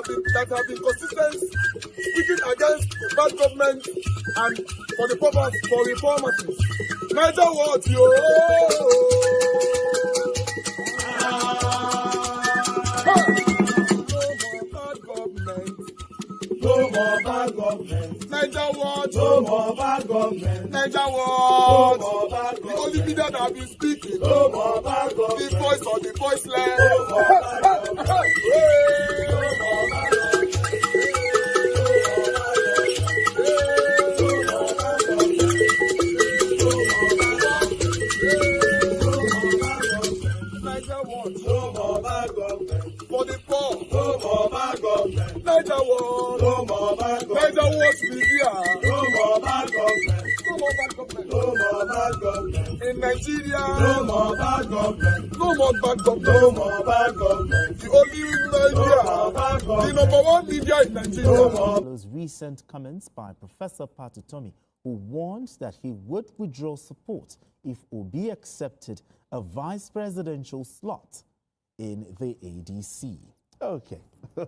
have been consistent, speaking against bad government and for the purpose for reformers. Niger what yo. No more bad government. Niger what? No more bad government. Niger what? No more bad government. The only media that have been speaking. No more bad government. The voice of the voiceless. No more bad government. No more bad government. For the poor, no more bad government. Niger war, no more bad government. Niger war to be here, no more bad government. No more bad government. No more bad government. In Nigeria, no more bad government. No more bad government. No more bad government. The only media, the number one media in Nigeria. No more. Those recent comments by Professor Patutomi, who warned that he would withdraw support if Obi accepted a vice presidential slot in the ADC. Okay.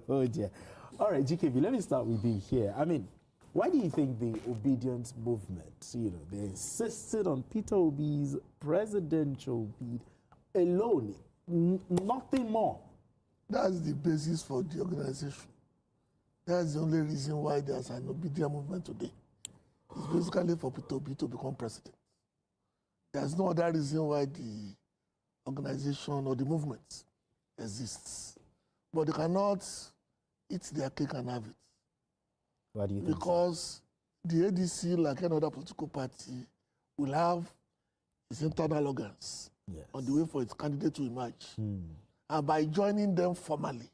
Oh dear. All right, GKB, let me start with you here. I mean, why do you think the Obidients movement, they insisted on Peter Obi's presidential bid alone, nothing more? That's the basis for the organization. That's the only reason why there's an Obidient movement today. It's basically for Peter Obi to become president. There's no other reason why the organization or the movement exists. But they cannot eat their cake and have it. Why do you think because the ADC, like any other political party, will have its internal organs on the way for its candidate to emerge. And by joining them formally,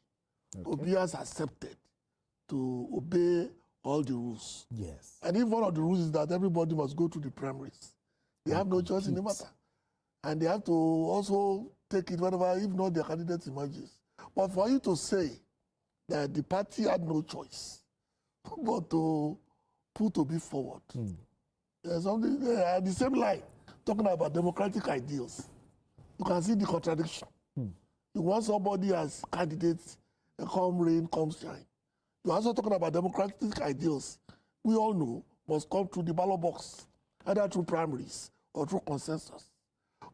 Obi has accepted to obey all the rules. Yes. And if one of the rules is that everybody must go through the primaries, they have no choice in the matter. And they have to also take it whenever, if not, their candidate emerges. But for you to say that the party had no choice but to put Obi forward, there's something there, the same line, talking about democratic ideals. You can see the contradiction. You want somebody as candidate, come rain, come shine. You're also talking about democratic ideals. We all know must come through the ballot box, either through primaries or through consensus.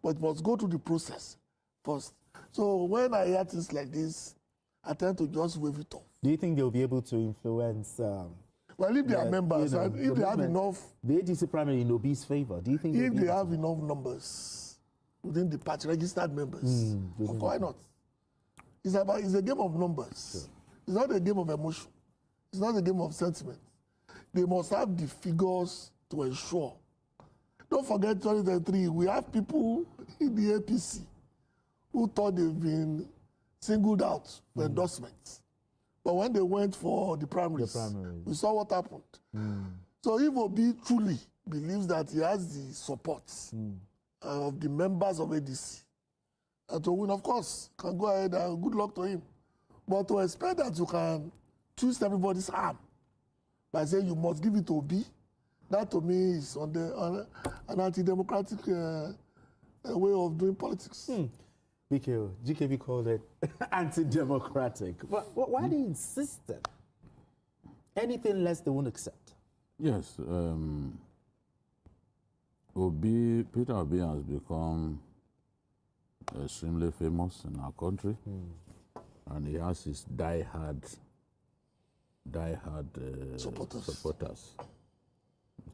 But it must go through the process first. So when I hear things like this, I tend to just wave it off. Do you think they'll be able to influence? Well, if they are members, and if they have enough, the ADC primary in Obi's favor, do you think if they have enough numbers within the party, registered members, why not? It's a game of numbers. Sure. It's not a game of emotion. It's not a game of sentiment. They must have the figures to ensure. Don't forget 2023, we have people in the APC who thought they've been singled out for endorsements. But when they went for the primaries, we saw what happened. So if Obi truly believes that he has the support of the members of ADC, to win, of course, can go ahead and good luck to him. But to expect that you can twist everybody's arm by saying you must give it to Obi, that to me is on an anti-democratic way of doing politics. GKB called it anti-democratic. Why they insisted? Anything less they won't accept. Yes. Peter Obi has become extremely famous in our country. And he has his die-hard supporters.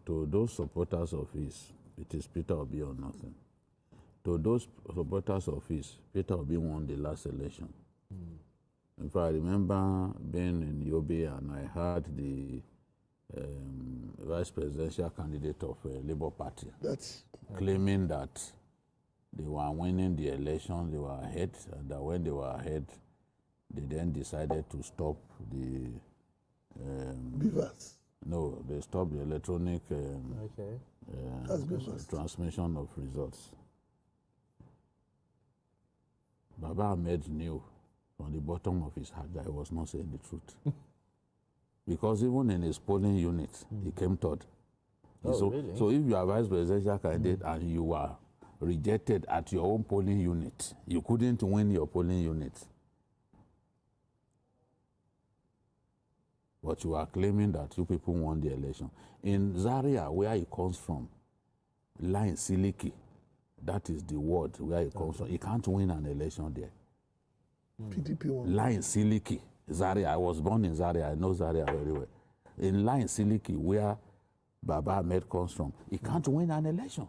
To those supporters of his, it is Peter Obi or nothing. To those supporters of his, Peter Obi won the last election. If I remember being in Yobe and I heard the vice presidential candidate of Labour Party claiming that they were winning the election, they were ahead, and that when they were ahead, they then decided to stop the Beavers. No, they stopped the electronic transmission of results. Baba Ahmed knew from the bottom of his heart that he was not saying the truth. Because even in his polling unit, he came third. Really? So if you are vice presidential candidate and you were rejected at your own polling unit, you couldn't win your polling unit. But you are claiming that you people won the election. In Zaria, where he comes from, Line Siliki, that is the word where he comes from. He can't win an election there. PDP won. Line Siliki, Zaria. I was born in Zaria. I know Zaria very well. In Line Siliki, where Baba Ahmed comes from, he can't win an election.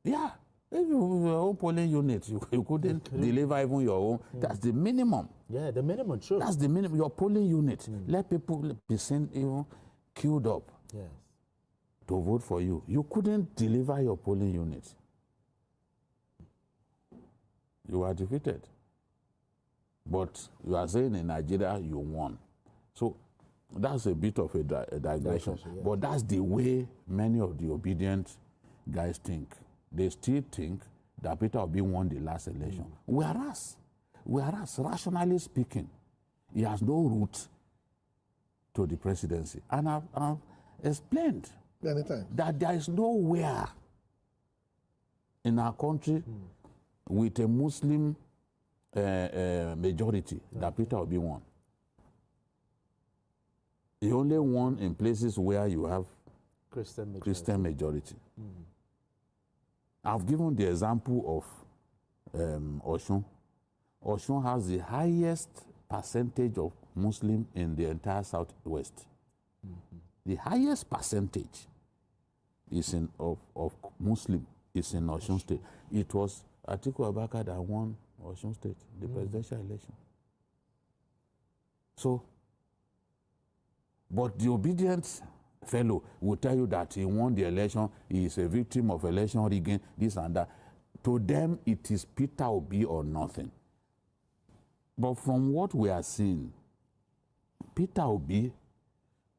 Yeah. If your own polling unit, you couldn't deliver even your own. That's the minimum. Yeah, the minimum, true. That's the minimum. Your polling unit. Let people be sent, queued up Yes. to vote for you. You couldn't deliver your polling unit. You were defeated. But you are saying in Nigeria you won. So that's a bit of a digression. Yeah. But that's the way many of the obedient guys think. They still think that Peter Obi won the last election. Whereas, rationally speaking, he has no route to the presidency. And I've explained that there is nowhere in our country with a Muslim majority that Peter Obi won. He only won in places where you have Christian majority. I've given the example of Osun. Osun has the highest percentage of Muslim in the entire Southwest. The highest percentage is of Muslim is in Osun State. It was Atiku Abubakar that won Osun State, the presidential election. So, but the obedient fellow will tell you that he won the election, he is a victim of election rigging, this and that. To them, it is Peter Obi or nothing. But from what we are seeing, Peter Obi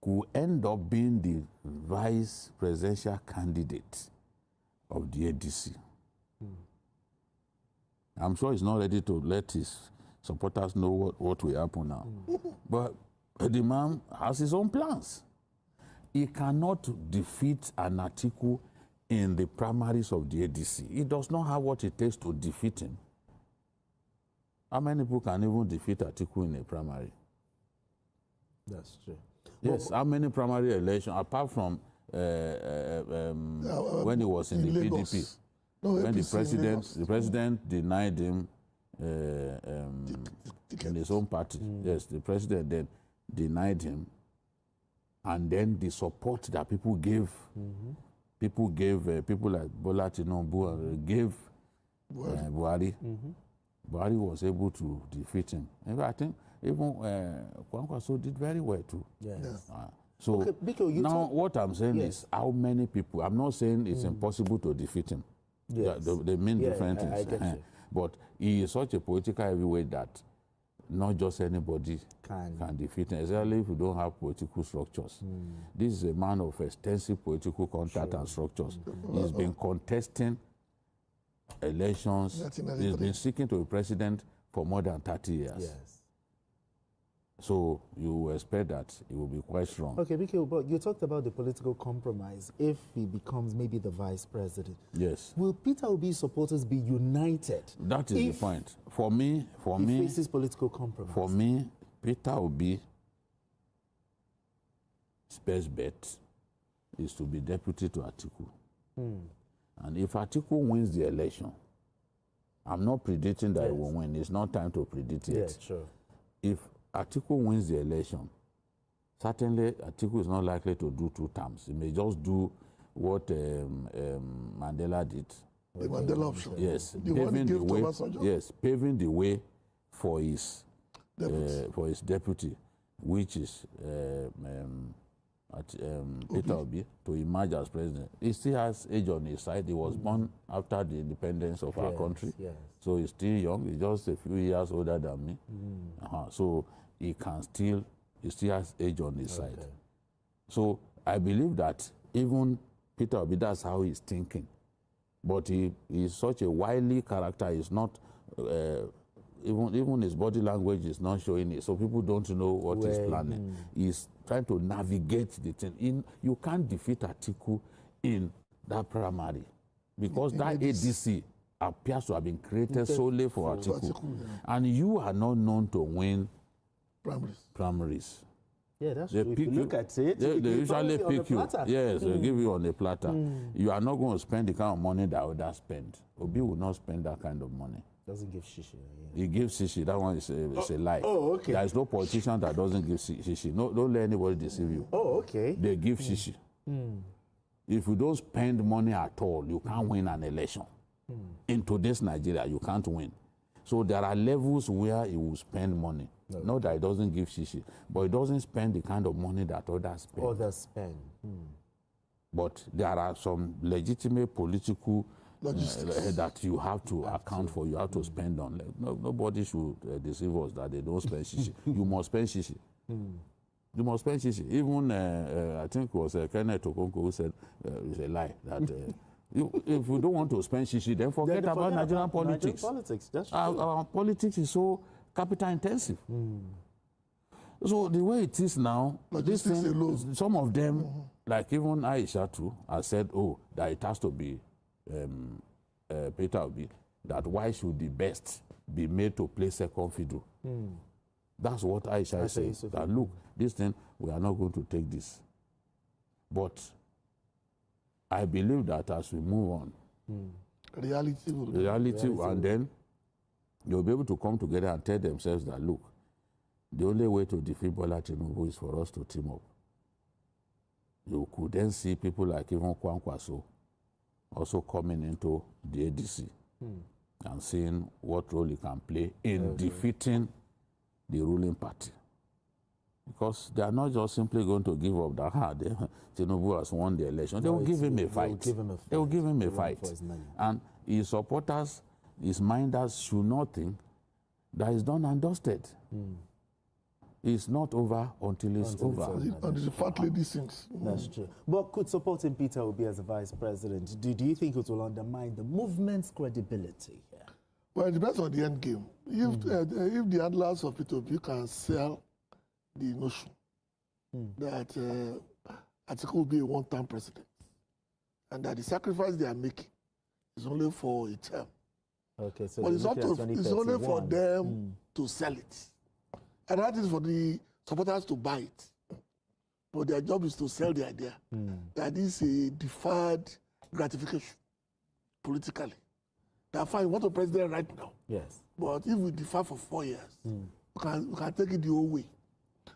could end up being the vice presidential candidate of the ADC. I'm sure he's not ready to let his supporters know what will happen now. But the man has his own plans. He cannot defeat an Atiku in the primaries of the ADC. He does not have what it takes to defeat him. How many people can even defeat Atiku in a primary? That's true. Yes, how many primary elections, apart from when he was in the Lagos. PDP, No, when APC the president denied him in his own party. Yes, the president then denied him. And then the support that people gave, people like Bola Tinubu gave Buhari. Buhari was able to defeat him. And I think even Kwankwaso did very well too. Yes. So Okay, Biko, now what I'm saying is how many people, I'm not saying it's impossible to defeat him. Yes. They mean different things. I get you. But he is such a political heavyweight that not just anybody can defeat him, especially if you don't have political structures. This is a man of extensive political contact and structures. He's been contesting elections. He's been seeking to be president for more than 30 years. Yes. So you expect that he will be quite strong. Okay, Biko, but you talked about the political compromise if he becomes maybe the vice president. Yes. Will Peter Obi's supporters be united? That is the point. For me, he faces political compromise. For me, Peter Obi's best bet is to be deputy to Atiku. And if Atiku wins the election, I'm not predicting that he will win. It's not time to predict yet. Yes, sure. If Atiku wins the election, certainly Atiku is not likely to do 2 terms. He may just do what Mandela did. The Mandela option. Yes, The one he gave to Obasanjo? Yes, paving the way for his deputy, which is Peter Obi, to emerge as president. He still has age on his side. He was born after the independence of our country. Yes. So he's still young. He's just a few years older than me. So he still has age on his side. So I believe that even Peter Obi, that's how he's thinking. But he is such a wily character. He's not, even his body language is not showing it. So people don't know what he's planning. He's trying to navigate the thing. You can't defeat Atiku in that primary because that ADC appears to have been created solely for Atiku. And you are not known to win Primaries. Yeah, that's They true. If pick you look at it, They it usually promise pick you. on the platter. Yes, they give you on a platter. You are not going to spend the kind of money that others spend. Obi will not spend that kind of money. Doesn't give shishi. He gives shishi. That one is a lie. Oh, okay. There is no politician that doesn't give shishi. No, don't let anybody deceive you. Oh, okay. They give shishi. If you don't spend money at all, you can't win an election. In today's Nigeria, you can't win. So there are levels where he will spend money. Okay. Not that he doesn't give shishi, but he doesn't spend the kind of money that others spend. But there are some legitimate political that you have to account for, you have to spend on. Like, nobody should deceive us that they don't spend shishi. You must spend shishi. You must spend shishi. Even, I think it was Kenneth Okonkwo who said, it's a lie, that if we don't want to spend shishi, then forget about Nigerian politics. That's true. Our politics is so capital intensive. So the way it is now, this thing, some of them, like even Aisha too, has said, that it has to be Peter Obi, that why should the best be made to play second fiddle? That's what Aisha is saying. That look, this thing, we are not going to take this. But I believe that as we move on, reality, and then they'll be able to come together and tell themselves that, look, the only way to defeat Bola Tinubu is for us to team up. You could then see people like even Kwankwaso also coming into the ADC and seeing what role he can play in defeating the ruling party. Because they are not just simply going to give up that Tinubu has won the election. They will give him a fight. They will give him a fight. And his supporters, his minders should not think that it's done and dusted. It's not over until it's over. And the fat lady sings. That's true. But could supporting Peter Obi as a vice president, do you think it will undermine the movement's credibility here? Well, it depends on the end game. If the handlers of Peter Obi can sell the notion that Atiku will be a one-term president and that the sacrifice they are making is only for a term. Okay, so but it's only for them to sell it. And that is for the supporters to buy it. But their job is to sell the idea that this is a deferred gratification politically. That fine, we want a president right now. Yes. But if we defer for 4 years, we can take it the whole way.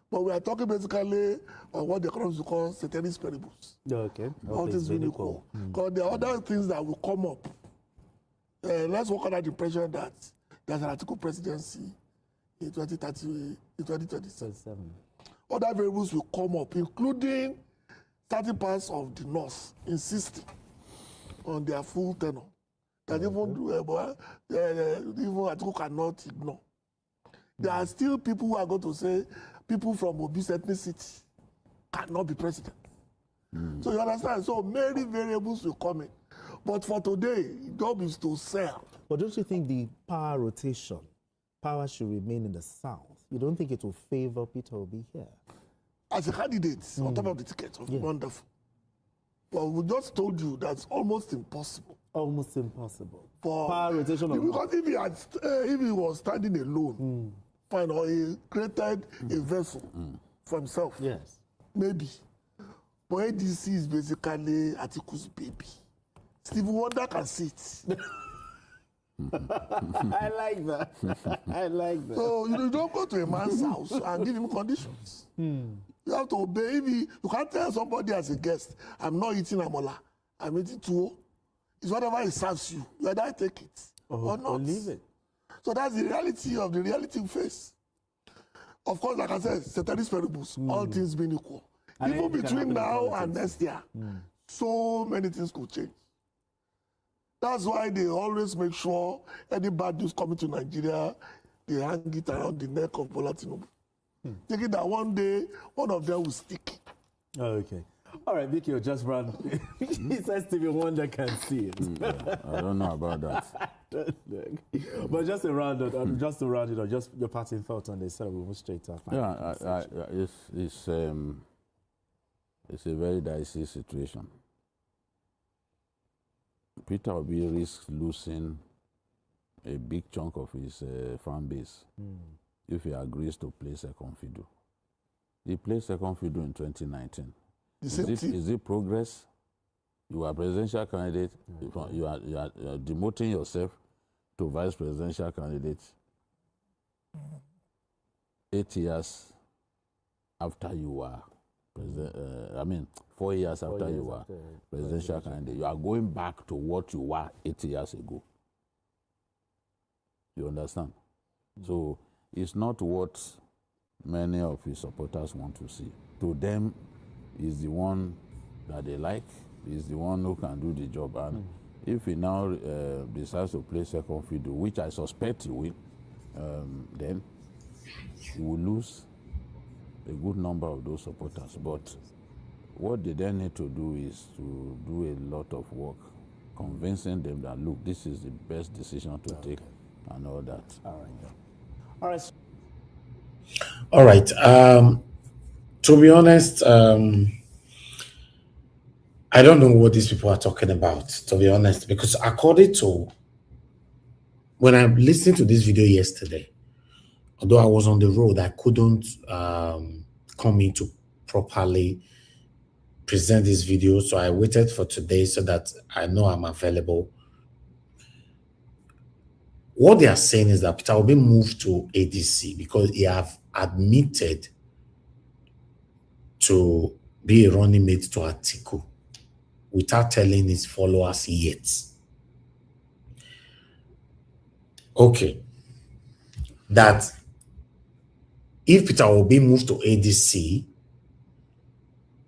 But we are talking basically on what the economists call ceteris paribus. Okay. All things being equal. Because there are other things that will come up. Let's work under the impression that there's an Atiku presidency in 2027. Other variables will come up, including certain parts of the North insisting on their full tenure. That even Atiku cannot ignore. There are still people who are going to say people from Obi's ethnicity cannot be president. So you understand? So many variables will come in. But for today, the job is to sell. But don't you think the power rotation, power should remain in the South? You don't think it will favor Peter Obi here? As a candidate on top of the ticket, wonderful. Well, we just told you that's almost impossible. Almost impossible. For power rotation. Because if he was standing alone, fine, or he created a vessel for himself, yes, maybe. But ADC is basically Atiku's baby. Stevie Wonder can see it. I like that. I like that. So you don't go to a man's house and give him conditions. You have to obey. You can't tell somebody as a guest, I'm not eating amola, I'm eating tuwo. It's whatever it serves you. You either take it or not. Or leave it. So that's the reality of the reality we face. Of course, like I said, ceteris paribus, all things being equal. And even between now and next year, so many things could change. That's why they always make sure any bad news coming to Nigeria, they hang it around the neck of Bola Tinubu. Thinking that one day, one of them will stick. Okay. All right, Vicky, just run. He says Stevie Wonder can see it. I don't know about that. But just to round it up, just your parting thoughts on this, so we'll move straight to our final it's a very dicey situation. Peter Obi risks losing a big chunk of his fan base if he agrees to play second fiddle. He played second fiddle in 2019. Is it progress? You are presidential candidate. You are demoting yourself to vice presidential candidate 8 years after you were president. 4 years after you were presidential candidate. You are going back to what you were 8 years ago. You understand? So it's not what many of his supporters want to see. To them, he's the one that they like. He's the one who can do the job. And if he now decides to play second fiddle, which I suspect he will, then he will lose a good number of those supporters. But what they then need to do is to do a lot of work, convincing them that, look, this is the best decision to take and all that. All right. All right. To be honest, I don't know what these people are talking about, to be honest, because according to when I listened to this video yesterday, although I was on the road, I couldn't come in to properly present this video. So I waited for today so that I know I'm available. What they are saying is that Peter Obi moved to ADC because he have admitted to be a running mate to Atiku without telling his followers yet. Okay. That if Peter Obi moved to ADC,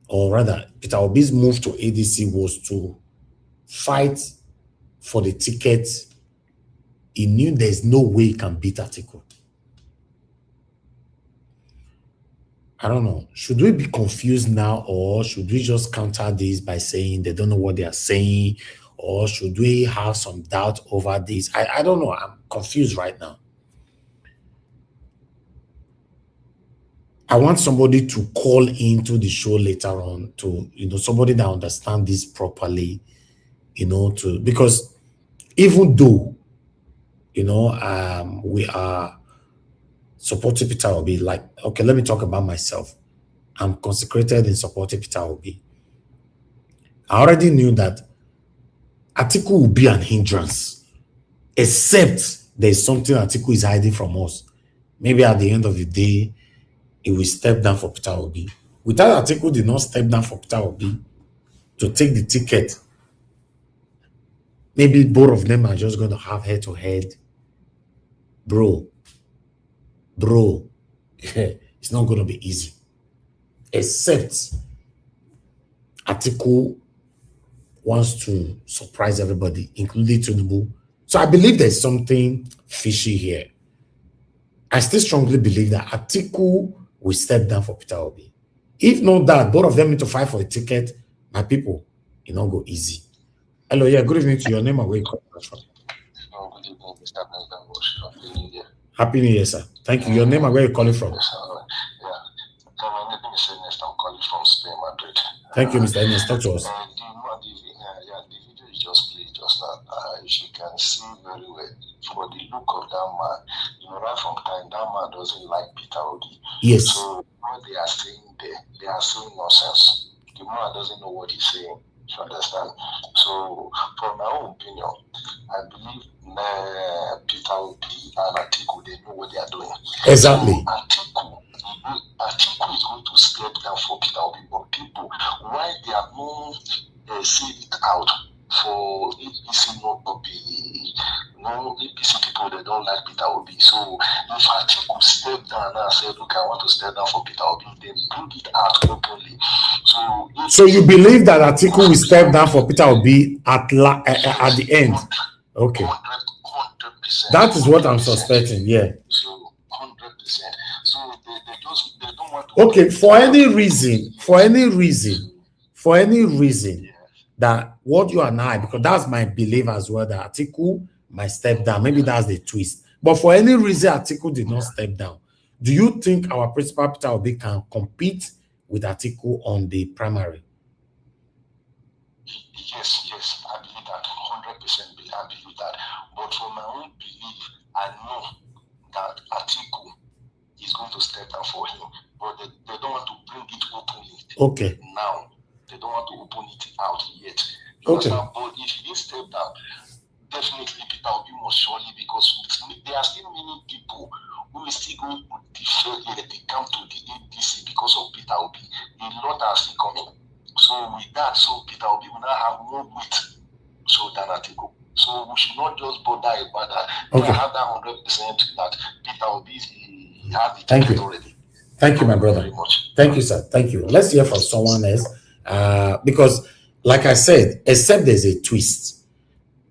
or rather, Peter Obi's move to ADC was to fight for the ticket. He knew there's no way he can beat Atiku. I don't know. Should we be confused now, or should we just counter this by saying they don't know what they are saying, or should we have some doubt over this? I don't know. I'm confused right now. I want somebody to call into the show later on to, somebody that understands this properly, because even though, we are supporting Peter Obi, okay, let me talk about myself. I'm consecrated in supporting Peter Obi. I already knew that Atiku will be an hindrance, except there's something Atiku is hiding from us. Maybe at the end of the day, he will step down for Peter Obi. Without Atiku did not step down for Peter Obi to take the ticket, maybe both of them are just going to have head-to-head. Bro, it's not going to be easy. Except Atiku wants to surprise everybody, including Tinubu. So I believe there's something fishy here. I still strongly believe that Atiku will step down for Peter Obi. If not that, both of them need to fight for a ticket. My people, it not go easy. Hello, yeah, good evening to your name and where you calling from. Good evening, Mr. Happy New Year. Happy New Year, sir. Thank you. Your name and where you calling from. My name is Ernest. I'm calling from Spain, Madrid. Thank you, Mr. Ernest. Talk to us. The video is just played just now. If you can see very well, for the look of that man, right from time, that man doesn't like Peter Obi. Yes. So what they are saying there, they are saying nonsense. The man doesn't know what he's saying. You understand? So, from my own opinion, I believe Peter Obi and Atiku, they know what they are doing. Exactly. So Atiku is going to step down for Peter Obi, but people, why they are not saying it out for APC not to be, APC people, they don't like Peter Obi. So, if Atiku step down and say, look, I want to step down for Peter Obi, then bring it out openly. So you believe that Atiku will step down for Peter Obi at the end? Okay. 100%. That is what I'm suspecting, yeah. So 100%. So they don't want to. Okay, for any reason, that what you and I, because that's my belief as well, that Atiku might step down. Maybe that's the twist. But for any reason Atiku did not step down, do you think our principal Peter Obi can compete with Atiku on the primary? Yes, I believe that 100%. I believe that. But from my own belief, I know that Atiku is going to step down for him, but they don't want to bring it openly. Okay. Now they don't want to open it out yet. Okay. But if he step down, definitely Peter Obi must surely, because there are still many people who is still going to defer the come to the ADC because of Peter Obi. A lot are still coming. So with that, so Peter Obi will now have more weight so than Atiku. So we should not just bother about that. Okay. We have that 100% that Peter Obi he has the Thank ticket you. already. Thank you, my brother. Very much. Thank you, sir. Thank you. Let's hear from someone else. Because, like I said, except there's a twist,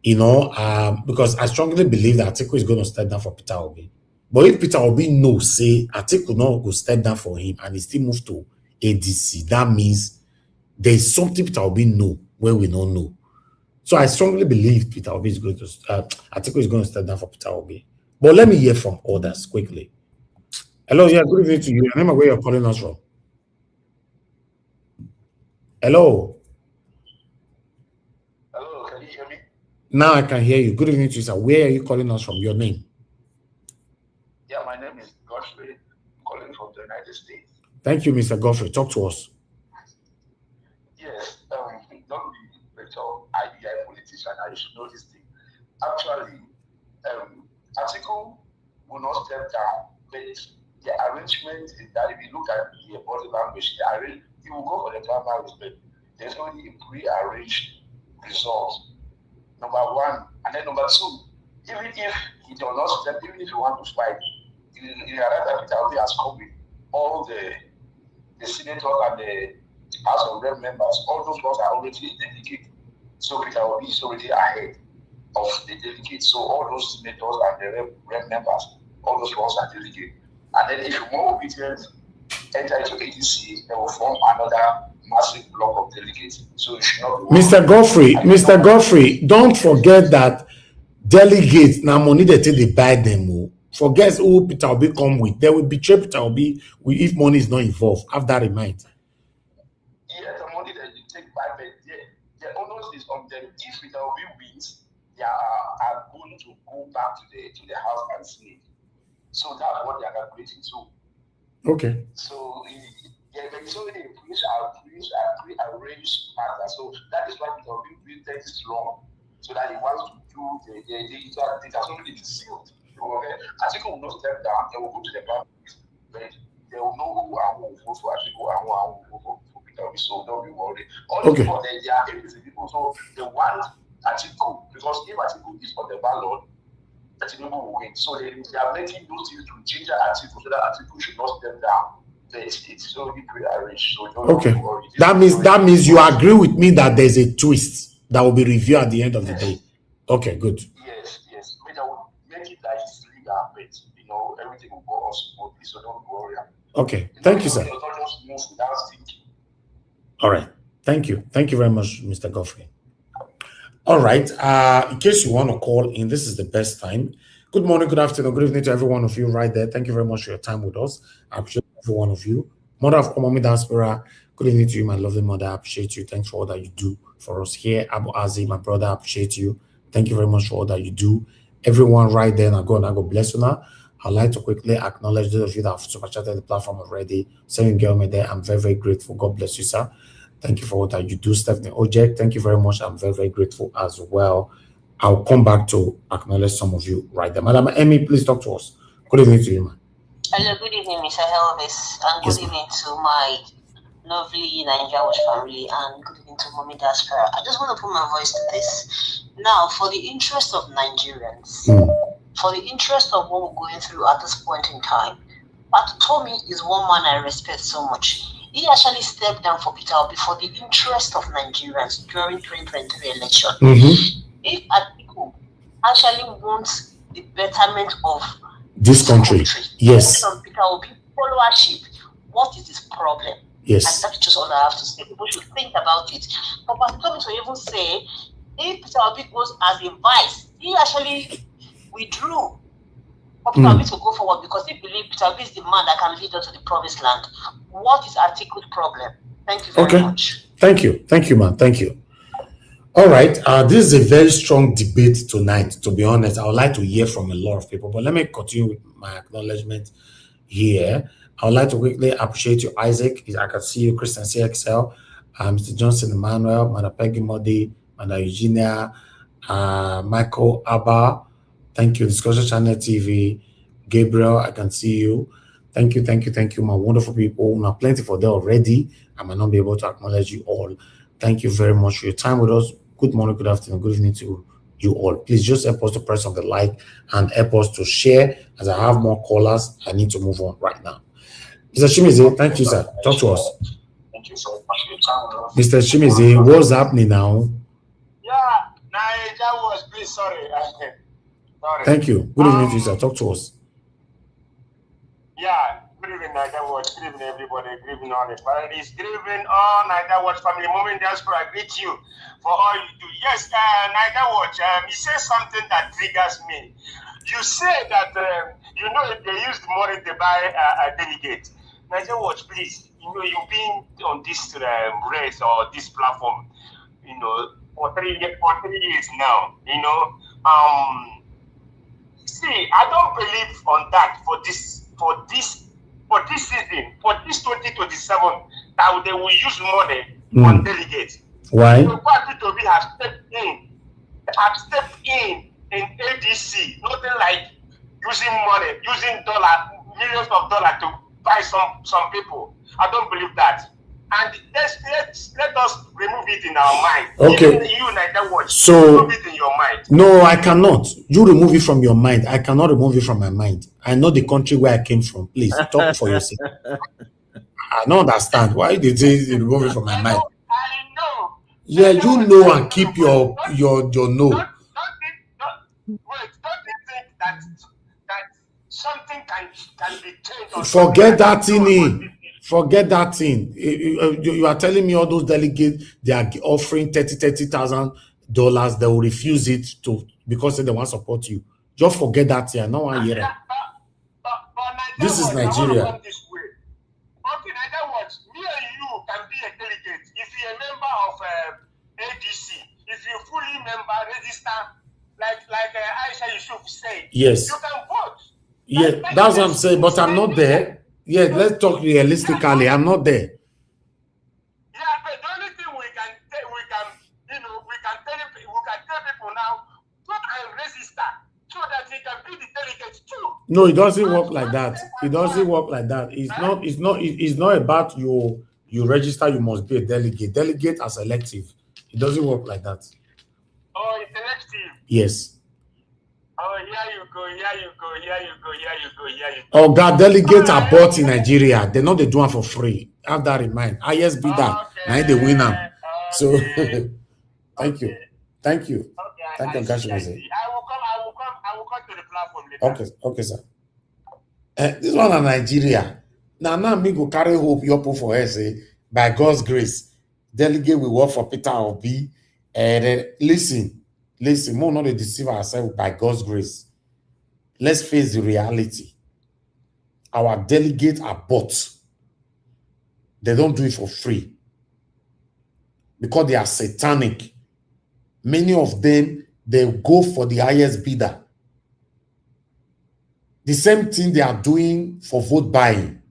because I strongly believe that Atiku is going to step down for Peter Obi. But if Peter Obi knows, say, Atiku not go step down for him and he still move to ADC, that means there's something Peter Obi know where we don't know. So I strongly believe Peter Obi is going to, Atiku is going to step down for Peter Obi. But let me hear from others quickly. Hello, yeah, good evening to you. I remember where you're calling us from. Hello. Hello, can you hear me? Now I can hear you. Good evening to you, sir. Where are you calling us from? Your name? Yeah, my name is Godfrey, calling from the United States. Thank you, Mr. Godfrey. Talk to us. Yes, don't be IBI politician. I should know this thing. Actually, Atiku will not step down, but the arrangement is that if you look at the body language, he will go for the primary, but there's only a pre-arranged result. Number one, and then number two, even if he does not step, even if you want to fight, you realize that Peter Obi has come with all the senators and the House of Rep members. All those ones are already delegated. So Peter Obi is already ahead of the delegates. So all those senators and the rep members, all those ones are delegated. And then if more Obidients enter into ADC, they will form another massive block of delegates. So it should not be Mr. Godfrey, don't forget that delegates now money they take they buy them. Forget who Peter Obi come with. They will betray Peter Obi if money is not involved. Have that in mind. Yeah, the money that you take back, but the onus is on them. If Peter Obi wins, they are going to go back to the House and Senate. So that's what they are calculating. So okay. So it's already a pre-arranged matter. So that is why Peter Obi will take this long, so that he wants to do it has already been sealed. Okay, Atiku will not step down. They will go to the parliament, but they will know who and who will vote for Atiku and who will vote for Peter Obi. So don't be worried. All the people they are everything people. So they want Atiku, because if Atiku is on the ballot, Atiku will win. So they are making those things to ginger Atiku so that Atiku should not step down. It's already pre-arranged. So don't be worried. That means you agree with me that there's a twist that will be reviewed at the end of the day. Okay, good. Yes. But I will make it like it's legal, but everything will go on smoothly. So don't worry. Okay, thank you, sir. All right, thank you very much, Mr. Godfrey. All right, in case you want to call in, this is the best time. Good morning, good afternoon, good evening to every one of you right there. Thank you very much for your time with us. I appreciate every one of you. Mother of Omami Diaspora, good evening to you, my lovely mother. I appreciate you. Thanks for all that you do for us here. Abu Azi, my brother, I appreciate you. Thank you very much for all that you do. Everyone right there, and God bless you now. I'd like to quickly acknowledge those of you that have super chatted the platform already. Saying girl me there, I'm very, very grateful. God bless you, sir. Thank you for all that you do. Stephanie Ojek, thank you very much. I'm very, very grateful as well. I'll come back to acknowledge some of you right there. Madam Emmy, please talk to us. Good evening to you, man. Hello, good evening, Mr. Elvis, and good evening to my lovely Nigerians family, and good evening to Mommy Diaspora. I just want to put my voice to this. Now, for the interest of Nigerians, for the interest of what we're going through at this point in time, Pat Tommy is one man I respect so much. He actually stepped down for Peter Obi for the interest of Nigerians during 2023 election. If Atiku actually wants the betterment of this country, yes, from Peter Obi followership, what is his problem? Yes, and that's just all I have to say. People should think about it. But Pastor Tommy to even say, if Peter Obi goes as a vice, he actually withdrew for Peter Obi to go forward because he believes Peter Obi is the man that can lead us to the promised land. What is Atiku's problem? Thank you very much. Thank you, man. Thank you. All right, this is a very strong debate tonight. To be honest, I would like to hear from a lot of people, but let me continue with my acknowledgement here. I would like to quickly appreciate you, Isaac. I can see you, Christian CXL, Mr. Johnson Emmanuel, Madam Peggy Modi, Madam Eugenia, Michael Abba. Thank you, Discussion Channel TV. Gabriel, I can see you. Thank you, my wonderful people. Now, plenty for there already. I might not be able to acknowledge you all. Thank you very much for your time with us. Good morning, good afternoon, good evening to you all. Please just help us to press on the like and help us to share. As I have more callers, I need to move on right now. Mr. Chimize, thank you, sir. Talk to us. Thank you so much for your time. Mr. Chimize, what's happening now? Yeah, Niger was please sorry. Sorry. Thank you. Good evening to you, sir. Talk to us. Yeah, good evening, Niger Watch. Good evening, everybody. Good evening, all the parties. Good evening, all Niger Watch family. Moment diaspora, I greet you for all you do. Yes, Niger Watch, you say something that triggers me. You say that, you know, if they use the money to buy a delegate. Niger Watch, please, you know, you've been on this race or this platform, you know, for 3 years now, you know. See, I don't believe on that for this season, for this 2027, that they will use money on delegates. Why? So Kwankwaso have stepped in ADC, nothing like using money, using millions of dollars to buy some people. I don't believe that. And let us remove it in our mind. Okay. Even you, Niger Watch, so remove it in your mind. No, I cannot. You remove it from your mind. I cannot remove it from my mind. I know the country where I came from. Please talk for yourself. I don't understand why they say you remove it from my mind. I know. Yeah, you know, and keep your no. Don't think that something can be changed. Forget that thing. Forget that thing. You are telling me all those delegates, they are offering $30,000. They will refuse it because they want to support you. Just forget that thing. No one hear it. This is Nigeria. Okay, Niger Watch, me and you can be a delegate if you're a member of ADC. If you fully register, like Aisha Yusuf said, yes, you can vote. Yeah, that's what I'm saying. But I'm not there. Yeah, let's talk realistically. I'm not there. Yeah, but the only thing we can tell people now, go and register so that they can be the delegates too. No, it doesn't work like that. It doesn't work like that. It's not about you register, you must be a delegate. Delegate are selective. It doesn't work like that. Oh, it's selective. Yes. Oh, here you go. Oh, God, delegates are bought in Nigeria. They're not the doing for free. Have that in mind. ISB that. Now the winner. So, thank you. Thank you. Thank you, Gashimaze. I will come to the platform later. Okay, sir. This one in Nigeria. Now me go carry hope you put for us. By God's grace, delegate will work for Peter Obi. And listen, more not to deceive ourselves. By God's grace, let's face the reality. Our delegates are bought. They don't do it for free because they are satanic. Many of them, they go for the highest bidder. The same thing they are doing for vote buying.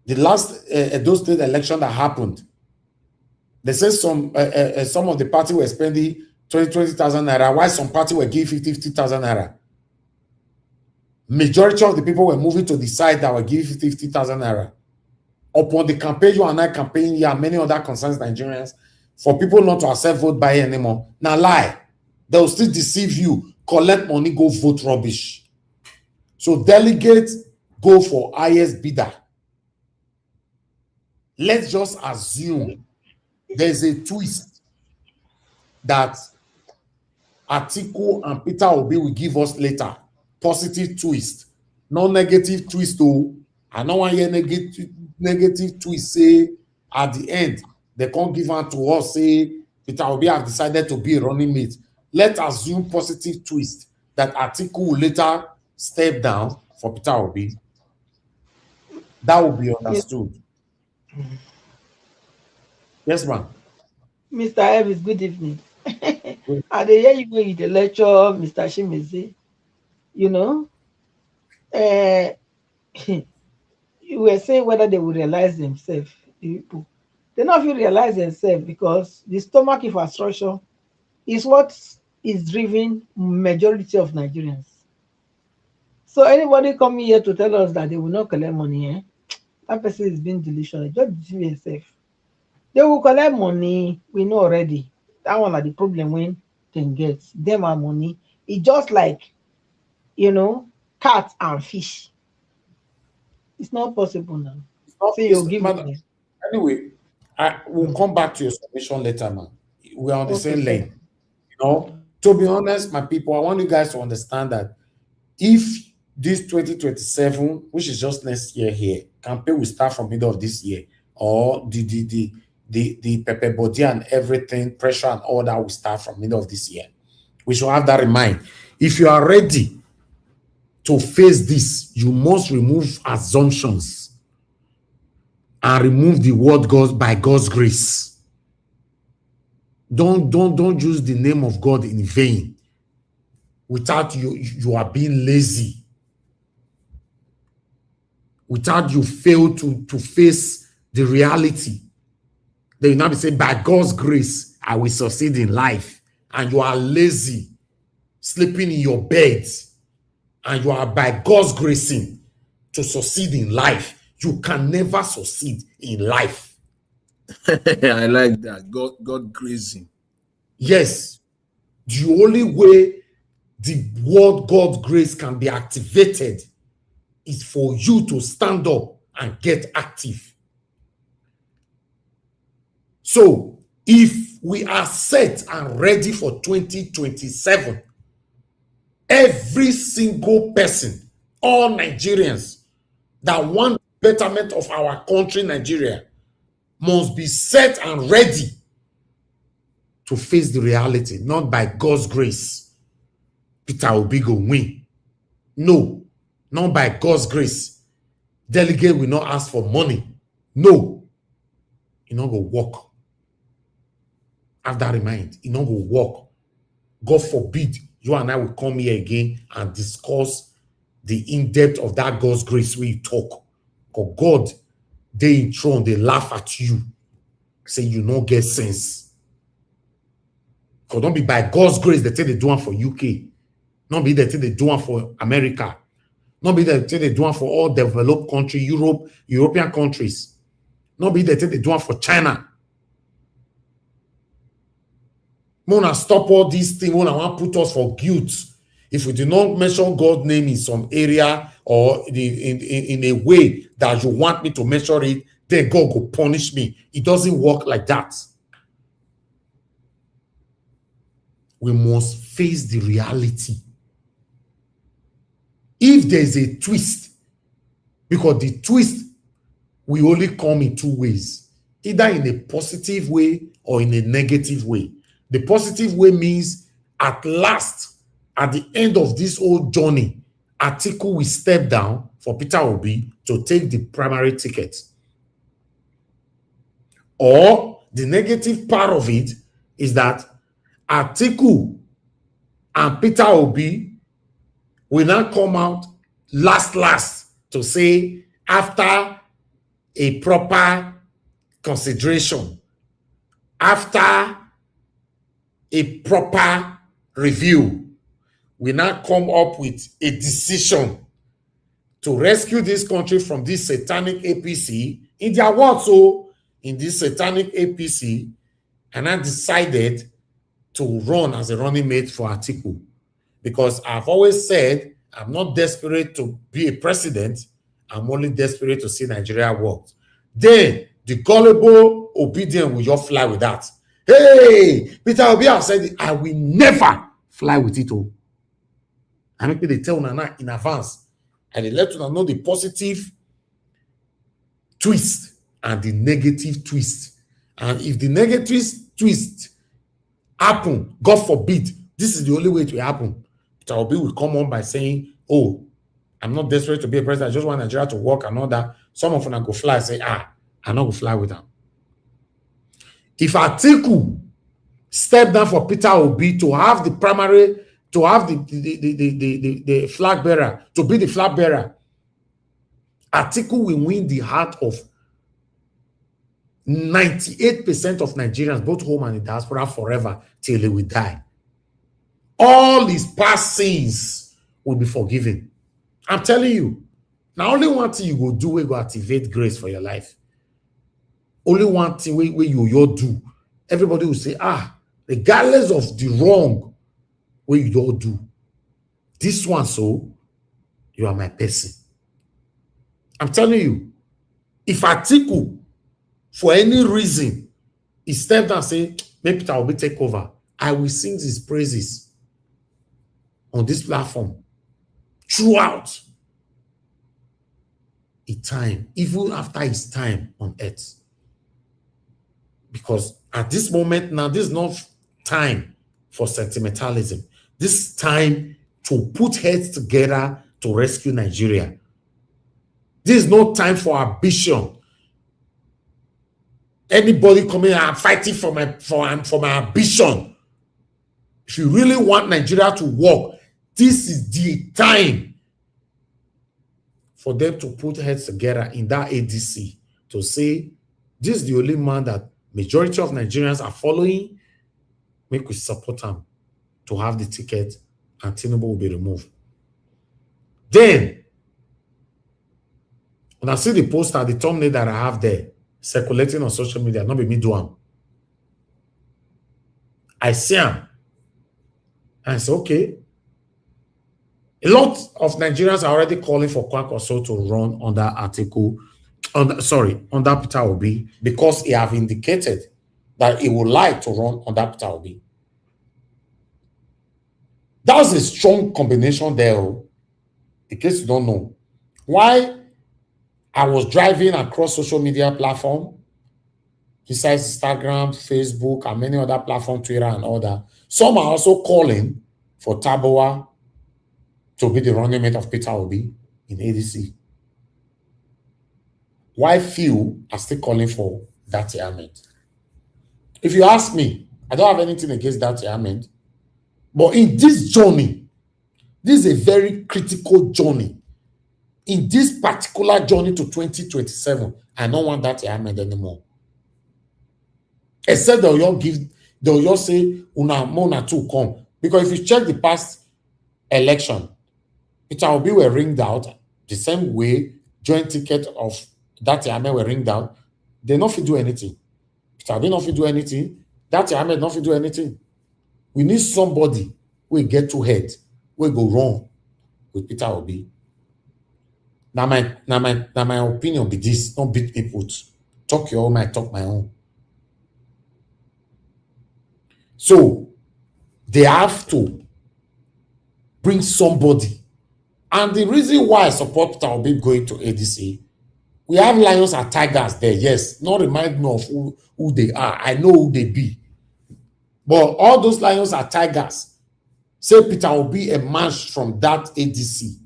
The last those state election that happened, they said some of the party were spending 20,000 naira, while some party were giving 50,000 naira. Majority of the people were moving to the side that were giving 50,000 naira. Upon the campaign, you and I campaign, yeah, many other concerns Nigerians, for people not to accept vote buying anymore. Now lie. They will still deceive you, collect money, go vote rubbish. So delegates go for highest bidder. Let's just assume there's a twist that Atiku and Peter Obi will give us later. Positive twist, no negative twist. Oh, I don't want to hear negative twist. Say at the end they can't give out to us. Say Peter Obi have decided to be a running mate. Let's assume positive twist that Atiku will later step down for Peter Obi. That will be understood. Yes, ma'am. Mr. Elvis, good evening. I hear you going to the lecture, Mr. Chimize. You know, You were saying whether they will realize themselves, the people. They not even realize themselves because the stomach infrastructure is what is driving majority of Nigerians. So anybody coming here to tell us that they will not collect money, that person is being delusional. Just deceive yourself. They will collect money. We know already. That one are the problem when they get them our money. It's just like cat and fish. It's not possible now. Say you give Madam, money. anyway, we'll come back to your submission later, man. We're on the Okay, same sir. lane. To be honest, my people, I want you guys to understand that if this 2027, which is just next year here, campaign will start from middle of this year, or the pepper body and everything, pressure and all that will start from middle of this year. We should have that in mind. If you are ready to face this, you must remove assumptions and remove the word God by God's grace. Don't use the name of God in vain. Without you are being lazy. Without you fail to face the reality. Then you now be saying, by God's grace, I will succeed in life. And you are lazy, sleeping in your bed, and you are by God's gracing to succeed in life. You can never succeed in life. I like that. God grazing. Yes. The only way the word God's grace can be activated is for you to stand up and get active. So, if we are set and ready for 2027, every single person, all Nigerians that want betterment of our country, Nigeria, must be set and ready to face the reality, not by God's grace. Peter Obi go win. No, not by God's grace. Delegate will not ask for money. No, you not go work. Have that in mind. You not go work. God forbid you and I will come here again and discuss the in-depth of that God's grace where you talk. Because God, they in throne, they laugh at you. Say you don't get sense. Because don't be by God's grace they take the do one for UK. Not be they take the do one for America. Not be they take the do one for all developed countries, European countries. Not be they take the do one for China. Mona stop all these things. Mona want put us for guilt. If we do not mention God's name in some area or in a way that you want me to mention it, then God will punish me. It doesn't work like that. We must face the reality. If there's a twist, because the twist will only come in two ways, either in a positive way or in a negative way. The positive way means at last, at the end of this whole journey, Atiku will step down for Peter Obi to take the primary ticket. Or the negative part of it is that Atiku and Peter Obi will now come out last to say, after a proper consideration, after a proper review, we now come up with a decision to rescue this country from this satanic APC. In their words, so in this satanic APC, and I decided to run as a running mate for Atiku. Because I've always said, I'm not desperate to be a president. I'm only desperate to see Nigeria work. Then the gullible Obidients will just fly with that. Hey, Peter Obi has said, I will never fly with it. I make they tell Nana in advance. And they let Nana know the positive twist and the negative twist. And if the negative twist happen, God forbid, this is the only way it will happen. Peter Obi will come on by saying, oh, I'm not desperate to be a president. I just want Nigeria to work and all that. Some of them go fly and say, I'm not going to fly with them. If Atiku step down for Peter Obi to have the primary, to have the flag bearer, to be the flag bearer, Atiku will win the heart of 98% of Nigerians, both home and in diaspora, forever till he will die. All his past sins will be forgiven. I'm telling you. Now, only one thing you go do, we go activate grace for your life. Only one thing where you do. Everybody will say, regardless of the wrong where you all do, this one, so you are my person. I'm telling you, if Atiku, for any reason, he stepped down and say, maybe Peter Obi take over, I will sing his praises on this platform throughout his time, even after his time on earth. Because at this moment now, this is not time for sentimentalism. This is time to put heads together to rescue Nigeria. This is no time for ambition. Anybody coming and fighting for my ambition. If you really want Nigeria to work, this is the time for them to put heads together in that ADC to say, this is the only man that majority of Nigerians are following. Make we support him to have the ticket and Tinubu will be removed. Then, when I see the poster, the thumbnail that I have there circulating on social media, not be me do am. I see him. And I say, okay. A lot of Nigerians are already calling for Kwankwaso to run under Atiku, under Peter Obi, because he have indicated that he would like to run under Peter Obi. That's a strong combination there, in case you don't know. Why I was driving across social media platform, besides Instagram, Facebook, and many other platforms, Twitter and all that, some are also calling for Taboa to be the running mate of Peter Obi in ADC. Why few are still calling for that Ahmed? If you ask me, I don't have anything against that Ahmed. But in this journey, this is a very critical journey. In this particular journey to 2027, I don't want that Ahmed anymore. Except they'll all say, una two come. Because if you check the past election, Peter Obi were ringed out the same way joint ticket of that Ahmed were ringed out. They not fit do anything. Peter Obi not fit do anything. That Ahmed not fit do anything. We need somebody who get to head, we go wrong with Peter Obi. Now my opinion be this, don't beat me put. Talk your own, I talk my own. So they have to bring somebody. And the reason why I support Peter Obi going to ADC, we have lions and tigers there, yes. Not remind me of who they are. I know who they be. But all those lions and tigers say Peter Obi emerged from that ADC.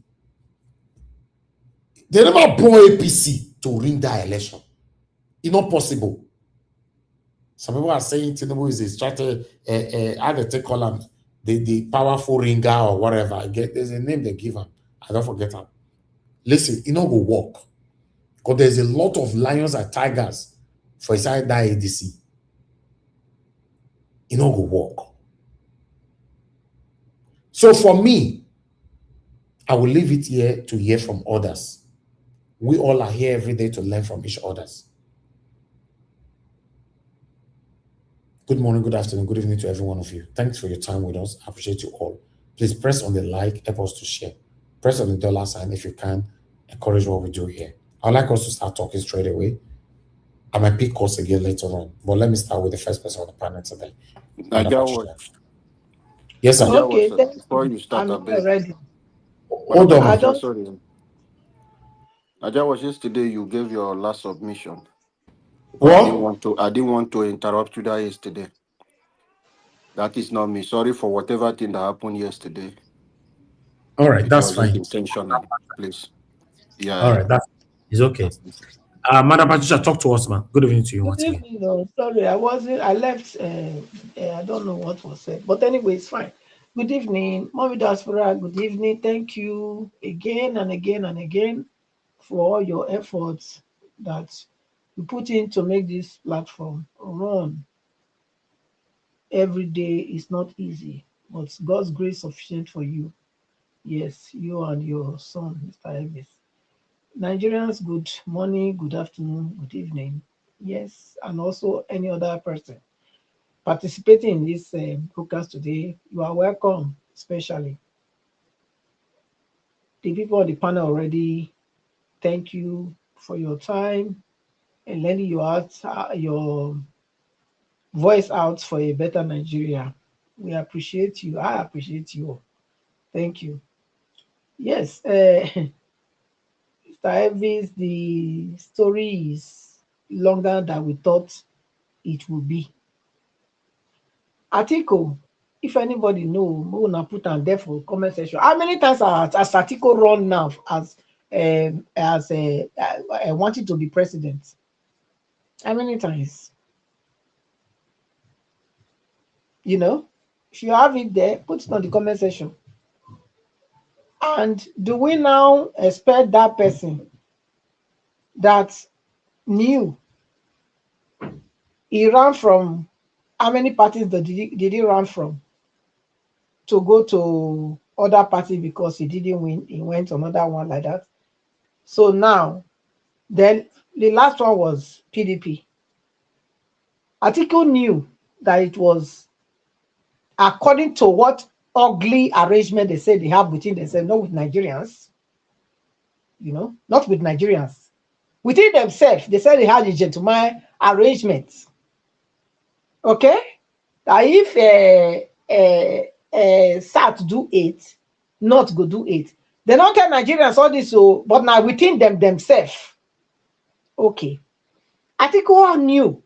They never brought APC to win that election. It's not possible. Some people are saying Tinubu is a strategy, how they take call him, the powerful ringer or whatever. There's a name they give him. I don't forget him. Listen, it not go work. Because there's a lot of lions and tigers for inside that ADC. It not go work. So for me, I will leave it here to hear from others. We all are here every day to learn from each others. Good morning, good afternoon, good evening to every one of you. Thanks for your time with us. I appreciate you all. Please press on the like, help us to share. Press on the dollar sign if you can. Encourage what we do here. I'd like us to start talking straight away. I might pick calls again later on, but let me start with the first person on the panel today. Yes, sir. Okay, before you start, I'm ready. Hold on. Sorry. Yesterday you gave your last submission. What? I didn't want to interrupt you that yesterday. That is not me. Sorry for whatever thing that happened yesterday. All right, that's fine. Intentional, please. Yeah. All right, it's okay. Madam Patricia, talk to us, man. Good evening to you once again. No, sorry, I left. I don't know what was said, but anyway, it's fine. Good evening, Mommy Diaspora. Good evening. Thank you again and again and again for all your efforts that you put in to make this platform run every day. Is not easy, but God's grace sufficient for you. Yes, you and your son, Mr. Elvis. Nigerians, good morning, good afternoon, good evening. Yes, and also any other person participating in this broadcast today, you are welcome, especially the people on the panel already. Thank you for your time and lending your voice out for a better Nigeria. We appreciate you. I appreciate you. Thank you. Yes, Mr. Elvis, the story is longer than we thought it would be. Atiku, if anybody know, we will put on there for comment section. How many times has Atiku run now as wanting to be president? How many times? You know, if you have it there, put it on the comment section. And do we now expect that person that knew he ran from, how many parties did he run from, to go to other parties because he didn't win? He went to another one like that. So now, then the last one was PDP. Atiku knew that it was according to what ugly arrangement they said they have between themselves, not with Nigerians. You know, not with Nigerians. Within themselves, they said they had a gentleman arrangement. Okay? That if SAT do 8, not go do 8. They don't tell Nigerians all this, so but now within themselves. Okay. Atiku knew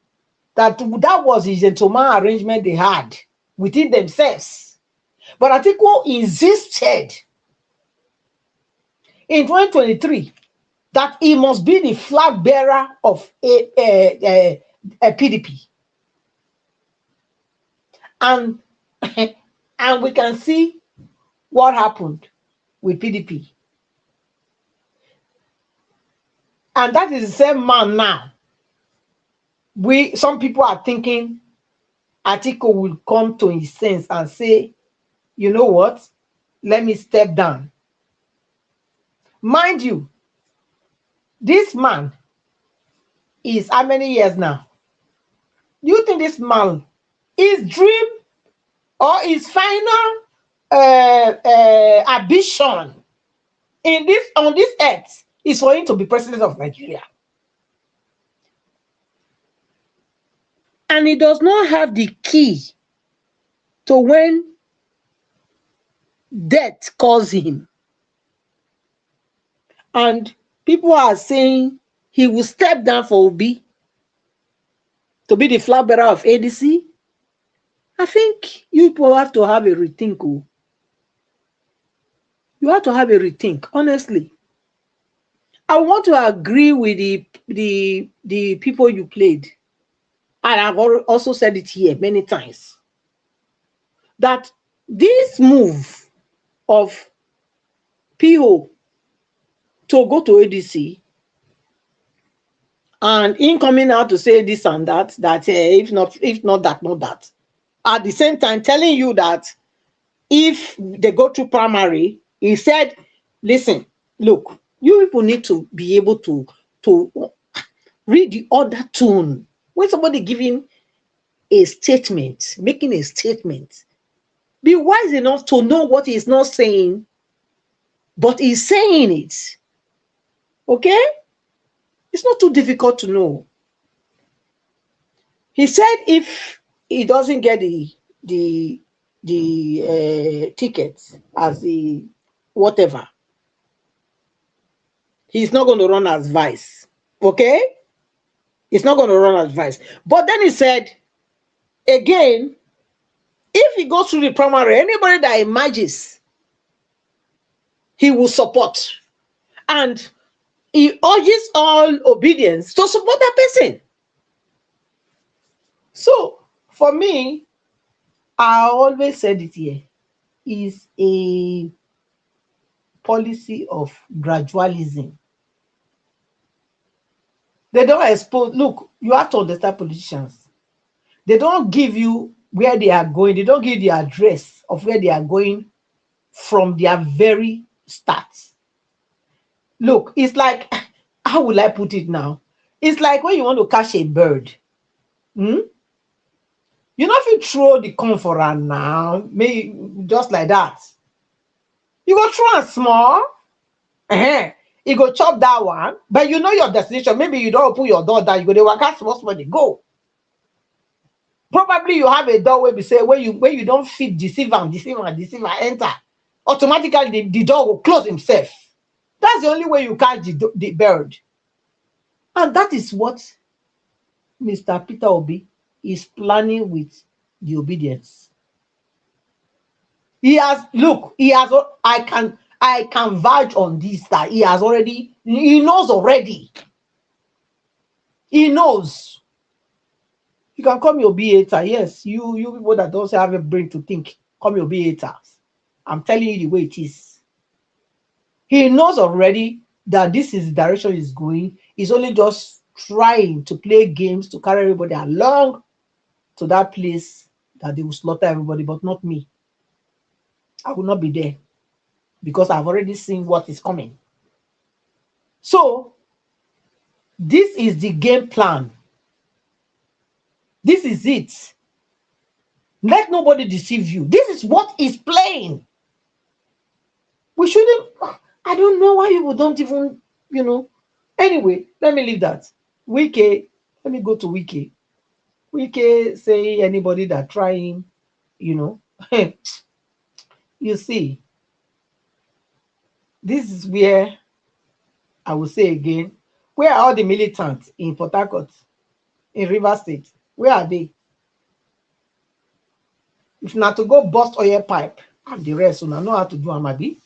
that was a gentleman arrangement they had within themselves. But Atiku insisted in 2023 that he must be the flag bearer of a PDP. And, and we can see what happened with PDP. And that is the same man now. Some people are thinking Atiku will come to his sense and say, you know what? Let me step down. Mind you, this man is how many years now? Do you think this man, his dream or his final ambition on this earth is for him to be president of Nigeria? And he does not have the key to when death calls him. And people are saying he will step down for Obi to be the flag bearer of ADC. I think you people have to have a rethink. Oh. You have to have a rethink, honestly. I want to agree with the people you played. And I've also said it here many times. That this move of PO to go to ADC and in coming out to say this and that if not that, not that. At the same time telling you that if they go through primary, he said, listen, look, you people need to be able to read the other tone. When somebody giving a statement, making a statement, be wise enough to know what he's not saying, but he's saying it. Okay? It's not too difficult to know. He said if he doesn't get the tickets as the whatever, he's not going to run as vice. Okay? He's not going to run as vice. But then he said, again, if he goes through the primary, anybody that emerges, he will support. And he urges all Obidients to support that person. So, for me, I always said it here, is a policy of gradualism. They don't expose. Look, you have to understand politicians. They don't give you where they are going. They don't give the address of where they are going from their very start. Look, it's like, how will I put it now? It's like when you want to catch a bird. Hmm? You know, if you throw the corn for her now, maybe just like that, you go throw a small, you go chop that one, but you know your destination. Maybe you don't open your door down, you go there, walk small, small, they go. Probably you have a door where we say where you don't feed deceiver, enter. Automatically the door will close himself. That's the only way you catch the bird. And that is what Mr. Peter Obi is planning with the Obidients. He has, look, he has, I can vouch on this that he knows already. He knows. You can call me Obi hater. Yes, you people that don't have a brain to think, call me Obi haters. I'm telling you the way it is. He knows already that this is the direction he's going. He's only just trying to play games to carry everybody along to that place that they will slaughter everybody, but not me. I will not be there because I've already seen what is coming. So, this is the game plan. This is it. Let nobody deceive you. This is what is playing. We shouldn't, I don't know why people don't even, Anyway, let me leave that. Wike, let me go to Wike. Wike say anybody that trying, you see, this is where I will say again, where are all the militants in Port Harcourt, in Rivers State? Where are they? If not to go bust oil pipe and the rest, una know how to do Amadi.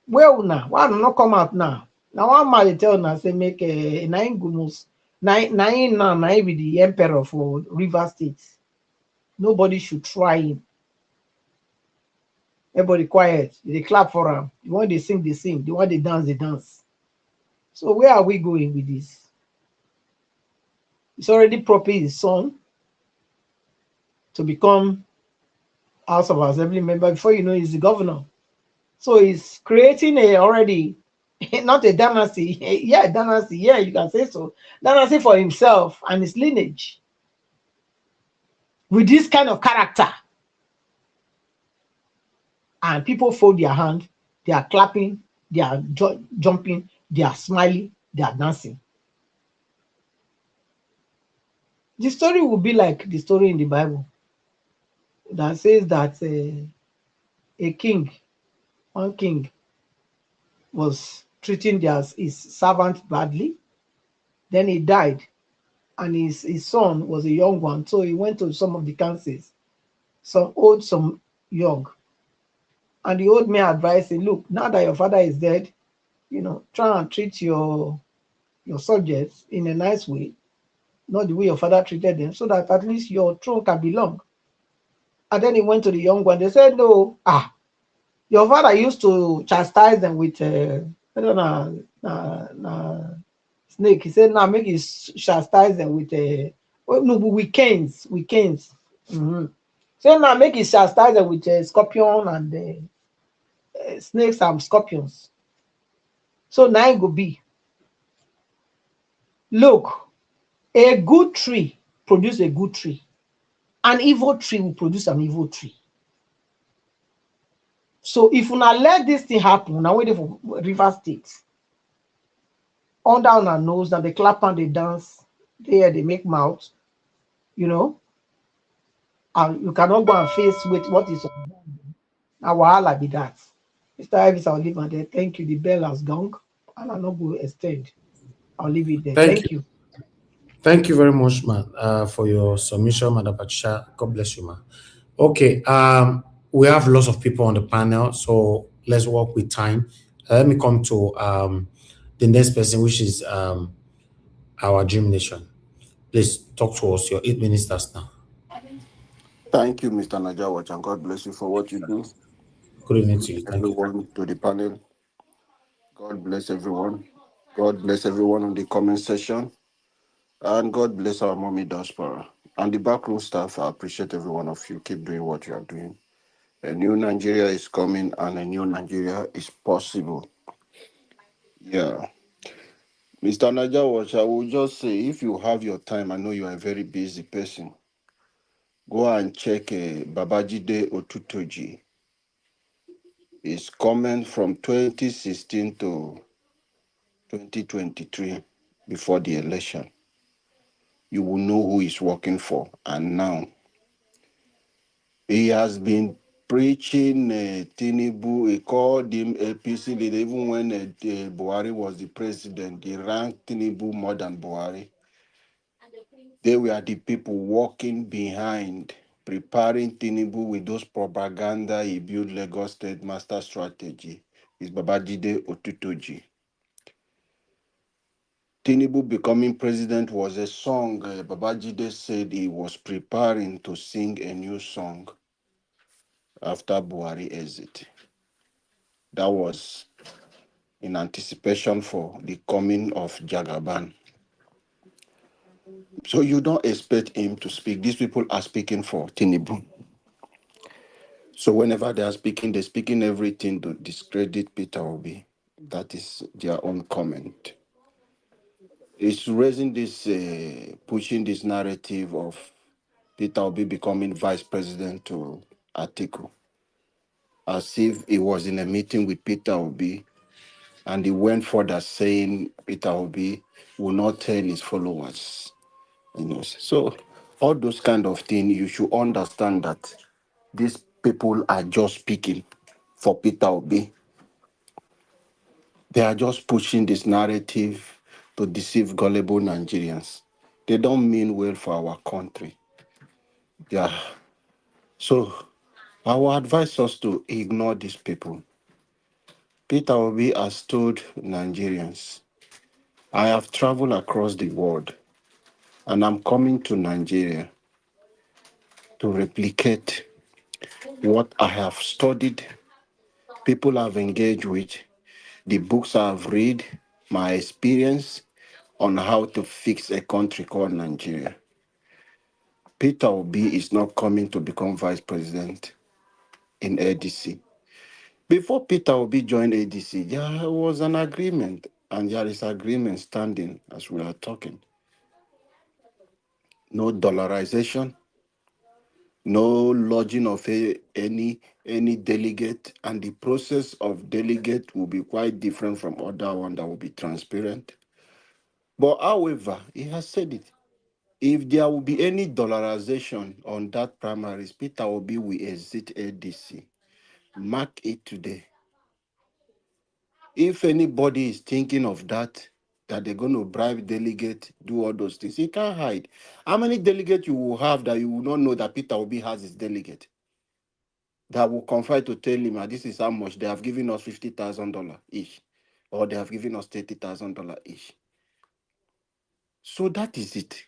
Where una? Why not come out now? Now one man they tell una say make a nine gumus, nine be the emperor for Rivers State. Nobody should try him. Everybody quiet. They clap for him. The one they sing, they sing. The one they dance, they dance. So where are we going with this? He's already proposed his son to become House of Assembly member. Before you know, he's the governor. So he's creating already, not a dynasty. Yeah, dynasty. Yeah, you can say so. Dynasty for himself and his lineage. With this kind of character. And people fold their hand. They are clapping. They are jumping. They are smiling. They are dancing. The story will be like the story in the Bible that says that one king was treating his servant badly. Then he died, and his son was a young one. So he went to some of the councils, some old, some young. And the old man advised him, look, now that your father is dead, try and treat your subjects in a nice way, not the way your father treated them, so that at least your throne can be long. And then he went to the young one. They said, no, your father used to chastise them with snake. He said, now make it chastise them with weekends. So now make it chastise them with scorpion and snakes and scorpions. So now it will be. Look, a good tree produces a good tree. An evil tree will produce an evil tree. So if you not let this thing happen, now waiting for River State. On down our nose, now they clap and they dance, they make mouth, and you cannot go and face with what is on. Now wahala be that. Mr. Ivis, I'll leave it there. Thank you. The bell has gone, and I'll not go extend. I'll leave it there. Thank you. Thank you very much, man, for your submission, Madam Patricia. God bless you, man. Okay, we have lots of people on the panel, so let's work with time. Let me come to the next person, which is our Dream Nation. Please talk to us, your 8 ministers now. Thank you, Mr. Najawach, and God bless you for what you do. Good evening to you. Thank everyone to the panel. God bless everyone. God bless everyone on the comment section. And God bless our mommy diaspora. And the backroom staff, I appreciate every one of you. Keep doing what you are doing. A new Nigeria is coming and a new Nigeria is possible. Yeah. Mr. Naja Watch, I will just say, if you have your time, I know you are a very busy person, go and check Babajide Otutoji. His comment from 2016 to 2023 before the election. You will know who he's working for. And now, he has been preaching Tinubu. He called him a PC leader. Even when Buhari was the president, he ranked Tinubu more than Buhari. They were the people walking behind, preparing Tinubu with those propaganda he built Lagos State Master Strategy. It's Babajide Otutoji. Tinubu becoming president was a song. Babajide said he was preparing to sing a new song after Buhari exit. That was in anticipation for the coming of Jagaban. So you don't expect him to speak. These people are speaking for Tinubu. So whenever they are speaking, they're speaking everything to discredit Peter Obi. That is their own comment. It's raising this, pushing this narrative of Peter Obi becoming vice president to Atiku, as if he was in a meeting with Peter Obi, and he went further saying Peter Obi will not tell his followers. So all those kind of things, you should understand that these people are just speaking for Peter Obi. They are just pushing this narrative to deceive gullible Nigerians. They don't mean well for our country. Yeah. So I will advise us to ignore these people. Peter Obi has told Nigerians, I have traveled across the world and I'm coming to Nigeria to replicate what I have studied, people I've engaged with, the books I've read, my experience on how to fix a country called Nigeria. Peter Obi is not coming to become vice president in ADC. Before Peter Obi joined ADC, there was an agreement, and there is agreement standing as we are talking. No dollarization, no lodging of any delegate, and the process of delegate will be quite different from other one that will be transparent. But however, he has said it. If there will be any dollarization on that primaries, Peter Obi will exit ADC. Mark it today. If anybody is thinking of that they're going to bribe delegate, do all those things, he can't hide. How many delegates you will have that you will not know that Peter Obi has his delegate? That will confide to tell him, this is how much they have given us $50,000 each, or they have given us $30,000 each. So that is it.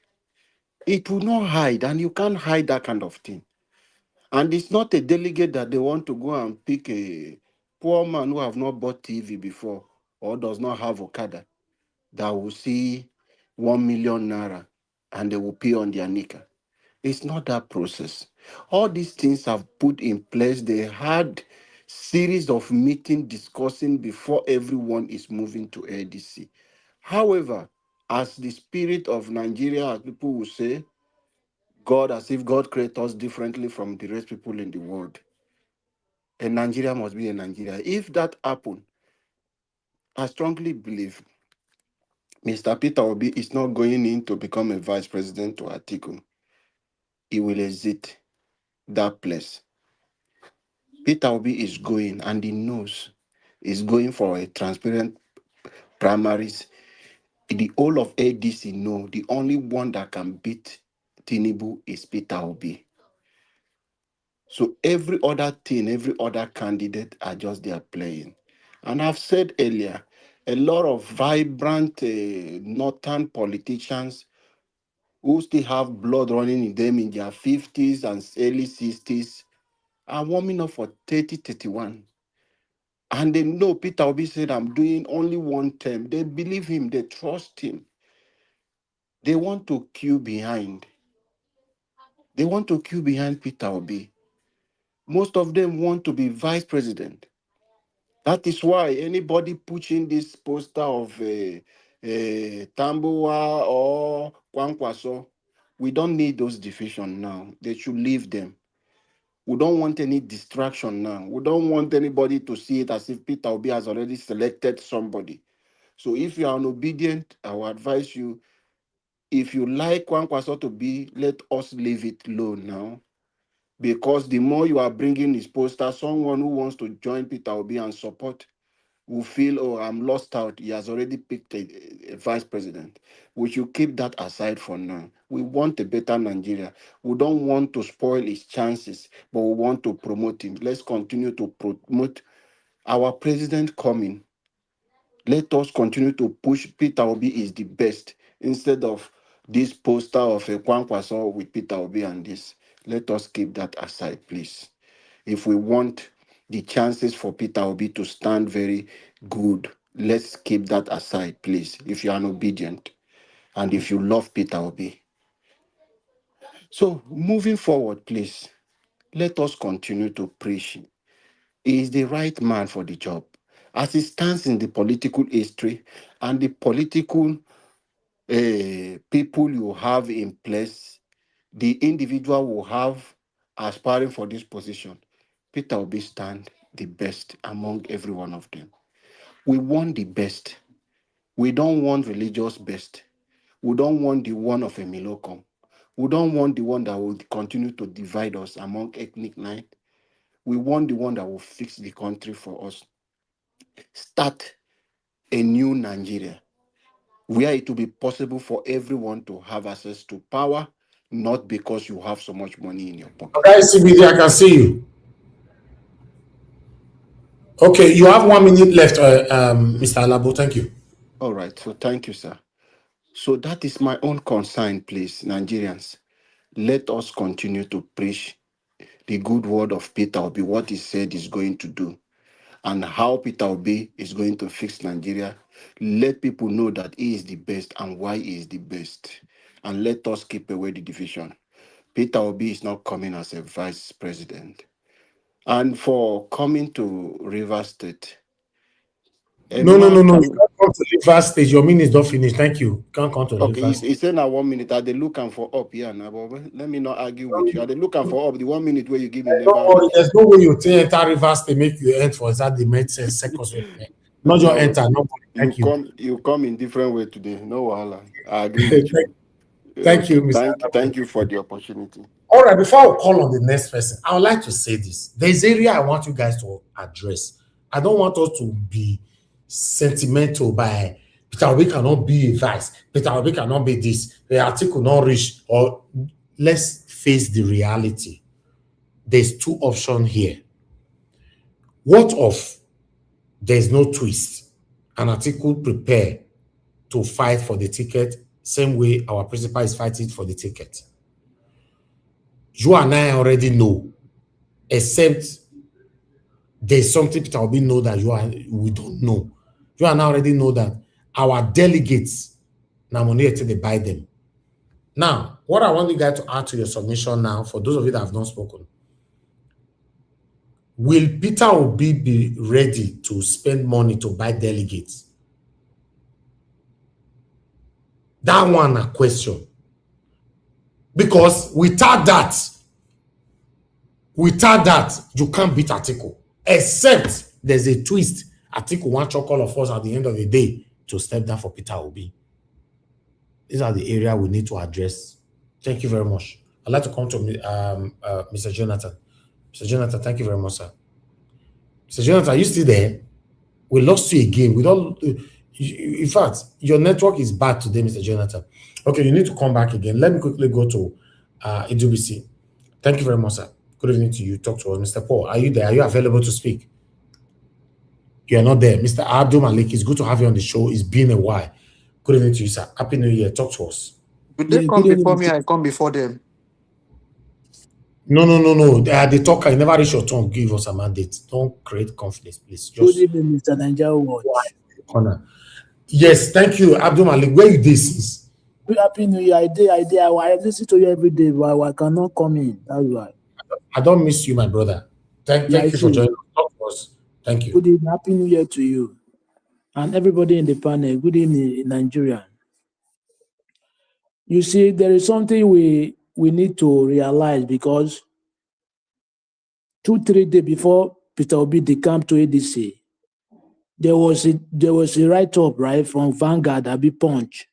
It will not hide, and you can't hide that kind of thing. And it's not a delegate that they want to go and pick a poor man who have not bought TV before or does not have Okada that will see 1 million naira and they will pay on their knicker. It's not that process. All these things have put in place. They had series of meetings discussing before everyone is moving to ADC. However, as the spirit of Nigeria, as people will say, God, as if God created us differently from the rest people in the world. And Nigeria must be a Nigeria. If that happens, I strongly believe Mr. Peter Obi is not going in to become a vice president to Atiku. He will exit that place. Peter Obi is going, and he knows he's going for a transparent primaries. The whole of ADC know the only one that can beat Tinubu is Peter Obi. So every other thing, every other candidate are just there playing. And I've said earlier, a lot of vibrant northern politicians who still have blood running in them in their 50s and early 60s are warming up for 30, 31. And they know Peter Obi said, I'm doing only one term. They believe him. They trust him. They want to queue behind. They want to queue behind Peter Obi. Most of them want to be vice president. That is why anybody pushing this poster of Tambuwa or Kwankwaso, we don't need those divisions now. They should leave them. We don't want any distraction now. We don't want anybody to see it as if Peter Obi has already selected somebody. So if you are an Obidient, I will advise you, if you like Kwankwaso to be, let us leave it low now. Because the more you are bringing his poster, someone who wants to join Peter Obi and support will feel, oh, I'm lost out. He has already picked a vice president. We should keep that aside for now. We want a better Nigeria. We don't want to spoil his chances, but we want to promote him. Let's continue to promote our president coming. Let us continue to push Peter Obi is the best instead of this poster of a Kwankwaso with Peter Obi and this. Let us keep that aside, please. If we want the chances for Peter Obi to stand very good, let's keep that aside, please, if you are an Obidient and if you love Peter Obi. So, moving forward, please, let us continue to preach. He is the right man for the job. As he stands in the political history and the political people you have in place, the individual will have aspiring for this position, Peter Obi stand the best among every one of them. We want the best. We don't want religious best. We don't want the one of a Milocom. We don't want the one that will continue to divide us among ethnic lines. We want the one that will fix the country for us. Start a new Nigeria where it will be possible for everyone to have access to power, not because you have so much money in your pocket. Okay, CBD, I can see you. Okay, you have 1 minute left, Mr. Alabo. Thank you. All right, so thank you, sir. So that is my own concern, please, Nigerians. Let us continue to preach the good word of Peter Obi, what he said he's going to do, and how Peter Obi is going to fix Nigeria. Let people know that he is the best and why he is the best. And let us keep away the division. Peter Obi is not coming as a vice president. And for coming to Rivers State, No. You can't come to the first stage. Your minute is not finished. Thank you. You can't come to the okay, first he said now 1 minute. Are they looking for up here now? But let me not argue with you. Are they looking for up? The 1 minute where you give me never. Don't worry, there's no way you enter reverse to make you end for that the make seconds. Not your enter. No, thank you. You come in different way today. No wahala. I agree with you. Thank you, Mr. Thank you for the opportunity. All right, before I call on the next person, I would like to say this. There's area I want you guys to address. I don't want us to be sentimental by Peter Obi cannot be a vice. Peter Obi cannot be this. The article not reach. Or let's face the reality. There's two options here. What of there's no twist? An article prepare to fight for the ticket, same way our principal is fighting for the ticket. You and I already know, except there's something Peter Obi know that we don't know. You and I already know that our delegates now money they buy them. Now, what I want you guys to add to your submission now, for those of you that have not spoken, will Peter Obi be ready to spend money to buy delegates? That one a question. Because without that, you can't beat Atiku. Except there's a twist. Atiku wants all of us at the end of the day to step down for Peter Obi. These are the areas we need to address. Thank you very much. I'd like to come to Mr. Jonathan. Mr. Jonathan, thank you very much, sir. Mr. Jonathan, are you still there? We lost you again. In fact, your network is bad today, Mr. Jonathan. Okay, you need to come back again. Let me quickly go to EWC. Thank you very much, sir. Good evening to you. Talk to us. Mr. Paul, are you there? Are you available to speak? You are not there. Mr. Abdul Malik, it's good to have you on the show. It's been a while. Good evening to you, sir. Happy New Year. Talk to us. Would they come before me? I come before them. No. The talker, you never reach your turn. Give us a mandate. Don't create conflict, please. Good Just evening, Mr. Nigeria Watch. corner. Yes, thank you, Abdul Malik. Where you this? Happy New Year. I listen to you every day, but I cannot come in. That's why. I don't miss you, my brother. Thank you for joining us. Thank you. Good evening. Happy New Year to you and everybody in the panel. Good evening, Nigeria. You see, there is something we need to realize because 2-3 days before Peter Obi decamped to ADC, there was a write-up, right, from Vanguard, Abi Punch.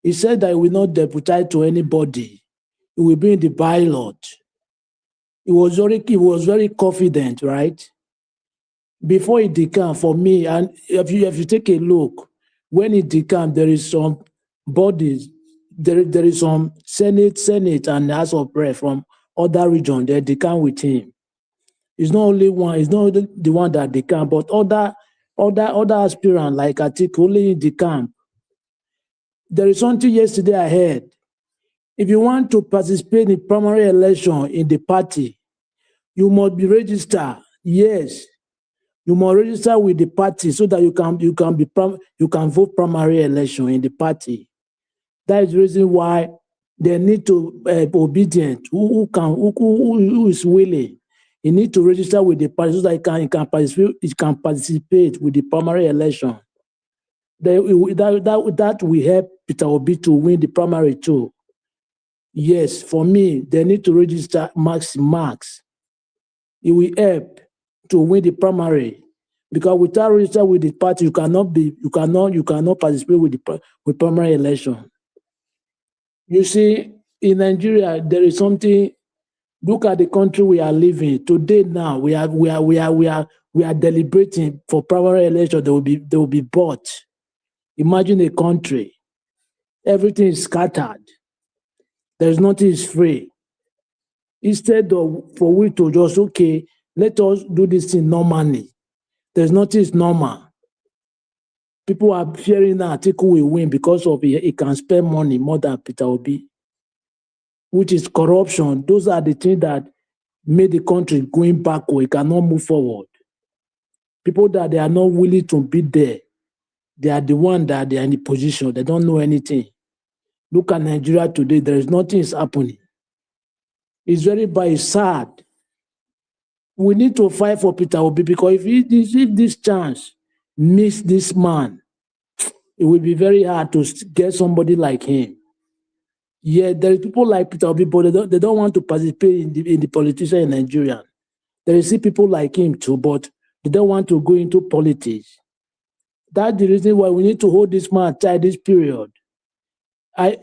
He said that he will not deputize to anybody. He will be in the ballot. He was very confident, right? Before he decamped, for me, and if you take a look, when he decamped, there is some bodies, there is some Senate and House of Rep from other regions that decamp with him. It's not only one, it's not the one that decamp, but other aspirants like Atiku only in the camp. There is something yesterday I heard. If you want to participate in primary election in the party, you must be registered. Yes, you must register with the party so that you can vote primary election in the party. That is the reason why they need to Obidients who is willing. He need to register with the party so that he can participate with the primary election. That will help Peter Obi to win the primary too. Yes, for me, they need to register Max. It will help to win the primary. Because without register with the party, you cannot participate with primary election. You see, in Nigeria, there is something. Look at the country we are living today. Now we are deliberating for primary election. They will be bought. Imagine a country, everything is scattered. There's nothing is free. Instead of for we to just let us do this thing normally. There's nothing is normal. People are fearing that Atiku will win because of he can spend money more than Peter Obi, which is corruption. Those are the things that made the country going backward. It cannot move forward. People that they are not willing to be there, they are the ones that they are in the position. They don't know anything. Look at Nigeria today. There is nothing is happening. It's very bad. It's sad. We need to fight for Peter Obi because if this chance miss this man, it will be very hard to get somebody like him. Yeah, there are people like Peter Obi, but they don't want to participate in the politician in Nigeria. There is people like him too, but they don't want to go into politics. That's the reason why we need to hold this man tight this period.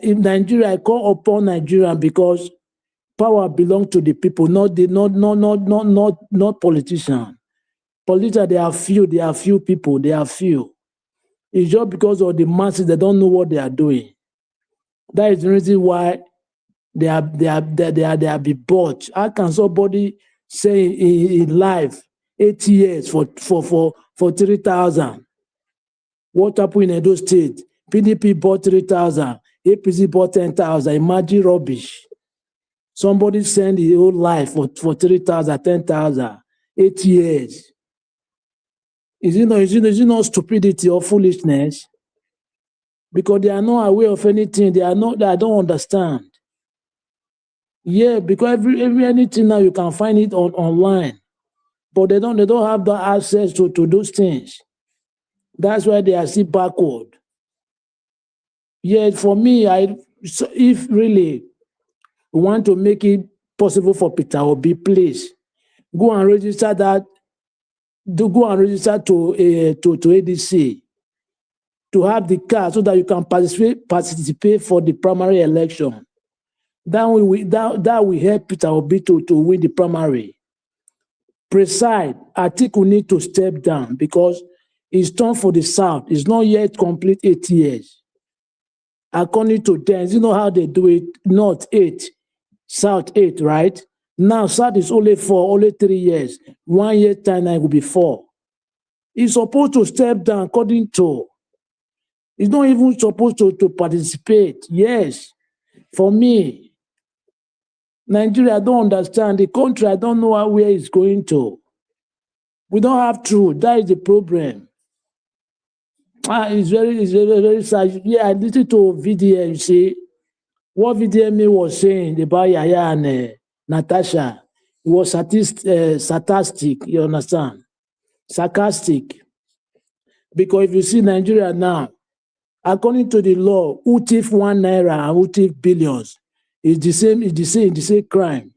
In Nigeria, I call upon Nigerians because power belongs to the people, not politicians. Politicians, they are few people, they are few. It's just because of the masses, they don't know what they are doing. That is the reason why they are be bought. How can somebody say in life 8 years for 3,000? What happened in Edo State? PDP bought 3,000, APC bought 10,000. Imagine rubbish. Somebody send his whole life for 3,000, 10,000, 8 years. Is it not stupidity or foolishness? Because they are not aware of anything. They don't understand. Yeah, because every anything now you can find it online, but they don't have the access to those things. That's why they are still backward. Yeah, for me, if really we want to make it possible for Peter Obi, please go and register that. Go and register to ADC to have the card so that you can participate for the primary election. That will help Peter Obi to win the primary. Preside, Atiku need to step down because it's time for the South. It's not yet complete 8 years. According to them, you know how they do it, North 8, South 8, right? Now, South is only 3 years. 1 year time, it will be 4. He's supposed to step down according to. He's not even supposed to participate. Yes, for me, Nigeria, I don't understand. The country, I don't know where it's going to. We don't have truth. That is the problem. It's very sad. Yeah, I listened to VDM, you see, what VDM was saying about Yaya and Natasha was sarcastic, you understand? Sarcastic. Because if you see Nigeria now, according to the law, who thief 1 naira and who thief billions is the same crime.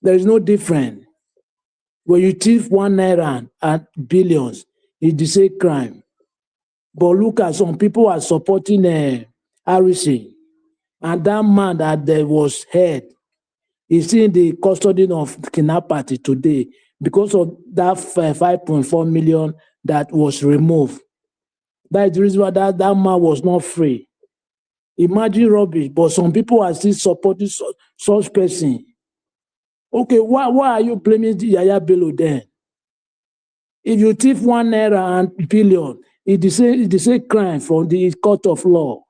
There is no difference. When you thief 1 naira and billions, it's the same crime. But look at some people are supporting RC, and that man that was head is in the custody of kidnapper today because of that 5.4 million that was removed. That is the reason why that man was not free. Imagine rubbish, but some people are still supporting such person. Okay, why are you blaming Yaya Bello then? If you thief 1 naira and billion, it's the same crime from the court of law.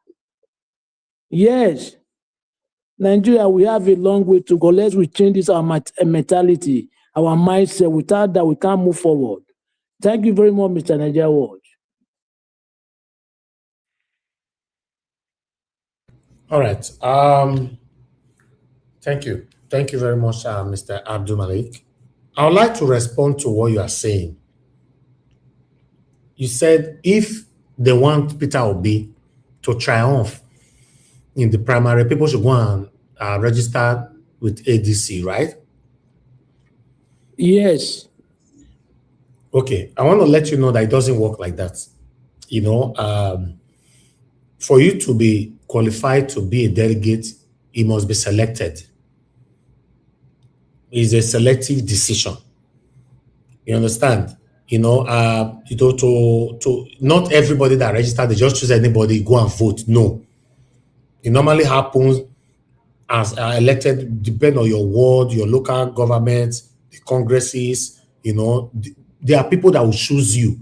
Yes, Nigeria, we have a long way to go. Let's change this our mentality, our mindset. Without that, we can't move forward. Thank you very much, Mr. Nigeria Watch. All right. Thank you. Thank you very much, Mr. Abdul Malik. I would like to respond to what you are saying. You said if they want Peter Obi to triumph in the primary, people should go and register with ADC, right? Yes. Okay. I want to let you know that it doesn't work like that. You know, for you to be qualified to be a delegate, you must be selected. It's a selective decision. You understand? You know, to not everybody that registered, they just choose anybody, go and vote. No. It normally happens as elected, depend on your ward, your local government, the congresses, you know. There are people that will choose you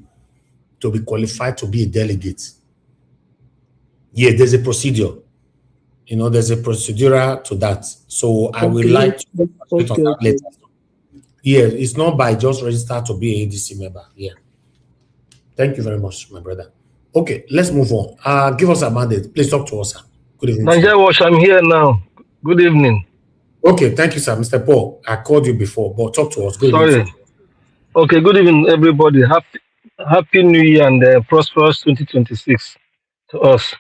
to be qualified to be a delegate. Yeah, there's a procedure. You know, there's a procedure to that. So I would like to speak on that later. Yeah, it's not by just register to be an ADC member. Yeah. Thank you very much, my brother. Okay, let's move on. Give us a mandate. Please talk to us, sir. Good evening. Nigeria Watch, I'm here now. Good evening. Okay, thank you, sir. Mr. Paul, I called you before, but talk to us. Good evening. Sorry. Okay, good evening, everybody. Happy New Year and prosperous 2026 to us.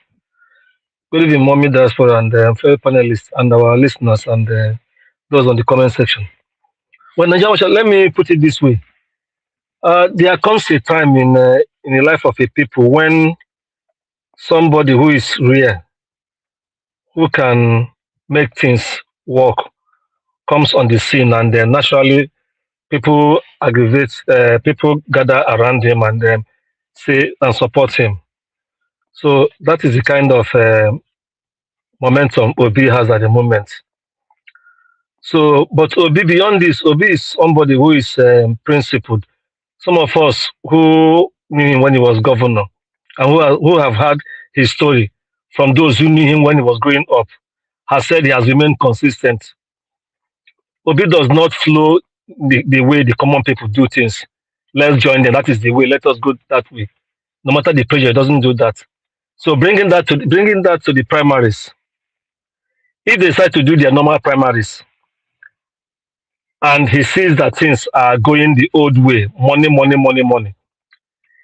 Good evening, Mommy Diaspora and fellow panelists and our listeners and those on the comment section. Well, Nigeria Watch, let me put it this way. There comes a time in the life of a people when somebody who is rare, who can make things work, comes on the scene, and then naturally people aggravate, people gather around him and say and support him. So that is the kind of momentum Obi has at the moment. So, but Obi, beyond this, Obi is somebody who is principled. Some of us who knew him when he was governor and who have had his story from those who knew him when he was growing up has said he has remained consistent. Obi does not flow the way the common people do things. Let's join them. That is the way. Let us go that way. No matter the pressure, it doesn't do that. So bringing that to the primaries. If they decide to do their normal primaries, and he sees that things are going the old way, money,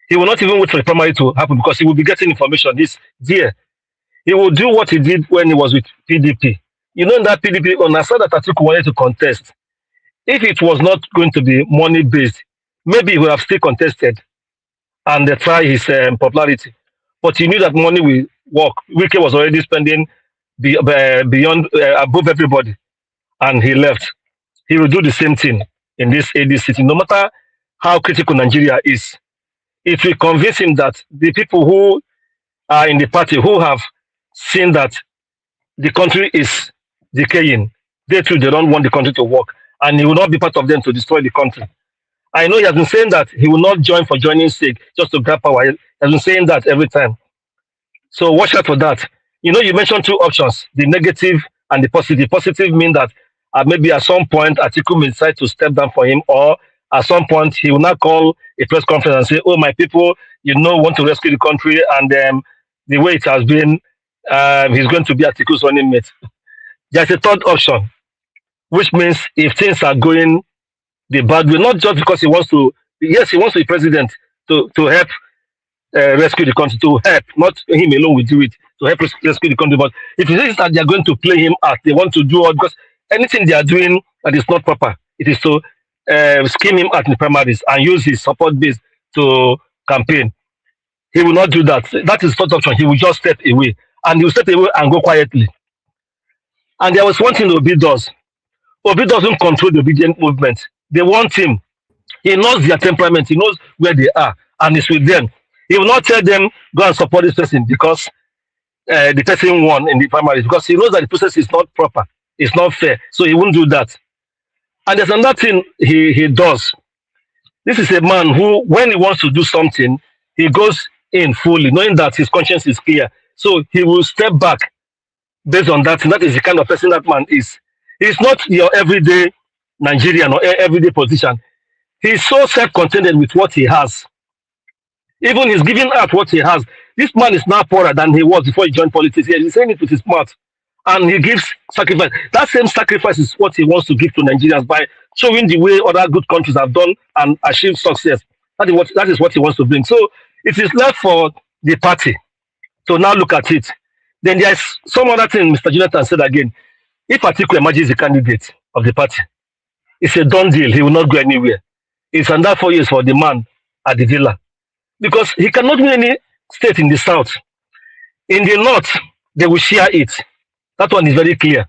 he will not even wait for the primary to happen because he will be getting information. He's there. He will do what he did when he was with PDP. You know, in that PDP, understand that Atiku wanted to contest. If it was not going to be money-based, maybe he would have still contested and try his popularity. But he knew that money will work. Wike was already spending beyond, above everybody, and he left. He will do the same thing in this ADC. No matter how critical Nigeria is, it will convince him that the people who are in the party, who have seen that the country is decaying, they too, they don't want the country to work, and he will not be part of them to destroy the country. I know he has been saying that he will not join for joining's sake, just to grab power. He has been saying that every time. So watch out for that. You know, you mentioned two options, the negative and the positive. Positive means that maybe at some point Atiku may decide to step down for him, or at some point he will not call a press conference and say, "Oh, my people, want to rescue the country," and the way it has been, he's going to be Atiku's running mate. There's a third option, which means if things are going the bad way, not just because he wants to, yes, he wants to be president to help rescue the country, to help, not him alone will do it, to help rescue the country. But if it is that they are going to play him out, they want to do all, because anything they are doing that is not proper, it is to scheme him out in the primaries and use his support base to campaign. He will not do that. That is third option. He will just step away, and he will step away and go quietly. And there was one thing Obi does. Obi doesn't control the obedient movement. They want him. He knows their temperament. He knows where they are, and he's with them. He will not tell them, go and support this person because the person won in the primaries, because he knows that the process is not proper. It's not fair. So he won't do that. And there's another thing he does. This is a man who, when he wants to do something, he goes in fully, knowing that his conscience is clear. So he will step back based on that. And that is the kind of person that man is. He's not your everyday Nigerian or everyday politician. He's so self-contented with what he has. Even he's giving out what he has. This man is now poorer than he was before he joined politics. He's saying it with his mouth. And he gives sacrifice. That same sacrifice is what he wants to give to Nigerians by showing the way other good countries have done and achieved success. That is what he wants to bring. So it is left for the party to now look at it. Then there's some other thing Mr. Jonathan said again. If Atiku emerges a candidate of the party, it's a done deal. He will not go anywhere. It's another 4 years for the man at the villa. Because he cannot win any state in the south. In the north, they will share it. That one is very clear.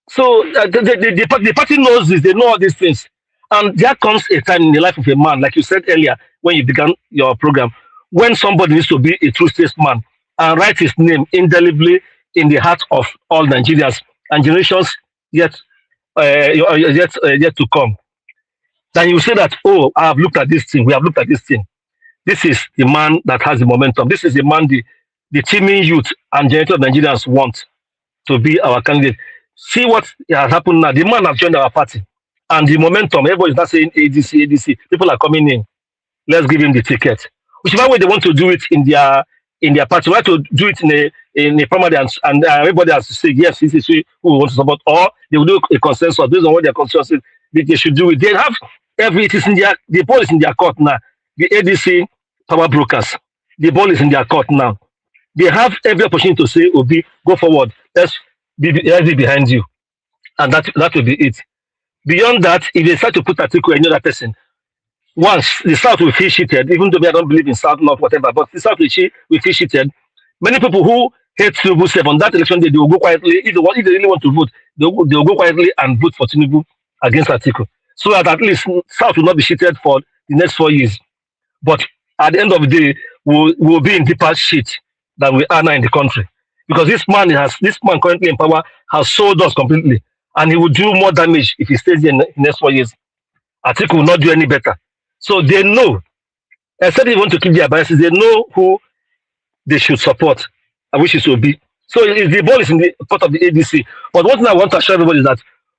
So the party knows this. They know all these things. And there comes a time in the life of a man, like you said earlier, when you began your program, when somebody needs to be a true statesman and write his name indelibly in the heart of all Nigerians and generations yet to come. Then you say that, oh, I have looked at this thing. We have looked at this thing. This is the man that has the momentum. This is the man the teeming youth and generator of Nigerians want to be our candidate. See what has happened now. The man has joined our party. And the momentum, everybody is not saying ADC, ADC. People are coming in. Let's give him the ticket. Whichever way they want to do it in their party, we have to do it in a primary, and everybody has to say, yes, this is who we want to support, or they will do a consensus based on what their consensus is. They should do it. They have it is in the ball is in their court now. The ADC power brokers, the ball is in their court now. They have every opportunity to say, Obi, go forward. Let's be behind you. And that will be it. Beyond that, if they start to put Atiku or any other person, once the South will feel cheated, even though I don't believe in South, North, whatever, but the South will feel cheated. Many people who hate Tinubu on that election day, they will go quietly. If they really want to vote, they will go quietly and vote for Tinubu against Atiku. So that at least South will not be cheated for the next 4 years. But at the end of the day, we'll be in deeper shit than we are now in the country. Because this man currently in power has sold us completely. And he will do more damage if he stays in the next 4 years. Atiku will not do any better. So they know, except they want to keep their biases, they know who they should support and which is Obi. So the ball is in the part of the ADC. But one thing I want to assure everybody is that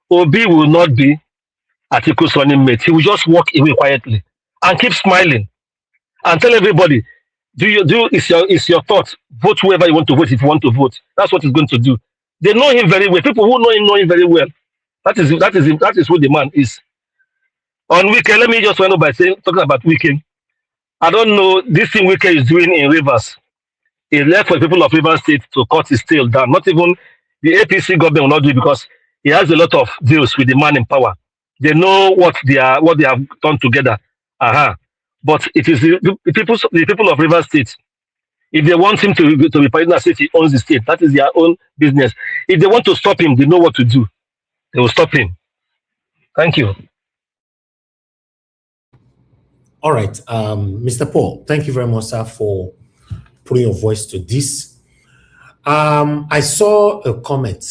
Obi will not be Atiku's running mate. He will just walk away quietly and keep smiling and tell everybody, it's your thought. Vote whoever you want to vote if you want to vote. That's what he's going to do. They know him very well. People who know him very well. That is who the man is. On Wike, let me just wind up by talking about Wike. I don't know this thing Wike is doing in Rivers. It's left for the people of Rivers State to cut his tail down. Not even the APC government will not do it because he has a lot of deals with the man in power. They know what they have done together. But it is the people of Rivers State. If they want him to be partner state, he owns the state. That is their own business. If they want to stop him, they know what to do. They will stop him. Thank you. All right, Mr. Paul, thank you very much, sir, for putting your voice to this. I saw a comment.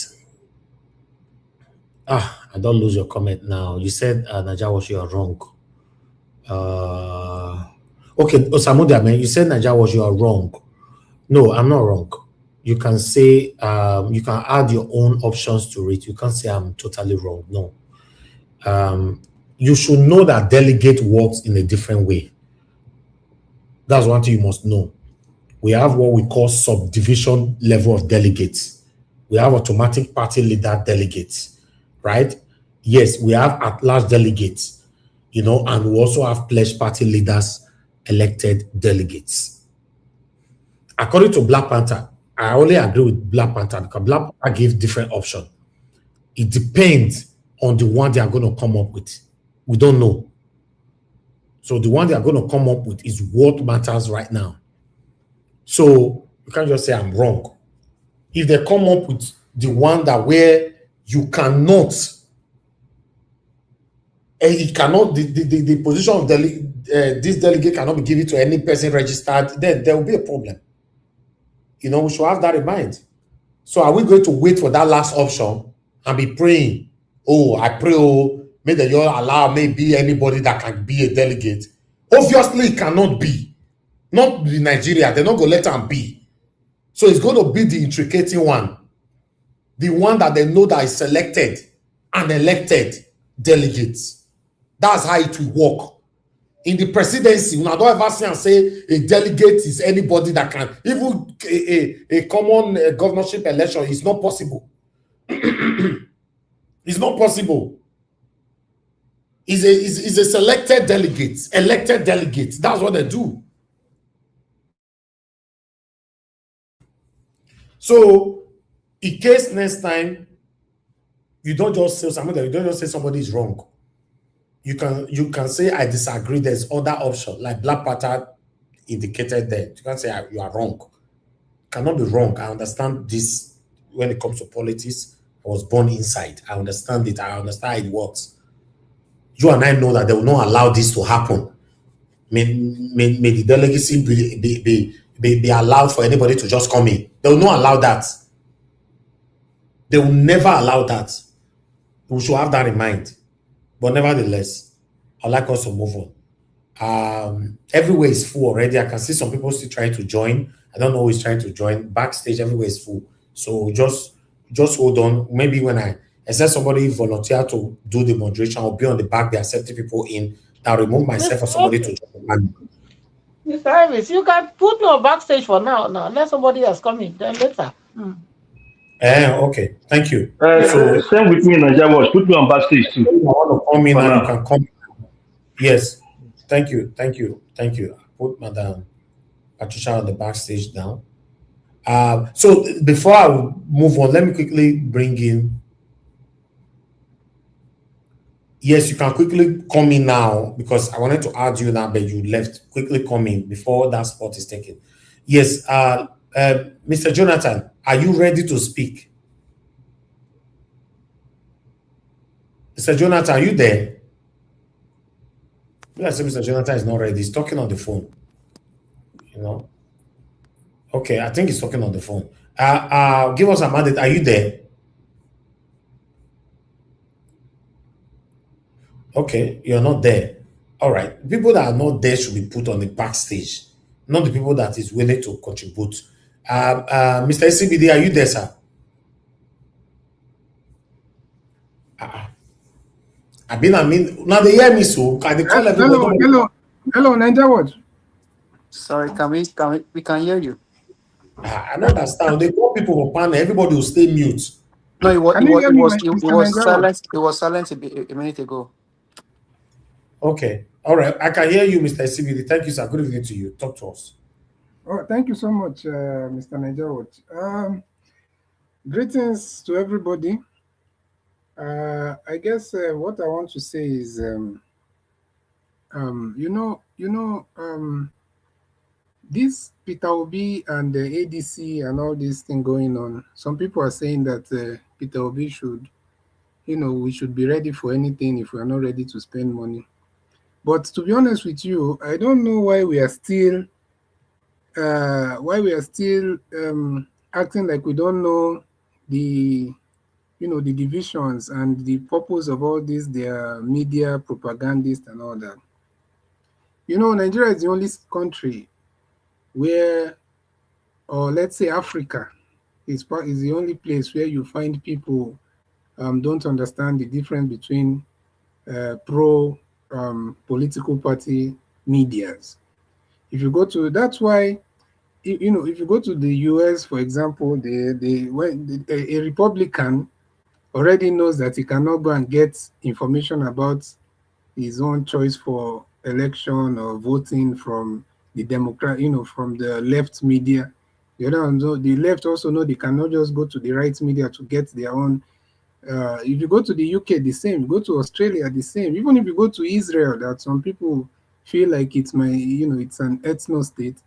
I don't lose your comment now. You said, Naija, you are wrong. Okay, Osamudia, man, you said, Naija, you are wrong. No, I'm not wrong. you can say, you can add your own options to it. You can't say I'm totally wrong. No. You should know that delegate works in a different way. That's one thing you must know. We have what we call subdivision level of delegates. We have automatic party leader delegates, right? Yes, we have at-large delegates, you know, and we also have pledged party leaders, elected delegates. According to Black Panther, I only agree with Black Panther because Black Panther gives different options. It depends on the one they are going to come up with. We don't know. So the one they are going to come up with is what matters right now. So you can't just say I'm wrong. If they come up with the one that where you cannot, it cannot, the position of this delegate cannot be given to any person registered, then there will be a problem. You know, we should have that in mind. So are we going to wait for that last option and be praying? Oh, I pray, oh, may the Lord allow maybe anybody that can be a delegate. Obviously, it cannot be. Not in Nigeria. They're not going to let them be. So it's going to be the intricate one. The one that they know that is selected and elected delegates. That's how it will work. In the presidency, we don't ever see and say a delegate is anybody that can. Even a common governorship election is not possible. It's not possible. It's a selected delegates, elected delegates. That's what they do. So, in case next time, you don't just say something, you don't just say somebody is wrong. You can say I disagree. There's other option, like Black Panther indicated there. You can say you are wrong. Cannot be wrong. I understand this when it comes to politics. I was born inside. I understand it. I understand how it works. You and I know that they will not allow this to happen. May the delegacy be allowed for anybody to just come in. They will not allow that. They will never allow that. We should have that in mind. But nevertheless, I'd like us to move on. Everywhere is full already. I can see some people still trying to join. I don't know who is trying to join. Backstage, everywhere is full. So just hold on. Maybe when I except somebody volunteer to do the moderation, I'll be on the back, be accepting people in. I'll remove myself for somebody to join. Mr. Iris, you can put me on backstage for now. Unless somebody else coming, then later. Okay. Thank you. So same with me, Nigerians. Put me on backstage too. If you want to come in now, you can come. Yes. Thank you. Thank you. Thank you. Put Madam Patricia on the backstage now. So before I move on, let me quickly bring in. Yes, you can quickly come in now because I wanted to add you now, but you left. Quickly come in before that spot is taken. Yes, Mr. Jonathan, are you ready to speak? Mr. Jonathan, are you there? I say Mr. Jonathan is not ready. He's talking on the phone. You know. Okay, I think he's talking on the phone. Give us a mandate. Are you there? Okay, you're not there. All right. People that are not there should be put on the backstage, not the people that is willing to contribute. Mr. SCBD, are you there, sir? I mean, now they hear me so. Can they call hello, Nigerians. Sorry, we can hear you. I don't understand. They call people for panel, everybody will stay mute. No, it was silent. It was silent a minute ago. Okay. All right. I can hear you, Mr. SCBD. Thank you, sir. Good evening to you. Talk to us. Oh, thank you so much, Mr. Nigerians. Greetings to everybody. I guess what I want to say is, this Peter Obi and the ADC and all this thing going on, some people are saying that Peter Obi should, we should be ready for anything if we are not ready to spend money. But to be honest with you, I don't know why we are still acting like we don't know the the divisions and the purpose of all this, their media propagandists and all that. Nigeria is the only country where, or let's say Africa, is the only place where you find people don't understand the difference between pro political party medias. If you go to, that's why, you know, if you go to the US, for example, a Republican already knows that he cannot go and get information about his own choice for election or voting from the Democrat, you know, from the left media. The other one, the left also know they cannot just go to the right media to get their own. If you go to the UK, the same. You go to Australia, the same. Even if you go to Israel, that some people feel like it's it's an ethno state,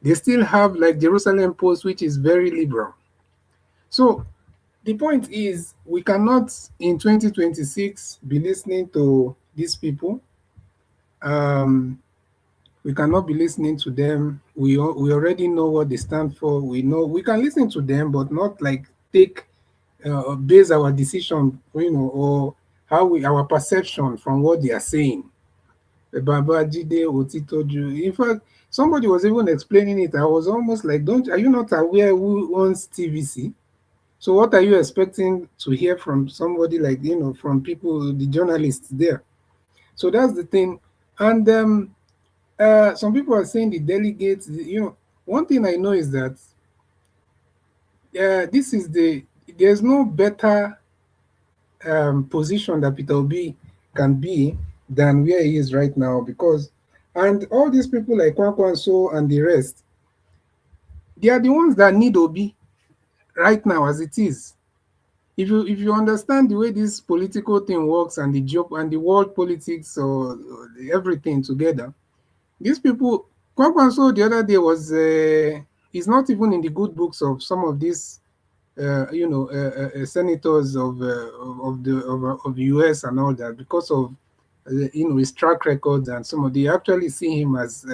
they still have like Jerusalem Post, which is very liberal. So the point is, we cannot in 2026 be listening to these people. We cannot be listening to them. We already know what they stand for. We know we can listen to them, but not like base our decision, or our perception from what they are saying. In fact, somebody was even explaining it. I was almost like, are you not aware who owns TVC? So what are you expecting to hear from somebody like, from people, the journalists there? So that's the thing. And some people are saying the delegates, one thing I know is that there's no better position that Peter Obi can be than where he is right now, and all these people like Kwankwaso and the rest, they are the ones that need Obi right now as it is. If you understand the way this political thing works and the job and the world politics or everything together, these people, Kwankwaso the other day was is not even in the good books of some of these senators of the US and all that, because of his track records, and some of they actually see him as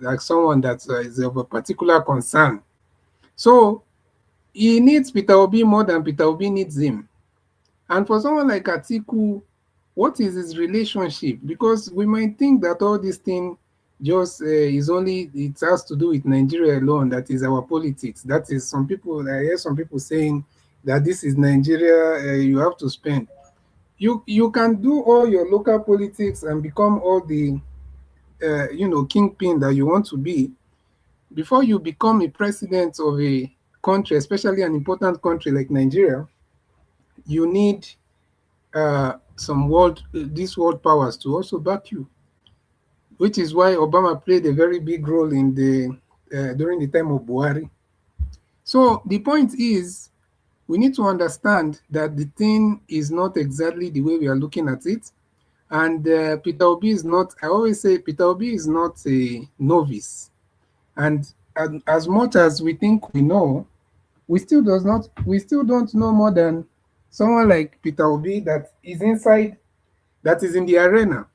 like someone that is of a particular concern. So he needs Peter Obi more than Peter Obi needs him. And for someone like Atiku, what is his relationship? Because we might think that all this thing just it has to do with Nigeria alone. That is our politics. That is I hear some people saying that this is Nigeria, you have to spend. You can do all your local politics and become all the kingpin that you want to be. Before you become a president of a country, especially an important country like Nigeria, you need these world powers to also back you, which is why Obama played a very big role in during the time of Buhari. So the point is, we need to understand that the thing is not exactly the way we are looking at it. And Peter Obi is not, I always say Peter Obi is not a novice. And as much as we think we know, we still don't know more than someone like Peter Obi that is inside, that is in the arena,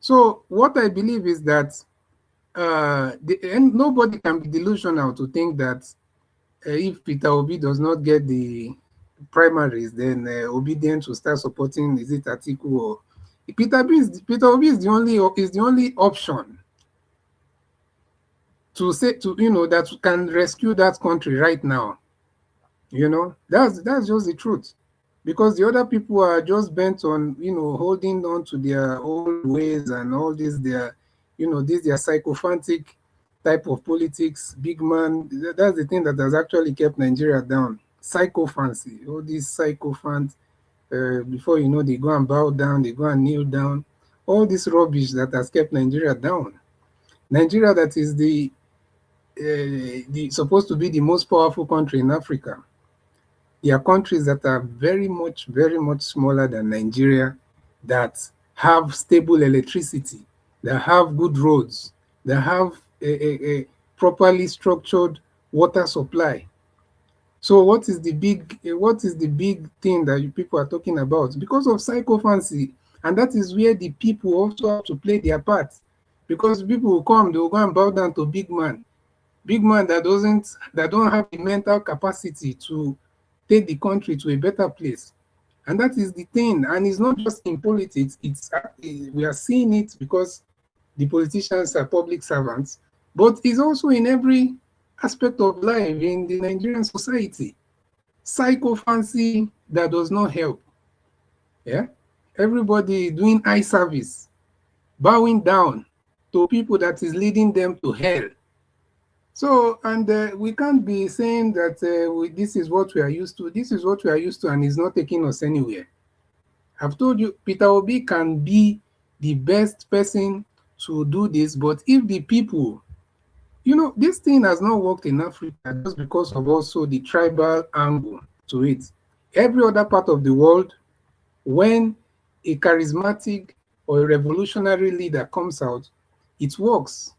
So what I believe is that nobody can be delusional to think that if Peter Obi does not get the primaries, then Obidients will start supporting, is it Atiku or Peter Obi is the only option to say that can rescue that country right now. That's just the truth, because the other people are just bent on holding on to their old ways and all this their sycophantic type of politics. Big man, that's the thing that has actually kept Nigeria down. Sycophancy, all these sycophants, before they go and bow down, they go and kneel down, all this rubbish that has kept Nigeria down. Nigeria, that is the supposed to be the most powerful country in Africa. There are countries that are very much smaller than Nigeria that have stable electricity, that have good roads, that have a properly structured water supply. So what is the big thing that people are talking about? Because of sycophancy, and that is where the people also have to play their part. Because people will come, they will go and bow down to big man that don't have the mental capacity to take the country to a better place. And that is the thing. And it's not just in politics. We are seeing it because the politicians are public servants, but it's also in every aspect of life in the Nigerian society. Psychophancy that does not help. Yeah, everybody doing eye service, bowing down to people that is leading them to hell. So, and we can't be saying that this is what we are used to. This is what we are used to, and it's not taking us anywhere. I've told you, Peter Obi can be the best person to do this, but if the people, you know, this thing has not worked in Africa just because of also the tribal angle to it. Every other part of the world, when a charismatic or a revolutionary leader comes out, it works.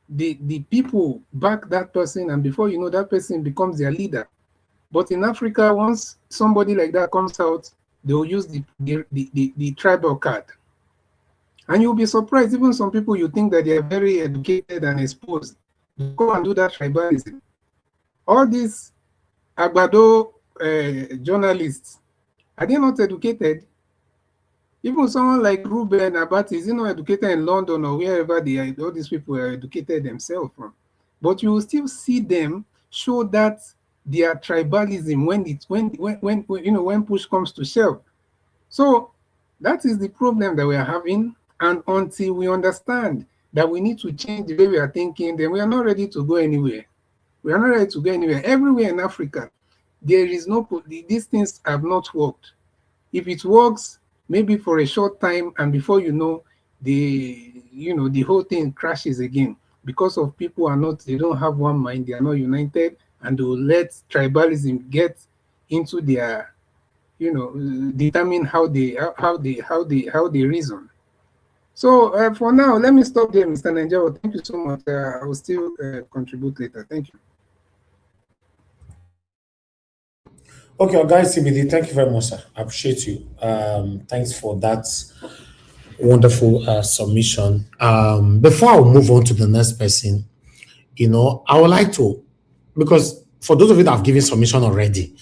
The people back that person, and before you know, that person becomes their leader. But in Africa, once somebody like that comes out, they'll use the tribal card. And you'll be surprised, even some people you think that they are very educated and exposed, go and do that tribalism. All these Agbado journalists, are they not educated? Even someone like Ruben Abati, is he not educated in London or wherever they are? All these people are educated themselves from. But you will still see them show that their tribalism when push comes to shove. So that is the problem that we are having. And until we understand that we need to change the way we are thinking, then we are not ready to go anywhere. We are not ready to go anywhere. Everywhere in Africa, there is no, these things have not worked. If it works, maybe for a short time, and before you know, the whole thing crashes again because of people they don't have one mind, they are not united, and they will let tribalism get into their, determine how they reason. So for now, let me stop there, Mr. Nanjawa. Thank you so much. I will still contribute later. Thank you. Okay, guys, CBD, thank you very much, sir. I appreciate you. Thanks for that wonderful submission. Before I move on to the next person, I would like to, because for those of you that have given submission already,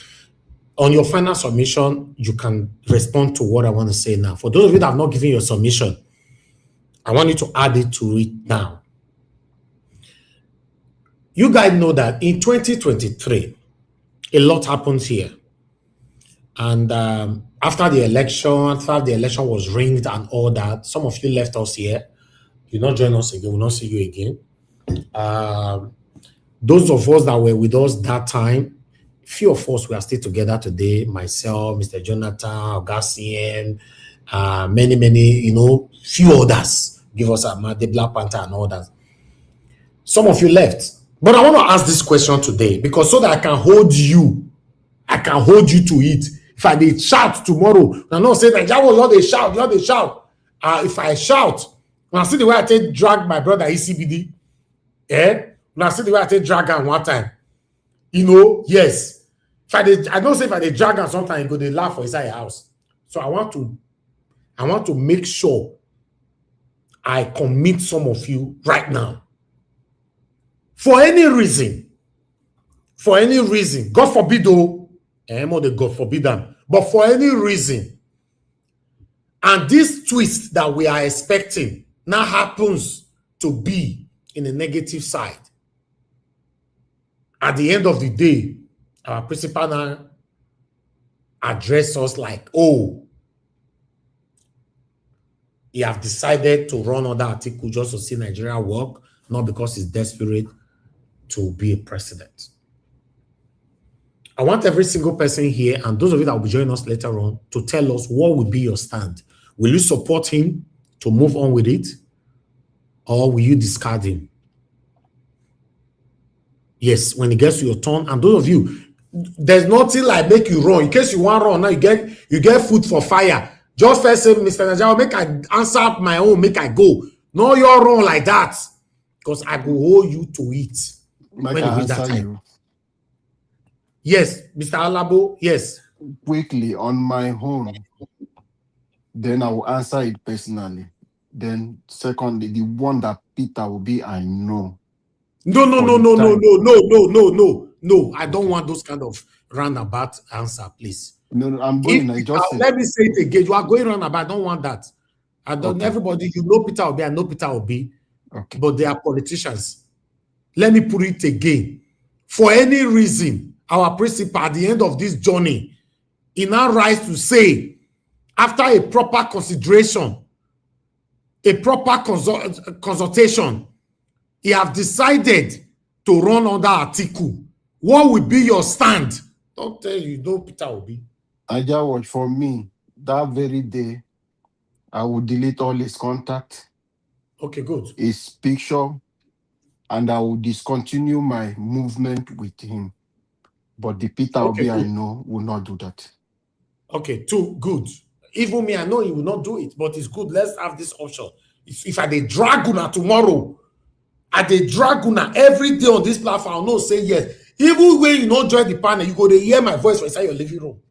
on your final submission, you can respond to what I want to say now. For those of you that have not given your submission, I want you to add it to it now. You guys know that in 2023, a lot happened here. And after the election was ringed and all that, some of you left us here. You not join us again. We'll not see you again. Those of us that were with us that time, few of us, we are still together today. Myself, Mr. Jonathan, Augustine, many, few others. Give us the Black Panther and all that. Some of you left. But I want to ask this question today, because so that I can hold you to it. If I did shout tomorrow, I know say that you're they shout. If I shout, when I see the way I take drag my brother ECBD, when I see the way I take drag him one time, yes. If I don't say if I did drag him sometimes, go they laugh for inside your house. So I want to make sure I commit some of you right now. For any reason, God forbid though, God forbid them. But for any reason, and this twist that we are expecting now happens to be in a negative side. At the end of the day, our principal now address us like, he have decided to run under Atiku just to see Nigeria work, not because he's desperate to be a president. I want every single person here, and those of you that will be joining us later on, to tell us what will be your stand. Will you support him to move on with it? Or will you discard him? Yes, when it gets to your turn, and those of you, there's nothing like make you run. In case you want to run, now you get food for fire. Just first say, Mr. Najao, make I answer my own, make I go. No, you're wrong like that. Because I will hold you to it. When I answer you. Yes, Mr. Alabo, yes. Quickly, on my own, then I will answer it personally. Then, secondly, the one that Peter will be, I know. No. I don't want those kind of roundabout answer, please. No, I'm going. Let me say it again. You are going roundabout. I don't want that. I don't. Okay. Everybody, Peter Obi. I know Peter Obi. Okay. But they are politicians. Let me put it again. for any reason, our principal at the end of this journey, he now rise to say, after a proper consideration, a proper consultation, he have decided to run under Atiku. What will be your stand? Don't tell you, no, Peter Obi. Nigeria Watch, for me, that very day, I will delete all his contact. Okay, good. His picture, and I will discontinue my movement with him. But the Peter Obi I know will not do that. Okay, too good. Even me, I know he will not do it, but it's good. Let's have this option. If I dey drag una tomorrow, I dey drag una every day on this platform, I'll not say yes. Even when you not join the panel, you go to hear my voice inside your living room.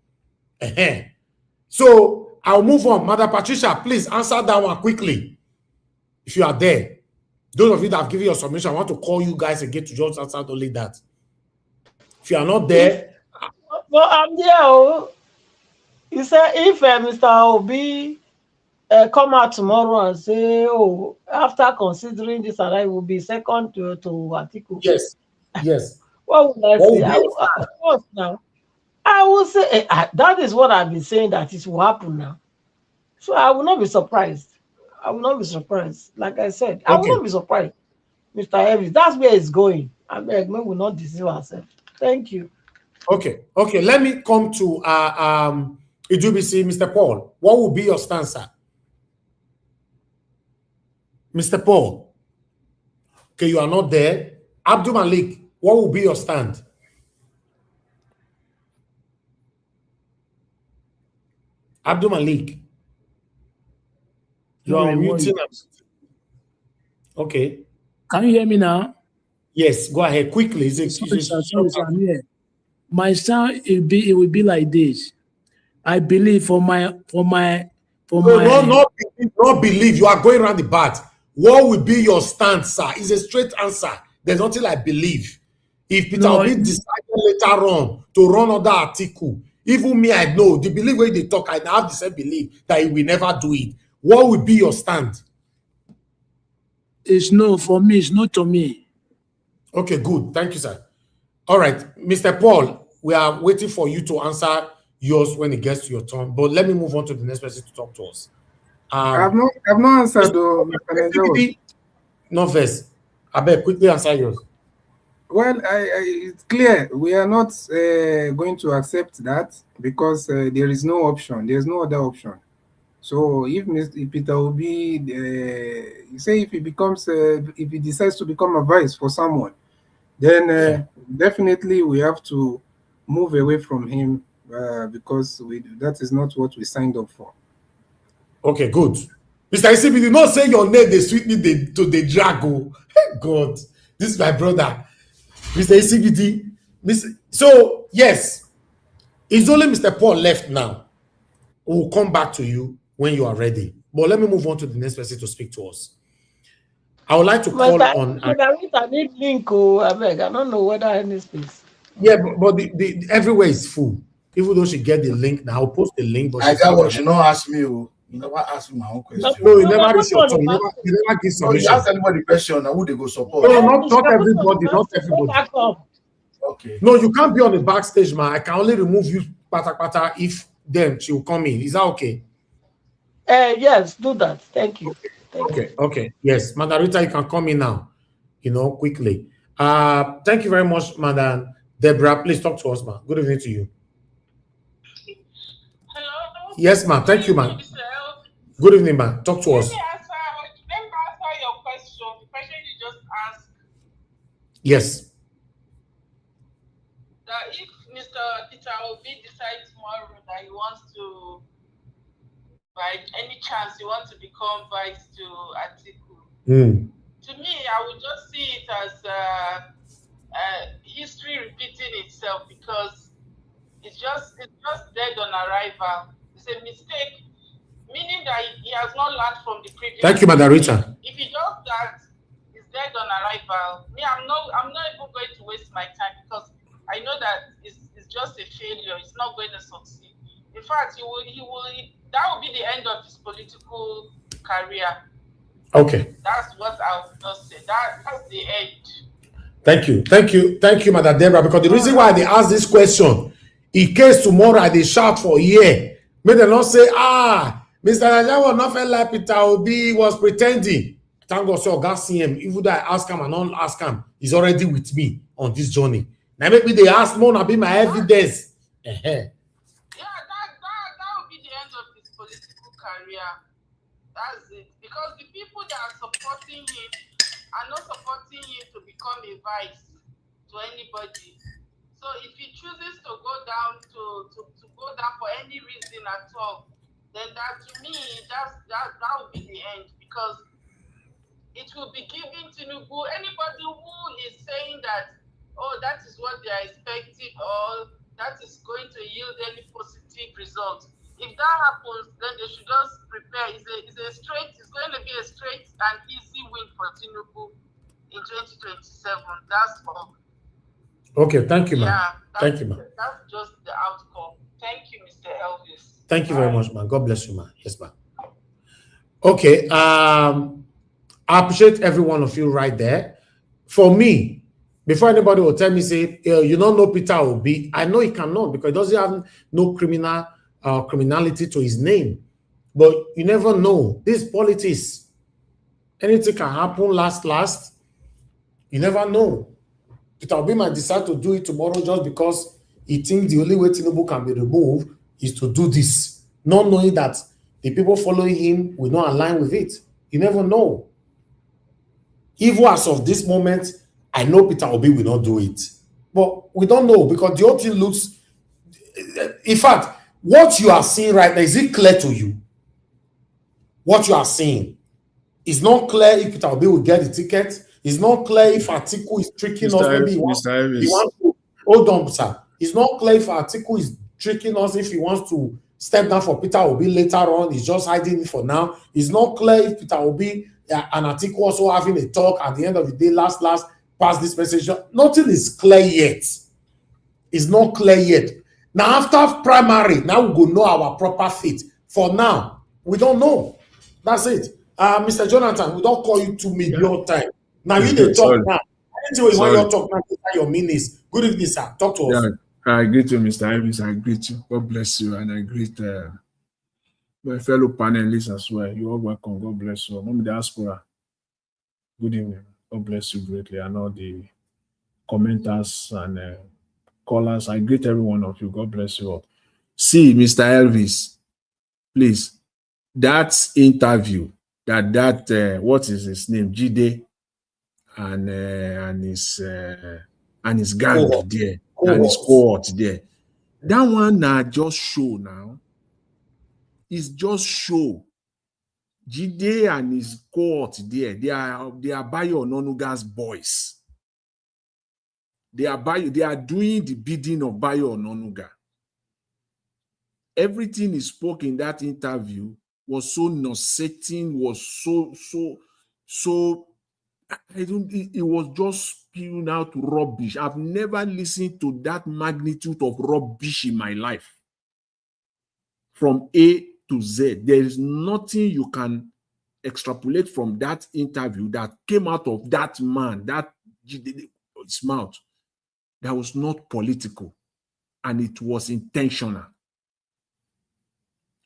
So I'll move on. Madam Patricia, please answer that one quickly. If you are there, those of you that have given your submission, I want to call you guys again to just answer only that. If you are not there, well, I'm there. Oh. You say if Mr. Obi come out tomorrow and say, "Oh, after considering this, and I will be second to Atiku." Yes, yes. What would I say? Of course, now I will say that is what I've been saying that it will happen now. So I will not be surprised. I will not be surprised. Like I said, I will not be surprised, Mr. Evans. That's where it's going. I beg, we will not deceive ourselves. Thank you. Okay. Let me come to Idubisi, Mr. Paul. What will be your stance, sir? Mr. Paul. Okay, you are not there. Abdul Malik, what will be your stand? Abdul Malik. You are muting. Okay. Can you hear me now? Yes, go ahead quickly. I'm here. My stand it will be like this. I believe for my not believe. You are going around the bat. What will be your stance, sir? It's a straight answer. There's nothing like believe. If Peter Obi decided later on to run under Atiku, even me, I know the belief when they talk, I have the same belief that he will never do it. What will be your stand? It's no for me. It's not to me. Okay, good. Thank you, sir. All right, Mr. Paul, we are waiting for you to answer yours when it gets to your turn. But let me move on to the next person to talk to us. I've not answered though. No verse. I bet quickly answer yours. Well, it's clear we are not going to accept that because there is no option. There's no other option. So if Peter Obi, you say if he becomes, if he decides to become a vice for someone, then definitely we have to move away from him because that is not what we signed up for. Okay, good. Mr. Isibi, did not say your name, they sweet me to the drago. God, this is my brother. Mr. Isibi, so yes, it's only Mr. Paul left now. We'll come back to you when you are ready. But let me move on to the next person to speak to us. I would like to call on. I need link. I beg. I don't know whether any space. Yeah, but the everywhere is full. Even though she get the link now, I'll post the link. But I got what you know. Ask me. You never ask me my own question. No, you never reach your turn. You never give solution. You ask anybody question, and who they go support? No, not everybody. Not everybody. Okay. No, you can't be on the backstage, man. I can only remove you, pata, if then she will come in. Is that okay? Yes, do that. Thank you. Okay. Yes, Madam Rita, you can come in now. Quickly. Thank you very much, Madam Deborah. Please talk to us, ma'am. Good evening to you. Hello. Yes, ma'am. Thank you, ma'am. Good evening, ma'am. Talk to us. Let me answer your question. The question you just asked. Yes. That if Mr. Peter Obi decides tomorrow that he wants to, by any chance, he wants to become vice to Atiku. To me, I would just see it as history repeating itself because it's just dead on arrival. It's a mistake, meaning that he has not learned from the previous. Thank you, Madam Rita. If he does that, it's dead on arrival. Me, I'm not even going to waste my time because I know that it's just a failure. It's not going to succeed. In fact, that will be the end of his political career. Okay. That's what I would just say. That's the end. Thank you, Madam Deborah. Because the reason why they ask this question, in case tomorrow they shout for a year, may they not say, Mr. Nigerian not felt like Peter Obi was pretending. Thank God, so God see him. Even though I ask him and not ask him, he's already with me on this journey. Now maybe they ask more, be my evidence. Yeah, that would be the end of his political career. That's it. Because the people that are supporting him are not supporting him to become a vice to anybody. So if he chooses to go down for any reason at all, then that to me that would be the end, because it will be giving Tinubu, anybody who is saying that, oh, that is what they are expecting, or that is going to yield any positive results. If that happens, then they should just prepare. It's going to be a straight and easy win for Tinubu in 2027. That's all. Okay, thank you, man. Yeah, Thank you, man. That's just the outcome. Thank you, Mr. Elvis. Thank you very much, man. God bless you, man. Yes, man. Okay, I appreciate every one of you right there. For me, before anybody will tell me, say, you don't know Peter Obi, I know he cannot, because he doesn't have no criminality to his name. But you never know. This politics, anything can happen last. You never know. Peter Obi might decide to do it tomorrow just because he thinks the only way Tinubu can be removed is to do this, not knowing that the people following him will not align with it. You never know. Even as of this moment, I know Peter Obi will not do it. But we don't know, because the whole thing looks... In fact, what you are seeing right now, is it clear to you? What you are seeing is not clear if Peter Obi will get the ticket. It's not clear if Atiku is tricking us. Maybe he wants to... Hold on, sir. It's not clear if Atiku is tricking us, if he wants to step down for Peter Obi later on. He's just hiding it for now. It's not clear if Peter Obi and Atiku also having a talk at the end of the day, last pass this message. Nothing is clear yet. It's not clear yet. Now, after primary, now we go know our proper fit. For now, we don't know. That's it. Mr. Jonathan, we don't call you to me your time. Now you need to talk now. Anything you want to talk now, your minutes. Good evening, sir. Talk to us. I greet you, Mr. Elvis. I greet you. God bless you. And I greet my fellow panelists as well. You are welcome. God bless you. Mom Diaspora. Good evening. God bless you greatly. And all the commenters and callers. I greet every one of you. God bless you all. See, Mr. Elvis, please, that interview, what is his name? Jide and his gang there, and his cohort there. That one now just show now. It's just show. Jide and his cohort there, they are Bayo Ononuga's boys. They are doing the bidding of Bayo Ononuga. Everything he spoke in that interview was so nauseating, was so it was just spewing out rubbish. I've never listened to that magnitude of rubbish in my life. From A to Z, there is nothing you can extrapolate from that interview that came out of that man, his mouth, that was not political, and it was intentional.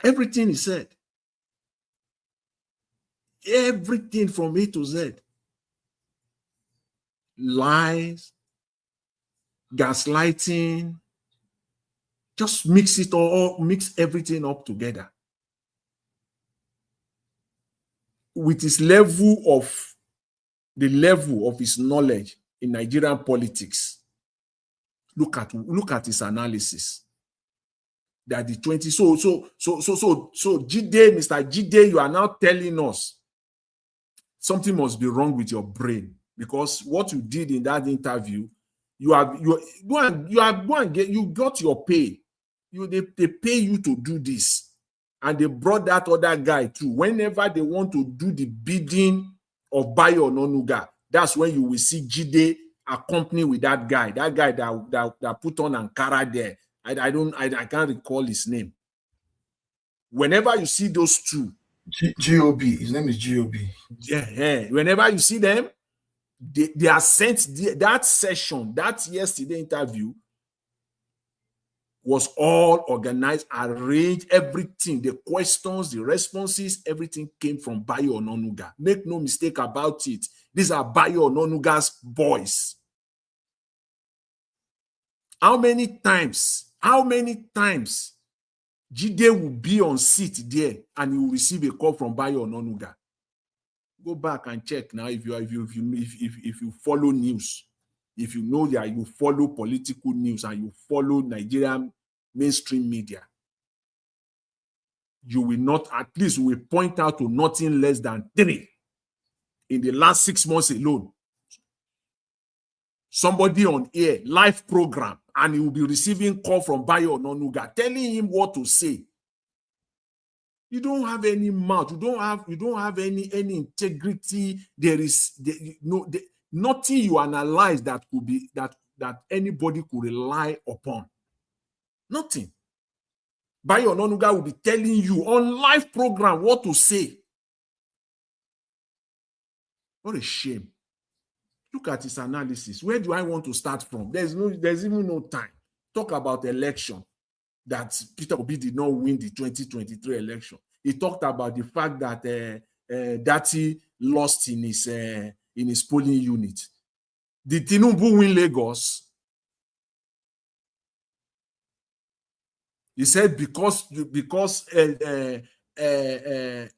Everything he said, everything from A to Z, lies, gaslighting, just mix it all, mix everything up together. With his level of his knowledge in Nigerian politics, look at his analysis. That the 20 so Jide, Mr. Jide, you are now telling us something must be wrong with your brain, because what you did in that interview, you got your pay. They pay you to do this, and they brought that other guy too. Whenever they want to do the bidding of Bayo Ononuga, that's when you will see Jide accompanied with that guy that put on Ankara there. I can't recall his name. Whenever you see those two, GOB, his name is GOB. Yeah. Whenever you see them, They are sent that session, that yesterday interview was all organized, arranged, everything, the questions, the responses, everything came from Bayo Ononuga. Make no mistake about it. These are Bayo Ononuga's boys. How many times Jide will be on seat there and he will receive a call from Bayo Ononuga? Go back and check now if you follow news, if you know that you follow political news and you follow Nigerian mainstream media, you will not, at least we will point out to nothing less than 3 in the last 6 months alone. Somebody on air, live program, and he will be receiving call from Bayo Ononuga telling him what to say. You don't have any mouth. You don't have any integrity. There is nothing you analyze that could be that anybody could rely upon. Nothing. Bayo Ononuga will be telling you on live program what to say. What a shame. Look at his analysis. Where do I want to start from? There's even no time. Talk about election, that Peter Obi did not win the 2023 election. He talked about the fact that Dati lost in his polling unit. Did Tinubu win Lagos? He said because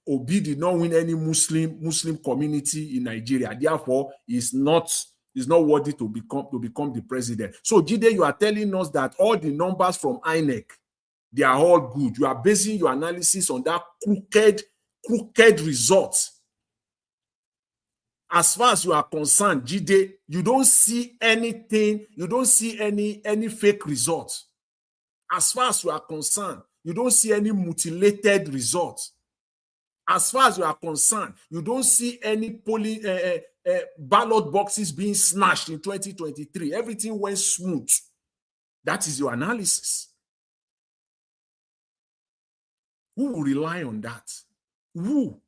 Obi did not win any Muslim community in Nigeria, therefore is not worthy to become the president. So Jide, you are telling us that all the numbers from INEC, they are all good. You are basing your analysis on that crooked results. As far as you are concerned, Jide, you don't see anything, you don't see any fake results. As far as you are concerned, you don't see any mutilated results. As far as you are concerned, you don't see any ballot boxes being snatched in 2023. Everything went smooth. That is your analysis. Who will rely on that? Who?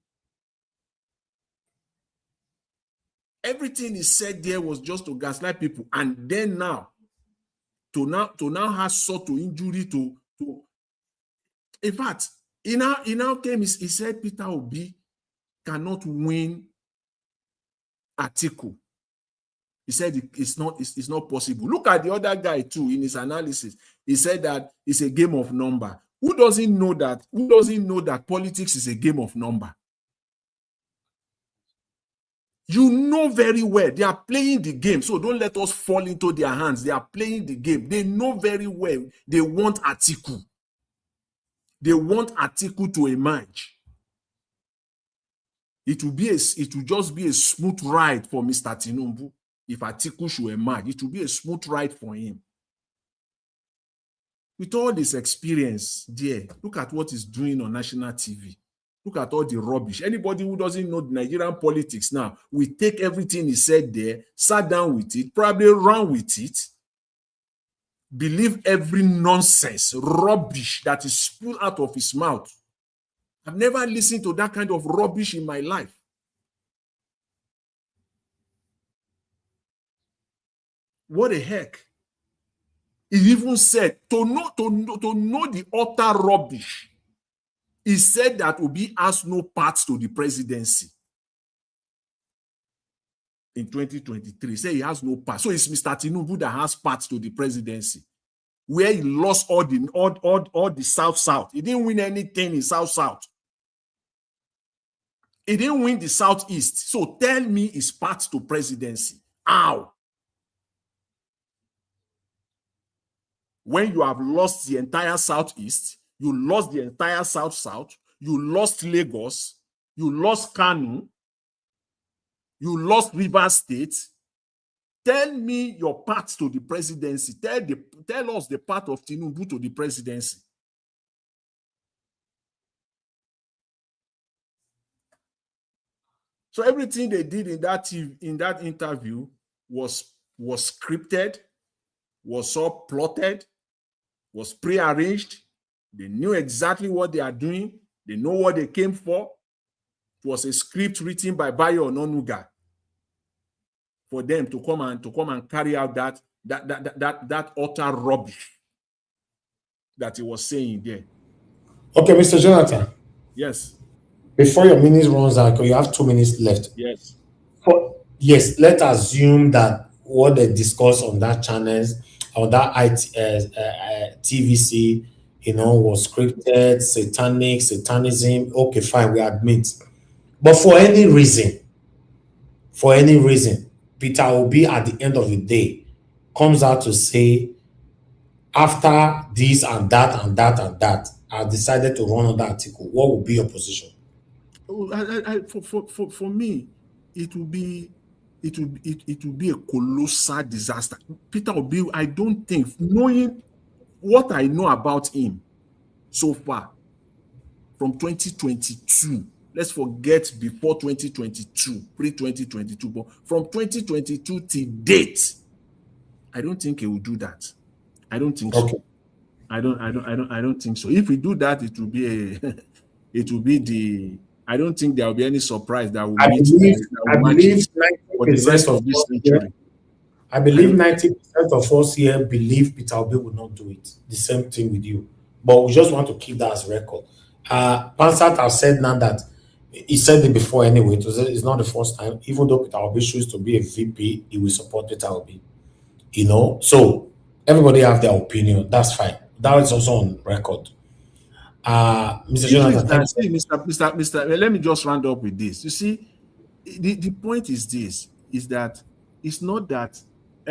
Everything he said there was just to gaslight people, and then now to have sought to injury to. In fact, he now came. He said Peter Obi cannot win Atiku. He said it's not possible. Look at the other guy too in his analysis. He said that it's a game of number. Who doesn't know that? Who doesn't know that politics is a game of number? You know very well they are playing the game, so don't let us fall into their hands. They are playing the game. They know very well they want Atiku. They want Atiku to emerge. It will just be a smooth ride for Mr. Tinubu if Atiku should emerge. It will be a smooth ride for him. With all this experience there, look at what he's doing on national TV. Look at all the rubbish. Anybody who doesn't know the Nigerian politics now, we take everything he said there, sat down with it, probably ran with it, believe every nonsense, rubbish that is spewed out of his mouth. I've never listened to that kind of rubbish in my life. What the heck? He even said, to know the utter rubbish, he said that Obi has no part to the presidency in 2023. He said he has no part. So it's Mr. Tinubu that has parts to the presidency, where he lost all the South. He didn't win anything in South. He didn't win the Southeast. So tell me his part to presidency. How? When you have lost the entire Southeast, you lost the entire South, you lost Lagos, you lost Kano, you lost Rivers State. Tell me your part to the presidency. Tell us the part of Tinubu to the presidency. So everything they did in that interview was scripted, was all plotted, was prearranged. They knew exactly what they are doing. They know what they came for. It was a script written by Bayo Ononuga for them to come and carry out that utter rubbish that he was saying there. Okay, Mr. Jonathan. Yes. Before your minute runs out, because you have 2 minutes left. Yes. Yes, let's assume that what they discuss on that channels, on that TVC, was scripted, satanism. Okay, fine, we admit. But for any reason, Peter Obi at the end of the day comes out to say, after this and that and that and that, I decided to run on that article. What would be your position? For me, it will be a colossal disaster. Peter Obi, I don't think, knowing what I know about him so far from 2022, let's forget before 2022, pre-2022, but from 2022 till date, I don't think he will do that. I don't think so. I don't think so. If we do that, it will be I don't think there will be any surprise that will meet. I believe 90% of this century. I believe 90% of us here believe Peter Obi will not do it. The same thing with you. But we just want to keep that as record. Pansat has said now that he said it before anyway. It's not the first time. Even though Peter Obi chooses to be a VP, he will support Peter Obi. So everybody have their opinion. That's fine. That is also on record. Mr. Jonathan, Mr. Let me just round up with this. You see, the point is this: is that it's not that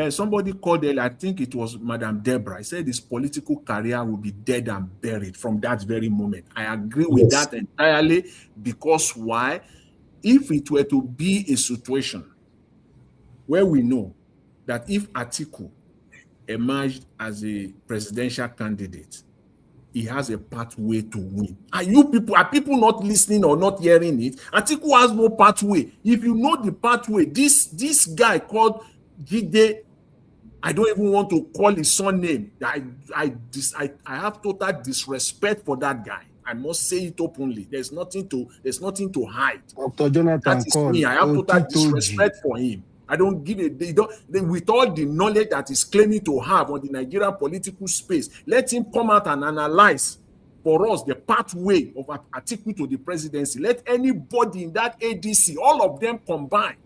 somebody called earlier, I think it was Madam Deborah. I said his political career will be dead and buried from that very moment. I agree with that entirely, because why? If it were to be a situation where we know that if Atiku emerged as a presidential candidate, he has a pathway to win. Are people not listening or not hearing it? Atiku has no pathway. If you know the pathway, this guy called Jide, I don't even want to call his son name. I have total disrespect for that guy. I must say it openly. There's nothing to hide. Dr. Jonathan, that is me. I have total disrespect for him. I don't give it. With all the knowledge that he's claiming to have on the Nigerian political space, let him come out and analyze for us the pathway of Atiku to the presidency. Let anybody in that ADC, all of them combine.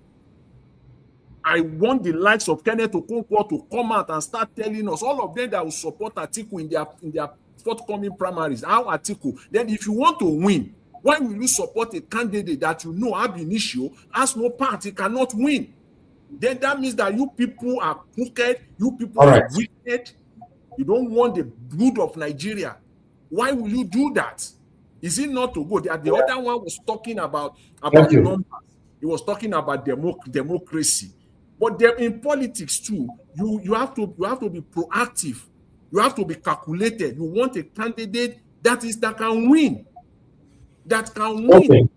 I want the likes of Kenneth Okonkwo to come out and start telling us, all of them that will support Atiku in their forthcoming primaries, how Atiku. Then if you want to win, why will you support a candidate that you know ab initio has no party, cannot win? Then that means that you people are crooked, you people are wicked, you don't want the good of Nigeria. Why will you do that? Is it not to go? The other one was talking about numbers. He was talking about democracy. But in politics too, you have to be proactive. You have to be calculated. You want a candidate that can win. That can win. Okay.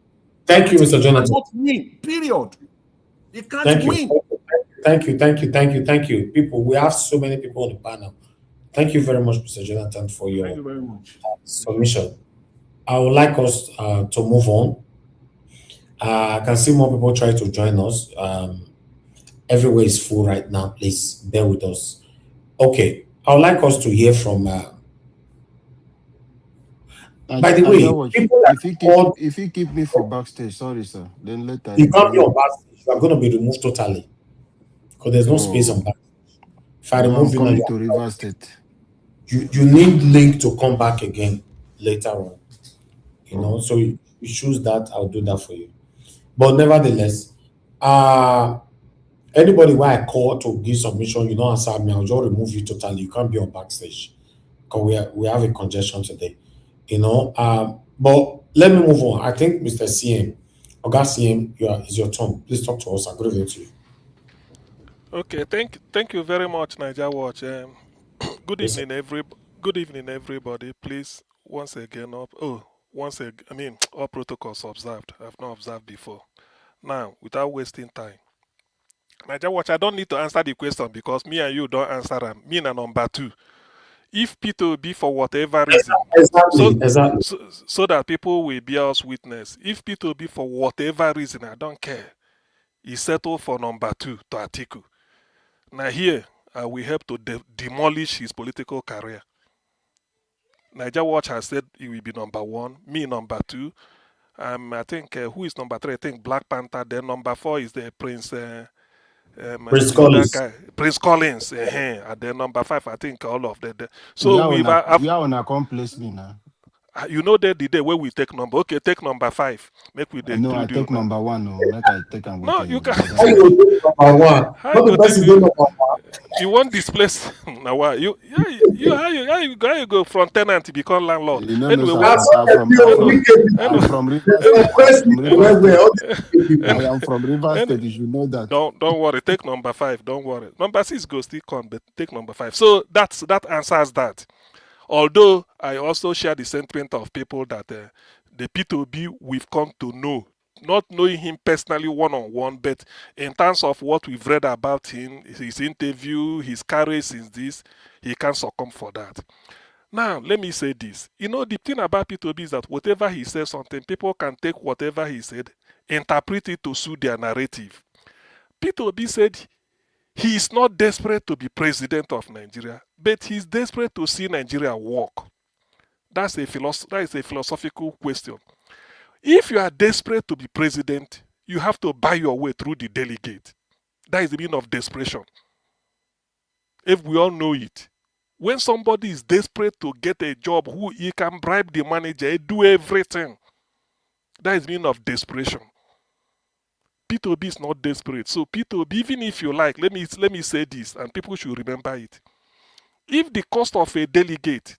Thank you, Mr. Jonathan. Cannot win, period. He can't win. Thank you. People, we have so many people on the panel. Thank you very much, Mr. Jonathan, for your submission. I would like us to move on. I can see more people try to join us. Everywhere is full right now. Please bear with us. Okay, I would like us to hear from. By the way, people if he keep me for backstage, sorry, sir. Then later you can't be on backstage. You are going to be removed totally because there's no space on backstage. If I remove you, coming to River State. You need link to come back again later on. So you choose that. I'll do that for you. But nevertheless, anybody where I call to give submission, you don't answer me, I'll just remove you totally. You can't be on backstage because we have a congestion today. But let me move on. I think Mr. CM, Oga CM, it's your turn. Please talk to us. I'll go to you. Okay, thank you very much, Niger Watch. Good evening, everybody. Please, once again, all protocols observed. I've not observed before. Now, without wasting time, Niger Watch, I don't need to answer the question because me and you don't answer them. Me and number two. If P2B for whatever reason, so that people will bear us witness. If P2B for whatever reason, I don't care. he settled for number 2 to Atiku. Now here, we help to demolish his political career. Niger Watch has said he will be number 1, me number 2. I think who is number 3? I think Black Panther. Then number 4 is the Prince. Prince Collins. That guy, Prince Collins. And then number 5, I think all of them. So we are on a complex now. You know that the day where we take number. Okay, take number 5. Make we no, I take number 1. No, let I take and no, you can. You won't displace now. Why you how you go from tenant to become landlord? You know, Anyway, I'm from Rivers State. I am from Rivers State. You should know that. Don't worry. Take number 5. Don't worry. Number 6 goes still come, but take number 5. So that answers that. Although I also share the sentiment of people that the P2B we've come to know, not knowing him personally one-on-one, but in terms of what we've read about him, his interview, his courage since this, he can't succumb for that. Now, let me say this. You know, the thing about P2B is that whatever he says something, people can take whatever he said, interpret it to suit their narrative. P2B said he is not desperate to be president of Nigeria, but he's desperate to see Nigeria work. That is a philosophical question. If you are desperate to be president, you have to buy your way through the delegate. That is the meaning of desperation. If we all know it. When somebody is desperate to get a job, who he can bribe the manager, do everything. That is the meaning of desperation. P2B is not desperate. So P2B, even if you like, let me say this, and people should remember it. If the cost of a delegate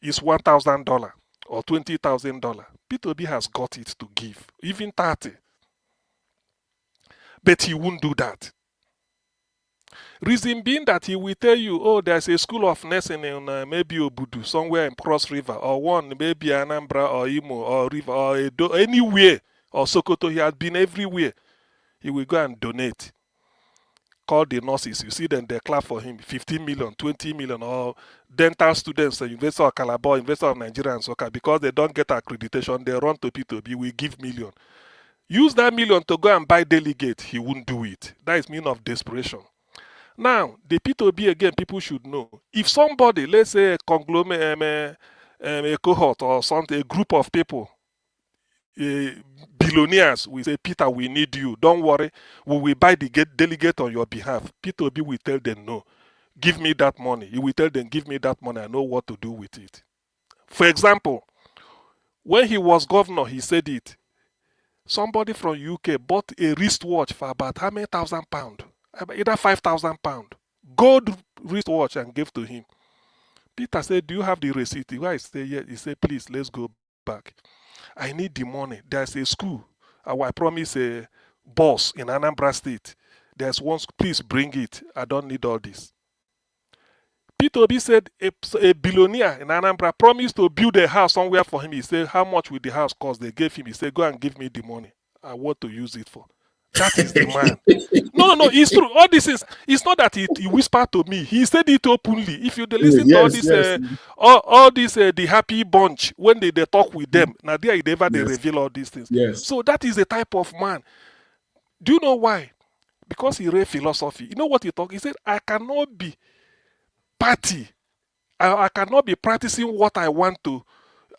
is $1,000 or $20,000, P2B has got it to give, even 30. But he won't do that. Reason being that he will tell you, oh, there's a school of nursing in maybe Obudu, somewhere in Cross River, or one maybe Anambra or Imo or River or Edo, anywhere, or Sokoto. He has been everywhere. He will go and donate. Call the nurses. You see them, they clap for him. 15 million, 20 million, or dental students, University of Calabar, University of Nigeria and Soka, because they don't get accreditation, they run to P2B, we give million. Use that million to go and buy delegate. He won't do it. That is mean of desperation. Now, the P2B, again, people should know. If somebody, let's say a conglomerate, a cohort or something, a group of people, billionaires will say, Peter, we need you. Don't worry. We will buy the delegate on your behalf. P2B will tell them, no. Give me that money. You will tell them, give me that money. I know what to do with it. For example, when he was governor, he said it. Somebody from UK bought a wristwatch for about how many £1,000? Either £5,000. Gold wristwatch and gave to him. Peter said, do you have the receipt? The guy said, yeah. He said, please, let's go back. I need the money. There's a school. I promise a boss in Anambra State. There's one, please bring it. I don't need all this. P2B said a billionaire in Anambra promised to build a house somewhere for him. He said, how much will the house cost? They gave him. He said, go and give me the money. I want to use it for. That is the man. No, it's true. All this is, it's not that he whispered to me. He said it openly. If you listen to all this, all this, the happy bunch, when they talk with them, now they reveal all these things. Yes. So that is the type of man. Do you know why? Because he read philosophy. You know what he talked? He said, I cannot be party. I cannot be practicing what I want to.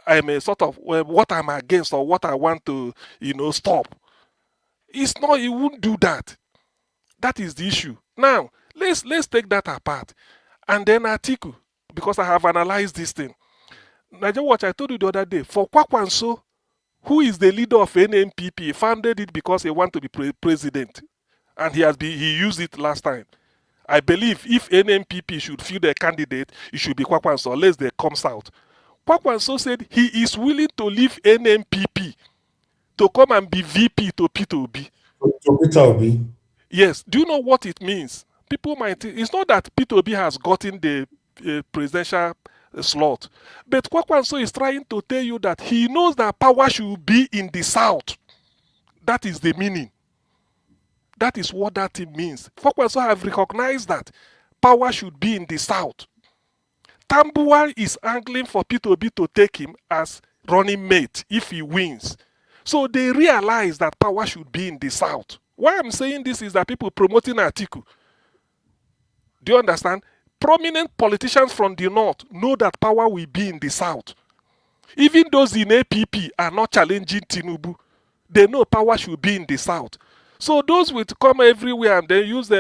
I'm a sort of what I'm against or what I want to, stop. It's not, he won't do that. That is the issue. Now, let's take that apart. And then Atiku, because I have analyzed this thing. Nigeria Watch, I told you the other day, for Kwankwaso, who is the leader of NNPP, founded it because he wanted to be president. And he used it last time. I believe if NNPP should field a candidate, it should be Kwankwaso, unless they comes out. Kwankwaso said he is willing to leave NNPP to come and be VP to P2B. To P2B? Yes. Do you know what it means? People might think, it's not that P2B has gotten the presidential slot, but Kwankwaso is trying to tell you that he knows that power should be in the South. That is the meaning. That is what that means. Kwankwaso have recognized that power should be in the South. Tambuwal is angling for P2B to take him as running mate if he wins. So they realize that power should be in the South. Why I'm saying this is that people promoting Atiku. Do you understand? Prominent politicians from the north know that power will be in the south. Even those in APP are not challenging Tinubu. They know power should be in the south. So those will come everywhere and they use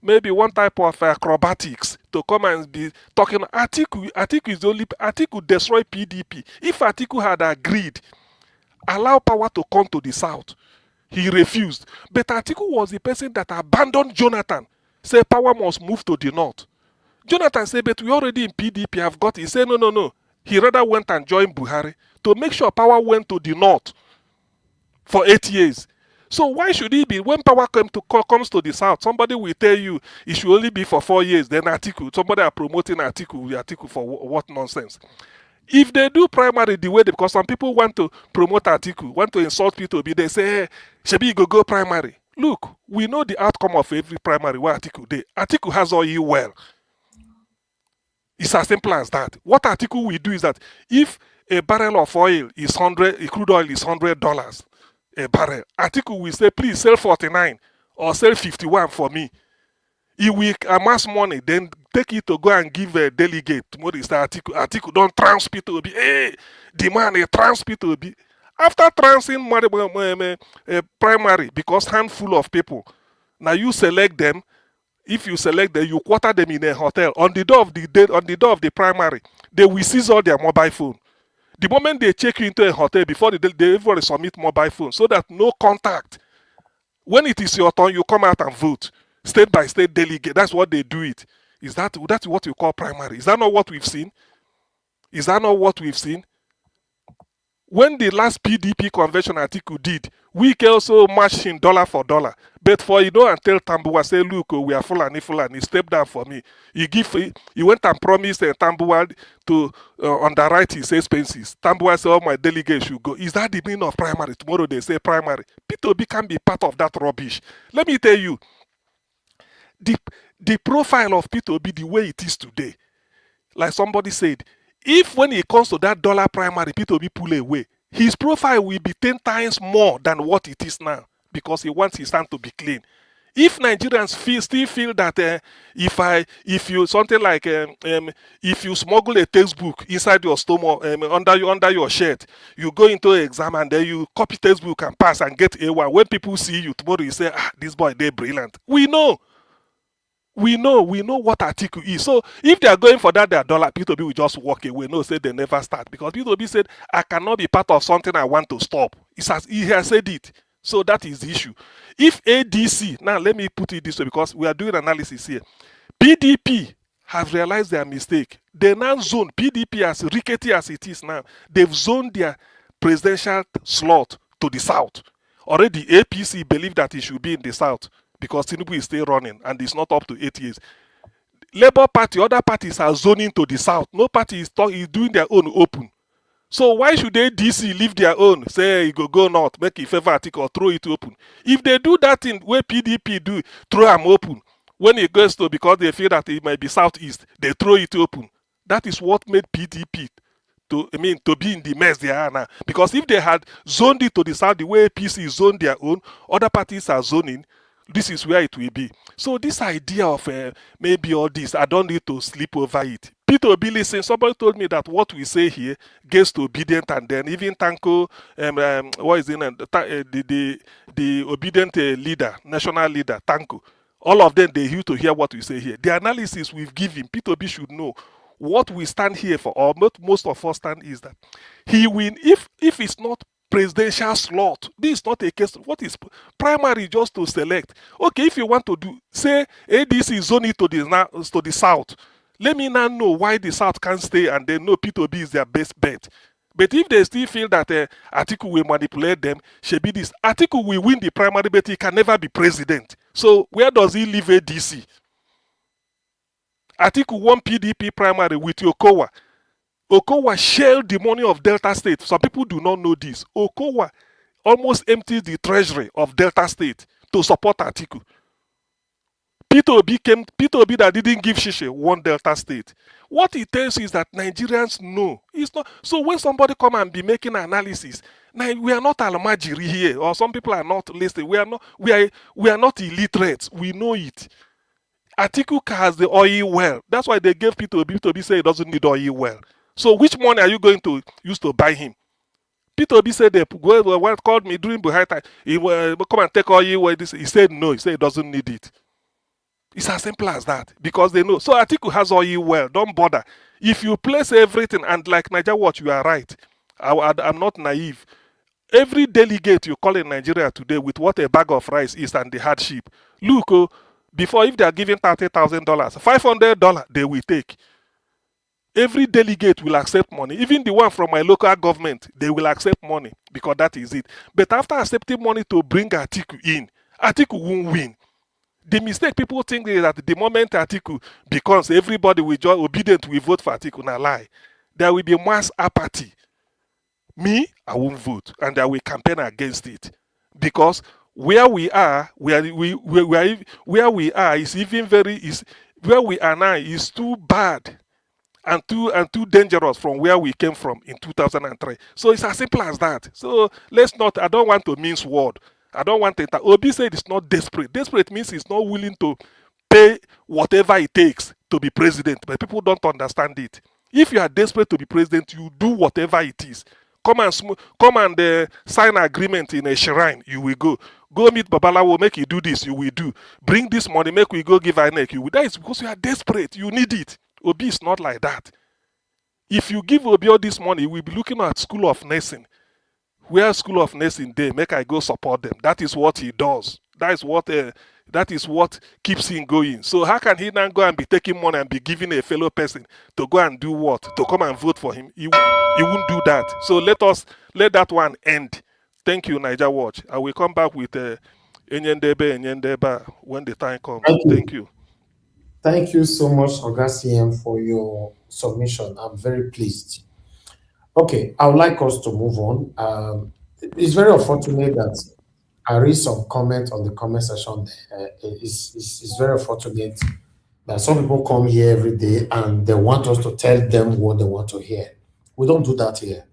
maybe one type of acrobatics to come and be talking. Atiku is the only. Atiku destroy PDP. If Atiku had agreed, allow power to come to the south, he refused. But Atiku was the person that abandoned Jonathan. Say power must move to the north. Jonathan said, but we already in PDP have got it. He said, no. He rather went and joined Buhari to make sure power went to the north for 8 years. So why should it be when power comes to the south, somebody will tell you it should only be for 4 years, then Atiku, somebody are promoting Atiku for what nonsense. If they do primary the way because some people want to promote Atiku, want to insult P2B, they say, hey, Shebi go primary. Look, we know the outcome of every primary where Atiku did. Atiku has all you well. It's as simple as that. What Atiku will do is that if a barrel of oil is crude oil is $100 a barrel, Atiku will say, please sell 49 or sell 51 for me. He will amass money, then take it to go and give a delegate. Tomorrow is Atiku don't trans P2B. Hey, the man trans P2B. After transing primary, because handful of people, now you select them. If you select them, you quarter them in a hotel. On the door of the primary, they will seize all their mobile phone. The moment they check you into a hotel, before they everybody submit mobile phone, so that no contact. When it is your turn, you come out and vote. State by state delegate. That's what they do it. That's what you call primary. Is that not what we've seen? Is that not what we've seen? When the last PDP convention Atiku did, Wike also matched him dollar for dollar. But for and tell Tambuwa, say, look, we are Fulani, step down for me. He went and promised Tambuwa to underwrite his expenses. Tambuwa said, all my delegates should go. Is that the meaning of primary? Tomorrow they say primary. P2B can be part of that rubbish. Let me tell you, the profile of P2B, the way it is today, like somebody said, if when it comes to that dollar primary, P2B pull away, his profile will be 10 times more than what it is now because he wants his hand to be clean. If Nigerians still feel that if you something like if you smuggle a textbook inside your stomach under your shirt, you go into an exam and then you copy textbook and pass and get A1. When people see you tomorrow, you say, this boy they're brilliant. We know what Atiku is. So if they are going for that, their dollar, P2B will just walk away. No, say they never start. Because P2B said, I cannot be part of something I want to stop. He has said it. So that is the issue. If ADC, now let me put it this way because we are doing analysis here. PDP have realized their mistake. They now zone PDP as rickety as it is now. They've zoned their presidential slot to the south. Already APC believe that it should be in the south, because Tinubu is still running and it's not up to 8 years. Labour Party, other parties are zoning to the south. No party is doing their own open. So why should ADC leave their own? Say you go north, make a favor article, or throw it open. If they do that in where PDP do, throw them open. When it goes to, because they feel that it might be southeast, they throw it open. That is what made PDP to be in the mess they are now. Because if they had zoned it to the south, the way APC zoned their own, other parties are zoning. This is where it will be. So this idea of maybe all this, I don't need to sleep over it. P2B, listen, somebody told me that what we say here gets to Obidient, and then even Tanko, what is the Obidient leader, national leader, Tanko, all of them, they used to hear what we say here. The analysis we've given, P2B should know what we stand here for, or most of us stand, is that he win if it's not presidential slot. This is not a case. What is primary? Just to select. Okay, if you want to do, say ADC zone it to the south, let me now know why the south can't stay, and they know P2B is their best bet. But if they still feel that Atiku will manipulate them, Shebi this Atiku will win the primary, but he can never be president. So where does he leave ADC? Atiku won PDP primary with Okowa. Okowa shelled the money of Delta State. Some people do not know this. Okowa almost emptied the treasury of Delta State to support Atiku. P2B that didn't give Shishe won Delta State. What it tells you is that Nigerians know. It's not. So when somebody come and be making analysis, Now we are not Almajiri here, or some people are not listening. We are not illiterate. We know it. Atiku has the oil well. That's why they gave P2B say he doesn't need oil well. So which money are you going to use to buy him? P2B said they called me during Buhari time. He will come and take oil well. He said no. He said he doesn't need it. It's as simple as that because they know. So Atiku has oil well. Don't bother. If you place everything and like Niger Watch, you are right. I'm not naive. Every delegate you call in Nigeria today with what a bag of rice is and the hardship. Look, before if they are giving $30,000, $500 they will take. Every delegate will accept money. Even the one from my local government, they will accept money because that is it. But after accepting money to bring Atiku in, Atiku won't win. The mistake people think is that the moment Atiku becomes, everybody will join Obidient will vote for Atiku. Now lie. There will be mass apathy. Me, I won't vote, and I will campaign against it because where we are is even where we are now is too bad and too dangerous from where we came from in 2003. So it's as simple as that. So let's not. I don't want to mince word. I don't want it. Obi said it's not desperate. Desperate means he's not willing to pay whatever it takes to be president, but people don't understand it. If you are desperate to be president, you do whatever it is. Come and sign an agreement in a shrine. You will go. Go meet Babalawo, make you do this. You will do. Bring this money, make we go give INEC. You will. That is because you are desperate. You need it. Obi is not like that. If you give Obi all this money, we'll be looking at School of Nursing. Where School of Nursing day, make I go support them. That is what he does. That is what keeps him going. So how can he now go and be taking money and be giving a fellow person to go and do what? To come and vote for him? He won't do that. So let that one end. Thank you, Niger Watch. I will come back with Enyendeba when the time comes. Thank you. Thank you so much, Ogacm, for your submission. I'm very pleased. Okay, I would like us to move on. It's very unfortunate that I read some comment on the comment section. It's very unfortunate that some people come here every day and they want us to tell them what they want to hear. We don't do that here.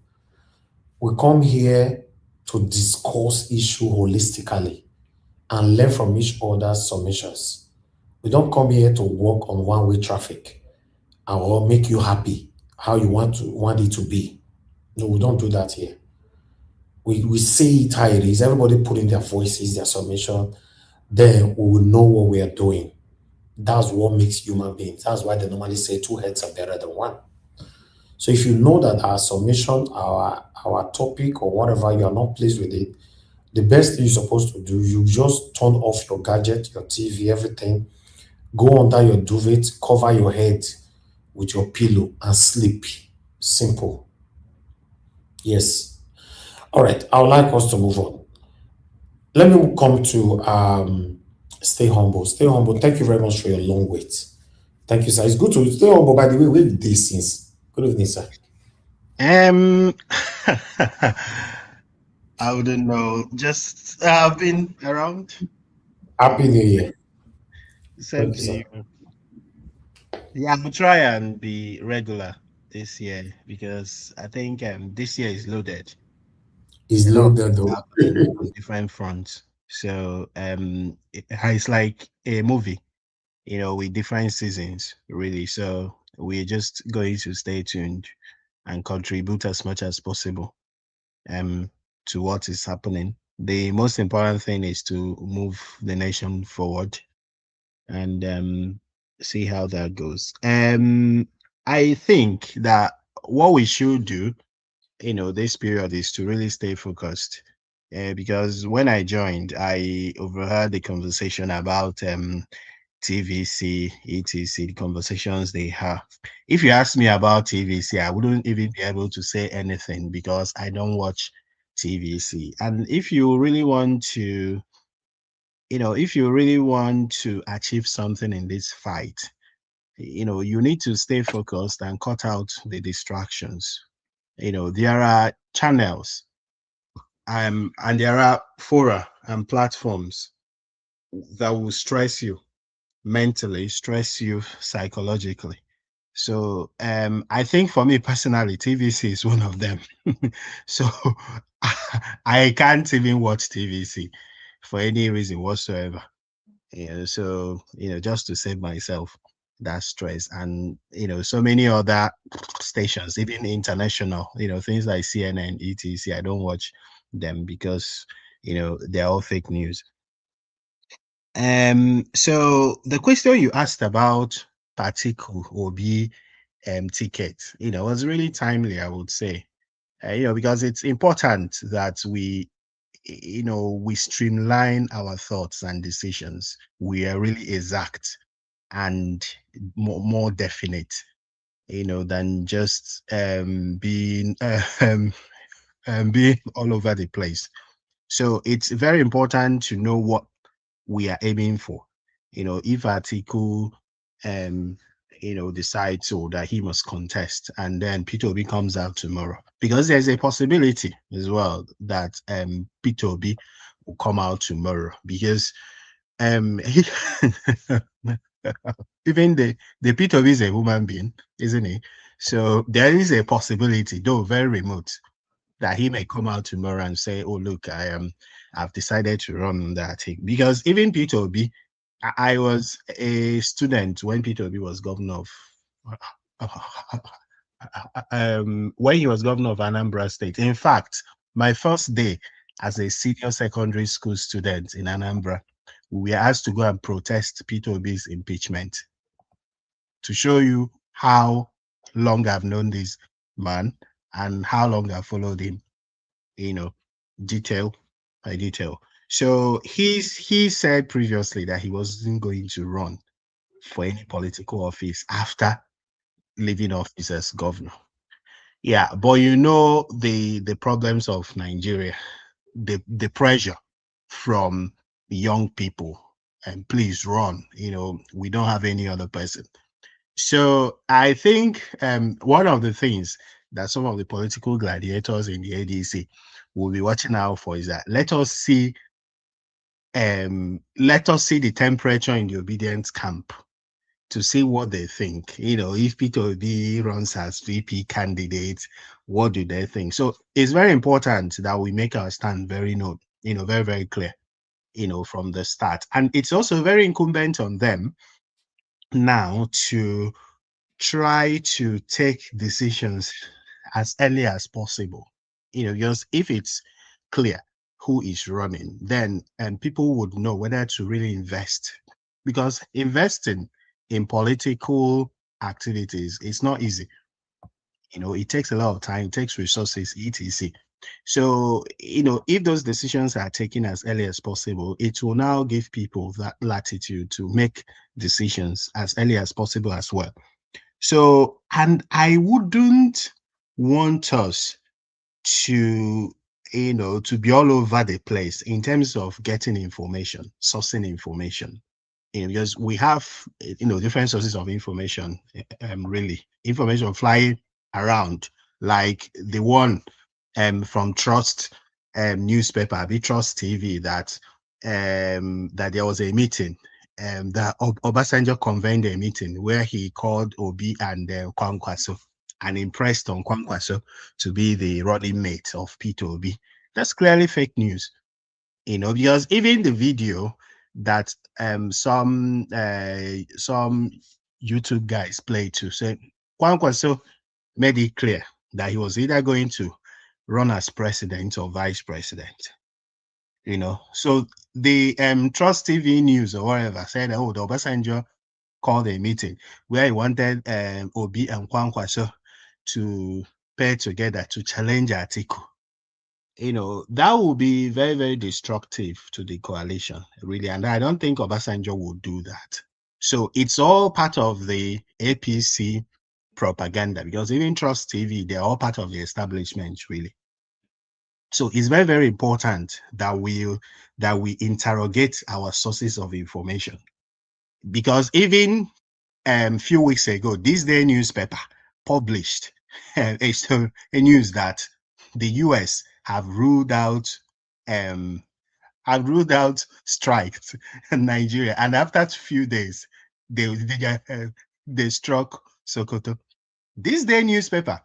We come here to discuss issue holistically and learn from each other's submissions. We don't come here to work on one-way traffic or make you happy how you want it to be. No, we don't do that here. We say it how it is. Everybody put in their voices, their submission. Then we will know what we are doing. That's what makes human beings. That's why they normally say two heads are better than one. So if you know that our submission, our topic or whatever, you are not pleased with it, the best thing you're supposed to do, you just turn off your gadget, your TV, everything, go under your duvet, cover your head with your pillow and sleep. Simple. Yes. All right. I would like us to move on. Let me come to Stay Humble. Stay Humble, thank you very much for your long wait. Thank you, sir. It's good to stay humble, by the way. Where did this since? Good evening, sir. I wouldn't know. Just I've been around. Happy New Year. Same to you. Yeah, I'm gonna try and be regular this year because I think this year is loaded. It's loaded though. On different fronts. So it's like a movie, with different seasons, really. So we're just going to stay tuned and contribute as much as possible to what is happening. The most important thing is to move the nation forward and see how that goes. I think that what we should do, this period is to really stay focused. Because when I joined, I overheard the conversation about TVC, ETC, the conversations they have. If you ask me about TVC, I wouldn't even be able to say anything because I don't watch TVC. And if you really want to, achieve something in this fight, you need to stay focused and cut out the distractions. There are channels and there are fora and platforms that will stress you mentally, stress you psychologically. So I think for me personally, TVC is one of them. So I can't even watch TVC for any reason whatsoever. So just to save myself that stress, and so many other stations, even international, things like CNN, etc. I don't watch them because they're all fake news. So the question you asked about Atiku Obi ticket, was really timely, I would say. Because it's important that we streamline our thoughts and decisions. We are really exact and more definite, than just being all over the place. So it's very important to know what we are aiming for. If Atiku decides so that he must contest, and then Peter Obi comes out tomorrow, because there's a possibility as well that Peter Obi will come out tomorrow, because even the Peter Obi is a human being, isn't he? So there is a possibility, though very remote, that he may come out tomorrow and say, "Oh, look, I've decided to run on that." Because even Peter Obi, I was a student when Peter Obi was governor of when he was governor of Anambra State. In fact, my first day as a senior secondary school student in Anambra, we were asked to go and protest Peter Obi's impeachment, to show you how long I've known this man and how long I've followed him, detail by detail. So he said previously that he wasn't going to run for any political office after leaving office as governor. Yeah, but the problems of Nigeria, the pressure from young people, and please run. We don't have any other person. So I think one of the things that some of the political gladiators in the ADC will be watching out for is that let us see the temperature in the Obidients camp to see what they think. If Peter Obi runs as VP candidate, what do they think? So it's very important that we make our stand very very, very clear, from the start. And it's also very incumbent on them now to try to take decisions as early as possible. Because if it's clear who is running, then people would know whether to really invest. Because investing in political activities is not easy. It takes a lot of time, it takes resources, etc. So, if those decisions are taken as early as possible, it will now give people that latitude to make decisions as early as possible as well. So, and I wouldn't want us to be all over the place in terms of getting information, sourcing information. Because we have different sources of information, really information flying around, like the one from Trust newspaper, Trust TV, that there was a meeting, that Obasanjo convened a meeting where he called Obi and Kwankwaso and impressed on Kwankwaso to be the running mate of Peter Obi. That's clearly fake news, because even the video that some YouTube guys played to say, Kwankwaso made it clear that he was either going to run as president or vice president. So the Trust TV News or whatever said, oh, the Obasanjo called a meeting where he wanted Obi and Kwankwaso to pair together to challenge Atiku. That would be very, very destructive to the coalition, really. And I don't think Obasanjo would do that. So it's all part of the APC propaganda, because even Trust TV, they're all part of the establishment, really. So it's very, very important that we interrogate our sources of information, because even a few weeks ago, This Day newspaper published a news that the US have ruled out strikes in Nigeria, and after a few days, they struck Sokoto. This day newspaper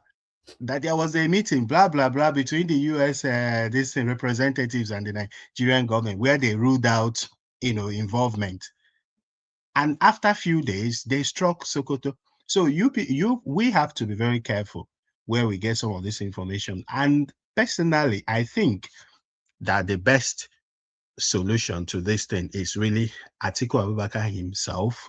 that there was a meeting, blah, blah, blah, between the US representatives and the Nigerian government where they ruled out, involvement. And after a few days, they struck Sokoto. So we have to be very careful where we get some of this information. And personally, I think that the best solution to this thing is really Atiku Abubakar himself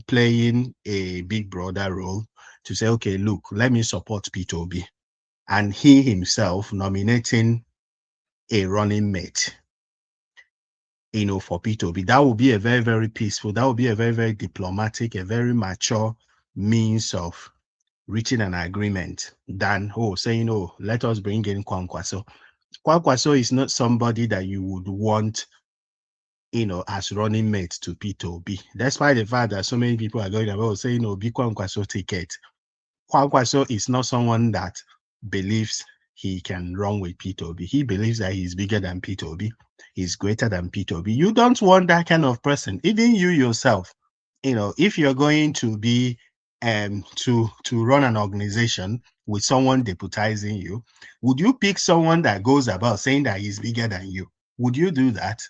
playing a big brother role to say, okay, look, let me support P2B. And he himself nominating a running mate, for P2B. That would be a very, very peaceful, that would be a very, very diplomatic, a very mature means of reaching an agreement than saying, let us bring in Kwankwaso. Kwankwaso is not somebody that you would want, as running mate to P2B. Despite the fact that so many people are going about saying, be Kwankwaso ticket. Kwankwaso is not someone that believes he can run with P2B. He believes that he's bigger than P2B. He's greater than P2B. You don't want that kind of person. Even you yourself, if you're going to be to run an organization with someone deputizing you, would you pick someone that goes about saying that he's bigger than you? Would you do that?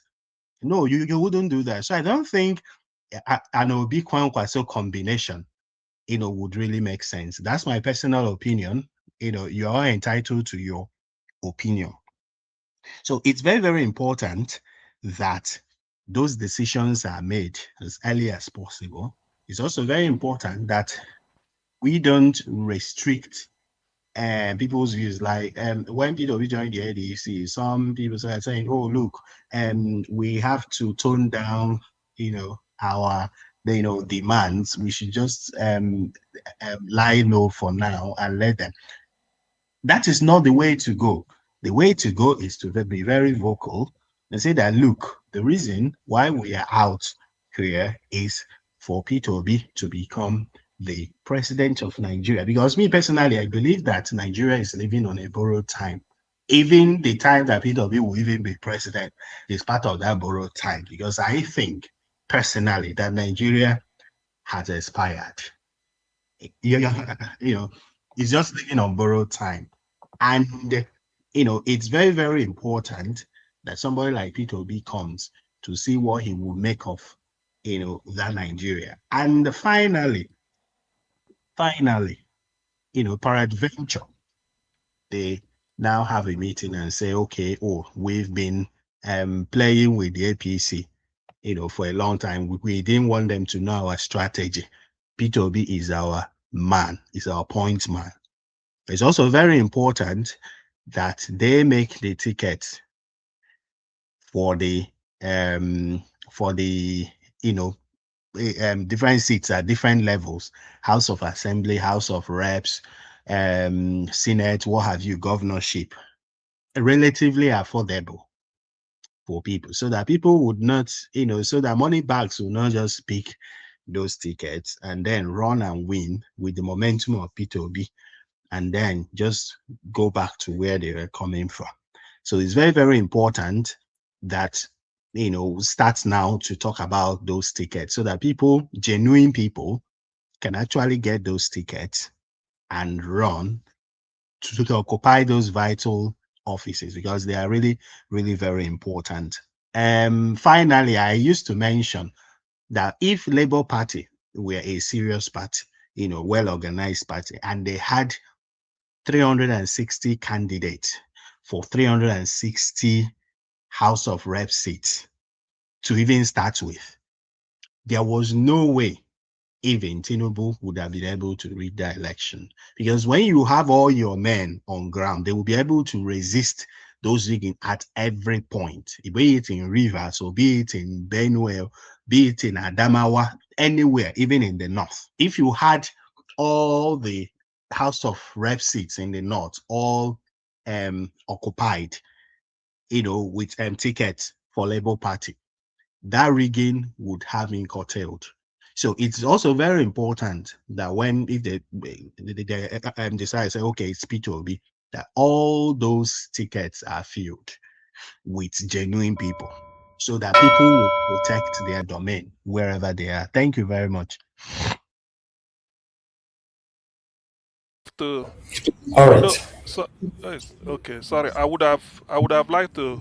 No, you wouldn't do that. So I don't think an Obi Kwankwaso combination, would really make sense. That's my personal opinion. You are entitled to your opinion. So it's very, very important that those decisions are made as early as possible. It's also very important that we don't restrict people's views. Like when P2B joined the ADC, some people started saying, oh, look, we have to tone down, our demands. We should just lie low for now and let them. That is not the way to go. The way to go is to be very vocal and say that, look, the reason why we are out here is for P2B to become the president of Nigeria. Because me personally, I believe that Nigeria is living on a borrowed time. Even the time that P2B will even be president is part of that borrowed time. Because I think personally that Nigeria has expired. It's just living on borrowed time. And, it's very, very important that somebody like P2B comes to see what he will make of, that Nigeria. And finally, peradventure, they now have a meeting and say, okay, we've been playing with the APC, for a long time. We didn't want them to know our strategy. P2B is our man, is our point man. It's also very important that they make the ticket for the different seats at different levels, House of Assembly, House of Reps, Senate, what have you, governorship, relatively affordable for people, so that people would not, so that money bags will not just pick those tickets and then run and win with the momentum of P2B and then just go back to where they were coming from. So it's very, very important that, start now to talk about those tickets so that people, genuine people, can actually get those tickets and run to occupy those vital offices, because they are really, really very important. Finally, I used to mention that if Labour Party were a serious party, well-organized party, and they had 360 candidates for 360 House of Reps seats to even start with, there was no way even Tinubu would have been able to rig the election. Because when you have all your men on ground, they will be able to resist those rigging at every point, be it in Rivers or be it in Benue, be it in Adamawa, anywhere, even in the north. If you had all the House of Rep seats in the north all occupied, with tickets for Labour Party, that rigging would have been curtailed. So it's also very important that if they decide to say, okay, it's P2B, that all those tickets are filled with genuine people, so that people will protect their domain wherever they are. Thank you very much. like to. All right. No, so okay. Sorry, I would have liked to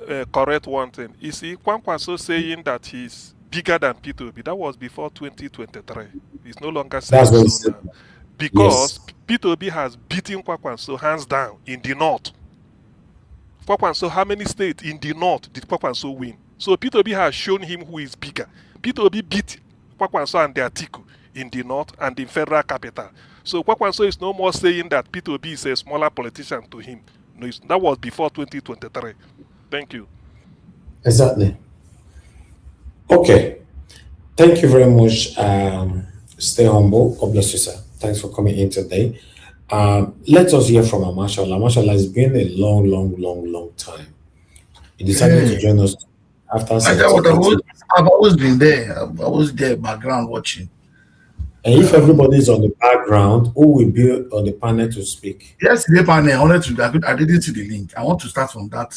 Yeah. correct one thing. You see, Kwankwaso saying that he's bigger than P2B. That was before 2023. He's no longer That's saying what he so said. now, because Yes. P2B has beaten Kwankwaso hands down in the north. Kwankwaso, how many states in the north did Kwankwaso win? So P2B has shown him who is bigger. P2B beat Kwankwaso and the Atiku in the north and in federal capital. So Kwankwaso is no more saying that P2B is a smaller politician to him. No, that was before 2023. Thank you. Exactly. Okay. Thank you very much. Stay humble. God bless you, sir. Thanks for coming in today. Let us hear from Amashola. Amashola, it's been a long time. You decided to Hey, join us after I tell what September. I've always been there. I've always there, background watching. And if everybody is on the background, who will be on the panel to speak? Yesterday, panel, I didn't see the link. I want to start from that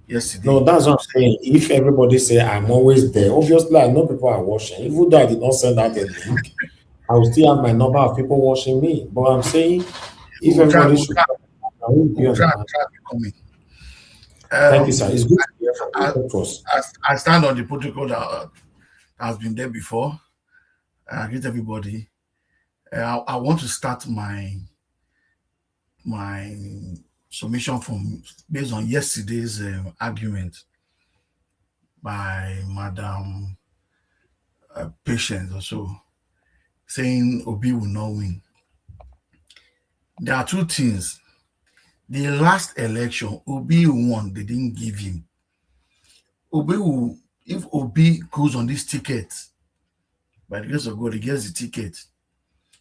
yesterday. No, that's what I'm saying. If everybody say I'm always there, obviously I know people are watching. Even though I did not send out a link, I will still have my number of people watching me. But I'm saying if everybody should, I will be on the panel. Coming. Thank you, sir. It's good to hear from you. I stand on the protocol that has been there before. I greet everybody. I want to start my submission from based on yesterday's argument by Madam Patience or so, saying Obi will not win. There are two things. The last election, Obi won, they didn't give him. If Obi goes on this ticket, by the grace of God, he gets the ticket,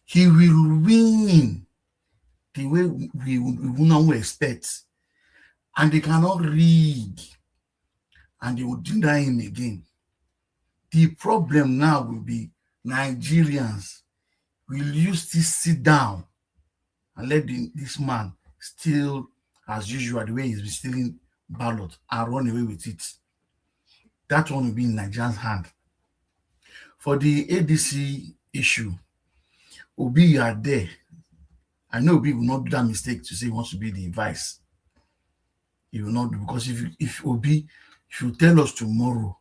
he will win the way we will not expect. And they cannot read. And they will deny him again. The problem now will be Nigerians will use this sit down and let this man steal as usual the way he's been stealing ballot and run away with it. That one will be in Nigerians' hand. For the ADC issue, Obi, you are there. I know Obi will not do that mistake to say he wants to be the vice. He will not do, because if Obi, if you tell us tomorrow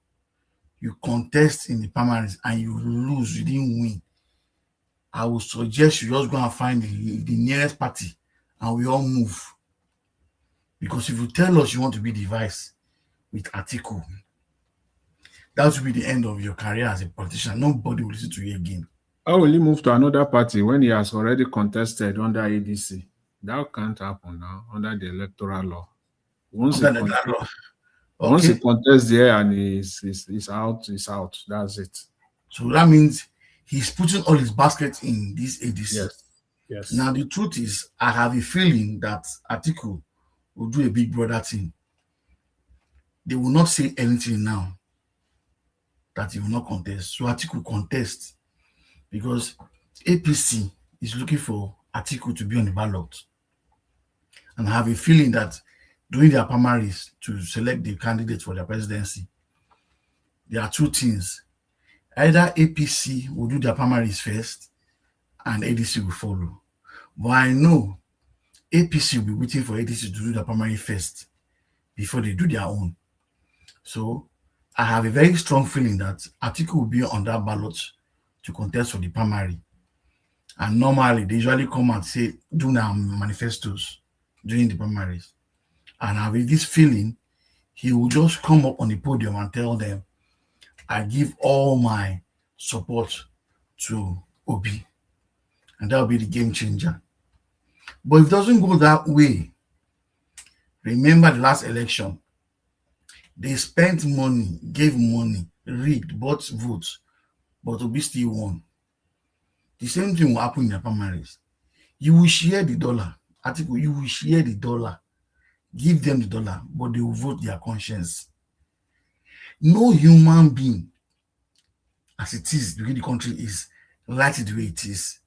you contest in the primaries and you lose, you didn't win, I would suggest you just go and find the nearest party and we all move. Because if you tell us you want to be the vice with Atiku, that will be the end of your career as a politician. Nobody will listen to you again. How will he move to another party when he has already contested under ADC? That can't happen now under the electoral law. Once he contests there and he's out, That's it. So that means he's putting all his basket in this ADC. Yes. Now the truth is, I have a feeling that Atiku will do a big brother thing. They will not say anything now that he will not contest. So Atiku will contest because APC is looking for Atiku to be on the ballot. And I have a feeling that during their primaries to select the candidates for their presidency, there are two things. Either APC will do their primaries first and ADC will follow. But I know APC will be waiting for ADC to do their primary first before they do their own. So I have a very strong feeling that Atiku will be on that ballot to contest for the primary. And normally they usually come and say, do their manifestos during the primaries. And I have this feeling he will just come up on the podium and tell them, I give all my support to Obi. And that will be the game changer. But if it doesn't go that way, remember the last election, they spent money, gave money, rigged, bought votes, but Obi still won. The same thing will happen in the primaries. You will share the dollar. Atiku, you will share the dollar. Give them the dollar, but they will vote their conscience. No human being, as it is, the way the country is, likes it the way it is.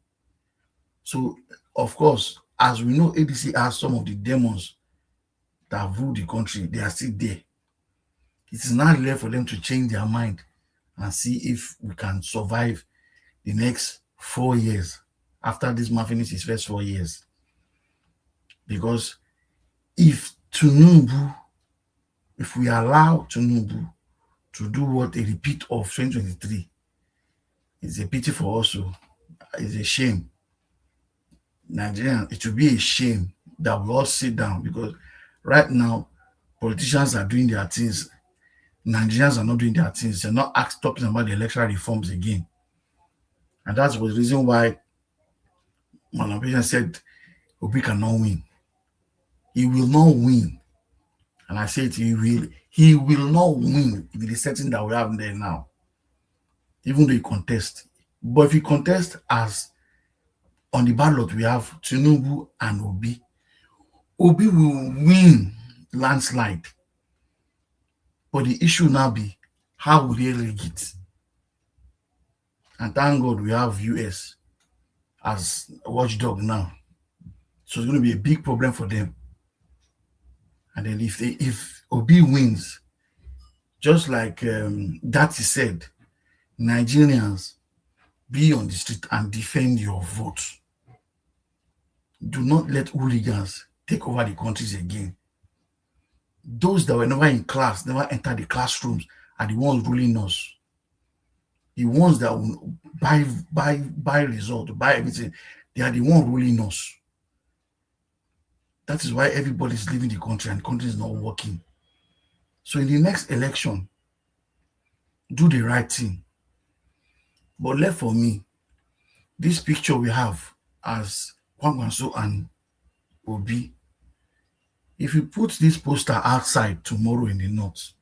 So, of course, as we know, ADC has some of the demons that rule the country. They are still there. It is not left for them to change their mind and see if we can survive the next 4 years after this man finished his first 4 years. Because if we allow Tinubu to do what a repeat of 2023, it's a pity for us. It's a shame. Nigerian, it will be a shame that we all sit down, because right now politicians are doing their things. Nigerians are not doing their things. They're not talking about the electoral reforms again. And that's the reason why Obidients said Obi cannot win. He will not win. And I said he will not win with the setting that we have there now. Even though he contests. But if he contests as on the ballot we have Tinubu and Obi will win landslide. But the issue now be, how will they rig it? And thank God we have US as a watchdog now. So it's going to be a big problem for them. And then if Obi wins, just like Dati said, Nigerians, be on the street and defend your vote. Do not let hooligans take over the countries again. Those that were never in class, never entered the classrooms, are the ones ruling us. The ones that will buy results, buy everything, they are the ones ruling us. That is why everybody is leaving the country and the country is not working. So in the next election, do the right thing. But left for me, this picture we have as Kwankwaso and Obi, if you put this poster outside tomorrow in the north,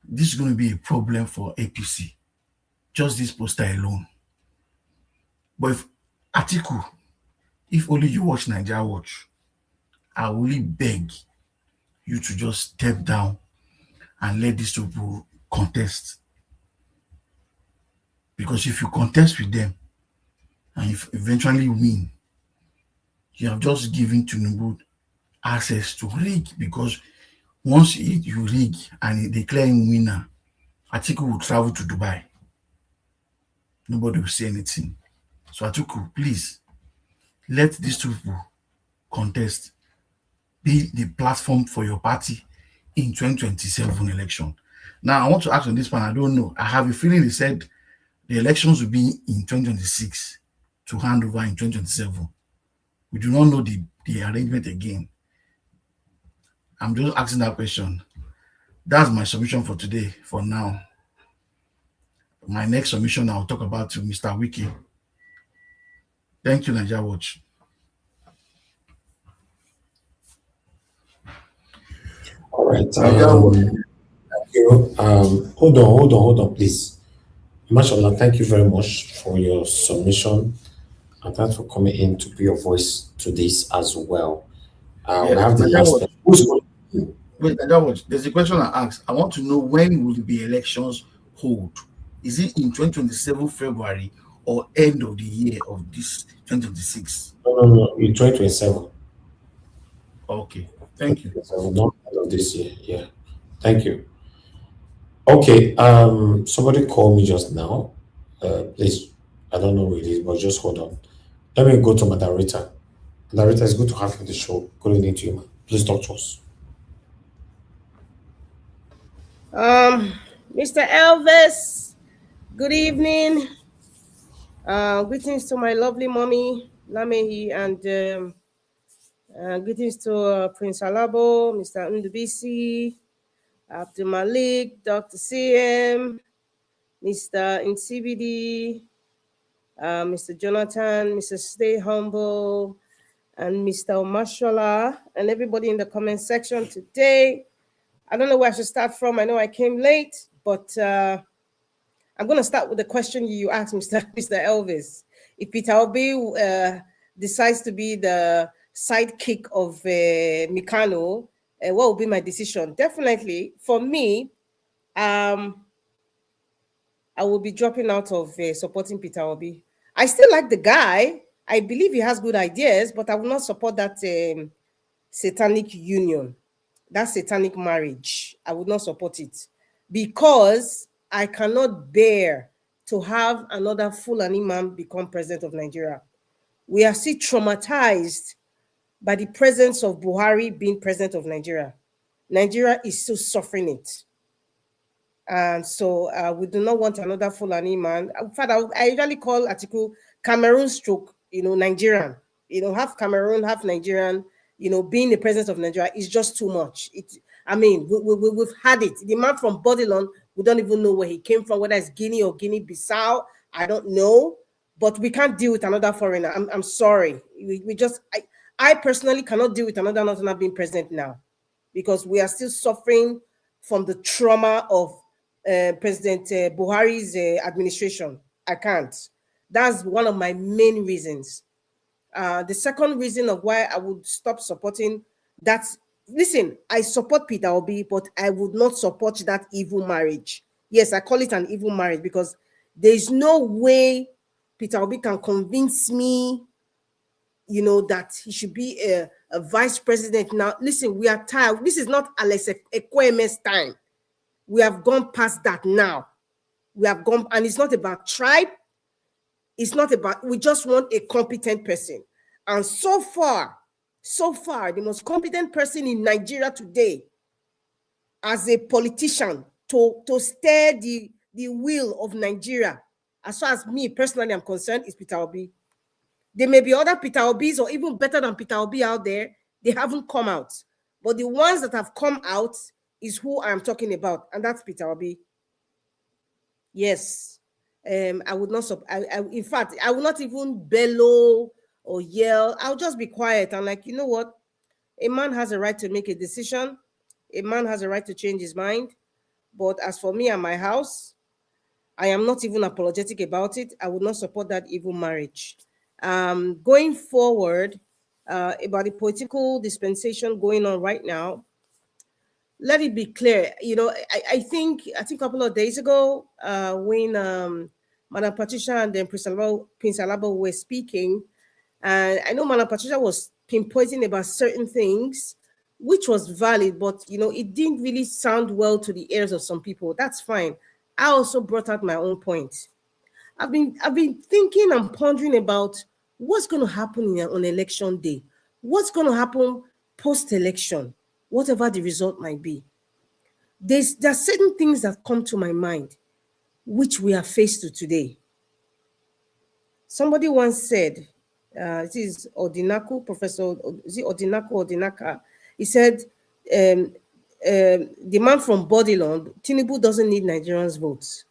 this is going to be a problem for APC. Just this poster alone. But if Atiku, if only you watch Nigeria Watch, I will really beg you to just step down and let these people contest. Because if you contest with them and if eventually win, you have just given Tinubu access to rig, because once you rig and declare him winner, Atiku will travel to Dubai. Nobody will say anything. So Atiku, please, let these two people contest. Be the platform for your party in 2027 election. Now, I want to ask on this one, I don't know. I have a feeling they said the elections will be in 2026 to hand over in 2027. We do not know the arrangement again. I'm just asking that question. That's my submission for today, for now. My next submission, I'll talk about to Mr. Wike. Thank you, Nigeria Watch. All right. Thank you. Hold on, please. Mashallah, thank you very much for your submission, and thanks for coming in to put your voice to this as well. We have the last person. Wait, there's a question I asked. I want to know, when will the elections hold? Is it in 2027 February or end of the year of this 2026? No, in 2027. Okay, thank you. Not end of this year, yeah. Thank you. Okay, somebody called me just now. Please, I don't know who it is, but just hold on. Let me go to my director. Director, it's good to have you on the show. Good evening to you, man. Please talk to us. Mr. Elvis, good evening. Greetings to my lovely mommy, Lamehi, and greetings to Prince Alabo, Mr. Ndubisi, Abdul Malik, Dr. CM, Mr. Ncbd, Mr. Jonathan, Mr. Stay Humble, and Mr. Mashallah, and everybody in the comment section today. I don't know where I should start from. I know I came late, but I'm going to start with the question you asked, Mr. Elvis. If Peter Obi decides to be the sidekick of Mikano, what will be my decision? Definitely, for me, I will be dropping out of supporting Peter Obi. I still like the guy. I believe he has good ideas, but I will not support that satanic union, that satanic marriage. I would not support it, because I cannot bear to have another Fulani man become president of Nigeria. We are still traumatized by the presence of Buhari being president of Nigeria. Nigeria is still suffering it. And so we do not want another Fulani man. In fact, I usually call Atiku Cameroon stroke, Nigerian. Half Cameroon, half Nigerian. Being the president of Nigeria is just too much. We've had it. The man from Bodilon, we don't even know where he came from, whether it's Guinea or Guinea-Bissau. I don't know. But we can't deal with another foreigner. I'm sorry. I personally cannot deal with another Northerner being president now, because we are still suffering from the trauma of President Buhari's administration. I can't. That's one of my main reasons. The second reason of why I would stop supporting that, listen, I support Peter Obi, but I would not support that evil marriage. Yes, I call it an evil marriage because there's no way Peter Obi can convince me, that he should be a vice president. Now, listen, we are tired. This is not Alex Ekweme's time. We have gone past that now. We have gone, and it's not about tribe. It's not about, we just want a competent person. And so far, the most competent person in Nigeria today as a politician to steer the wheel of Nigeria, as far as me personally am concerned, is Peter Obi. There may be other Peter Obis or even better than Peter Obi out there. They haven't come out. But the ones that have come out is who I'm talking about, and that's Peter Obi. Yes. I would not, in fact, I will not even bellow or yell. I'll just be quiet. I'm like, you know what? A man has a right to make a decision. A man has a right to change his mind. But as for me and my house, I am not even apologetic about it. I would not support that evil marriage. Going forward, about the political dispensation going on right now, let it be clear. I think a couple of days ago, when Madam Patricia and then Prince Alabo were speaking, and I know Madam Patricia was pinpointing about certain things, which was valid, but it didn't really sound well to the ears of some people. That's fine. I also brought out my own point. I've been thinking and pondering about what's going to happen on election day. What's going to happen post-election, whatever the result might be. There are certain things that come to my mind, which we are faced with today. Somebody once said, it is Odinaku, Professor, is it Odinaku or Odinaka? He said, the man from Bodilon, Tinubu doesn't need Nigerians' votes.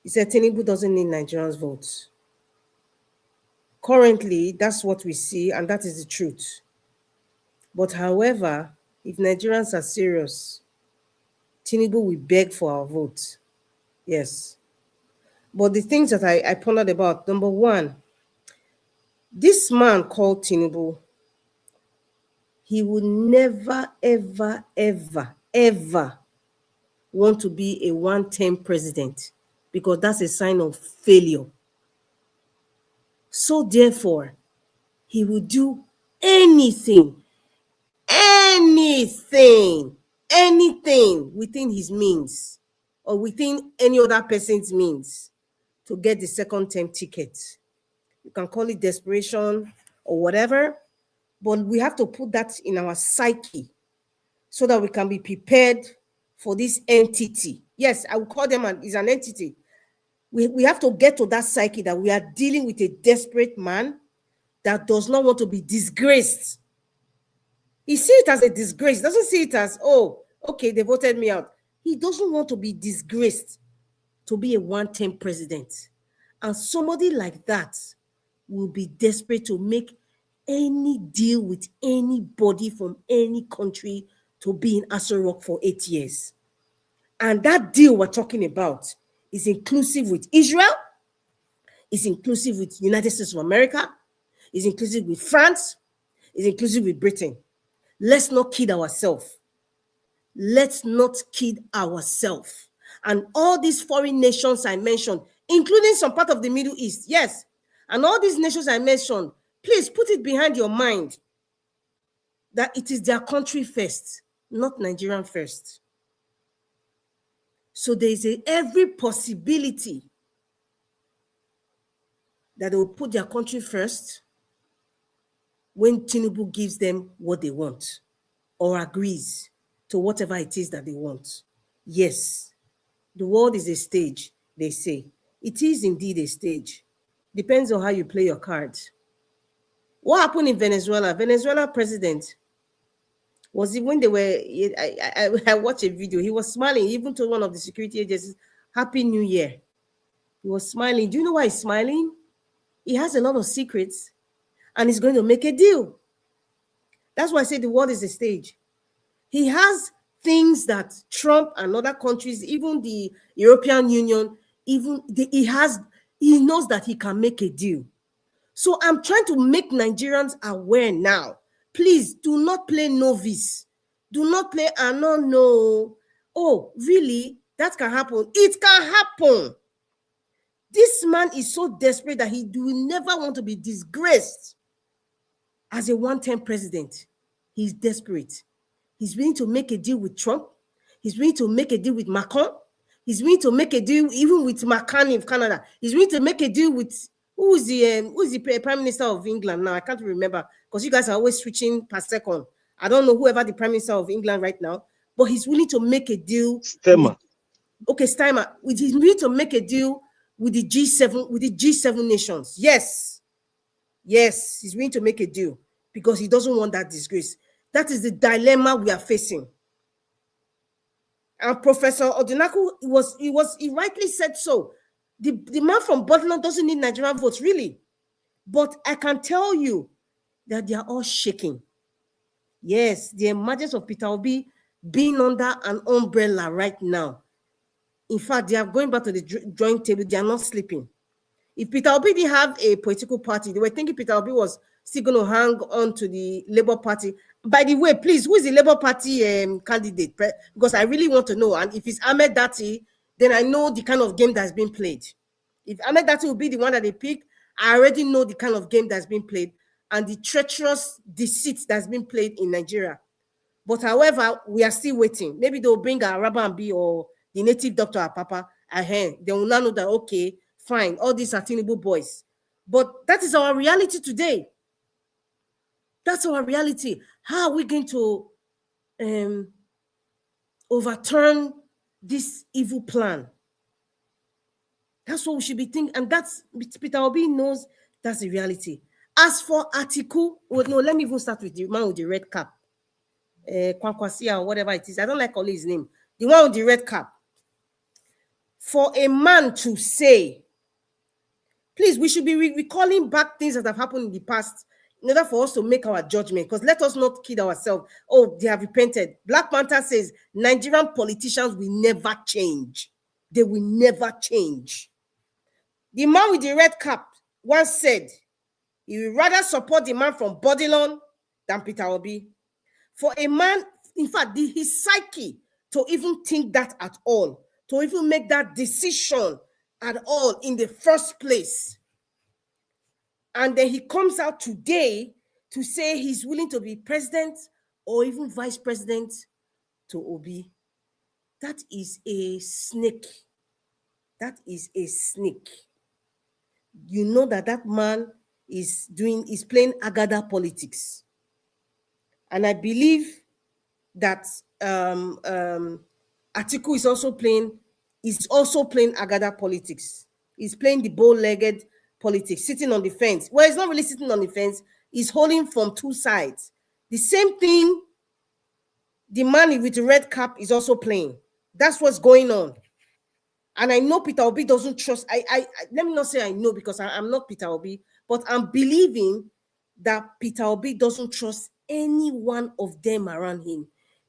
He said, Tinubu doesn't need Nigerians' votes. Currently, that's what we see, and that is the truth. But however, if Nigerians are serious, Tinubu will beg for our vote. Yes. But the things that I pondered about, number one, this man called Tinubu, he would never, ever, ever, ever want to be a one-term president, because that's a sign of failure. So therefore, he would do anything within his means or within any other person's means to get the second-term ticket. You can call it desperation or whatever, but we have to put that in our psyche so that we can be prepared for this entity. Yes, I will call them is an entity. We have to get to that psyche that we are dealing with a desperate man that does not want to be disgraced. He sees it as a disgrace. He doesn't see it as, oh, okay, they voted me out. He doesn't want to be disgraced to be a one-term president. And somebody like that will be desperate to make any deal with anybody from any country to be in Aso Rock for 8 years. And that deal we're talking about is inclusive with Israel, is inclusive with United States of America, is inclusive with France, is inclusive with Britain. Let's not kid ourselves. Let's not kid ourselves. And all these foreign nations I mentioned, including some part of the Middle East, yes, and all these nations I mentioned, please put it behind your mind that it is their country first, not Nigerian first. So there is every possibility that they will put their country first when Tinubu gives them what they want or agrees to whatever it is that they want. Yes, the world is a stage, they say. It is indeed a stage. Depends on how you play your cards. What happened in Venezuela? Venezuela president was it when they were, I watched a video, he was smiling, he even told one of the security agencies, Happy New Year. He was smiling. Do you know why he's smiling? He has a lot of secrets and he's going to make a deal. That's why I say the world is a stage. He has things that Trump and other countries, even the European Union, he knows that he can make a deal. So I'm trying to make Nigerians aware now. Please do not play novice. Do not play, I don't know. Oh, really? That can happen. It can happen. This man is so desperate that he will never want to be disgraced as a one-term president. He's desperate. He's willing to make a deal with Trump. He's willing to make a deal with Macron. He's willing to make a deal even with McCartney of Canada. He's willing to make a deal with who's the Prime Minister of England now? I can't remember because you guys are always switching per second. I don't know whoever the Prime Minister of England right now, but he's willing to make a deal. Stemmer. Steinmeier. He's willing to make a deal with the G7 nations. Yes, he's willing to make a deal because he doesn't want that disgrace. That is the dilemma we are facing. And Professor Odinaku, he rightly said so. The man from Butler doesn't need Nigerian votes, really. But I can tell you that they are all shaking. Yes, the emergence of Peter Obi being under an umbrella right now. In fact, they are going back to the drawing table. They are not sleeping. If Peter Obi didn't have a political party, they were thinking Peter Obi was still going to hang on to the Labour Party. By the way, please, who is the Labour Party candidate? Because I really want to know. And if it's Ahmed Dati, then I know the kind of game that's been played. If Ahmed Dati will be the one that they pick, I already know the kind of game that's been played and the treacherous deceit that's been played in Nigeria. But however, we are still waiting. Maybe they'll bring a Rabambi or the native doctor Apapa ahead. They will now know that, okay, fine, all these are Tinubu boys. But that is our reality today. That's our reality. How are we going to overturn this evil plan? That's what we should be thinking. And that's, Peter Obi knows that's the reality. As for Atiku, well, no, let me even start with the man with the red cap. Kwankwaso or whatever it is. I don't like calling his name. The one with the red cap. For a man to say, please, we should be recalling back things that have happened in the past in order for us to make our judgment. Because let us not kid ourselves. Oh, they have repented. Black Panther says Nigerian politicians will never change. They will never change. The man with the red cap once said he would rather support the man from Bodilon than Peter Obi. For a man, in fact, his psyche to even think that at all, to even make that decision at all in the first place. And then he comes out today to say he's willing to be president or even vice president to Obi. That is a snake. That is a snake. You know that man is playing Agada politics. And I believe that Atiku is also playing Agada politics. He's playing the bow-legged politics, sitting on the fence. Well, he's not really sitting on the fence. He's holding from two sides. The same thing the man with the red cap is also playing. That's what's going on. And I know Peter Obi doesn't trust. Let me not say I know because I'm not Peter Obi, but I'm believing that Peter Obi doesn't trust any one of them around him.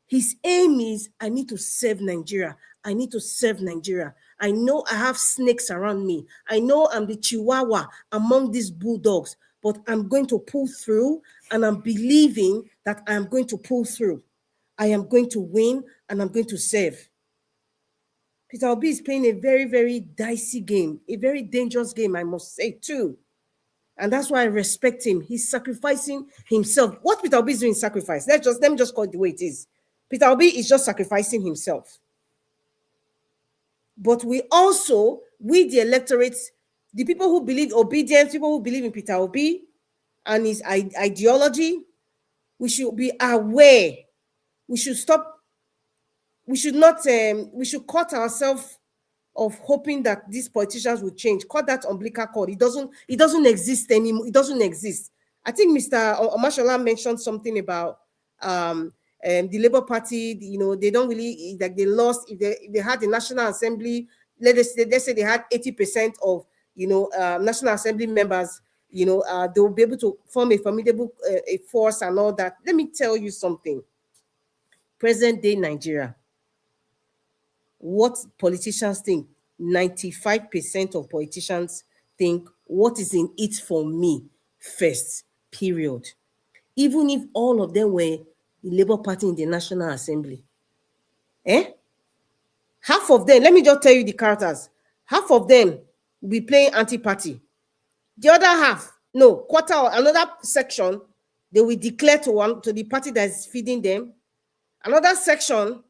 His aim is, I need to serve Nigeria. I need to serve Nigeria. I know I have snakes around me. I know I'm the chihuahua among these bulldogs, but I'm going to pull through, and I'm believing that I'm going to pull through. I am going to win, and I'm going to serve. Peter Obi is playing a very, very dicey game, a very dangerous game, I must say, too. And that's why I respect him. He's sacrificing himself. What Peter Obi is doing is sacrifice. Let me just call it the way it is. Peter Obi is just sacrificing himself. But we also, the electorates, the people who believe obedience, people who believe in Peter Obi and his ideology, we should be aware. We should stop. We should not. We should cut ourselves of hoping that these politicians will change. Cut that umbilical cord. It doesn't exist anymore. It doesn't exist. I think Mr. Omashola mentioned something about the Labour Party. You know, they don't really, like, they lost. If they had the National Assembly, let's say they had 80% of, you know, National Assembly members, you know, they will be able to form a formidable a force and all that. Let me tell you something. Present day Nigeria, what politicians think, 95% of politicians think, what is in it for me first, period. Even if all of them were the Labour Party in the National Assembly. Half of them, let me just tell you the characters, half of them will be playing anti-party. The other half, no, quarter or another section, they will declare to the party that is feeding them. Another section,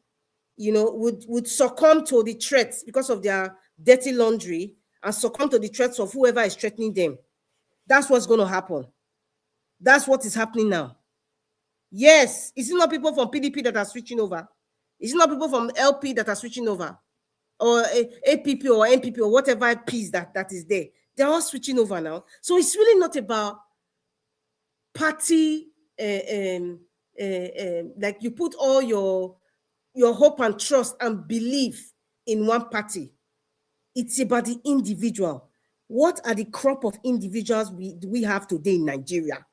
you know, would succumb to the threats because of their dirty laundry and succumb to the threats of whoever is threatening them. That's what's going to happen. That's what is happening now. Yes, is it not people from PDP that are switching over? Is it not people from LP that are switching over? Or APP or NPP or whatever piece that is there? They're all switching over now. So it's really not about party, like you put all your hope and trust and belief in one party. It's about the individual. What are the crop of individuals we have today in Nigeria?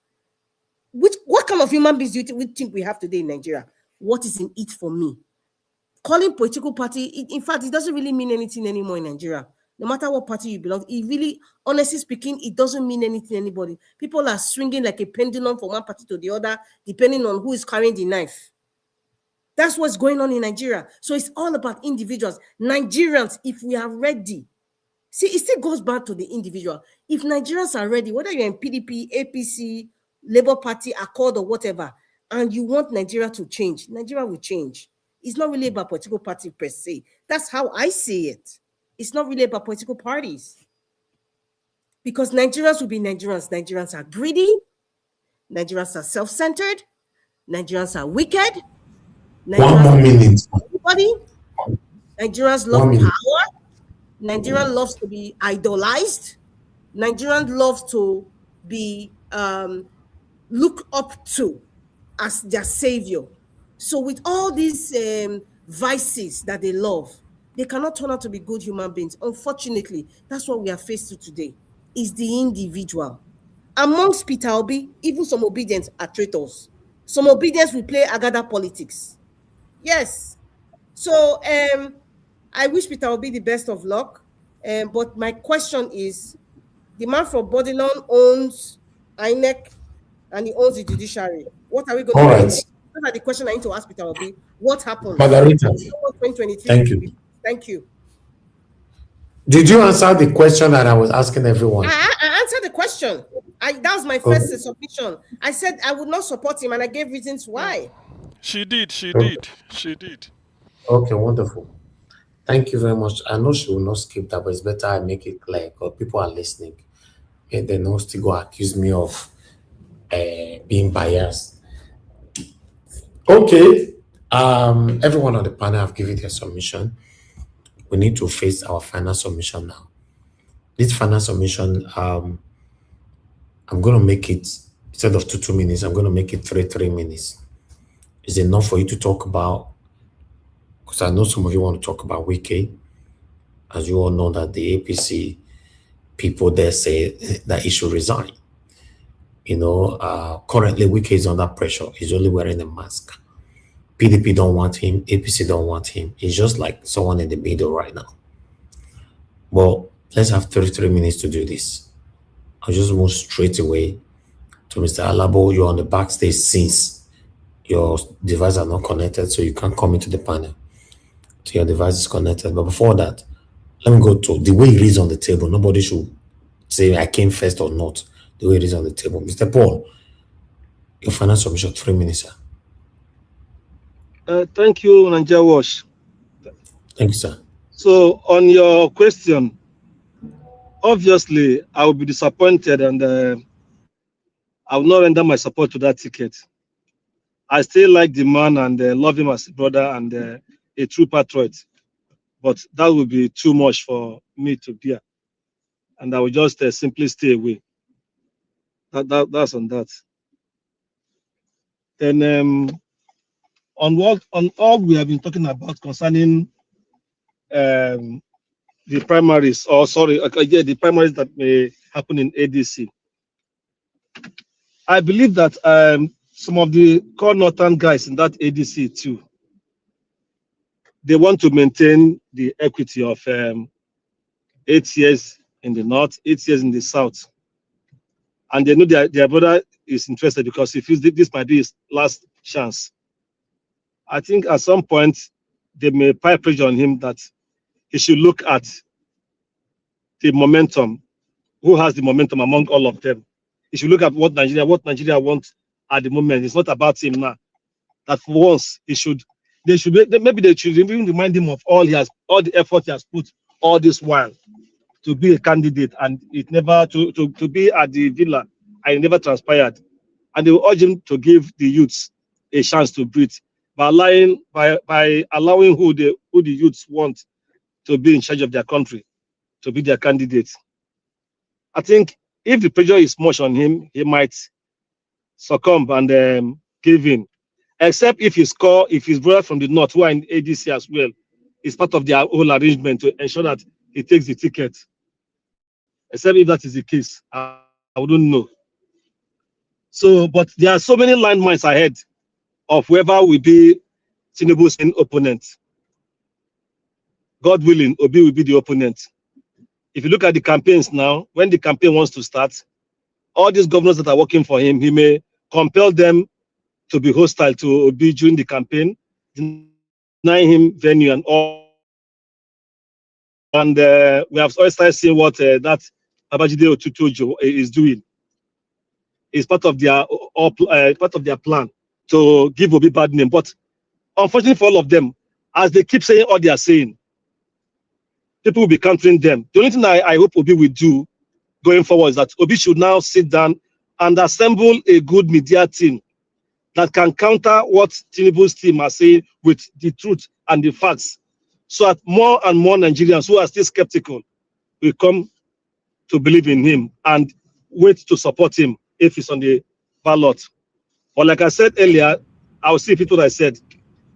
What kind of human beings do you think we have today in Nigeria? What is in it for me? Calling political party, in fact, it doesn't really mean anything anymore in Nigeria. No matter what party you belong, it really, honestly speaking, it doesn't mean anything to anybody. People are swinging like a pendulum from one party to the other, depending on who is carrying the knife. That's what's going on in Nigeria. So it's all about individuals. Nigerians, if we are ready, see, it still goes back to the individual. If Nigerians are ready, whether you're in PDP, APC, Labour Party, Accord, or whatever, and you want Nigeria to change, Nigeria will change. It's not really about political party per se. That's how I see it. It's not really about political parties. Because Nigerians will be Nigerians. Nigerians are greedy. Nigerians are self-centered. Nigerians are wicked. Nigerians Nigerians love power. Nigeria loves to be idolized. Nigerians love to be looked up to as their savior. So with all these vices that they love, they cannot turn out to be good human beings. Unfortunately, that's what we are faced with today, is the individual. Amongst Peter Obi, even some Obidients are traitors. Some Obidients will play Agada politics. Yes. So I wish Peter Obi the best of luck. But my question is, the man from Bodilon owns INEC and he owns the judiciary. What are we going to do? Those are the questions I need to ask Peter Obi. What happened? Margarita, 2023. thank you. Thank you. Did you answer the question that I was asking everyone? I answered the question. That was my first submission. I said I would not support him, and I gave reasons why. She did. She did. Okay, wonderful. Thank you very much. I know she will not skip that, but it's better I make it clear because people are listening. And they don't still go accuse me of being biased. Okay. Everyone on the panel have given their submission. We need to face our final submission now. This final submission, I'm going to make it, instead of 2 minutes, I'm going to make it 3 minutes. Is enough for you to talk about, because I know some of you want to talk about Wike. As you all know that the APC people there say that he should resign. You know, currently Wike is under pressure. He's only wearing a mask. PDP don't want him. APC don't want him. He's just like someone in the middle right now. Well, let's have 33 minutes to do this. I'll just move straight away to Mr. Alabo. You're on the backstage since your device are not connected, so you can't come into the panel. So your device is connected. But before that, let me go to the way it is on the table. Nobody should say I came first or not. The way it is on the table. Mr. Paul, your final submission, 3 minutes, sir. Thank you, Nigeria Watch. Thank you, sir. So on your question obviously, I will be disappointed and I will not render my support to that ticket. I still like the man and love him as a brother and a true patriot. But that would be too much for me to bear. And I will just simply stay away. That's on that. Then on all we have been talking about concerning the primaries, or sorry, the primaries that may happen in ADC. I believe that some of the core northern guys in that ADC too, they want to maintain the equity of 8 years in the north, 8 years in the south. And they know their brother is interested because he feels this might be his last chance. I think at some point they may apply pressure on him that he should look at the momentum. Who has the momentum among all of them? He should look at what Nigeria wants at the moment. It's not about him now. That for once maybe they should even remind him of all the effort he has put all this while to be a candidate, and it never to be at the villa, and it never transpired. And they will urge him to give the youths a chance to breathe by allowing who the youths want to be in charge of their country, to be their candidates. I think if the pressure is much on him, he might succumb and give in. Except if his brother from the north, who are in ADC as well, is part of their whole arrangement to ensure that he takes the ticket. Except if that is the case, I wouldn't know. So, but there are so many landmines ahead of whoever will be Tinubu's opponent. God willing, Obi will be the opponent. If you look at the campaigns now, when the campaign wants to start, all these governors that are working for him, he may compel them to be hostile to Obi during the campaign, deny him venue and all. And we have always started seeing what that Babajide Otutojo is doing. It's part of their plan to give Obi bad name. But unfortunately for all of them, as they keep saying all they are saying, people will be countering them. The only thing I hope Obi will do going forward is that Obi should now sit down and assemble a good media team that can counter what Tinubu's team are saying with the truth and the facts, so that more and more Nigerians who are still skeptical will come to believe in him and wait to support him if he's on the ballot. But like I said earlier, I will see people that I said,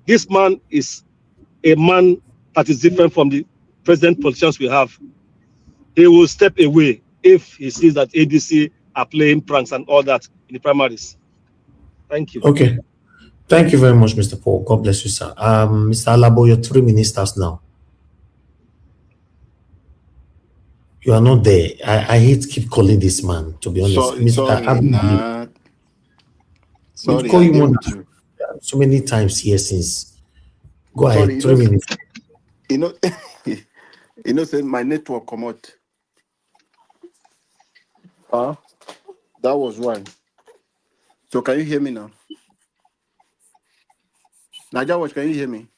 this man is a man that is different from the present politicians we have. He will step away if he sees that ADC are playing pranks and all that in the primaries. Thank you. Okay. Thank you very much, Mr. Paul. God bless you, sir. Mr. Alabo, your 3 ministers now. You are not there. I hate to keep calling this man, to be honest. We've called you so many times here since. Go ahead, 3 minutes. Say my network come out. That was one. So can you hear me now? Naija, can you hear me?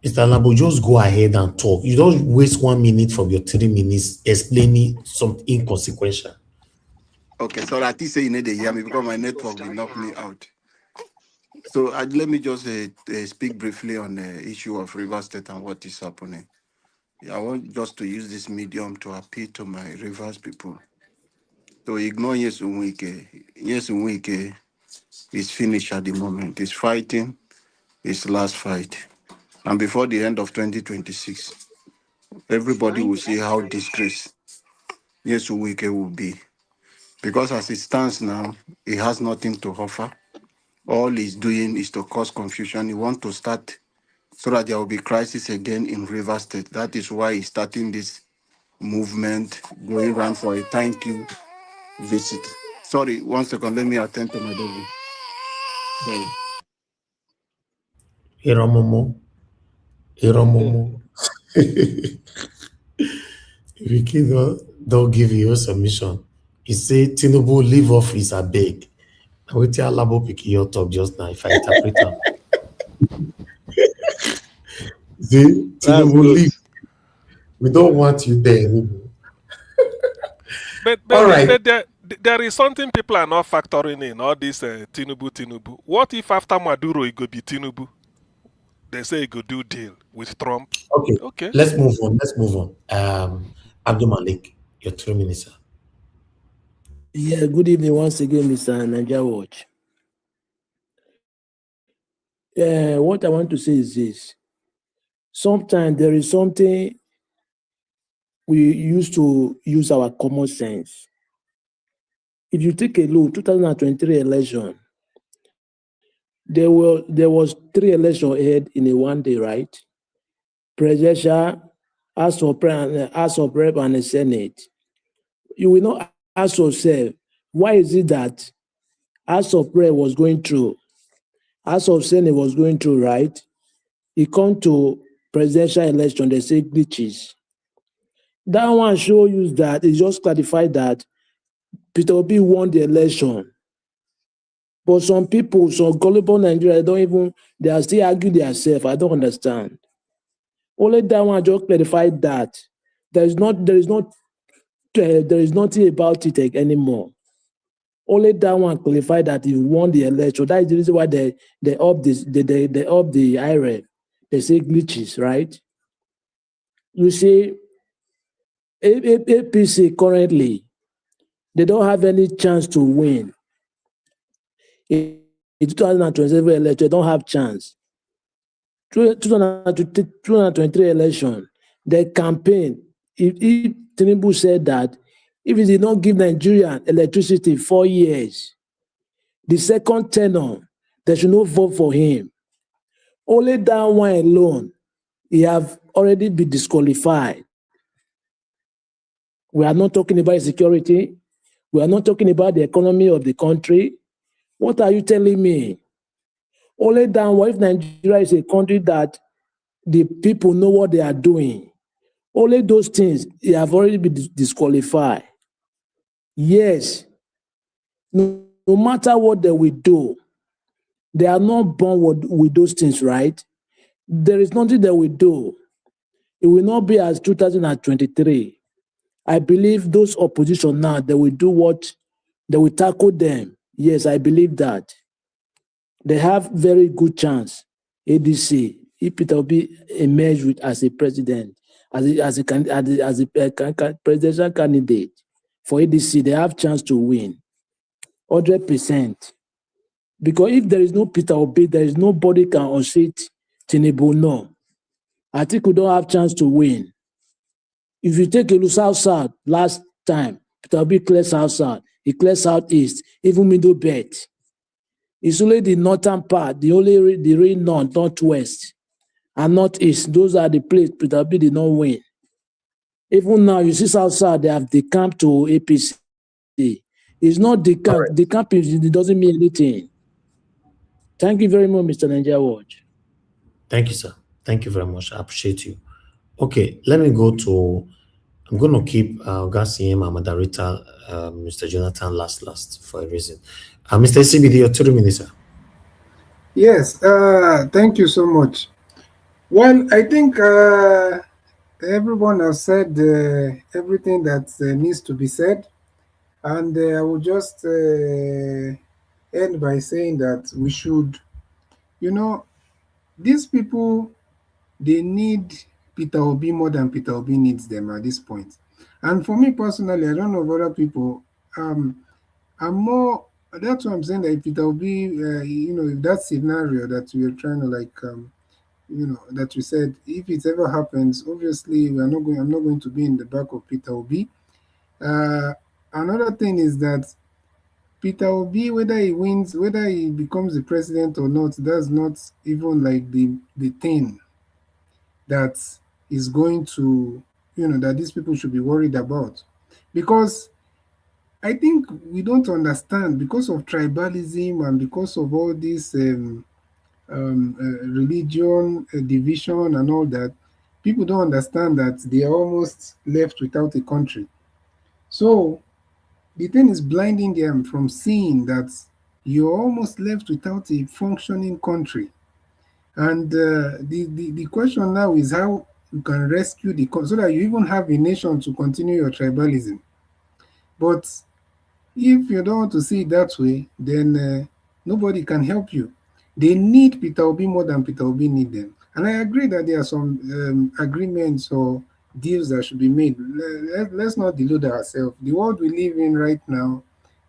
Mr. Alabo, just go ahead and talk. You don't waste 1 minute from your 3 minutes explaining something inconsequential. Okay, so I think say you need to hear me because my network will knock me out. So let me just speak briefly on the issue of Rivers State and what is happening. I want just to use this medium to appeal to my Rivers people to ignore Nyesom Wike. Nyesom Wike is finished at the moment. He's fighting his last fight. And before the end of 2026, everybody will see how disgraced Nyesom Wike will be. Because as it stands now, he has nothing to offer. All he's doing is to cause confusion. He wants to start so that there will be crisis again in Rivers State. That is why he's starting this movement, going around for a thank you visit. Sorry, 1 second. Let me attend to my baby. Sorry. Hiromomo. Vicky don't give you a submission. He say Tinubu leave office, I beg. I will tell Alabo pick your talk just now if I interpret him. See, Tinubu leave. We don't want you there anymore. All right. There is something people are not factoring in, all this Tinubu. What if after Maduro it could be Tinubu? They say he could do deal with Trump. Okay. Let's move on. Abdul Malik, your 3 minutes, sir. Yeah, good evening once again, Mr. Niger Watch. What I want to say is this. Sometimes there is something we used to use our common sense. If you take a look, 2023 election, there was 3 elections ahead in a one day, right? Presidential, House of Rep, and the Senate. You will not ask yourself, why is it that House of Rep was going through, House of Senate was going through, right? It come to presidential election, they say glitches. That one shows you that it just clarified that Peter Obi won the election. But some people, some gullible Nigerians, they are still arguing themselves. I don't understand. Only that one just clarified that there is nothing about it anymore. Only that one clarified that he won the election. That is the reason why they up the IREF. They say glitches, right? You see, APC currently, they don't have any chance to win. In 2027 election, they don't have chance. 2023 election, the campaign, if Tinubu said that if he did not give Nigeria electricity 4 years, the second tenure, they should not vote for him. Only that one alone, he have already been disqualified. We are not talking about security. We are not talking about the economy of the country. What are you telling me? Only that one, if Nigeria is a country that the people know what they are doing, only those things have already been disqualified. Yes, no matter what they will do, they are not born with those things, right? There is nothing they will do. It will not be as 2023. I believe those opposition now, they will do what, they will tackle them. Yes, I believe that. They have very good chance. ADC, if Peter Obi emerge as a president, as a presidential candidate for ADC, they have chance to win 100%. Because if there is no Peter Obi, there is nobody can unseat Tinubu. No, Atiku don't have chance to win. If you take a look South last time, Peter Obi cleared South, he cleared Southeast, even Middle Belt. It's only the northern part, the real northwest, and northeast. Those are the places Peter Obi did not win. Even now, you see South, they have decamped to APC. It's not decamp. Right. Decamp it doesn't mean anything. Thank you very much, Mr. Niger Watch. Thank you, sir. Thank you very much. I appreciate you. Okay, let me go to, I'm going to keep Gassiem and moderator, Mr. Jonathan last for a reason. Mr. CBD, your 3 minutes, sir. Yes, thank you so much. Well, I think everyone has said everything that needs to be said. And I will just end by saying that we should, these people, they need Peter Obi more than Peter Obi needs them at this point. And for me personally, I don't know if other people, I'm more, that's what I'm saying, that Peter Obi, if that scenario that we are trying to that we said, if it ever happens, obviously I'm not going to be in the back of Peter Obi. Another thing is that Peter Obi, whether he wins, whether he becomes the president or not, that's not even like the thing that is going to, that these people should be worried about. Because I think we don't understand, because of tribalism and because of all this religion, division and all that, people don't understand that they are almost left without a country. So the thing is blinding them from seeing that you're almost left without a functioning country. And the question now is how you can rescue so that you even have a nation to continue your tribalism. But if you don't want to see it that way, then nobody can help you. They need Peter Obi more than Peter Obi need them. And I agree that there are some agreements or deals that should be made. Let's not delude ourselves. The world we live in right now,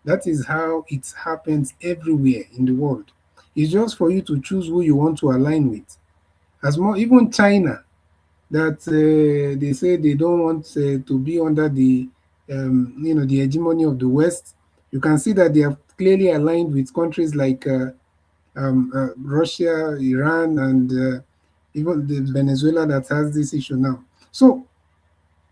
that is how it happens everywhere in the world. It's just for you to choose who you want to align with. As more, even China, that they say they don't want to be under the the hegemony of the West. You can see that they are clearly aligned with countries like Russia, Iran, and even the Venezuela that has this issue now. So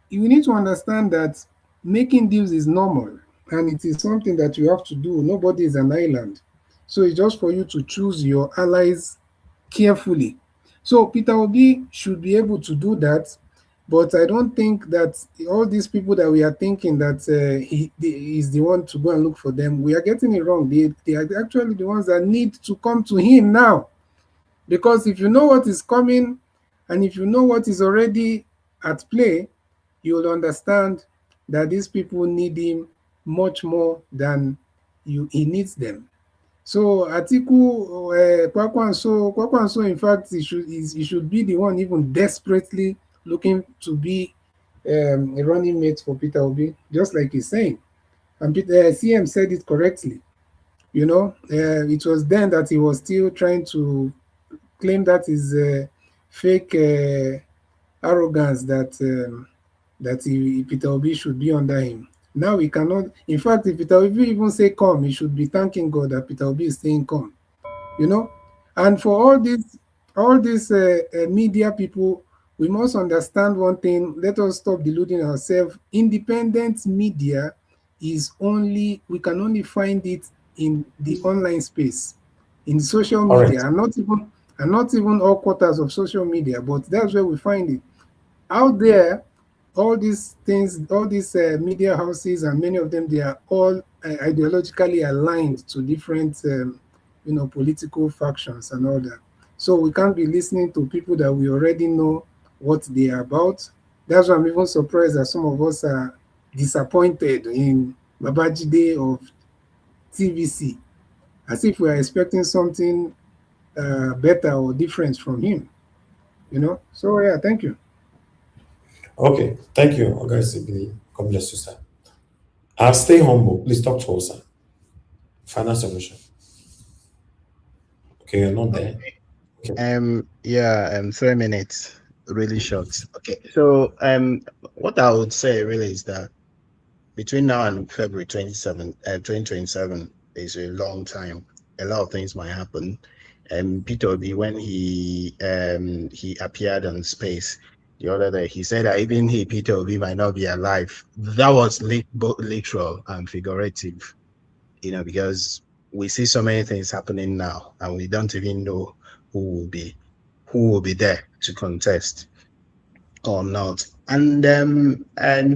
you need to understand that making deals is normal, and it is something that you have to do. Nobody is an island. So it's just for you to choose your allies carefully. So Peter Obi should be able to do that, but I don't think that all these people that we are thinking that he is the one to go and look for them, we are getting it wrong. They are actually the ones that need to come to him now. Because if you know what is coming and if you know what is already at play, you will understand that these people need him much more than he needs them. So Atiku, Kwankwaso, in fact, he should be the one even desperately looking to be a running mate for Peter Obi, just like he's saying. And CM said it correctly. It was then that he was still trying to claim that is fake arrogance that Peter Obi should be under him. Now we cannot. In fact, if Peter Obi even say come, he should be thanking God that Peter Obi is saying come. And for all these media people, we must understand one thing. Let us stop deluding ourselves. Independent media we can only find it in the online space, in social media, All and not even all quarters of social media, but that's where we find it. Out there, all these things, all these media houses, and many of them, they are all ideologically aligned to different political factions and all that. So we can't be listening to people that we already know what they are about. That's why I'm even surprised that some of us are disappointed in Babajide of TVC, as if we are expecting something better or different from him. So yeah, thank you. Okay, thank you, Oga Sibili. God bless you, sir. I'll stay humble. Please talk to us, sir. Final solution. Okay, you're not there. Yeah, 3 minutes, really short. Okay, so what I would say really is that between now and February 2027 is a long time. A lot of things might happen. Peter Obi, when he appeared on space the other day, he said that even Peter Obi, might not be alive. That was both literal and figurative, because we see so many things happening now, and we don't even know who will be there to contest or not. And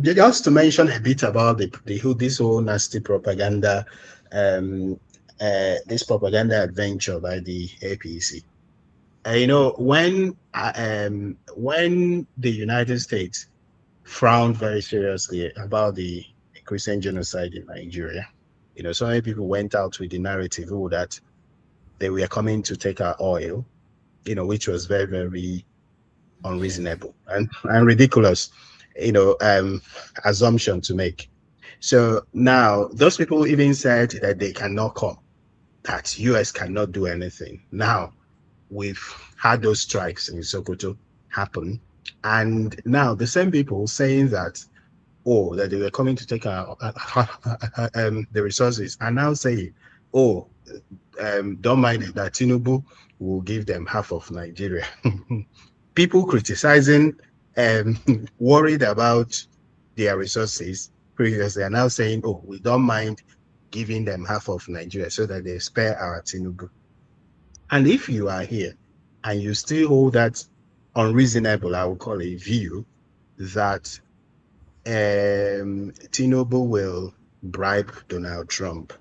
just to mention a bit about this whole nasty propaganda, this propaganda adventure by the APC. When the United States frowned very seriously about the Christian genocide in Nigeria, so many people went out with the narrative that they were coming to take our oil, which was very, very unreasonable and ridiculous, assumption to make. So now those people even said that they cannot come, that US cannot do anything. Now we've had those strikes in Sokoto happen, and now the same people saying that that they were coming to take our the resources are now saying, don't mind it, that Tinubu will give them half of Nigeria. People criticizing, worried about their resources previously, are now saying, we don't mind giving them half of Nigeria so that they spare our Tinubu. And if you are here and you still hold that unreasonable, I would call it, view that Tinubu will bribe Donald Trump,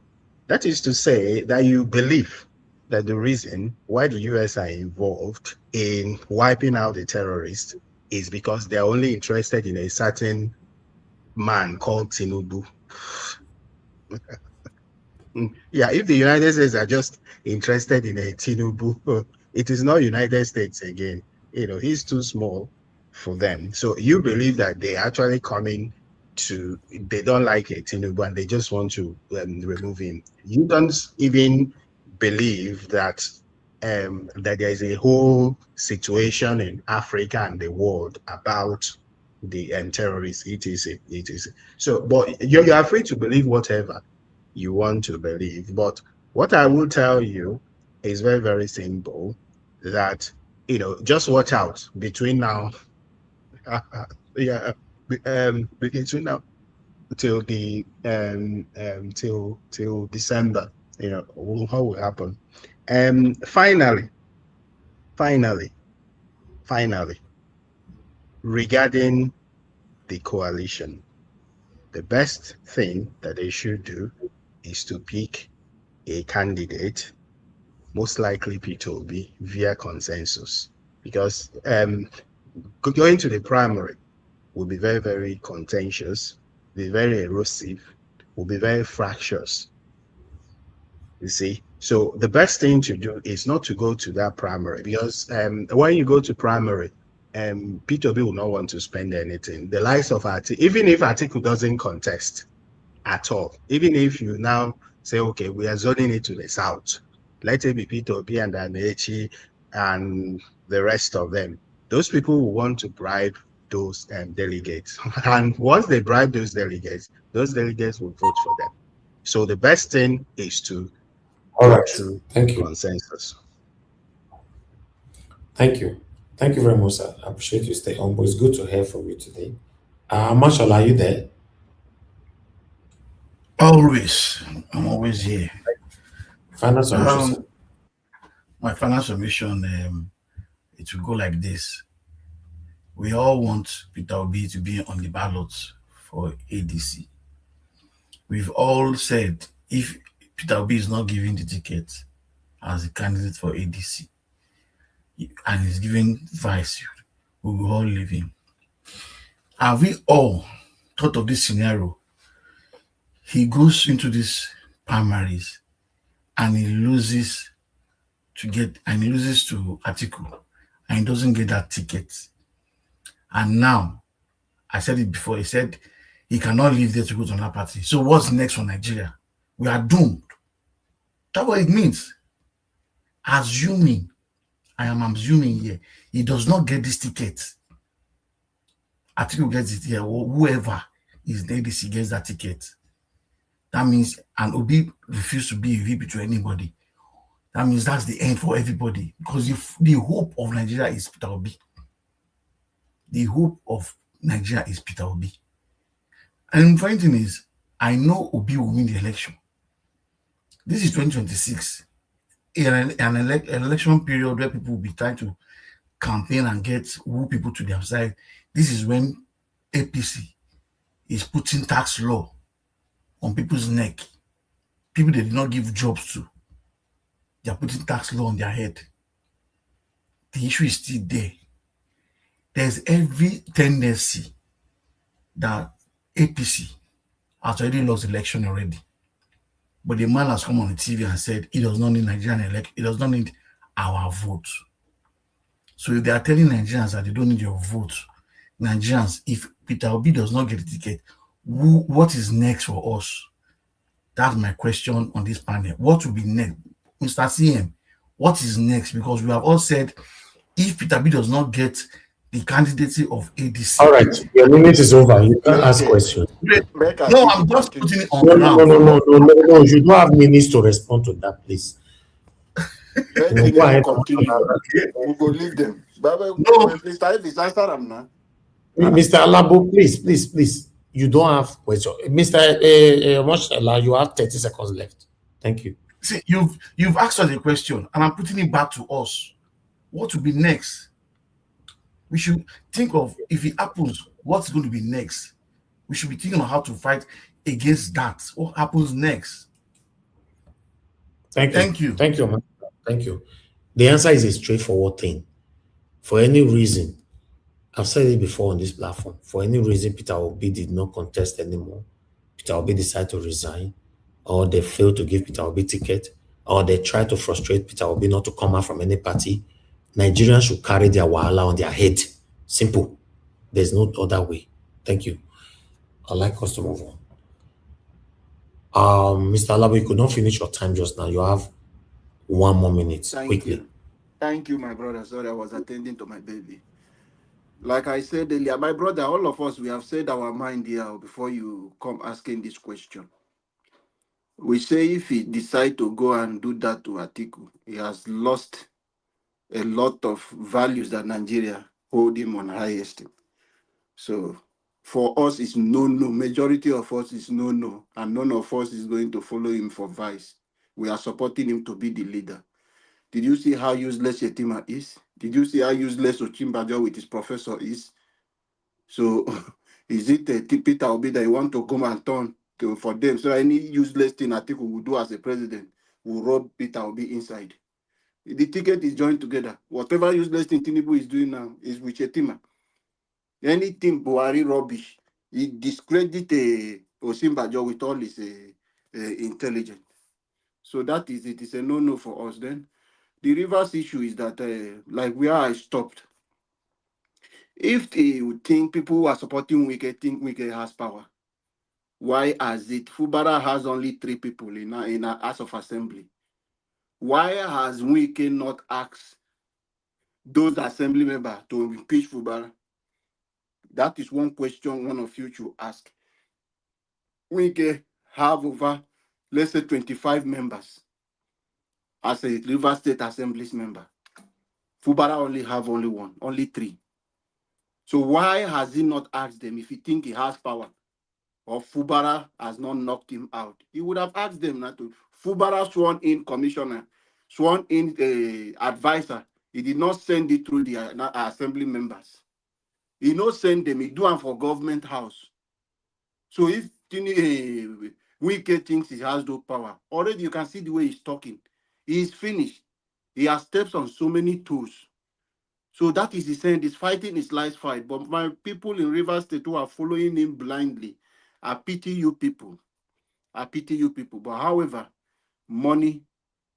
that is to say that you believe that the reason why the US are involved in wiping out the terrorists is because they're only interested in a certain man called Tinubu, Yeah, if the United States are just interested in a Tinubu, it is not United States again. He's too small for them. So you believe that they actually coming they don't like a Tinubu and they just want to remove him. You don't even believe that that there is a whole situation in Africa and the world about the terrorists, etc., etc. So, but you're free to believe whatever you want to believe. But what I will tell you is very, very simple, that, just watch out between now, yeah, between now till the till December, how will happen. Finally, finally, finally, regarding the coalition, the best thing that they should do is to pick a candidate, most likely Peter Obi, via consensus, because going to the primary will be very, very contentious, be very erosive, will be very fractious. You see, so the best thing to do is not to go to that primary, because when you go to primary, Peter Obi will not want to spend anything. The likes of Atiku, even if Atiku doesn't contest at all, even if you now say, okay, we are zoning it to the south, let it be Peter Obi and Amechi and the rest of them. Those people will want to bribe those delegates. And once they bribe those delegates will vote for them. So the best thing is to All go right. through Thank you. consensus. Thank you. Thank you very much, sir. I appreciate you staying on, but it's good to hear from you today. Marshall, are you there? Always. I'm always here. Final submission, sir. My final submission, it will go like this. We all want Peter Obi to be on the ballot for ADC. We've all said if Peter Obi is not given the ticket as a candidate for ADC and is given vice, we will all leave him. Have we all thought of this scenario? He goes into these primaries and he loses to Atiku and he doesn't get that ticket. And now, I said it before, he said he cannot leave there to go to another party. So what's next for Nigeria? We are doomed. That's what it means. Assuming, I am assuming here, he does not get this ticket. Atiku gets it here, or whoever is the ADC gets that ticket. That means, and Obi refused to be a VP to anybody. That means that's the end for everybody. Because the hope of Nigeria is Peter Obi. The hope of Nigeria is Peter Obi. And the funny thing is, I know Obi will win the election. This is 2026. An election period where people will be trying to campaign and woo people to their side. This is when APC is putting tax law on people's neck. People they did not give jobs to. They are putting tax law on their head. The issue is still there. There's every tendency that APC has already lost the election already. But the man has come on the TV and said he does not need Nigerian elect. He does not need our vote. So if they are telling Nigerians that they don't need your vote, Nigerians, if Peter Obi does not get the ticket, what is next for us? That's my question on this panel. What will be next? Mr. CM, what is next? Because we have all said if Peter Obi does not get the candidacy of ADC. All right, your limit is over. You can't ask questions. No, I'm just putting it on No, you don't have minutes to respond to that, please. Let them continue. We go leave them. No, Mr. Alabo, please. You don't have questions. Mr. Marshall, you have 30 seconds left. Thank you. See, you've asked us a question, and I'm putting it back to us. What will be next? We should think of, if it happens, what's going to be next? We should be thinking of how to fight against that. What happens next? Thank you. The answer is a straightforward thing. For any reason, I've said it before on this platform, for any reason Peter Obi did not contest anymore, Peter Obi decide to resign, or they fail to give Peter Obi ticket, or they try to frustrate Peter Obi not to come out from any party, Nigerians should carry their wahala on their head. Simple. There's no other way. Thank you. I'd like us to move on. Mr. Alabo, you could not finish your time just now. You have 1 more minute. Thank you. Thank you, my brother. Sorry, I was attending to my baby. Like I said earlier, my brother, all of us, we have said our mind here before you come asking this question. We say if he decide to go and do that to Atiku, he has lost a lot of values that Nigeria hold him on high esteem. So for us, it's no. Majority of us is no. And none of us is going to follow him for vice. We are supporting him to be the leader. Did you see how useless Yetima is? Did you see how useless Ochimbajo with his professor is? So is it a Peter Obi that you want to come and turn for them? So any useless thing Atiku will do as a president will rub Peter Obi inside. The ticket is joined together. Whatever useless thing Tinubu is doing now is with Yetima. Anything Buhari rubbish, he discredit Osimbajo with all his intelligence. So that is it. It's a no-no for us then. The reverse issue is that, like where I stopped, if they think people who are supporting Wike think Wike has power, why has it? Fubara has only 3 people in a House of Assembly. Why has Wike not asked those assembly members to impeach Fubara? That is one question one of you should ask. Wike have over, let's say, 25 members as a River State Assembly's member. Fubara only have only 3. So why has he not asked them if he think he has power? Or Fubara has not knocked him out? He would have asked them not to. Fubara sworn in commissioner, sworn in advisor. He did not send it through the assembly members. He not send them. He do them for government house. So if Wike thinks he has no power, already you can see the way he's talking. He is finished. He has steps on so many toes. So that is his end. He's fighting his last fight. But my people in Rivers State who are following him blindly, I pity you people. I pity you people. But however, money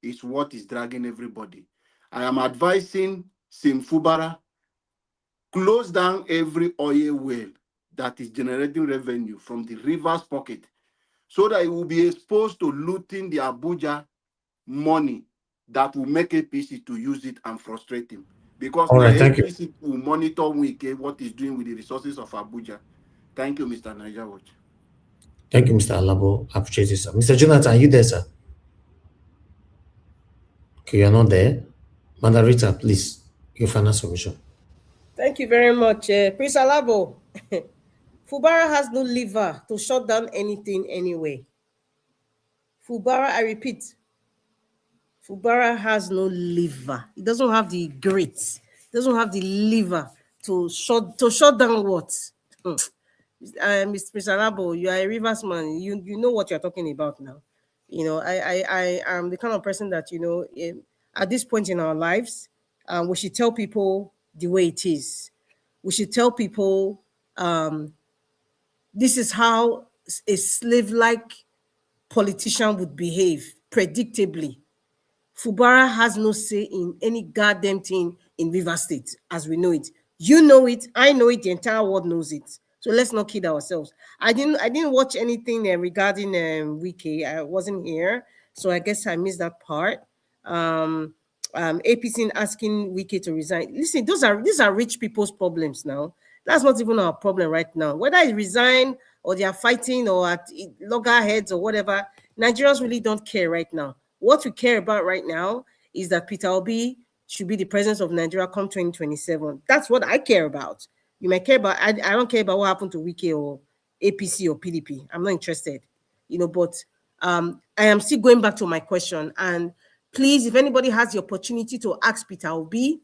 is what is dragging everybody. I am advising Sim Fubara, close down every oil well that is generating revenue from the Rivers pocket so that it will be exposed to looting the Abuja money that will make APC to use it and frustrate him. Because All right, thank APC you. will monitor Wike, what he's doing with the resources of Abuja. Thank you, Mr. Niger Watch. Thank you, Mr. Alabo. I appreciate it, sir. Mr. Jonathan, are you there, sir? Okay, you're not there. Madam Rita, please, your final submission. Thank you very much. Prince Alabo, Fubara has no lever to shut down anything anyway. Fubara, I repeat, Fubara has no lever. He doesn't have the grit. He doesn't have the lever to shut down what? Mr. Alabo, you are a Rivers man. You know what you're talking about now. You know, I am the kind of person that, you know, at this point in our lives, we should tell people the way it is. We should tell people this is how a slave-like politician would behave, predictably. Fubara has no say in any goddamn thing in Rivers State, as we know it. You know it, I know it, the entire world knows it. So let's not kid ourselves. I didn't watch anything regarding Wike. I wasn't here, so I guess I missed that part. APC asking Wike to resign. Listen, these are rich people's problems now. That's not even our problem right now. Whether he resign or they are fighting or at loggerheads or whatever, Nigerians really don't care right now. What we care about right now is that Peter Obi should be the president of Nigeria come 2027. That's what I care about. You might care about, I don't care about what happened to Wike or APC or PDP. I'm not interested, you know, but I am still going back to my question. And please, if anybody has the opportunity to ask Peter Obi,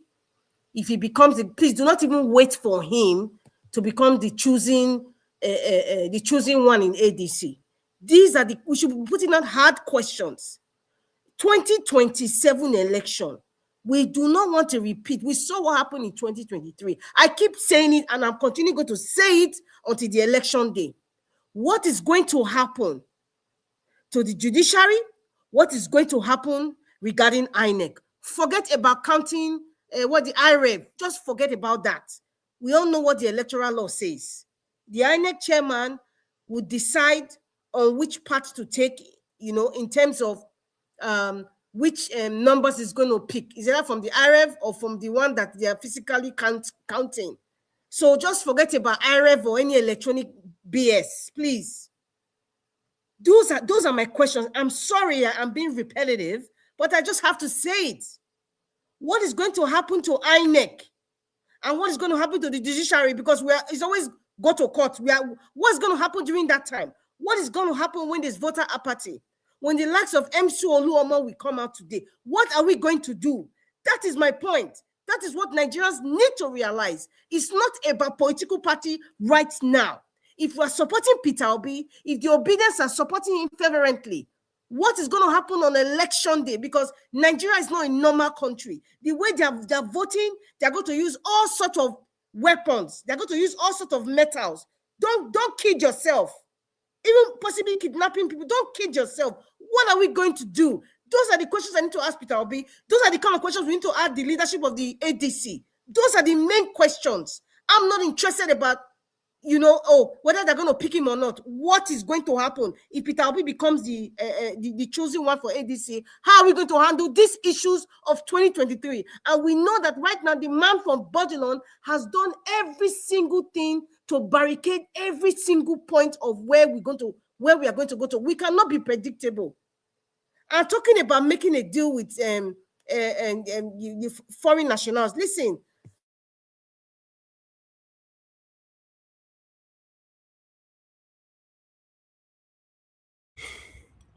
if he becomes, please do not even wait for him to become the choosing one in ADC. We should be putting out hard questions. 2027 election, we do not want to repeat. We saw what happened in 2023. I keep saying it and I'm continuing going to say it until the election day. what is going to happen to the judiciary, what is going to happen regarding INEC. Forget about counting what the IREV, just forget about that. We all know what the electoral law says. The INEC chairman would decide on which path to take, in terms of which numbers is going to pick. Is it from the IREV or from the one that they are physically counting? So just forget about IREV or any electronic BS, please. Those are my questions. I'm sorry I'm being repetitive, but I just have to say it. What is going to happen to INEC? And what is going to happen to the judiciary? Because it's always go to court. What's going to happen during that time? What is going to happen when there's voter apathy? When the likes of MC Oluomo will come out today? What are we going to do? That is my point. That is what Nigerians need to realize. It's not about political party right now. If we are supporting Peter Obi, if the Obidients are supporting him fervently, what is going to happen on election day? Because Nigeria is not a normal country. The way they're voting, they're going to use all sorts of weapons. They're going to use all sorts of metals. Don't kid yourself. Even possibly kidnapping people. Don't kid yourself. What are we going to do? Those are the questions I need to ask Peter Obi. Those are the kind of questions we need to ask the leadership of the ADC. Those are the main questions. I'm not interested about whether they're going to pick him or not. What is going to happen if Peter Obi becomes the chosen one for ADC? How are we going to handle these issues of 2023? And we know that right now the man from Babylon has done every single thing to barricade every single point of where we are going to go to. We cannot be predictable. I'm talking about making a deal with foreign nationals. Listen.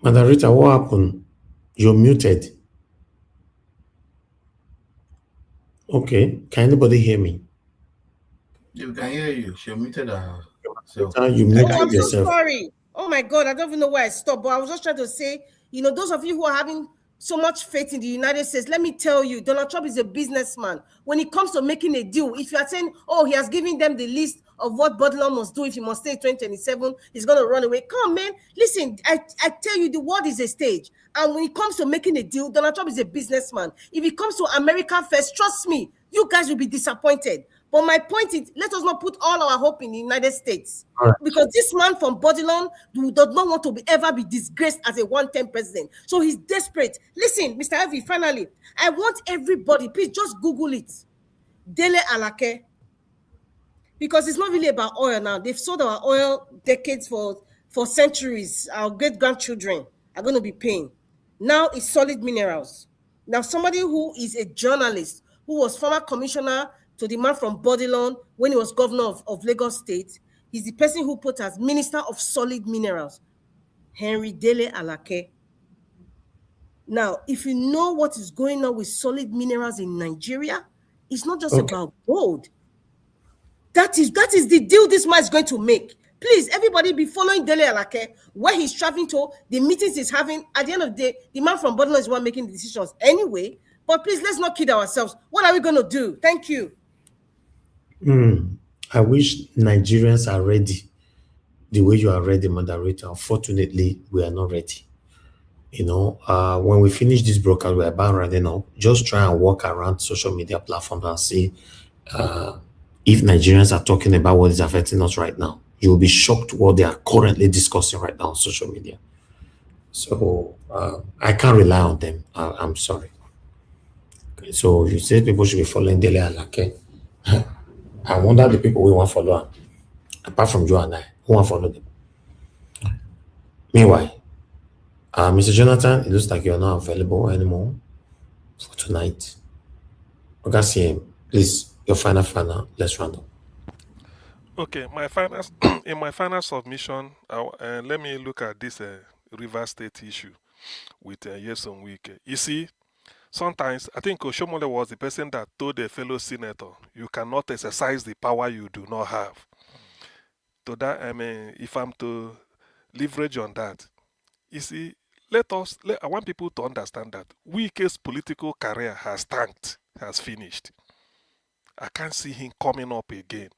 Madam Rita, what happened? You're muted. Okay, can anybody hear me? You can hear you. She muted herself. You muted I'm yourself. so sorry. Oh my God, I don't even know where I stopped, but I was just trying to say, those of you who are having so much faith in the United States, let me tell you, Donald Trump is a businessman. When it comes to making a deal, if you are saying, oh, he has given them the list of what Bodlon must do if he must stay 2027, he's going to run away. Come on, man. Listen, I tell you, the world is a stage. And when it comes to making a deal, Donald Trump is a businessman. If it comes to America first, trust me, you guys will be disappointed. But my point is, let us not put all our hope in the United States. Right. Because this man from Bodilon does not want to ever be disgraced as a one-term president. So he's desperate. Listen, Mr. Ivy, finally, I want everybody, please just Google it. Dele Alake. Because it's not really about oil now. They've sold our oil decades for centuries. Our great-grandchildren are going to be paying. Now it's solid minerals. Now somebody who is a journalist, who was former commissioner to the man from Bodilon when he was governor of Lagos State, he's the person who put as Minister of Solid Minerals, Henry Dele Alake. Now, if you know what is going on with solid minerals in Nigeria, it's not just about gold. That is the deal this man is going to make. Please, everybody be following Dele Alake, where he's traveling to, the meetings he's having. At the end of the day, the man from Bodilon is one making the decisions anyway. But please, let's not kid ourselves. What are we going to do? Thank you. I wish Nigerians are ready the way you are ready, moderator. Unfortunately, we are not ready. When we finish this broadcast, we are about running up. Just try and walk around social media platforms and see if Nigerians are talking about what is affecting us right now. You will be shocked what they are currently discussing right now on social media. So I can't rely on them. I'm sorry. Okay, so you said people should be following Dele Alake. I wonder the people we want to follow, apart from Joe and I, who want to follow them. Meanwhile, Mr. Jonathan, it looks like you're not available anymore for tonight. Okay, please, your final, let's round up. Okay, in my final submission, let me look at this River State issue with Nyesom Wike. You see, sometimes, I think Oshomole was the person that told a fellow senator, you cannot exercise the power you do not have. To that, if I'm to leverage on that, you see, I want people to understand that Wike's political career has tanked, has finished. I can't see him coming up again.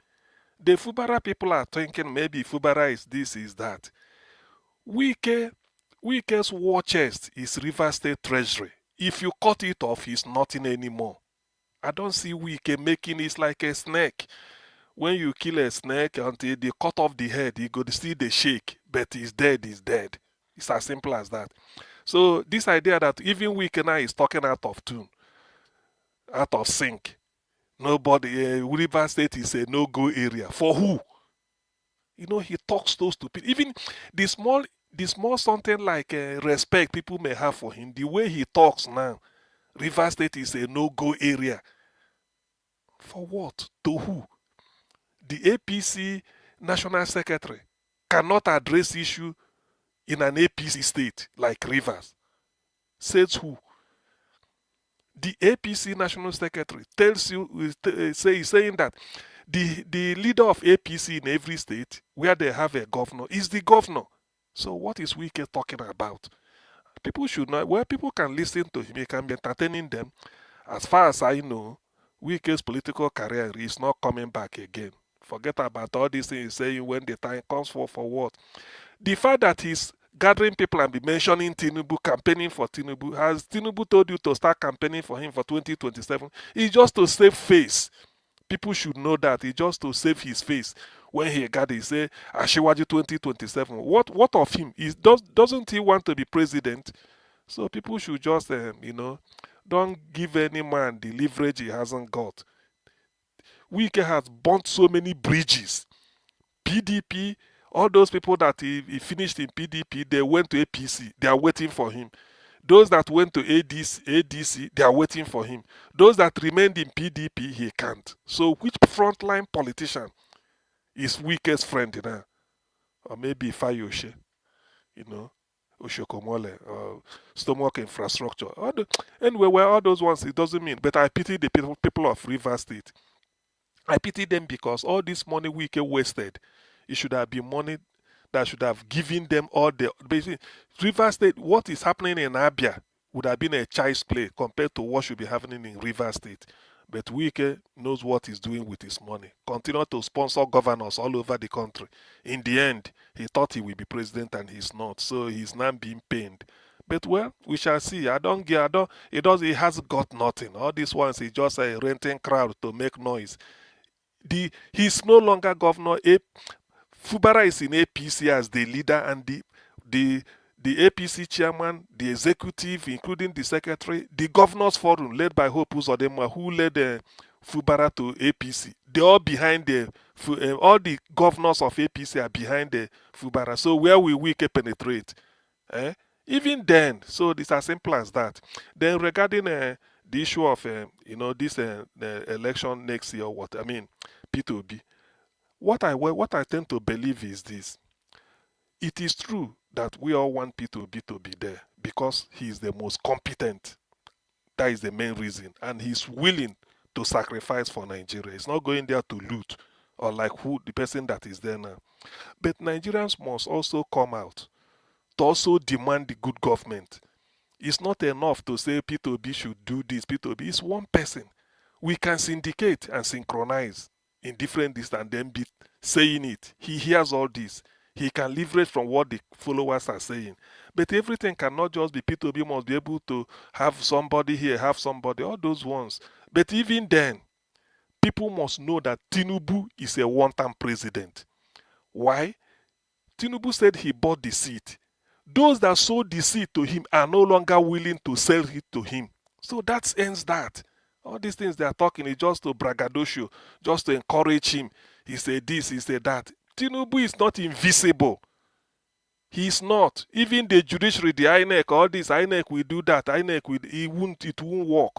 The Fubara people are thinking maybe Fubara is this, is that. Wike's war chest is River State Treasury. If you cut it off, it's nothing anymore. I don't see Wike making it like a snake. When you kill a snake until they cut off the head, you go to see the shake, but he's dead, he's dead. It's as simple as that. So this idea that even Wike now is talking out of tune, out of sync. Nobody, River State is a no-go area. For who? You know, he talks so stupid. Even the small something like respect people may have for him, the way he talks now, River State is a no-go area. For what? To who? The APC National Secretary cannot address issue in an APC state like Rivers. Says who? The APC National Secretary tells you, saying that the leader of APC in every state where they have a governor is the governor. So what is Wike talking about? People should know, where people can listen to him, he can be entertaining them. As far as I know, Wike's political career is not coming back again. Forget about all these things he's saying when the time comes for what. The fact that he's gathering people and be mentioning Tinubu, campaigning for Tinubu, has Tinubu told you to start campaigning for him for 2027? It's just to save face. People should know that it's just to save his face. When he got it, say Ashiwaju 2027. What of him? Doesn't he want to be president? So people should just don't give any man the leverage he hasn't got. Wike has burnt so many bridges. PDP, all those people that he finished in PDP, they went to APC. They are waiting for him. Those that went to ADC, they are waiting for him. Those that remained in PDP, he can't. So which frontline politician is Wike's friend now? Or maybe Fayoshe, Oshokomole, or Stomach Infrastructure. Anyway, well, all those ones, it doesn't mean. But I pity the people of River State. I pity them because all this money Wike wasted, it should have been money that should have given them all the... Basically, River State, what is happening in Abia would have been a child's play compared to what should be happening in River State. But Wike knows what he's doing with his money. Continue to sponsor governors all over the country. In the end, he thought he would be president and he's not. So he's now being pained. But well, we shall see. He has got nothing. All these ones is just a renting crowd to make noise. He's no longer governor. Fubara is in APC as the leader, and the APC chairman, the executive, including the secretary, the governors forum led by Hope Uzodinma, who led Fubara to APC. They're all behind all the governors of APC are behind the Fubara. So where will Wike penetrate? Even then, so it's as simple as that. Then regarding the issue of this election next year, P2B. What I tend to believe is this. It is true that we all want P2B to be there because he is the most competent. That is the main reason. And he's willing to sacrifice for Nigeria. He's not going there to loot or like the person that is there now. But Nigerians must also come out to also demand the good government. It's not enough to say P2B should do this. P2B is one person. We can syndicate and synchronize in different distances and then be saying it. He hears all this. He can leverage from what the followers are saying. But everything cannot just be P2B must be able to have somebody here, have somebody, all those ones. But even then, people must know that Tinubu is a one-term president. Why? Tinubu said he bought the seat. Those that sold the seat to him are no longer willing to sell it to him. So that ends that. All these things they are talking is just to braggadocio, just to encourage him. He said this, he said that. Tinubu is not invisible. He is not. Even the judiciary, the INEC, all this, INEC will do that. It won't work.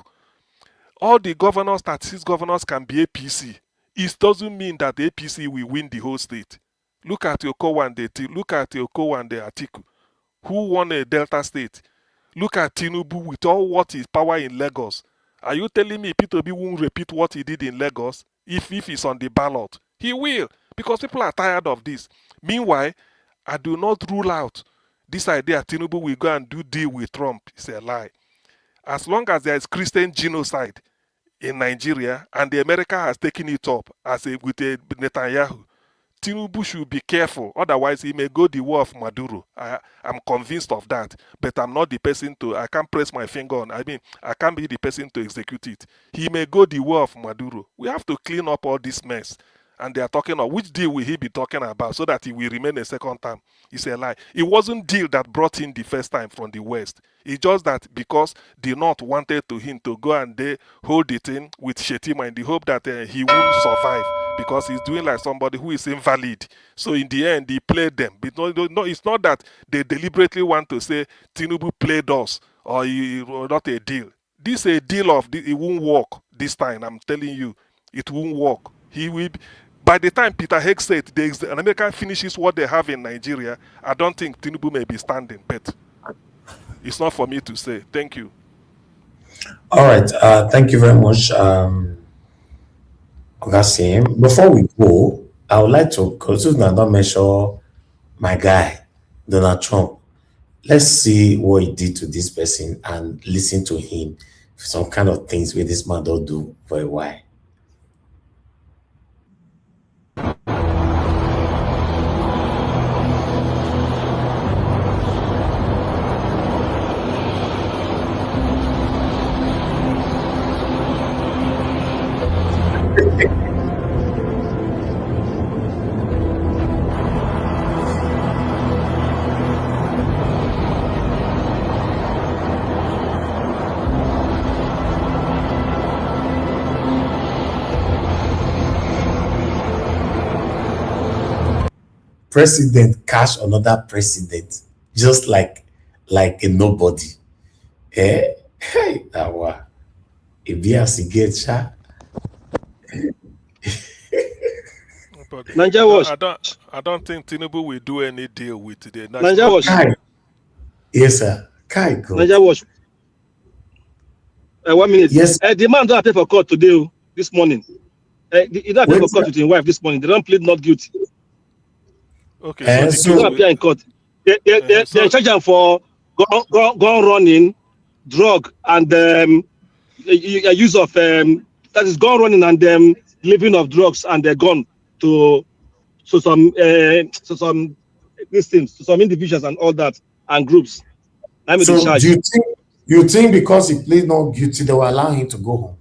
All the governors, 36 governors can be APC. It doesn't mean that the APC will win the whole state. Look at Okowa and the Atiku, who won a Delta state. Look at Tinubu with all what his power in Lagos. Are you telling me P2B won't repeat what he did in Lagos if he's on the ballot? He will, because people are tired of this. Meanwhile, I do not rule out this idea Tinubu will go and do deal with Trump. It's a lie. As long as there is Christian genocide in Nigeria, and the America has taken it up as with Netanyahu. Tinubu should be careful, otherwise he may go the way of Maduro. I'm convinced of that, but I'm not the person to, I can't press my finger on, I can't be the person to execute it. He may go the way of Maduro. We have to clean up all this mess. And they are talking about, which deal will he be talking about so that he will remain a second time? It's a lie. It wasn't deal that brought him the first time from the West. It's just that because the North wanted him to go and they hold the thing with Shetima in the hope that he won't survive because he's doing like somebody who is invalid. So in the end, he played them. But no, it's not that they deliberately want to say Tinubu played us or not a deal. This is a deal of, it won't work this time. I'm telling you, it won't work. He will. By the time Peter Haig said America finishes what they have in Nigeria, I don't think Tinubu may be standing, but it's not for me to say. Thank you. All right. Thank you very much, Ogasim. Before we go, I would like to, because I don't mention my guy, Donald Trump. Let's see what he did to this person and listen to him. Some kind of things where this man don't do for a while. President cash another president, just like a nobody. Eh? Hey, awa. Ibiasi get sha. I don't think Tinubu will do any deal with the Nigeria Watch. Yes, sir. Kai go. Nigeria Watch. 1 minute. Yes. The man don't appear for court today, this morning. He don't appear for court with his wife this morning. They don't plead not guilty. Okay, so they don't appear in court. They charge him for gun running, drug, and use of that is gun running and delivering of drugs and their gun to some these things, to some individuals and all that and groups. So do you think because he plead not guilty, they will allow him to go home?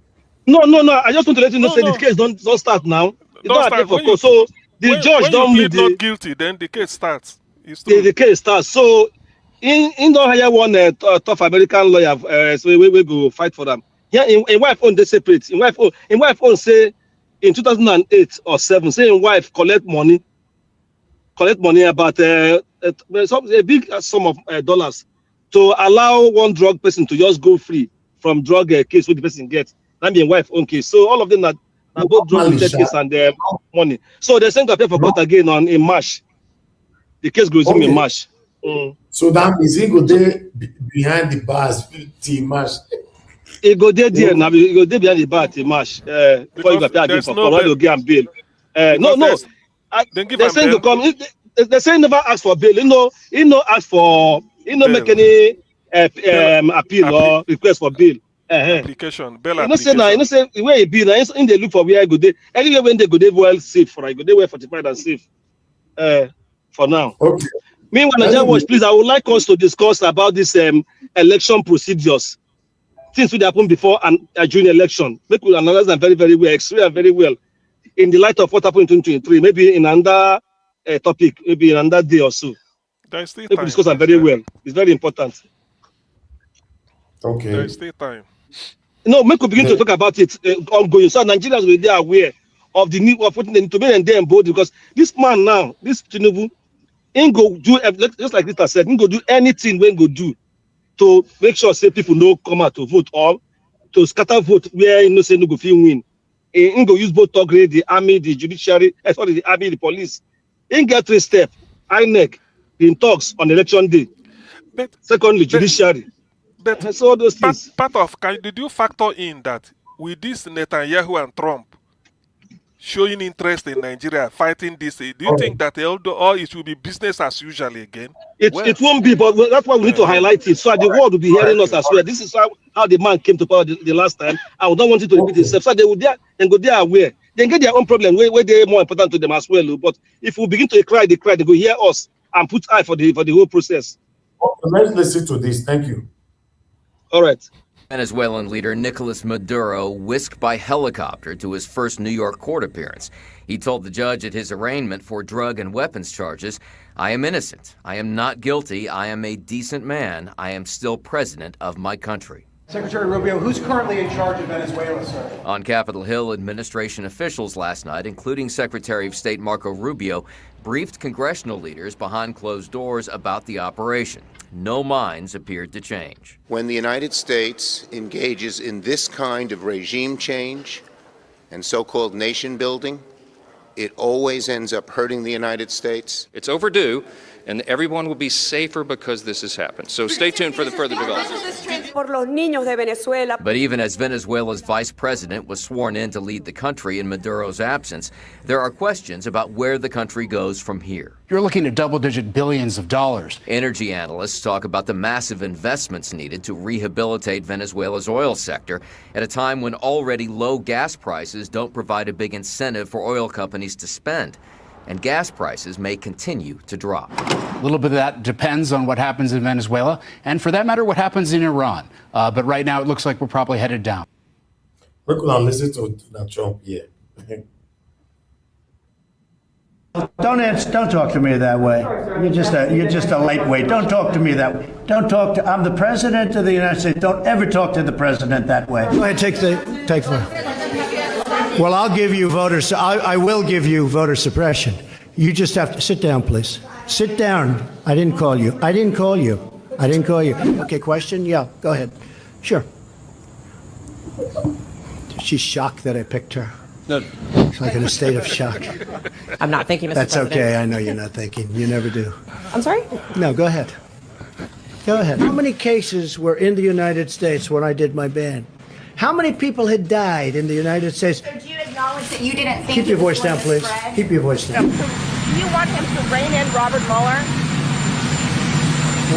No. I just want to let you know, the case don't start now. It don't appear for court. So the judge don't plead not guilty, then the case starts. The case starts. So in don't hire one tough American lawyer. So we go fight for them. Yeah, in wife own they separate. In wife own say in 2008 or 7, say in wife collect money about a big sum of dollars to allow one drug person to just go free from drug case with the person gets. That mean wife own case. So all of them are both drug related case and money. So they send to appear for court again in March. The case goes in March. So that means he go there behind the bars till March. He go there now. He go there behind the bar till March. Before you go appear again for court, you get bail. No. They say to come. They say never ask for bail. He no ask for. He no make any appeal or request for bail. Application, bail application. Application. You know say where he be now. In they look for where I go there. Anywhere when they go there well safe for I go there well fortified and safe. For now. Okay. Meanwhile, Nigeria Watch, please, I would like us to discuss about this election procedures. Things will happen before and during election. We could analyze them very, very well, explain very well. In the light of what happened in 2023, maybe in another topic, maybe in another day or so. There is still we time. Discuss them very well. It's very important. Okay. There is still time. Make we begin to talk about it ongoing. So Nigerians will be aware of the need of putting them to be and then bold because this man now, this Tinubu, ain't go do just like Rita said, ain't go do anything when go do to make sure say people no come out to vote or to scatter vote where say no go feel win. Ain't go use both Togre, the army, the judiciary, the army, the police. Ain't get 3 steps. INEC in talks on election day. Secondly, judiciary. But so all those things. Did you factor in that with this Netanyahu and Trump showing interest in Nigeria, fighting this. Do you think that or it will be business as usual again? It won't be, but that's why we need to highlight it so that the world will be hearing us as well. This is how the man came to power the last time. I would not want it to repeat itself. So they will there and go there aware. They get their own problem where they're more important to them as well. But if we begin to cry, they go hear us and put eye for the whole process. Okay, let's listen to this. Thank you. All right. Venezuelan leader Nicolas Maduro whisked by helicopter to his first New York court appearance. He told the judge at his arraignment for drug and weapons charges, "I am innocent. I am not guilty. I am a decent man. I am still president of my country." Secretary Rubio, who's currently in charge of Venezuela, sir? On Capitol Hill, administration officials last night, including Secretary of State Marco Rubio, briefed congressional leaders behind closed doors about the operation. No minds appeared to change. When the United States engages in this kind of regime change and so-called nation building, it always ends up hurting the United States. It's overdue, and everyone will be safer because this has happened. So stay tuned for the further developments. But even as Venezuela's vice president was sworn in to lead the country in Maduro's absence, there are questions about where the country goes from here. You're looking at double-digit billions of dollars. Energy analysts talk about the massive investments needed to rehabilitate Venezuela's oil sector at a time when already low gas prices don't provide a big incentive for oil companies to spend. And gas prices may continue to drop. A little bit of that depends on what happens in Venezuela, and for that matter, what happens in Iran. But right now, it looks like we're probably headed down. We're going to listen to Donald Trump here. Don't talk to me that way. You're just a lightweight. Don't talk to me that way. I'm the president of the United States. Don't ever talk to the president that way. Go ahead, take Well, I'll give you voters. I will give you voter suppression. You just have to sit down, please. Sit down. I didn't call you. Okay, question? Yeah, go ahead. Sure. She's shocked that I picked her. No. It's like in a state of shock. I'm not thinking, Mr. That's President. okay. I know you're not thinking. You never do. I'm sorry? No, go ahead. Go ahead. How many cases were in the United States when I did my ban? How many people had died in the United States? So do you acknowledge that you didn't think Keep your voice down, please. Keep your voice down. Do you want him to rein in Robert Mueller?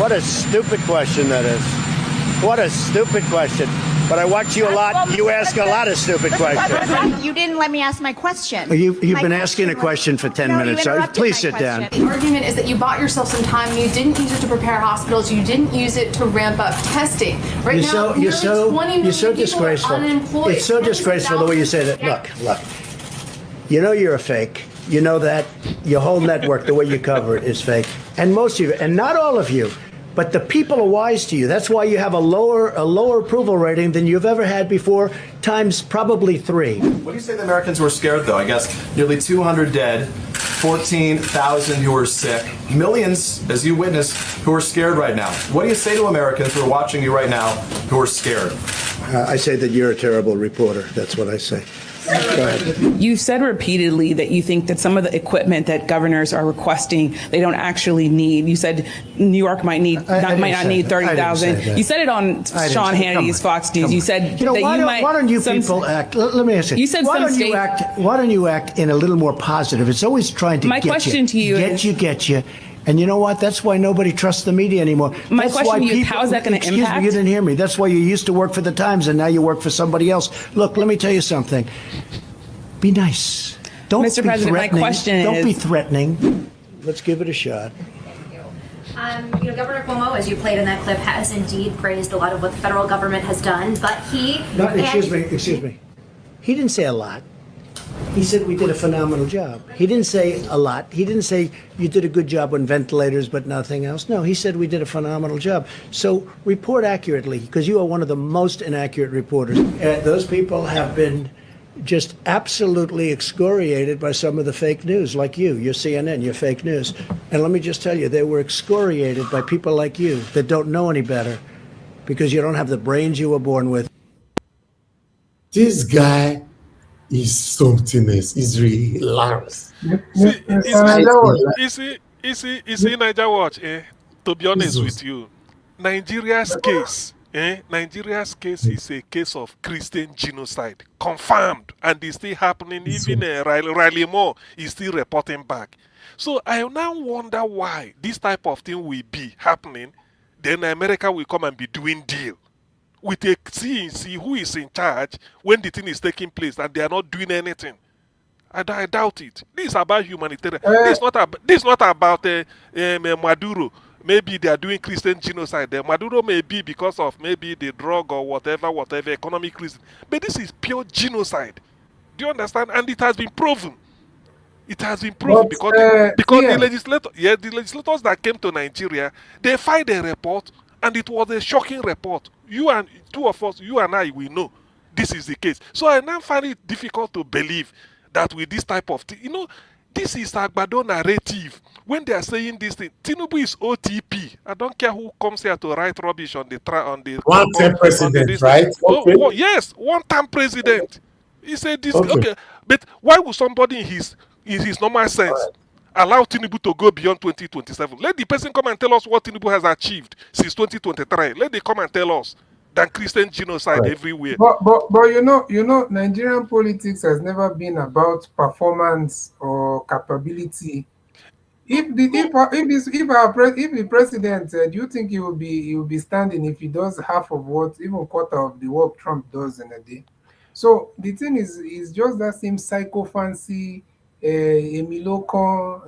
What a stupid question that is. What a stupid question. But I watch you a lot. You ask a lot of stupid questions. You didn't let me ask my question. You've been asking a question for 10 minutes. So please sit down. The argument is that you bought yourself some time and you didn't use it to prepare hospitals. You didn't use it to ramp up testing. Right now, you're so disgraceful. Unemployed. It's so disgraceful the way you say that. Look. You know you're a fake. You know that your whole network, the way you cover it, is fake. And most of you, and not all of you, but the people are wise to you. That's why you have a lower approval rating than you've ever had before, times probably 3. What do you say the Americans were scared, though? I guess nearly 200 dead, 14,000 who are sick, millions, as you witnessed, who are scared right now. What do you say to Americans who are watching you right now who are scared? I say that you're a terrible reporter. That's what I say. Go ahead. You've said repeatedly that you think that some of the equipment that governors are requesting, they don't actually need. You said New York might not need 30,000. You said it on Sean Hannity's Fox News. You said that why don't you people act? Let me ask you. You said why don't you act in a little more positive? It's always trying to My question to you is get you. And you know what? That's why nobody trusts the media anymore. My question to you is, how is that going to impact? Excuse me, you didn't hear me. That's why you used to work for the Times and now you work for somebody else. Look, let me tell you something. Be nice. Don't Mr. be President, my question Don't is... be threatening. Let's give it a shot. Governor Cuomo, as you played in that clip, has indeed praised a lot of what the federal government has done, but he... Excuse me. He didn't say a lot. He said we did a phenomenal job. He didn't say a lot. He didn't say you did a good job on ventilators but nothing else. No, he said we did a phenomenal job. So report accurately, because you are one of the most inaccurate reporters. Those people have been just absolutely excoriated by some of the fake news, like you. You're CNN, you're fake news. And let me just tell you, they were excoriated by people like you that don't know any better because you don't have the brains you were born with. This guy is something else. Is really hilarious. You see, Niger Watch, to be honest with you, Nigeria's case, Nigeria's case is a case of Christian genocide, confirmed, and it's still happening. Even Riley Moore is still reporting back. So I now wonder why this type of thing will be happening. Then America will come and be doing deal with a CNC who is in charge when the thing is taking place, and they are not doing anything. I doubt it. This is about humanitarian. This is not about Maduro. Maybe they are doing Christian genocide there. Maduro may be because of maybe the drug or whatever, economic reason. But this is pure genocide. Do you understand? And it has been proven. It has been proven because the legislators that came to Nigeria, they filed a report, and it was a shocking report. You and two of us, you and I, we know this is the case. So I now find it difficult to believe that with this type of thing, this is Agbado narrative. When they are saying this thing, Tinubu is OTP. I don't care who comes here to write rubbish on the one-term president, right? Okay. Yes, one-term president. He said this. Okay, but why would somebody in his normal sense allow Tinubu to go beyond 2027? Let the person come and tell us what Tinubu has achieved since 2023. Let them come and tell us than Christian genocide everywhere. But you know, Nigerian politics has never been about performance or capability. If the president, do you think he will be standing if he does half of what, even quarter of the work Trump does in a day? So the thing is just that same psycho fancy, Emilocon,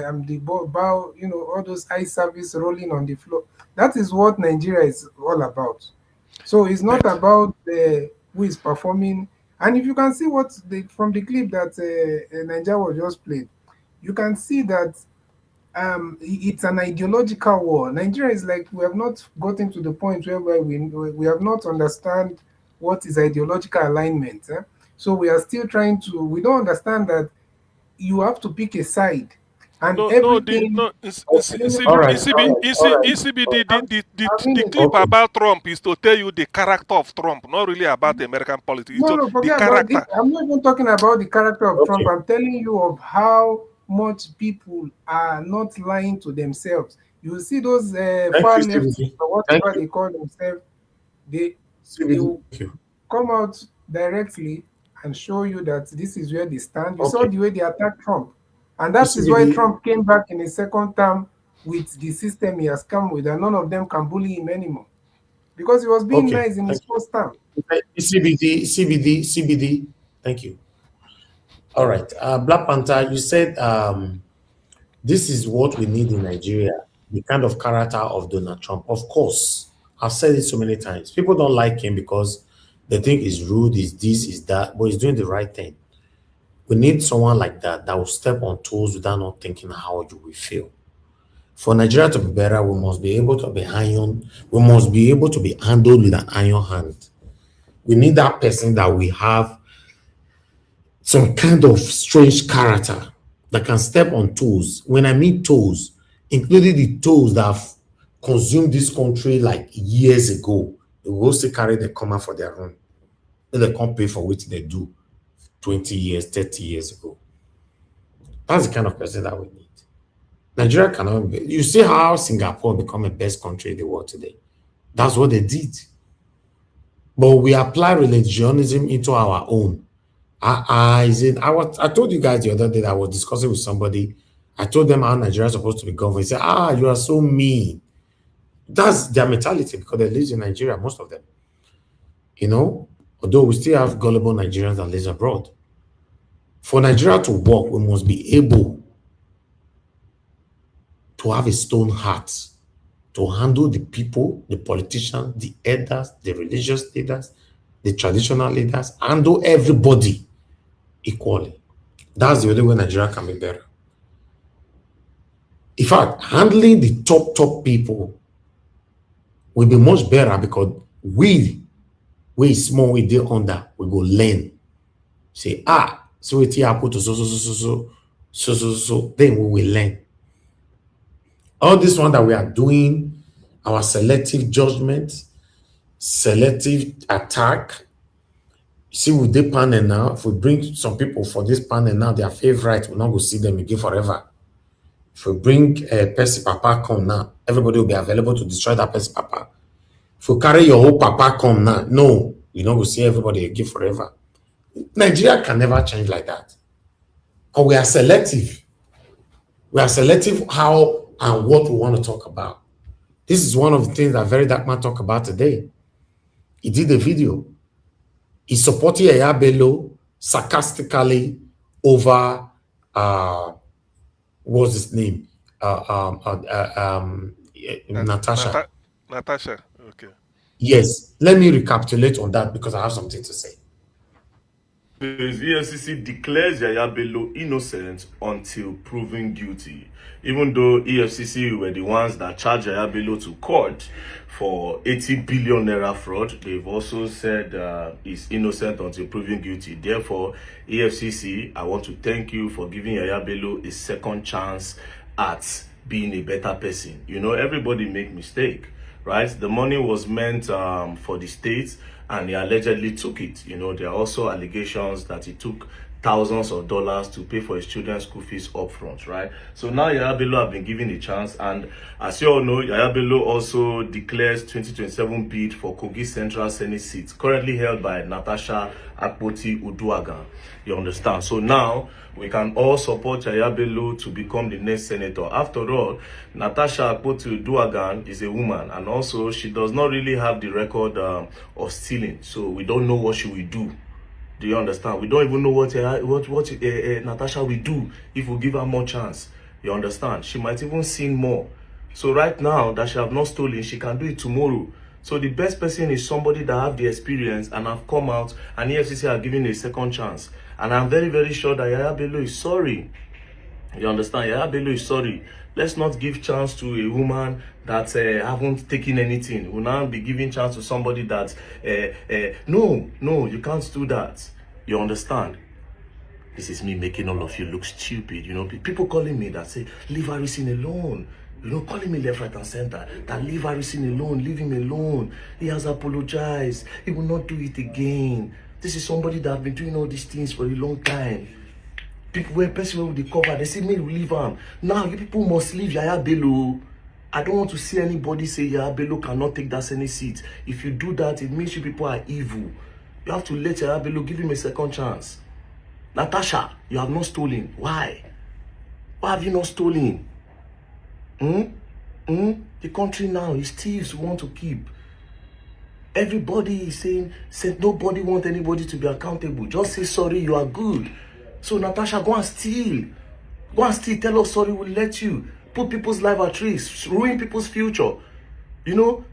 I'm the bow, all those eye service rolling on the floor. That is what Nigeria is all about. So it's not about who is performing. And if you can see from the clip that Nigeria was just played, you can see that it's an ideological war. Nigeria is like, we have not gotten to the point where we have not understand what is ideological alignment. So we are still we don't understand that you have to pick a side. And the clip about Trump is to tell you the character of Trump, not really about the American politics. Forget about it. I'm not even talking about the character of Trump. I'm telling you of how much people are not lying to themselves. You see those far left or whatever they call themselves, they will come out directly and show you that this is where they stand. You saw the way they attacked Trump. And that is why Trump came back in his second term with the system he has come with, and none of them can bully him anymore. Because he was being nice in his first term. CBD. Thank you. All right. Black Panther, you said this is what we need in Nigeria, the kind of character of Donald Trump. Of course, I've said it so many times. People don't like him because they think he's rude, he's this, he's that, but he's doing the right thing. We need someone like that will step on toes without not thinking how you will feel. For Nigeria to be better, we must be able to be we must be able to be handled with an iron hand. We need that person that we have some kind of strange character that can step on toes. When I mean toes, including the toes that have consumed this country like years ago, they will still carry the comma for their own. They can't pay for what they do 20 years, 30 years ago. That's the kind of person that we need. Nigeria cannot be. You see how Singapore become the best country in the world today. That's what they did. But we apply religionism into our own. I told you guys the other day that I was discussing with somebody. I told them how Nigeria is supposed to be governed. He said, you are so mean. That's their mentality because they live in Nigeria, most of them. Although we still have gullible Nigerians that live abroad. For Nigeria to work, we must be able to have a stone heart to handle the people, the politicians, the elders, the religious leaders, the traditional leaders, handle everybody equally. That's the only way Nigeria can be better. In fact, handling the top people will be much better because we small, we deal under, we go learn. Say, so it happen to so, then we will learn. All this one that we are doing, our selective judgment, selective attack. See, with the panel now, if we bring some people for this panel now, their favorite, we're not going to see them again forever. If we bring Percy Papa come now, everybody will be available to destroy that Percy Papa. If you carry your whole papa come now, no, you don't go see everybody again forever. Nigeria can never change like that. Because we are selective. We are selective how and what we want to talk about. This is one of the things that Very Dark Man talked about today. He did a video. He supported Yaya Bello sarcastically over what's his name? Natasha. Natasha, okay. Yes, let me recapitulate on that because I have something to say. The EFCC declares Yaya Bello innocent until proven guilty. Even though EFCC were the ones that charged Yaya Bello to court for 80 billion naira fraud, they've also said he's innocent until proven guilty. Therefore, EFCC, I want to thank you for giving Yaya Bello a second chance at being a better person. You know, everybody make mistake, right? The money was meant for the states, and he allegedly took it. You know, there are also allegations that he took thousands of dollars to pay for his children's school fees up front, right? So now Yaya Bello have been given a chance, and as you all know, Yaya Bello also declares 2027 bid for Kogi Central Senate seat, currently held by Natasha Akpoti-Uduaghan. You understand? So now we can all support Yaya Bello to become the next senator. After all, Natasha Akpoti-Uduaghan is a woman, and also she does not really have the record of stealing. So we don't know what she will do. Do you understand? We don't even know what Natasha will do if we give her more chance. You understand? She might even sin more. So right now that she have not stolen, she can do it tomorrow. So the best person is somebody that have the experience and have come out, and EFCC are giving a second chance. And I'm very, very sure that Yaya Bello is sorry. You understand? Yaya Bello is sorry. Let's not give chance to a woman that haven't taken anything. We'll now be giving chance to somebody that no, you can't do that. You understand? This is me making all of you look stupid. You know, people calling me that say, leave Harrison alone. You know, calling me left, right, and center. That leave Harrison alone, leave him alone. He has apologized. He will not do it again. This is somebody that have been doing all these things for a long time. People were person with the cover, they say, me leave him. Now, you people must leave Yaya Bello. I don't want to see anybody say Yaya Bello cannot take that Senate seat. If you do that, it means you people are evil. You have to let Yaya Bello, give him a second chance. Natasha, you have not stolen. Why? Why have you not stolen? The country now is thieves who want to keep. Everybody is saying nobody wants anybody to be accountable. Just say sorry, you are good. So Natasha, go and steal. Go and steal, tell us sorry, we'll let you. Put people's life at risk, ruin people's future. You know?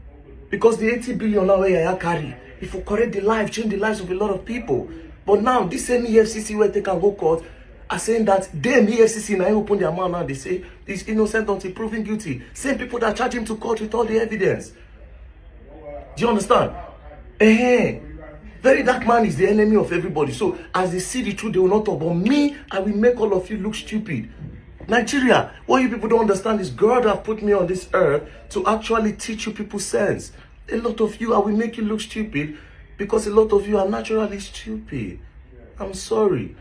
Because the 80 billion now Yaya carry, if you correct the life, change the lives of a lot of people. But now, this same EFCC where they can go court are saying that them EFCC now open their mouth now, they say he's innocent until proven guilty. Same people that charge him to court with all the evidence. Do you understand? Very Dark Man is the enemy of everybody. So as they see the truth, they will not talk. But me, I will make all of you look stupid. Nigeria, what you people don't understand is God have put me on this earth to actually teach you people sense. A lot of you, I will make you look stupid because a lot of you are naturally stupid. I'm sorry.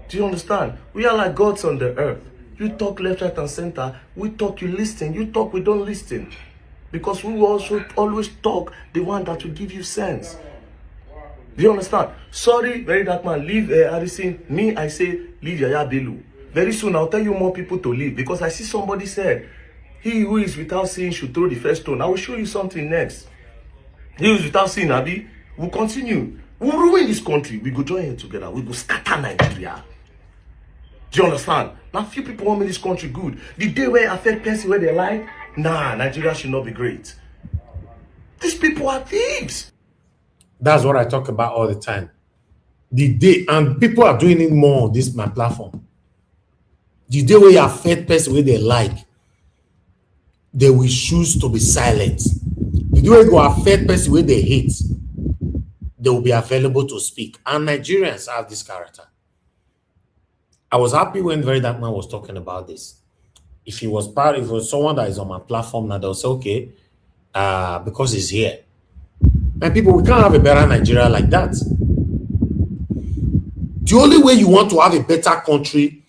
Do you understand? We are like gods on the earth. You talk left, right, and center. We talk, you listen. You talk, we don't listen. Because we will also always talk the one that will give you sense. Do you understand? Sorry, Very Dark Man, leave Harrison. Me, I say, leave Yaya Bello. Very soon, I'll tell you more people to leave. Because I see somebody said, he who is without sin should throw the first stone. I will show you something next. He who is without sin, Abi, will continue. We'll ruin this country. We go join it together. We go scatter Nigeria. Do you understand? Now, few people want me this country good. The day where I affect person where they lie, nah, Nigeria should not be great. These people are thieves. That's what I talk about all the time. The day, and people are doing it more on this my platform. The day where you affect person where they like, they will choose to be silent. The day where you go affect person where they hate, they will be available to speak. And Nigerians have this character. I was happy when Very Dark Man was talking about this. If he was someone that is on my platform now, they'll say, okay, because he's here. And people, we can't have a better Nigeria like that. The only way you want to have a better country,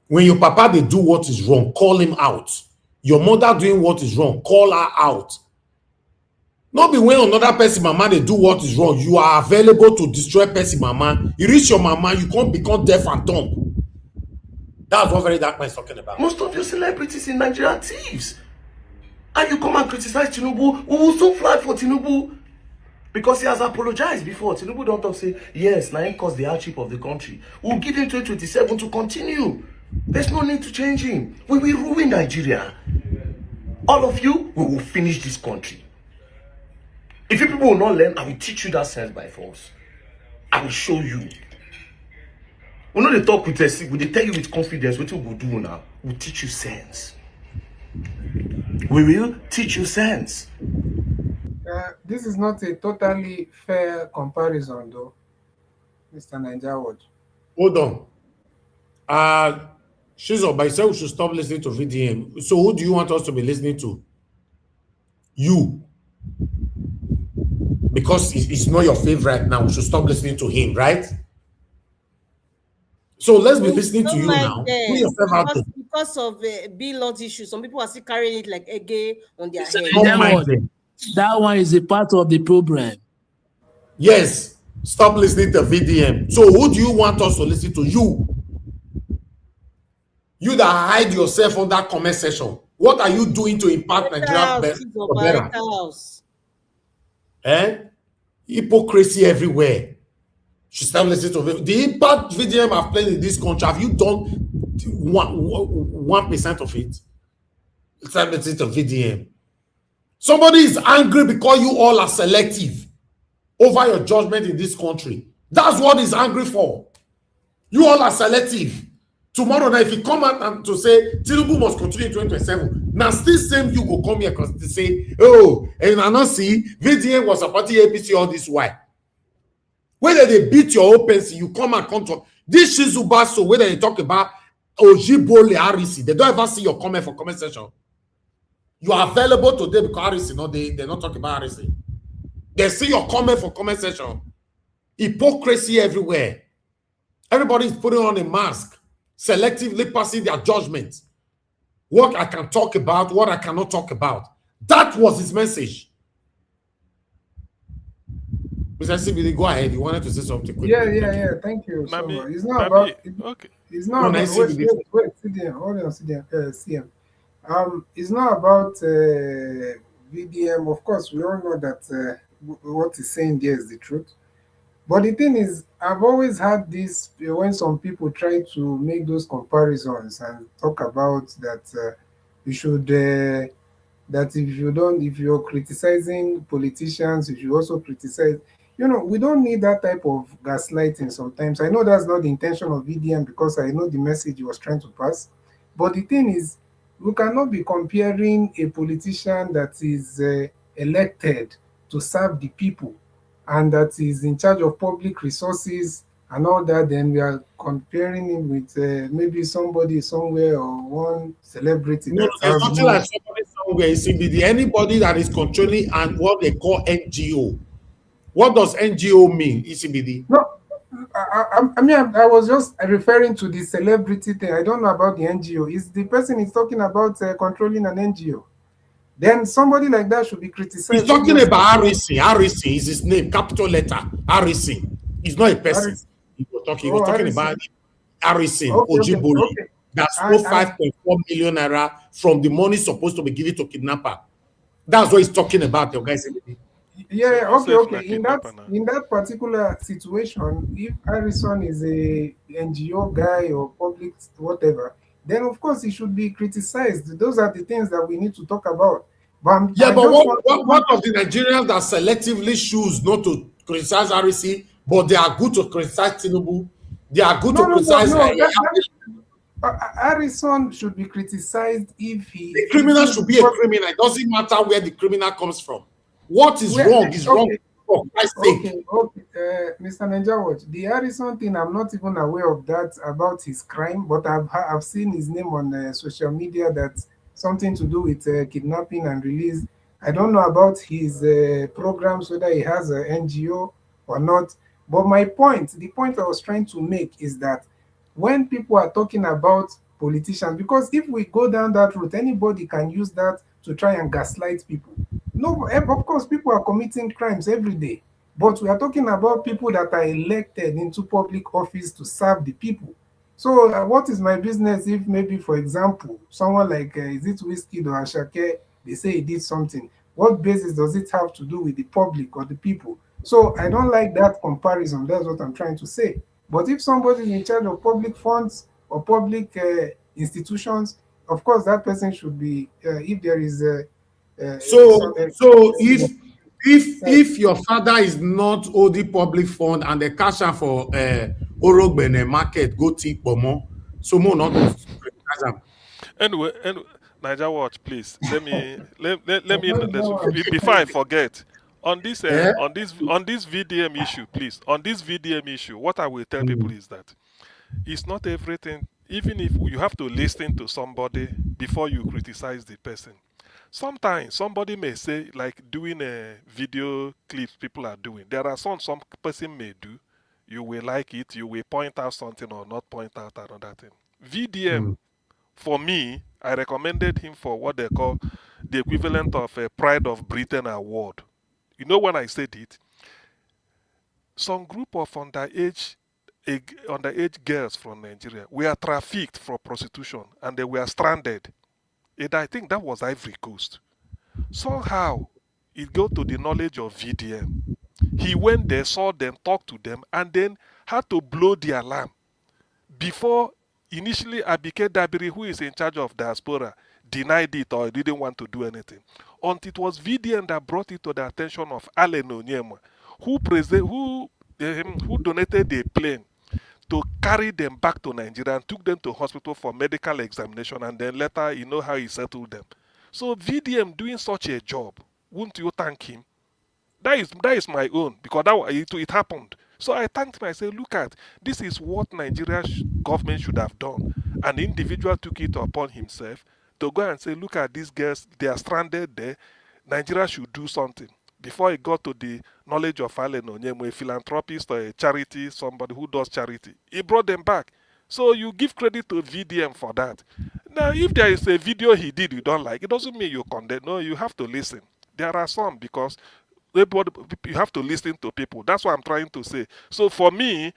when your papa, they do what is wrong, call him out. Your mother doing what is wrong, call her out. Not be when another person mama they do what is wrong, you are available to destroy person mama. You reach your mama, you can't become deaf and dumb. That's what very dark man is talking about. Most of your celebrities in Nigeria are thieves. And you come and criticize Tinubu, we will so fly for Tinubu. Because he has apologized before. Tinubu don't talk, say, yes, now he caused the hardship of the country. We'll give him 2027 to continue. There's no need to change him. We will ruin Nigeria. All of you, we will finish this country. If you people will not learn, I will teach you that sense by force. I will show you. We know they talk with us, they tell you with confidence what we will do now. We'll teach you sense. We will teach you sense. This is not a totally fair comparison, though, Mr. Nigerians. Hold on. Shizo, by saying we should stop listening to VDM. So who do you want us to be listening to? You. Because it's not your favorite now. We should stop listening to him, right? So let's be listening to you now. Who your favorite? Because of B-lot issues, some people are still carrying it like a gay on their head. That one is a part of the problem. Yes. Stop listening to VDM. So who do you want us to listen to? You. You that hide yourself on that comment section. What are you doing to impact Nigeria better? Hypocrisy everywhere. She start listening to the impact VDM have played in this country. Have you done 1% of it? Start listening to VDM. Somebody is angry because you all are selective over your judgment in this country. That's what he's angry for. You all are selective. Tomorrow night, if you come out and to say Tinubu must continue in 2027, now still same you go come here because they say, oh, and I not see VDM was supporting APC all this while. Whether they beat your opens, you come and control this Shizuba. So whether they talk about Ojibole RC, they don't ever see your comment for comment section. You are available today because RC, no, they're not talking about RC. They see your comment for comment section. Hypocrisy everywhere. Everybody is putting on a mask, selectively passing their judgment. What I can talk about, what I cannot talk about. That was his message. Mr. CBD, go ahead. You wanted to say something quickly. Yeah. Thank you so much. It's not about. It's not about. Wait, sit there. Hold on, sit there. CM. It's not about VDM. Of course, we all know that what he's saying there is the truth. But the thing is, I've always had this when some people try to make those comparisons and talk about that you should that if you're criticizing politicians, you should also criticize. We don't need that type of gaslighting sometimes. I know that's not the intention of VDM because I know the message he was trying to pass. But the thing is, we cannot be comparing a politician that is elected to serve the people and that is in charge of public resources and all that, then we are comparing him with maybe somebody somewhere or one celebrity. No, there's nothing like somebody somewhere. CBD, anybody that is controlling and what they call NGO. What does NGO mean, ECBD? No, I was just referring to the celebrity thing. I don't know about the NGO. Is the person is talking about controlling an NGO? Then somebody like that should be criticized. He's talking about REC. REC is his name, capital letter. REC. He's not a person. He was talking about REC, Ojibole. That's 5.4 million naira from the money supposed to be given to kidnapper. That's what he's talking about, the guys. Yeah, okay. In that particular situation, if Harrison is a NGO guy or public whatever, then of course he should be criticized. Those are the things that we need to talk about. But what of the Nigerians that selectively choose not to criticize REC, but they are good to criticize Tinubu? They are good to criticize. Harrison should be criticized if he. The criminal should be a criminal. It doesn't matter where the criminal comes from. What is wrong is wrong. Okay. Mr. Nigerians, the Harrison thing, I'm not even aware of that about his crime, but I've seen his name on social media that's something to do with kidnapping and release. I don't know about his programs, whether he has an NGO or not. But the point I was trying to make is that when people are talking about politicians, because if we go down that route, anybody can use that to try and gaslight people. No, of course, people are committing crimes every day, but we are talking about people that are elected into public office to serve the people. So, what is my business if maybe, for example, someone like is it Whiskey or Ashake, they say he did something? What basis does it have to do with the public or the people? So, I don't like that comparison. That's what I'm trying to say. But if somebody is in charge of public funds or public institutions, of course, that person should be. If there is So if your father is not holding public fund and the cash am for Orogbene market go tip Bomo, so more not criticize am. Anyway, Niger Watch, please. Let me before I forget. On this VDM issue, please. On this VDM issue, what I will tell people is that it's not everything. Even if you have to listen to somebody before you criticize the person. Sometimes somebody may say, like doing a video clips people are doing. There are some person may do. You will like it. You will point out something or not point out another thing. VDM, for me, I recommended him for what they call the equivalent of a Pride of Britain award. You know when I said it? Some group of underage girls from Nigeria were trafficked for prostitution and they were stranded. And I think that was Ivory Coast. Somehow, it got to the knowledge of VDM. He went there, saw them, talked to them, and then had to blow the alarm. Before, initially, Abike Dabiri, who is in charge of diaspora, denied it or didn't want to do anything. Until it was VDM that brought it to the attention of Allen Onyema, who donated a plane to carry them back to Nigeria and took them to hospital for medical examination, and then later, you know how he settled them. So VDM doing such a job, wouldn't you thank him? That is my own, because it happened. So I thanked him. I said, look at, this is what Nigeria's government should have done. An individual took it upon himself to go and say, look at these girls, they are stranded there. Nigeria should do something. Before it got to the knowledge of Allen Onyema, a philanthropist or a charity, somebody who does charity, he brought them back. So you give credit to VDM for that. Now, if there is a video he did you don't like, it doesn't mean you condemn. No, you have to listen. There are some, because you have to listen to people. That's what I'm trying to say. So for me,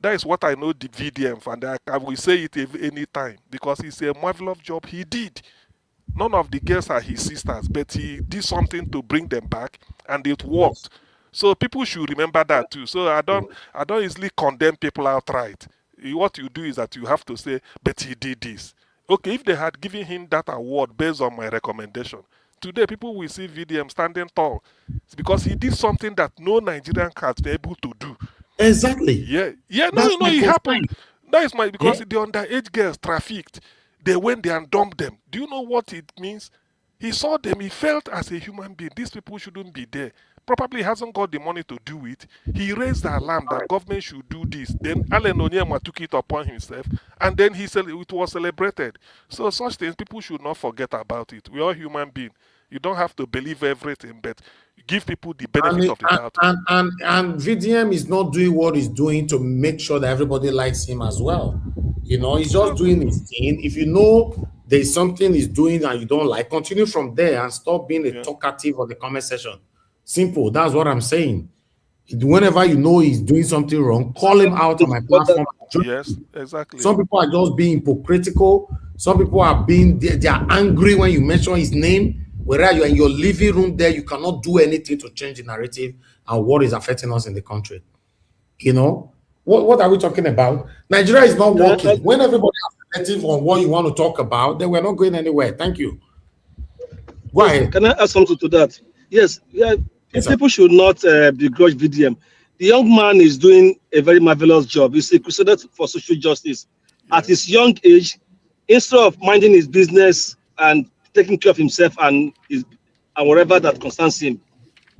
that is what I know the VDM for, and I will say it any time, because it's a marvelous job he did. None of the girls are his sisters, but he did something to bring them back, and it worked. So people should remember that too. So I don't easily condemn people outright. What you do is that you have to say, but he did this. Okay, if they had given him that award based on my recommendation, today people will see VDM standing tall. It's because he did something that no Nigerian has been able to do. Exactly. Yeah, it happened. That is because the underage girls trafficked. They went there and dumped them. Do you know what it means? He saw them, he felt as a human being, these people shouldn't be there. Probably hasn't got the money to do it. He raised the alarm that government should do this. Then Allen Onyema took it upon himself, and then it was celebrated. So such things, people should not forget about it. We are human beings. You don't have to believe everything, but give people the benefit of the doubt. And VDM is not doing what he's doing to make sure that everybody likes him as well. You know, he's just doing his thing. If you know there's something he's doing and you don't like, continue from there and stop being a talkative of the comment section. Simple. That's what I'm saying. Whenever you know he's doing something wrong, call him out on my platform. Yes, exactly. Some people are just being hypocritical. Some people are they are angry when you mention his name. Whereas you're in your living room there, you cannot do anything to change the narrative and what is affecting us in the country. You know, what are we talking about? Nigeria is not working. When everybody has perspective on what you want to talk about, then we're not going anywhere. Thank you. Go ahead. Can I add something to that? Yes, people should not begrudge VDM. The young man is doing a very marvelous job. He's a crusader for social justice. At his young age, instead of minding his business and taking care of himself and whatever that concerns him,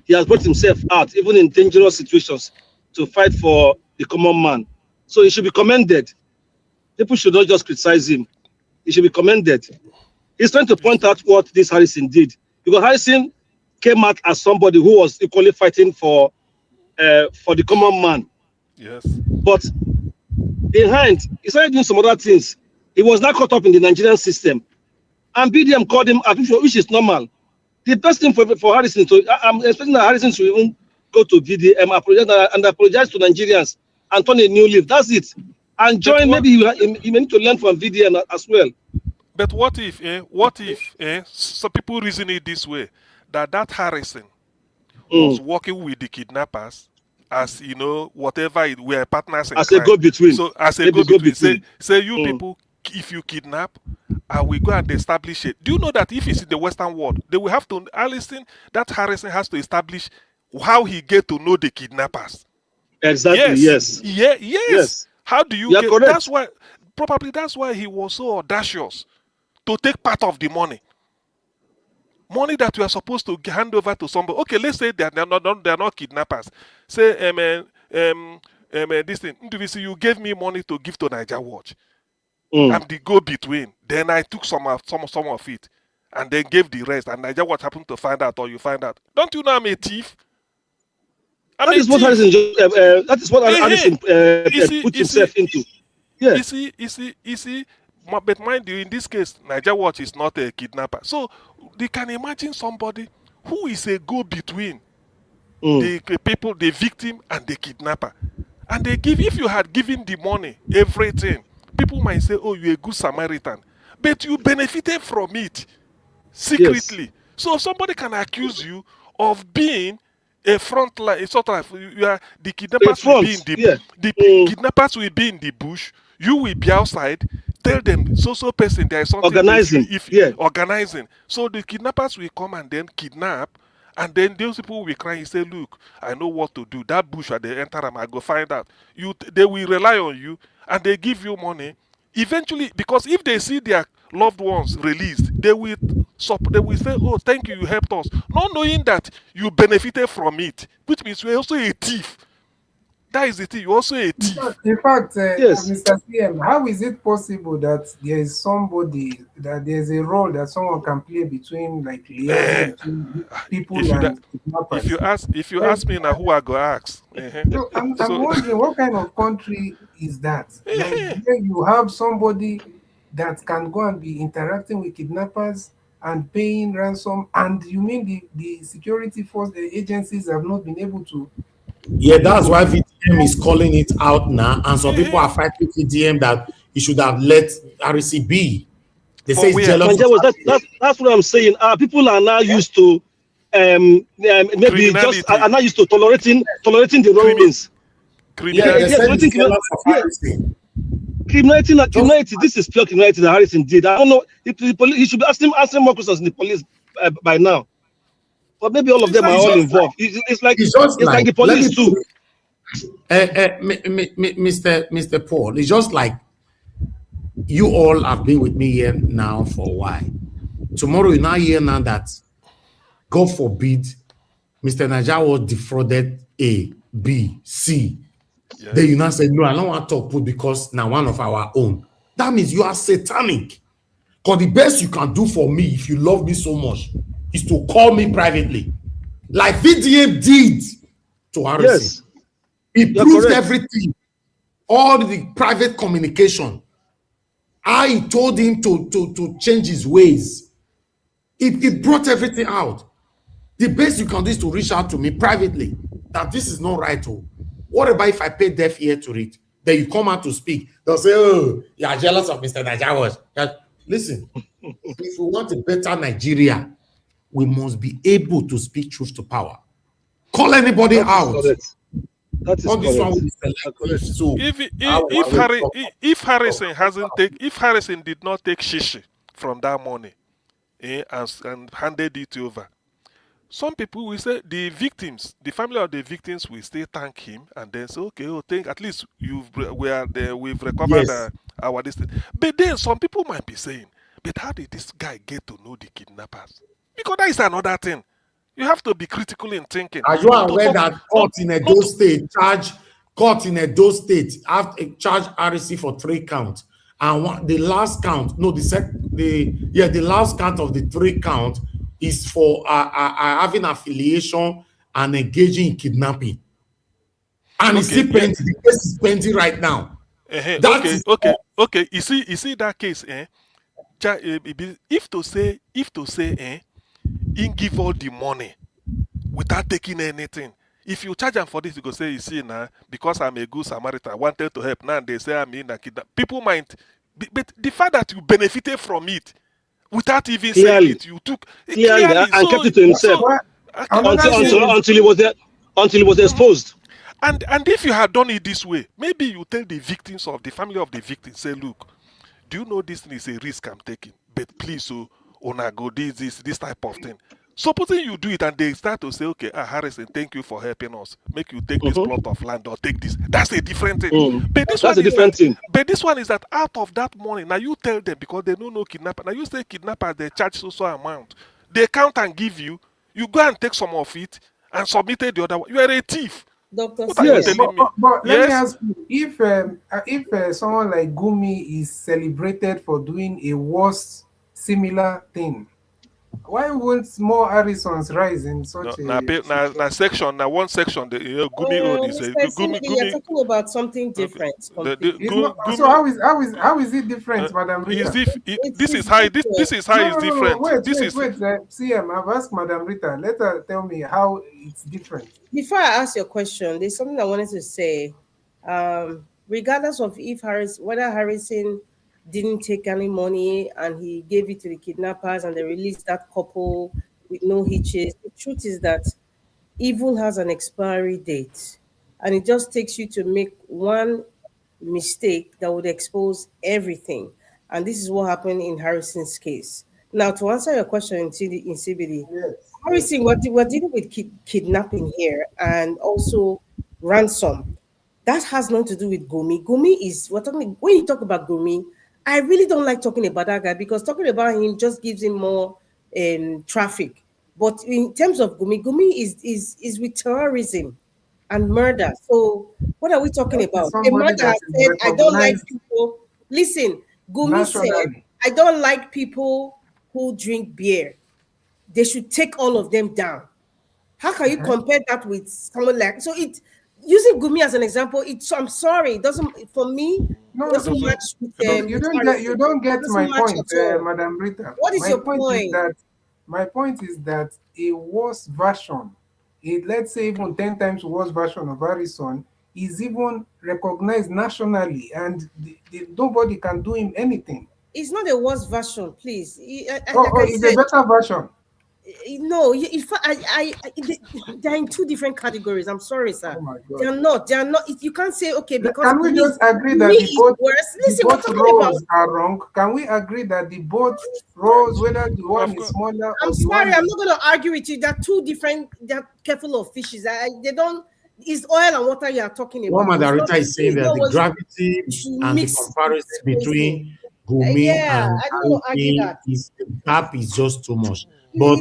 he has brought himself out, even in dangerous situations, to fight for the common man. So he should be commended. People should not just criticize him. He should be commended. He's trying to point out what this Harrison did, because Harrison came out as somebody who was equally fighting for the common man. Yes. But behind, he started doing some other things. He was not caught up in the Nigerian system. And BDM called him, which is normal. The best thing for Harrison I'm expecting that Harrison should even go to VDM, apologize to Nigerians and turn a new leaf. That's it. And join, maybe he may need to learn from VDM as well. But what if, some people reason it this way, that Harrison was working with the kidnappers as, whatever, we are partners in as crime. A go-between. So as a go-between. Say you people, if you kidnap, and we go and establish it. Do you know that if it's in the Western world, they will have to, that Harrison has to establish how he get to know the kidnappers. Exactly, yes. Yes. How do you get, correct. That's why he was so audacious to take part of the money that you are supposed to hand over to somebody. Okay, let's say they're not kidnappers. Say, this thing, you gave me money to give to Niger Watch. I'm the go-between. Then I took some of it, and then gave the rest. And Niger Watch happened to find out, or you find out. Don't you know I'm a thief? That is what Harrison put himself into. Yeah. You see, but mind you, in this case, Niger Watch is not a kidnapper. So they can imagine somebody who is a go-between the people, the victim, and the kidnapper. And if you had given the money, everything, people might say, oh, you're a good Samaritan. But you benefited from it secretly. Yes. So somebody can accuse you of being a front line, sort of, you are the kidnappers will be in the kidnappers will be in the bush. You will be outside. Tell them so person there is something organizing. So the kidnappers will come and then kidnap, and then those people will cry and say, "Look, I know what to do. That bush at the enter, I go find out." They will rely on you, and they give you money. Eventually, because if they see their loved ones released, they will say, "Oh, thank you, you helped us," not knowing that you benefited from it, which means you're also a thief. That is the thing. You're also a thief. In fact, Mr. CM, how is it possible that there is somebody, that there's a role that someone can play between, like, between people and kidnappers? If you ask me now, who I go ask? So I'm wondering, what kind of country is that? Like, where you have somebody that can go and be interacting with kidnappers and paying ransom, and you mean the security force, the agencies have not been able to? Yeah, that's why VDM is calling it out now, and some people are fighting VDM that he should have let RC be. They say he's jealous. That's what I'm saying. People are now used to maybe just are now used to tolerating the wrong things. Criminality. This is pure criminality that Harrison did. I don't know if the police. He should be asking more questions in the police by now. But maybe all of them are all involved. It's like the police too. Mr. Paul, it's just like you all have been with me here now for a while. Tomorrow you now hear now that, God forbid, Mr. Niger was defrauded A, B, C. Yes. Then you now say, no, I don't want to talk because now one of our own. That means you are satanic. Because the best you can do for me, if you love me so much, is to call me privately, like VDM did to Harrison. Yes. He proved everything, all the private communication. I told him to change his ways. It brought everything out. The best you can do is to reach out to me privately that this is not right. What about if I pay deaf ear to it? Then you come out to speak. They'll say, oh, you are jealous of Mr. Niger. Listen, if we want a better Nigeria, we must be able to speak truth to power. Call anybody out. That is correct. So if Harrison did not take shishi from that money and handed it over, some people will say the family of the victims will still thank him and then say, okay, at least we've recovered our distance. But then some people might be saying, but how did this guy get to know the kidnappers? Because that is another thing. You have to be critical in thinking. Are you aware that court in Edo State charge RC for 3 counts, and the last count, the last count of the 3 count is for having affiliation and engaging in kidnapping, and it's still pending. The case is pending right now. Okay. You see that case, if to say, he give all the money without taking anything. If you charge them for this, you go say, you see now, because I'm a good Samaritan, I wanted to help. Now they say I'm in a kidnap. People might, but the fact that you benefited from it without even saying Clearly, it, you took clearly, clearly. and kept it to So himself until it was exposed. And if you had done it this way, maybe you tell the victims of the family of the victim, say, look, do you know this thing is a risk I'm taking? But please, so ona go this type of thing. Supposing you do it and they start to say, okay, Harrison, thank you for helping us. Make you take this plot of land or take this. That's a different thing. But this That's one a different thing. But this one is that out of that money, now you tell them because they don't know kidnapper. Now you say kidnapper, they charge so amount. They count and give you. You go and take some of it and submit the other one. You are a thief. Dr. What are you Yes, telling me? but let me Yes? ask you, if someone like Gumi is celebrated for doing a worse similar thing, why won't more Harrisons rise in such Now section, now one section, the Gumi own is a Mr. You're talking about something different. It's not, so how is it different, Madam Rita? This is how it's different. Wait, This is CM, I've asked Madam Rita. Let her tell me how it's different. Before I ask your question, there's something I wanted to say. Regardless of whether Harrison didn't take any money and he gave it to the kidnappers and they released that couple with no hitches, the truth is that evil has an expiry date, and it just takes you to make one mistake that would expose everything. And this is what happened in Harrison's case. Now, to answer your question in CBD, Harrison, we're dealing with kidnapping here and also ransom. That has nothing to do with Gumi. Gumi is, when you talk about Gumi, I really don't like talking about that guy because talking about him just gives him more traffic. But in terms of Gumi, Gumi is with terrorism and murder. So what are we talking about? A murderer said, I don't like people. Listen, Gumi said, I don't like people who drink beer. They should take all of them down. How can you compare that with someone like, so it, using Gumi as an example, I'm sorry, it doesn't, for me, No, doesn't match with you don't get my point, Madam Rita. What is your point? My point is that a worse version, let's say even 10 times worse version of Harrison, is even recognized nationally, and nobody can do him anything. It's not a worse version, please. It's a better version. No, they're in two different categories. I'm sorry, sir. Oh they're not. You can't say, okay, because can we just agree that the both roles are wrong? Can we agree that the both roles, whether the one is smaller? I'm sorry, I'm not going to argue with you. They're two different. They're careful of fishes. They don't. It's oil and water you are talking about. What Madarita is saying that the gravity and the comparison between Gumi and Harrison the gap is just too much. But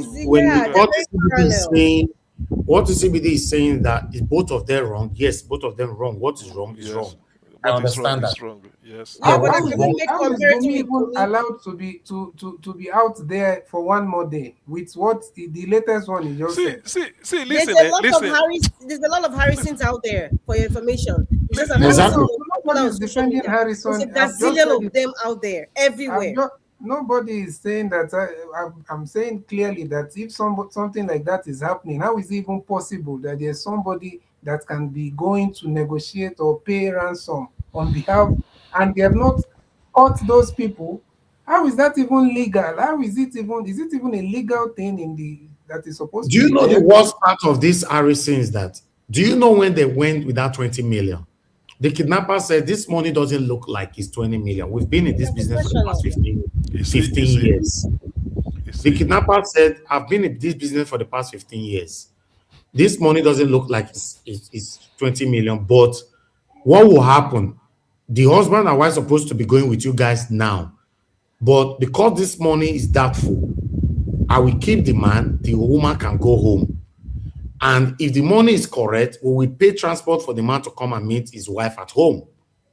what CBD is saying that is both of them wrong. Yes, both of them wrong. What is wrong is wrong. I understand that. Yes. How is Gumi even allowed to be out there for one more day with what the latest one is just said? See, listen. There's a lot of Harrisons out there for your information. Nobody is defending Harrison. There's a zillion of them out there everywhere. Nobody is saying that. I'm saying clearly that if something like that is happening, how is it even possible that there's somebody that can be going to negotiate or pay ransom on behalf, and they have not caught those people? How is that even legal? How is it even a legal thing that is supposed to be? Do you know the worst part of this Harrison is that, do you know when they went with that 20 million? The kidnapper said this money doesn't look like it's 20 million. We've been in this business for the past 15 years. The kidnapper said, I've been in this business for the past 15 years. This money doesn't look like it's 20 million, but what will happen? The husband and wife are supposed to be going with you guys now, but because this money is doubtful, I will keep the man, the woman can go home. And if the money is correct, we will pay transport for the man to come and meet his wife at home.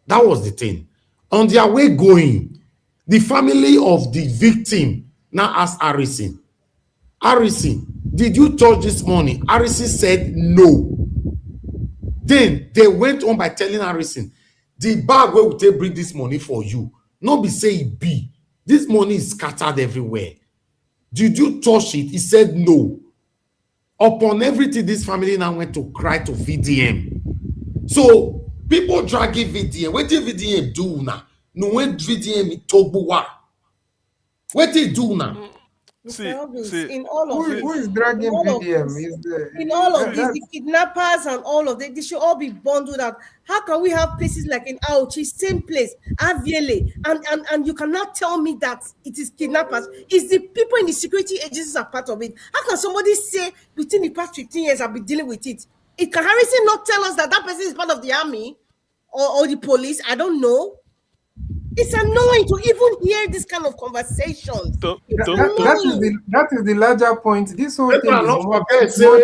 That was the thing. On their way going, the family of the victim now asked Harrison, did you touch this money? Harrison said no. Then they went on by telling Harrison, the bag where we take bring this money for you. No be say it be. This money is scattered everywhere. Did you touch it? He said no. Upon everything, this family now went to cry to VDM. So people dragging VDM. What did VDM do now? No, when VDM Tobuwa. What did do now? See, in all of see, this, Who is dragging in all of VDM? this, Is the in all of this, that, the kidnappers and all of them, they should all be bundled out. How can we have places like in Auchi, same place, Aviele, and you cannot tell me that it is kidnappers? It's the people in the security agencies are part of it. How can somebody say within the past 15 years I've been dealing with it? Can Harrison not tell us that that person is part of the army or the police? I don't know. It's annoying to even hear this kind of conversations. that is the larger point. This whole thing is not much, forget, is say, much,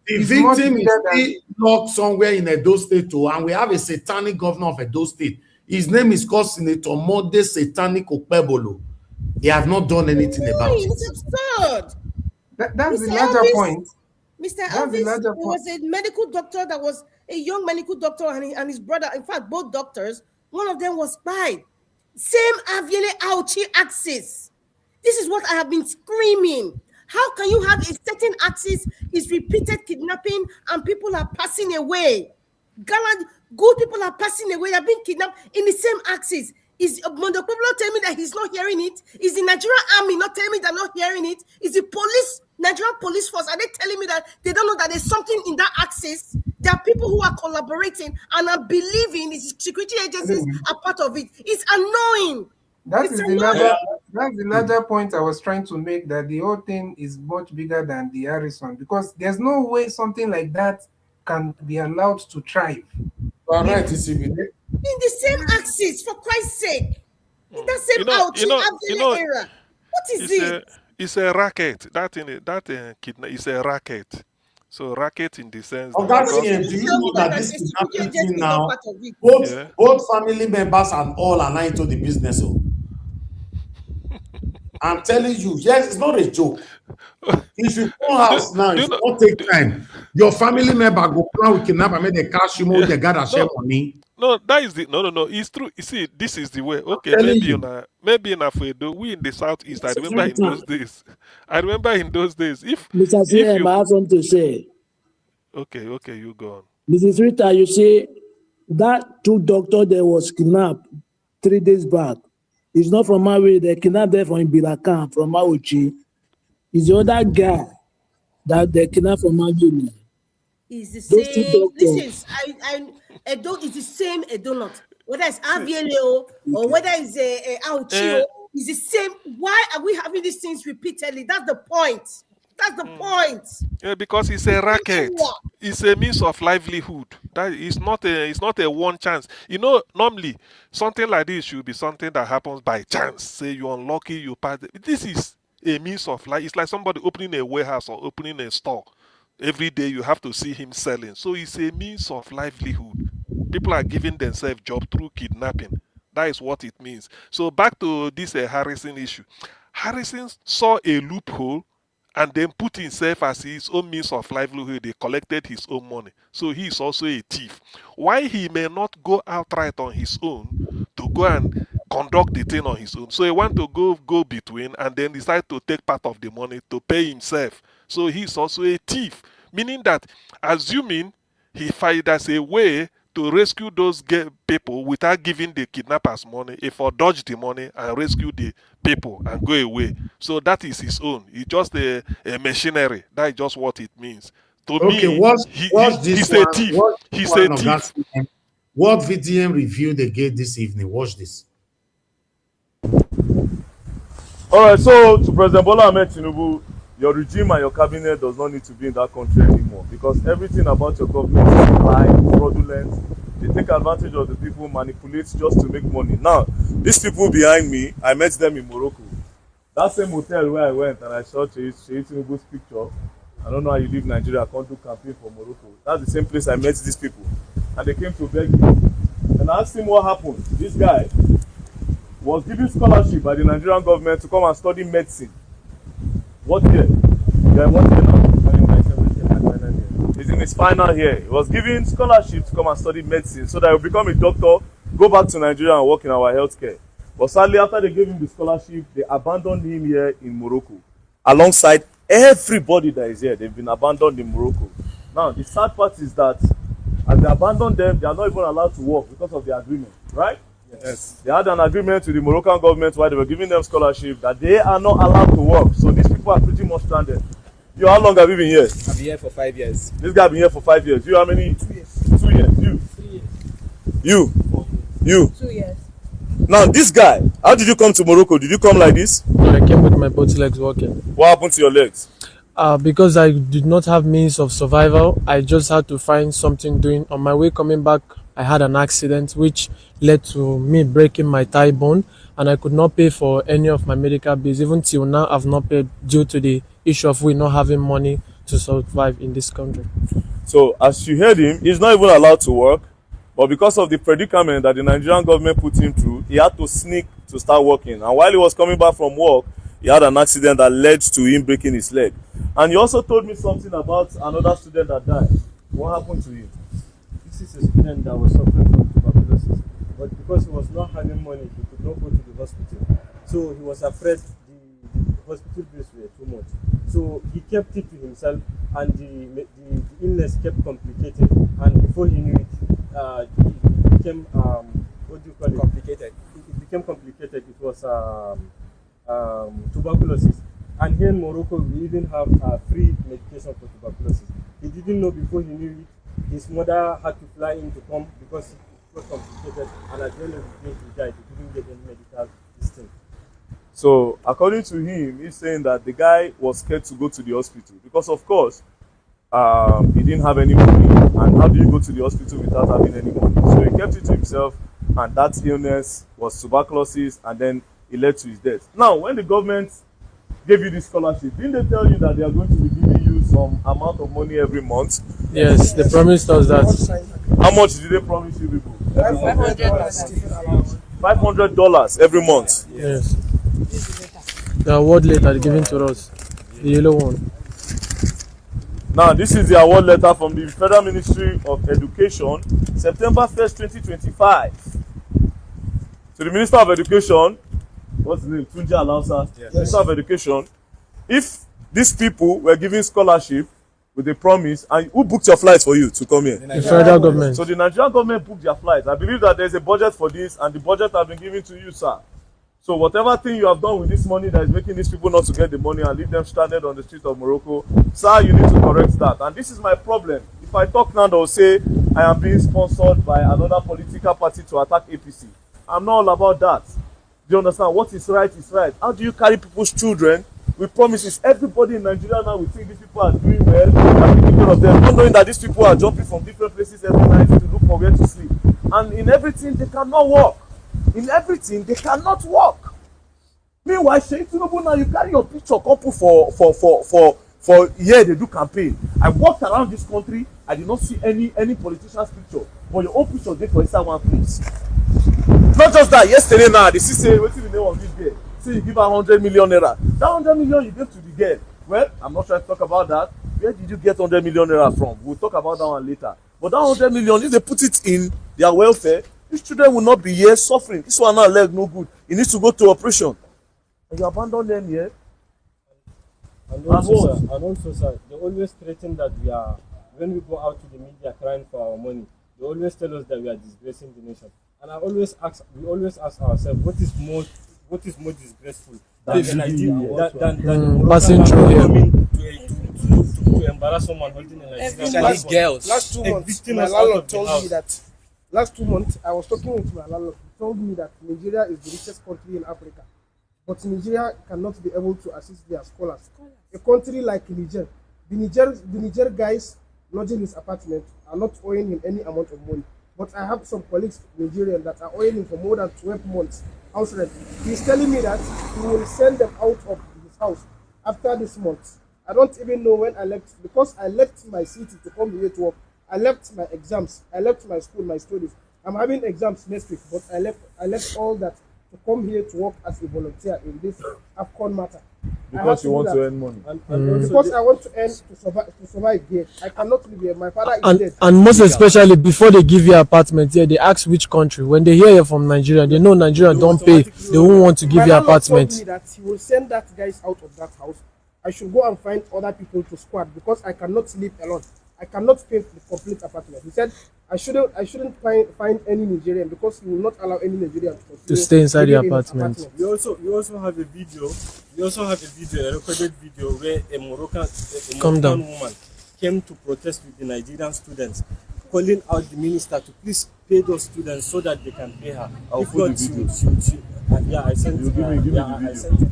the is victim much is bigger than still locked somewhere in Edo State too, and we have a satanic governor of Edo State. His name is called Senator Mode Satanic Okpebolo. He has not done anything about it. It's absurd. That's Mr. the larger Elvis, point. Mr. That's the Elvis, larger there point. was a medical doctor that was a young medical doctor and his brother, in fact, both doctors, one of them was spied. Same Aviele Auchi axis. This is what I have been screaming. How can you have a certain axis is repeated kidnapping and people are passing away? Gallant, good people are passing away, they're being kidnapped in the same axis. Is Mondo Pueblo telling me that he's not hearing it? Is the Nigerian army not telling me they're not hearing it? Is the police, Nigerian police force, are they telling me that they don't know that there's something in that axis? There are people who are collaborating and are believing the security agencies are part of it. It's annoying. That's the larger point I was trying to make, that the whole thing is much bigger than the Harrison, because there's no way something like that can be allowed to thrive. Right, in the same axis, for Christ's sake. In that same era. What is it? It's a racket. That kidnap is a racket. So racket in the sense. Do you know that this kidnapping thing now, both family members and all are now into the business? I'm telling you, yes, it's not a joke. If you go house now, if you don't take time, your family member go plan with kidnap and make the cash you more, they gotta share money. No, that is no. It's true. You see, this is the way. Okay, maybe in Afedo, we in the southeast. I remember in those days. If Mr. CM, I have something to say. Okay, you go on. Mrs. Rita, you say that 2 doctors that was kidnapped 3 days back. It's not from Maui. They kidnapped them from Ibirakan, from Mauchi. It's the other guy that they kidnapped from Maui. It's the same. Listen, it's the same donut. Whether it's Avieleo or whether it's a Auchio, it's the same. Why are we having these things repeatedly? That's the point. That's the point. Yeah, because it's a racket. It's a means of livelihood. That is not a one chance. You know, normally something like this should be something that happens by chance. Say you're unlucky, you pass. This is a means of life. It's like somebody opening a warehouse or opening a store. Every day you have to see him selling. So it's a means of livelihood. People are giving themselves job through kidnapping. That is what it means. So back to this Harrison issue. Harrison saw a loophole and then put himself as his own means of livelihood. They collected his own money. So he is also a thief. Why he may not go outright on his own to go and conduct the thing on his own. So he want to go between and then decide to take part of the money to pay himself. So he's also a thief. Meaning that, assuming he finds as a way to rescue those people without giving the kidnappers money, if or dodge the money and rescue the people and go away. So that is his own. It's just a machinery. That is just what it means. To me, he's a thief. He's a thief. What VDM review they gave this evening? Watch this. All right, so to President Bola Ahmed Tinubu, your regime and your cabinet does not need to be in that country anymore, because everything about your government is lying, fraudulent. They take advantage of the people, manipulate just to make money. Now, these people behind me, I met them in Morocco. That same hotel where I went and I saw Sheyi Tinubu's picture. I don't know how you leave Nigeria, can't do campaign for Morocco. That's the same place I met these people. And they came to beg me. And I asked him what happened. This guy was given scholarship by the Nigerian government to come and study medicine. What year? Yeah, what year now? He's in his final year. He was given scholarship to come and study medicine so that he will become a doctor, go back to Nigeria and work in our healthcare. But sadly, after they gave him the scholarship, they abandoned him here in Morocco. alongside everybody that is here. They've been abandoned in Morocco. Now, the sad part is that as they abandoned them, they are not even allowed to work because of the agreement, right? Yes. They had an agreement with the Moroccan government while they were giving them scholarship that they are not allowed to work. So these people are pretty much stranded. You, how long have you been here? I've been here for 5 years. This guy been here for 5 years. You, how many? 2 years. 2 years. You? 3 years. You? 2 years. Now, this guy, how did you come to Morocco? Did you come like this? I came with my both legs walking. What happened to your legs? Because I did not have means of survival, I just had to find something doing. On my way coming back, I had an accident which led to me breaking my thigh bone, and I could not pay for any of my medical bills. Even till now, I've not paid due to the issue of we not having money to survive in this country. So, as you heard him, he's not even allowed to work, but because of the predicament that the Nigerian government put him through, he had to sneak to start working. And while he was coming back from work, he had an accident that led to him breaking his leg. And he also told me something about another student that died. What happened to him? This is a student that was suffering from tuberculosis, but because he was not having money, he could not go to the hospital. So he was afraid the hospital bills were too much. So he kept it to himself, and the illness kept complicating. And before he knew it, it became what do you call it? Complicated. It became complicated. It was tuberculosis. And here in Morocco, we even have free medication for tuberculosis. He didn't know before he knew it. His mother had to fly in to come because it was complicated, and at the end of the day, he died. He couldn't get any medical assistance. So, according to him, he's saying that the guy was scared to go to the hospital because, of course, he didn't have any money. And how do you go to the hospital without having any money? So he kept it to himself, and that illness was tuberculosis, and then it led to his death. Now, when the government gave you this scholarship, didn't they tell you that they are going to be giving you some amount of money every month? Yes, they promised us that. How much did they promise you people? $500 every month. Yes. The award letter given to us, the yellow one. Now, this is the award letter from the Federal Ministry of Education, September 1st, 2025. To the Minister of Education, what's his name? Tunji Alausa, yes. Minister of Education. If these people were given scholarship with a promise, and who booked your flights for you to come here? The federal government. So the Nigerian government booked their flights. I believe that there's a budget for this, and the budget has been given to you, sir. So whatever thing you have done with this money that is making these people not to get the money and leave them stranded on the streets of Morocco, sir, you need to correct that. And this is my problem. If I talk now, they'll say I am being sponsored by another political party to attack APC. I'm not all about that. Do you understand? What is right is right. How do you carry people's children with promises? Everybody in Nigeria now will think these people are doing well and taking care of them, not knowing that these people are jumping from different places every night to look for where to sleep. And in everything, they cannot work. In everything, they cannot work. Meanwhile, Sheikh Tinubu, now you carry your picture couple for here they do campaign. I walked around this country, I did not see any politician's picture, but your own picture there for inside one place. Not just that, yesterday now, the CCA, what's the name of this girl? Say you give her 100 million naira. That 100 million you gave to the girl. Well, I'm not trying to talk about that. Where did you get 100 million naira from? We'll talk about that one later. But that 100 million, if they put it in their welfare, these children will not be here suffering. This one now leg no good. He needs to go to operation. And you abandon them here. And also, sir, they always threaten that we are, when we go out to the media crying for our money, they always tell us that we are disgracing the nation. And we always ask ourselves, what is more disgraceful than passing through here to embarrass someone holding a license? Girls. Last 2 months, my landlord told me that. Last 2 months, I was talking with my landlord. He told me that Nigeria is the richest country in Africa, but Nigeria cannot be able to assist their scholars. A country like Niger, the Niger guys lodging his apartment are not owing him any amount of money. But I have some colleagues, Nigerians, that are owing him for more than 12 months house rent. He's telling me that he will send them out of his house after this month. I don't even know when I left, because I left my city to come here to work. I left my exams, I left my school, my studies. I'm having exams next week, but I left all that to come here to work as a volunteer in this AFCON matter. Because you want to earn money. Because I want to earn to survive here. I cannot live here. My father is dead. And most especially before they give you an apartment here, they ask which country. When they hear you're from Nigeria, they know Nigeria don't pay. They won't want to give you an apartment. Told me that he will send that guys out of that house I should go and find other people to squat because I cannot live alone. I cannot pay the complete apartment. He said I shouldn't find any Nigerian because he will not allow any Nigerian to stay inside the living in his apartment. We also have a video. We also have a recorded video where a Moroccan woman came to protest with the Nigerian students, calling out the minister to please pay those students so that they can pay her. If not, I sent it.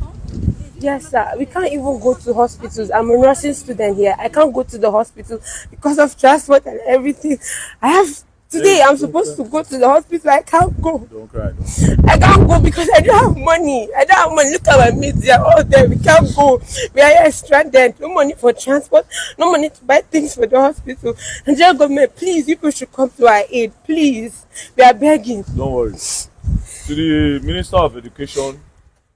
Yes, sir. We can't even go to hospitals. I'm a nursing student here. I can't go to the hospital because of transport and everything. Today I'm supposed to go to the hospital. I can't go. Don't cry. I can't go because I don't have money. Look at my mates. They're all there. We can't go. We are here stranded. No money for transport. No money to buy things for the hospital. And the government, please, people should come to our aid. Please. We are begging. Don't worry. To the Minister of Education,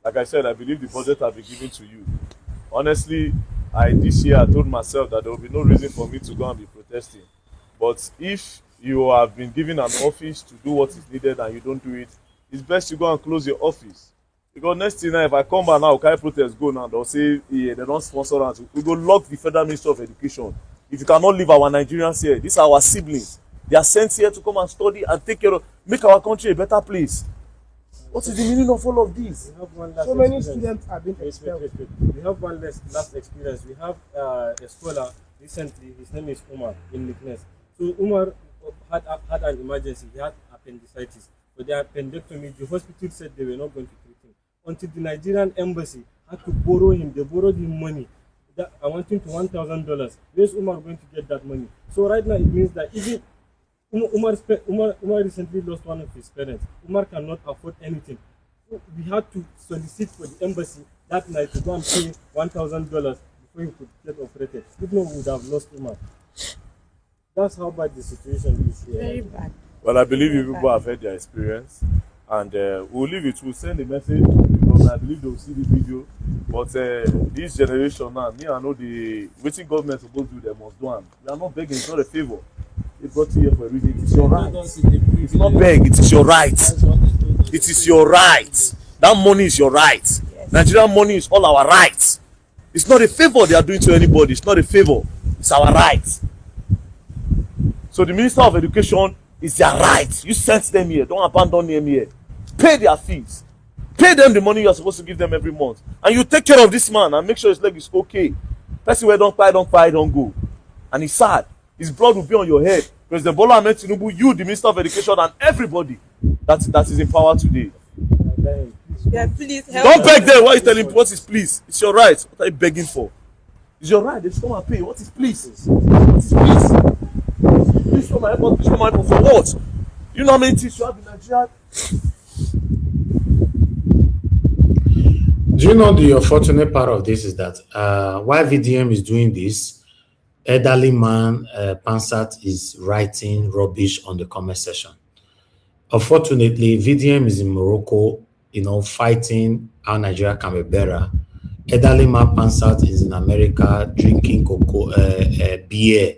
like I said, I believe the budget has been given to you. Honestly, this year I told myself that there will be no reason for me to go and be protesting. But if you have been given an office to do what is needed and you don't do it, it's best you go and close your office. Because next thing now, if I come back now, can protest go now? They'll say, yeah, they don't sponsor us. We go lock the Federal Ministry of Education. If you cannot leave our Nigerians here, these are our siblings. They are sent here to come and study and take care of, make our country a better place. What is the meaning of all of this? So many students have been expelled. We have one last experience. We have a scholar recently. His name is Umar in Niknes. So Umar had an emergency. He had appendicitis. For the appendectomy, the hospital said they were not going to treat him until the Nigerian embassy had to borrow him. They borrowed him money. I want him to $1,000. Where's Umar going to get that money? So right now it means that even Umar recently lost one of his parents. Umar cannot afford anything. We had to solicit for the embassy that night to go and pay $1,000 before he could get operated. If not, we would have lost Umar. That's how bad the situation is here. Very bad. Well, I believe you people have heard their experience, and we'll leave it. We'll send a message because I believe they'll see the video. But this generation now, me, I know the waiting government supposed to do, they must do them. We are not begging, it's not a favor. They brought you here for a reason. It is your right. It's not beg, it is your right. It is your right. That money is your right. Yes. Nigerian money is all our rights. It's not a favor they are doing to anybody. It's not a favor. It's our right. So the Minister of Education is their right. You sent them here. Don't abandon them here. Pay their fees. Pay them the money you are supposed to give them every month. And you take care of this man and make sure his leg is okay. Person where don't cry, don't go. And he's sad. His blood will be on your head. President Bola Ahmed Tinubu, you, the Minister of Education, and everybody that is in power today. Yeah, please help. Don't beg them. Why are you telling what is please? It's your right. What are you begging for? It's your right. They should come and pay. What is please? What is please? Please come and help us. Please come and help us. For what? You know how many things you have in Nigeria? Do you know the unfortunate part of this is that while VDM is doing this, elderly man Pansat is writing rubbish on the comment section. Unfortunately, VDM is in Morocco, fighting how Nigeria can be better. Elderly man Pansat is in America drinking beer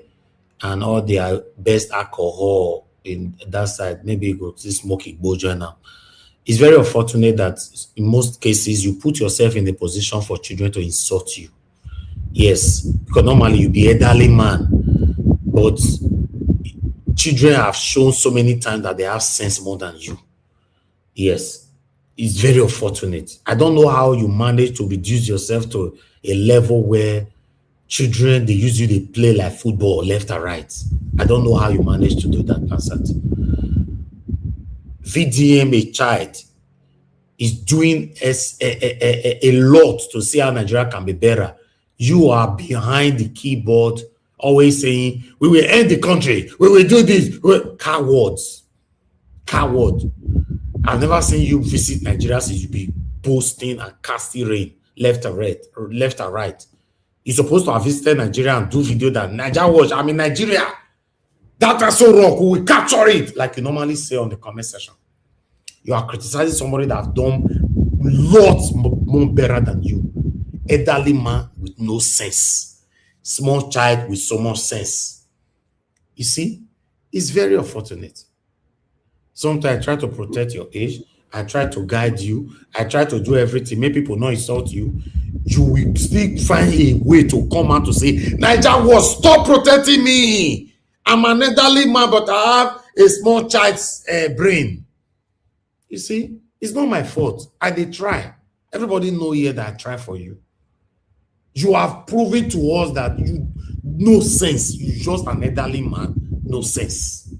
and all their best alcohol in that side. Maybe go to smoking bojo now. It's very unfortunate that in most cases you put yourself in the position for children to insult you. Yes, because normally you be elderly man, but children have shown so many times that they have sense more than you. Yes, it's very unfortunate. I don't know how you manage to reduce yourself to a level where children, they use you, they play like football left and right. I don't know how you manage to do that, Pansat. VDM, a child, is doing a lot to see how Nigeria can be better. You are behind the keyboard, always saying, we will end the country, we will do this. Cowards. Coward. I've never seen you visit Nigeria since you be boasting and casting rain left and right. You're supposed to have visited Nigeria and do video that Nigeria watch. I'm in Nigeria. That is so wrong. We will capture it. Like you normally say on the comment section. You are criticizing somebody that have done lots more better than you. Elderly man with no sense. Small child with so much sense. You see, it's very unfortunate. Sometimes I try to protect your age. I try to guide you. I try to do everything. Make people not insult you. you will still find a way to come out to say, Niger was stop protecting me. I'm an elderly man, but I have a small child's brain. You see, it's not my fault. I did try. Everybody know here that I try for you. You have proven to us that you no sense. You just an elderly man, no sense.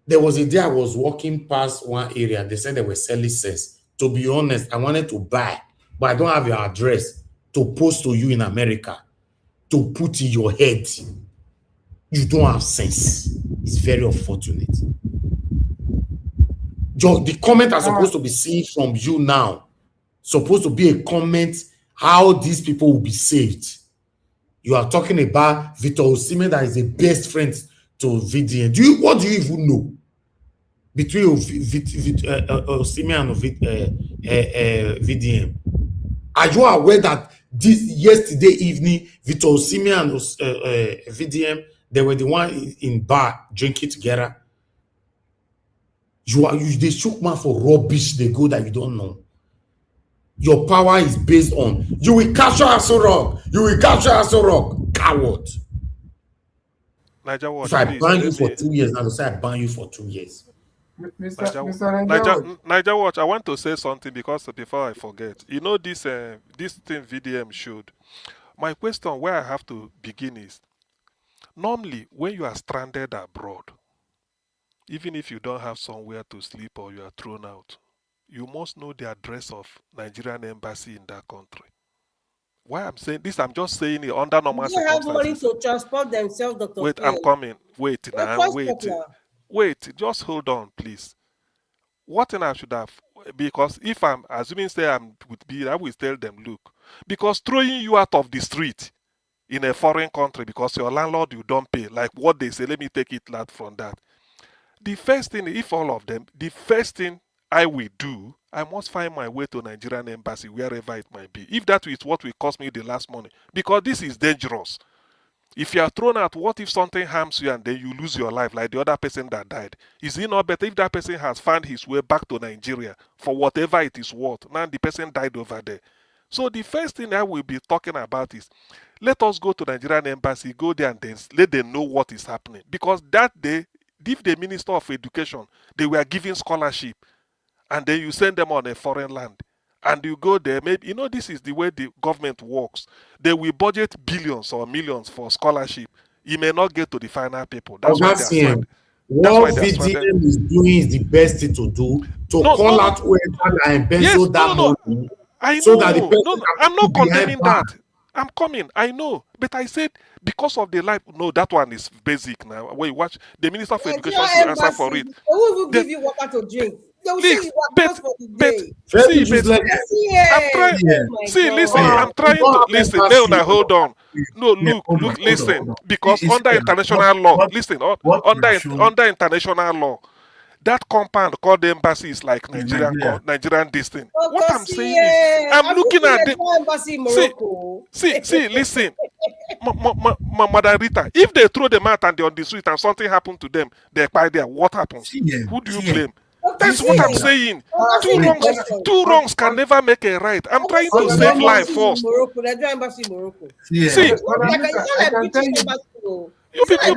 There was a day I was walking past one area. They said they were selling sense. To be honest, I wanted to buy, but I don't have your address to post to you in America to put in your head. You don't have sense. It's very unfortunate. The comment are supposed to be seen from you now. Supposed to be a comment how these people will be saved. You are talking about Victor Osimhen that is the best friend to VDM. What do you even know between Osimhen and VDM? Are you aware that yesterday evening, Victor Osimhen and VDM, they were the one in bar drinking together? They shook man for rubbish they go that you don't know. Your power is based on you will capture Aso Rock. You will capture Aso Rock. Coward. Niger Watch, if I please, ban you for 2 years, now say I ban you for 2 years. Niger Watch, I want to say something because before I forget. You know this thing VDM showed. My question where I have to begin is, normally when you are stranded abroad, even if you don't have somewhere to sleep or you are thrown out, you must know the address of Nigerian embassy in that country. Why I'm saying this, I'm just saying it under normal circumstances. They have money to transport themselves, Dr. Wait, I'm coming. Wait now, wait. Just hold on, please. What thing I should have, because if I'm assuming say I'm would be, I will tell them, look, because throwing you out of the street in a foreign country because your landlord you don't pay, like what they say, let me take it out from that. The first thing, if all of them, the first thing I will do, I must find my way to Nigerian embassy, wherever it might be. If that is what will cost me the last money, because this is dangerous. If you are thrown out, what if something harms you and then you lose your life like the other person that died? Is it not better if that person has found his way back to Nigeria for whatever it is worth? Now the person died over there. So the first thing I will be talking about is, let us go to Nigerian embassy, go there and then let them know what is happening. Because that day, if the Minister of Education, they were giving scholarship, and then you send them on a foreign land, and you go there, maybe, you know, this is the way the government works. They will budget billions or millions for scholarship. It may not get to the final people. That's why they're stranded. What VDM is doing is the best thing to do, to call out whoever and embezzle that money. I know. So that the person I'm not condemning that. I'm coming. I know. But I said, because of the life, no, that one is basic now. When you watch, the Minister of Education should answer for it. They will give you water to drink. They will say you water for the day. I'm trying to listen. Now, hold on. No, look, listen. Because under international law, listen, under international law, that compound called the embassy is like Nigerian distance. What I'm saying is, I'm looking at the embassy in Morocco. See, listen, Madam Rita, if they throw them out and they're on the street and something happened to them, they're by there. What happens? Who do you blame? That's what I'm saying. Two wrongs can never make a right. I'm trying to save life first. Nigerian embassy in Morocco. See, I can tell you. You people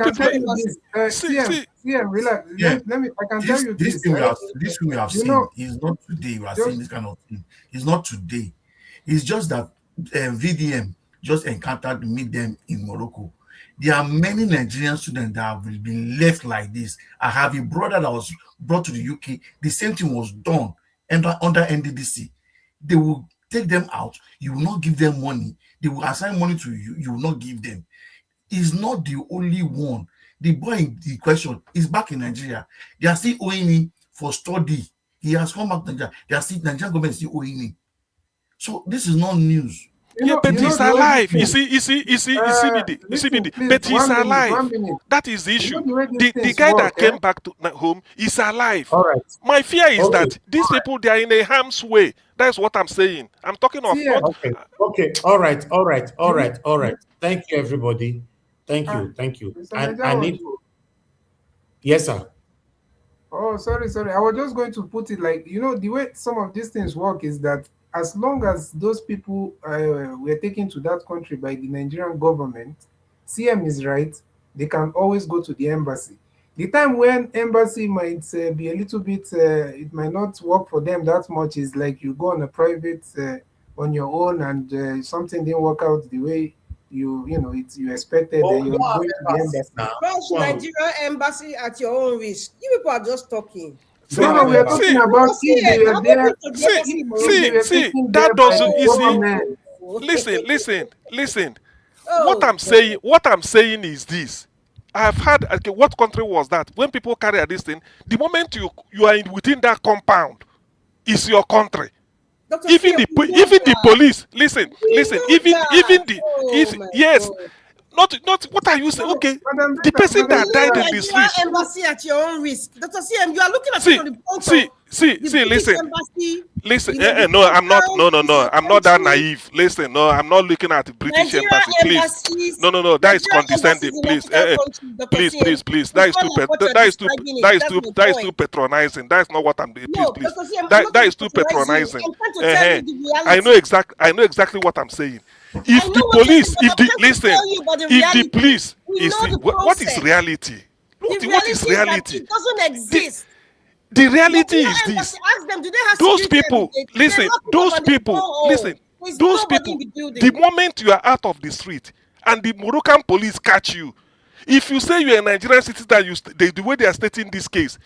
relax. Let me. I can tell you this thing we have seen is not today. We are seeing this kind of thing. It's not today. It's just that VDM just encountered meet them in Morocco. There are many Nigerian students that have been left like this. I have a brother that was brought to the UK. The same thing was done under NDDC. They will take them out. You will not give them money. They will assign money to you. You will not give them. He's not the only one. The boy in the question is back in Nigeria. They are still owing him for study. He has come back to Nigeria. They are still, Nigerian government is still owing him. So this is not news. But he's alive. You see, but he's alive. That is the issue. The guy that came back to home is alive. All right. My fear is that these people, they are in a harm's way. That's what I'm saying. I'm talking of. Okay. All right. Thank you, everybody. Thank you. I need. Yes, sir. Oh, sorry. I was just going to put it like, the way some of these things work is that as long as those people were taken to that country by the Nigerian government, CM is right. They can always go to the embassy. The time when embassy might be a little bit, it might not work for them that much is like you go on a private on your own and something didn't work out the way you expected. Oh, Then you're you have going to the embassies embassy. now. Rush Nigeria embassy at your own risk. You people are just talking. No, we are talking about if they were there. See, There that by doesn't, the you see, government. listen. Oh, What I'm saying is this. I've had, okay, what country was that? When people carry this thing, the moment you are within that compound, is your country. Dr. Even Sia, we know even the that. police, listen, We know even that. the, Oh my yes, God. not what are you saying? Okay, Madam, the person You that know died in the Nigeria street. embassy at your own risk. Dr. CM, you are looking at it from the point of the British Listen. embassy. Listen, The no, I'm not. compound is your I'm not that country. naive. Listen, no, I'm not looking at the British Nigeria embassy. Please, embassies, no, that is Nigeria condescending. embassies in Please, African countries, Dr. CM, please. is That is not too, like what you're describing it. That's my that is too point. patronizing. That's not what I'm doing. Please, No, Dr. CM, I'm not that trying is to too patronize you. patronizing. I'm trying to tell you the I reality. know exactly what I'm saying. I If know the what you're saying, police, but if I'm the trying to listen, tell you about the if the reality. police, We is know the the what is process. reality? The What is reality is that reality? it doesn't exist. The reality Nigeria is embassy, this. ask them, do they have Those security people, every day? They listen, lock it up those and they go people, home. listen, There's those nobody in people, the the building. moment you are out of the street and the Moroccan police catch you, if you say you're a Nigerian citizen, the way they are stating this case,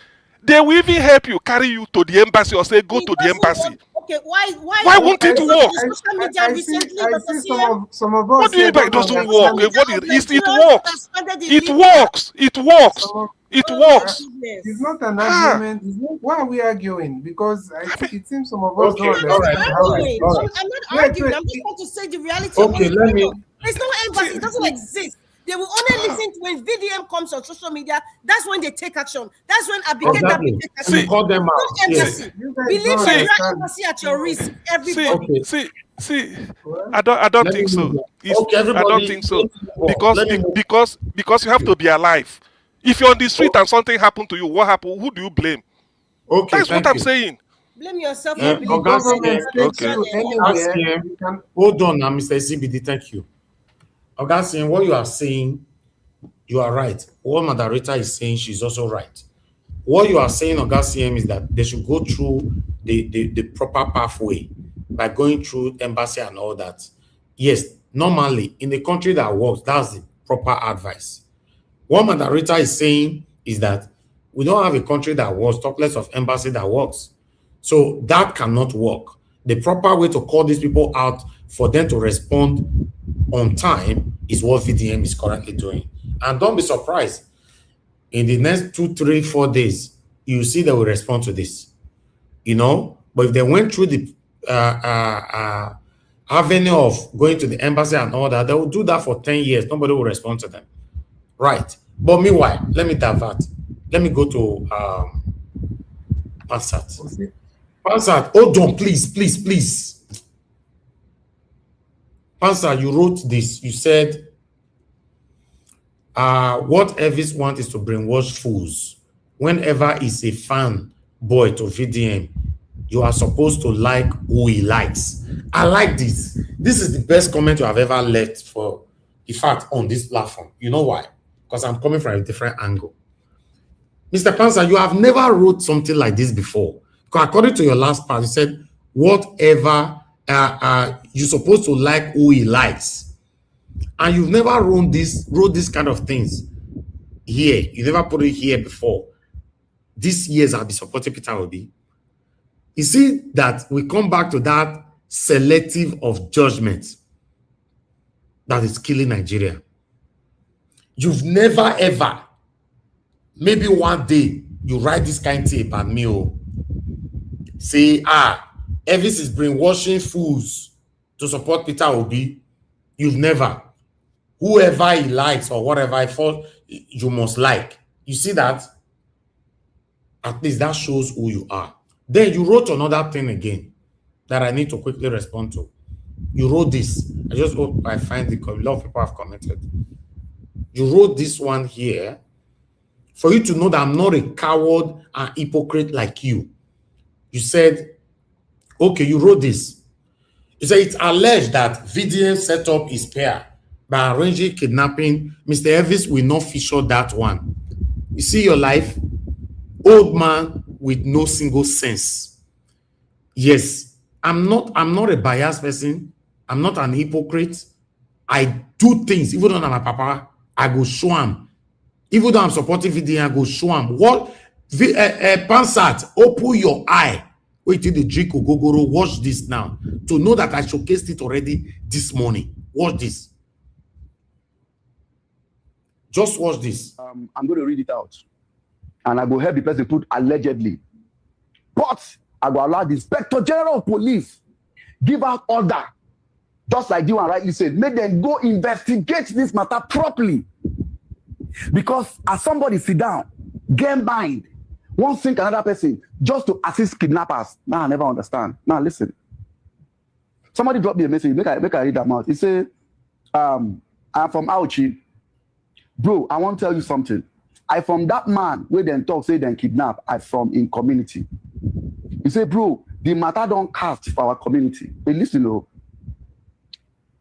they will even help you carry you to the embassy or say go He to the doesn't embassy. want. Okay, why? Why won't it Because of work? the social media recently, I Dr. see CM. some of What us do you here mean by it don't doesn't Social work? understand. media What of is it Nigerians that have works? started It illegal. works. It works. Some of It Oh my works. goodness. It's not an Ah, argument. Why are we arguing? Because it seems some of us Okay, don't I'm all not right, understand all how right, it arguing. all is. right. I'm not Wait, arguing. wait. I'm just trying to say the reality of what Okay, is let going me. on. There's no embassy. It doesn't exist. They will only listen to when VDM comes on social media. That's when they take action. That's when Abigail Dabi Exactly. take And you action. call them No out. Yes. embassy. You guys Believe don't Nigeria understand. embassy at your risk. see, Everybody. Okay. see. Well, I don't Let me think move so. on. Okay, I don't everybody, think so let's move on. Let me move. because you have to be alive. If you're on the street Oh, and something happened to you, what happened? Who do you blame? okay, That's what thank I'm you. saying. Blame yourself for if the believing August that government CM, takes Okay. you Nigeria August anywhere, CM, you can. hold on now, Mr. CBD, thank you. August CM, what you are saying, you are right. What Madarita is saying, she's also right. What you are saying, August CM, is that they should go through the proper pathway by going through embassy and all that. Yes, normally in the country that works, that's the proper advice. What Madarita is saying is that we don't have a country that works, talk less of embassy that works. So that cannot work. The proper way to call these people out for them to respond on time is what VDM is currently doing. And don't be surprised. In the next 2, 3, 4 days, you see they will respond to this. But if they went through the avenue of going to the embassy and all that, they will do that for 10 years. Nobody will respond to them. Right. But meanwhile, let me divert. Let me go to Pansat. Pansat, hold on, please. Pansat, you wrote this. You said, what Elvis wants is to brainwash fools. Whenever he's a fan boy to VDM, you are supposed to like who he likes. I like this. This is the best comment you have ever left for, in fact, on this platform. You know why? Because I'm coming from a different angle. Mr. Panzer, you have never wrote something like this before. Because according to your last part, you said, whatever, you're supposed to like who he likes. And you've never wrote this kind of things here. You never put it here before. These years I'll be supporting Peter Obi. You see that we come back to that selective of judgment that is killing Nigeria. You've never ever, maybe one day, you write this kind of thing about me. Say, Elvis is brainwashing fools to support Peter Obi. You've never. Whoever he likes or whatever I thought you must like. You see that? At least that shows who you are. Then you wrote another thing again that I need to quickly respond to. You wrote this. I just hope I find a lot of people have commented. You wrote this one here for you to know that I'm not a coward and hypocrite like you. You said, okay, you wrote this. You say it's alleged that VDM set up his pair by arranging kidnapping. Mr. Elvis will not feature that one. You see your life, old man with no single sense. Yes, I'm not a biased person. I'm not an hypocrite. I do things, even though I'm my papa, I go show him. Even though I'm supporting VDM, I go show him. What Pansat, open your eye. Wait till the drink Ogogoro. Watch this now. To know that I showcased it already this morning. Watch this. Just watch this. I'm going to read it out. And I go help the person put allegedly. But I will allow the Inspector General of Police give out order. Just like you and rightly said, make them go investigate this matter properly. Because as somebody sit down, get mind, one think another person just to assist kidnappers. Now I never understand. Now listen. Somebody dropped me a message. Make I read that out. He said, I'm from Auchi. Bro, I want to tell you something. I from that man where them talk, say them kidnap. I from in community. He say, bro, the matter don't cast for our community. But listen, oh,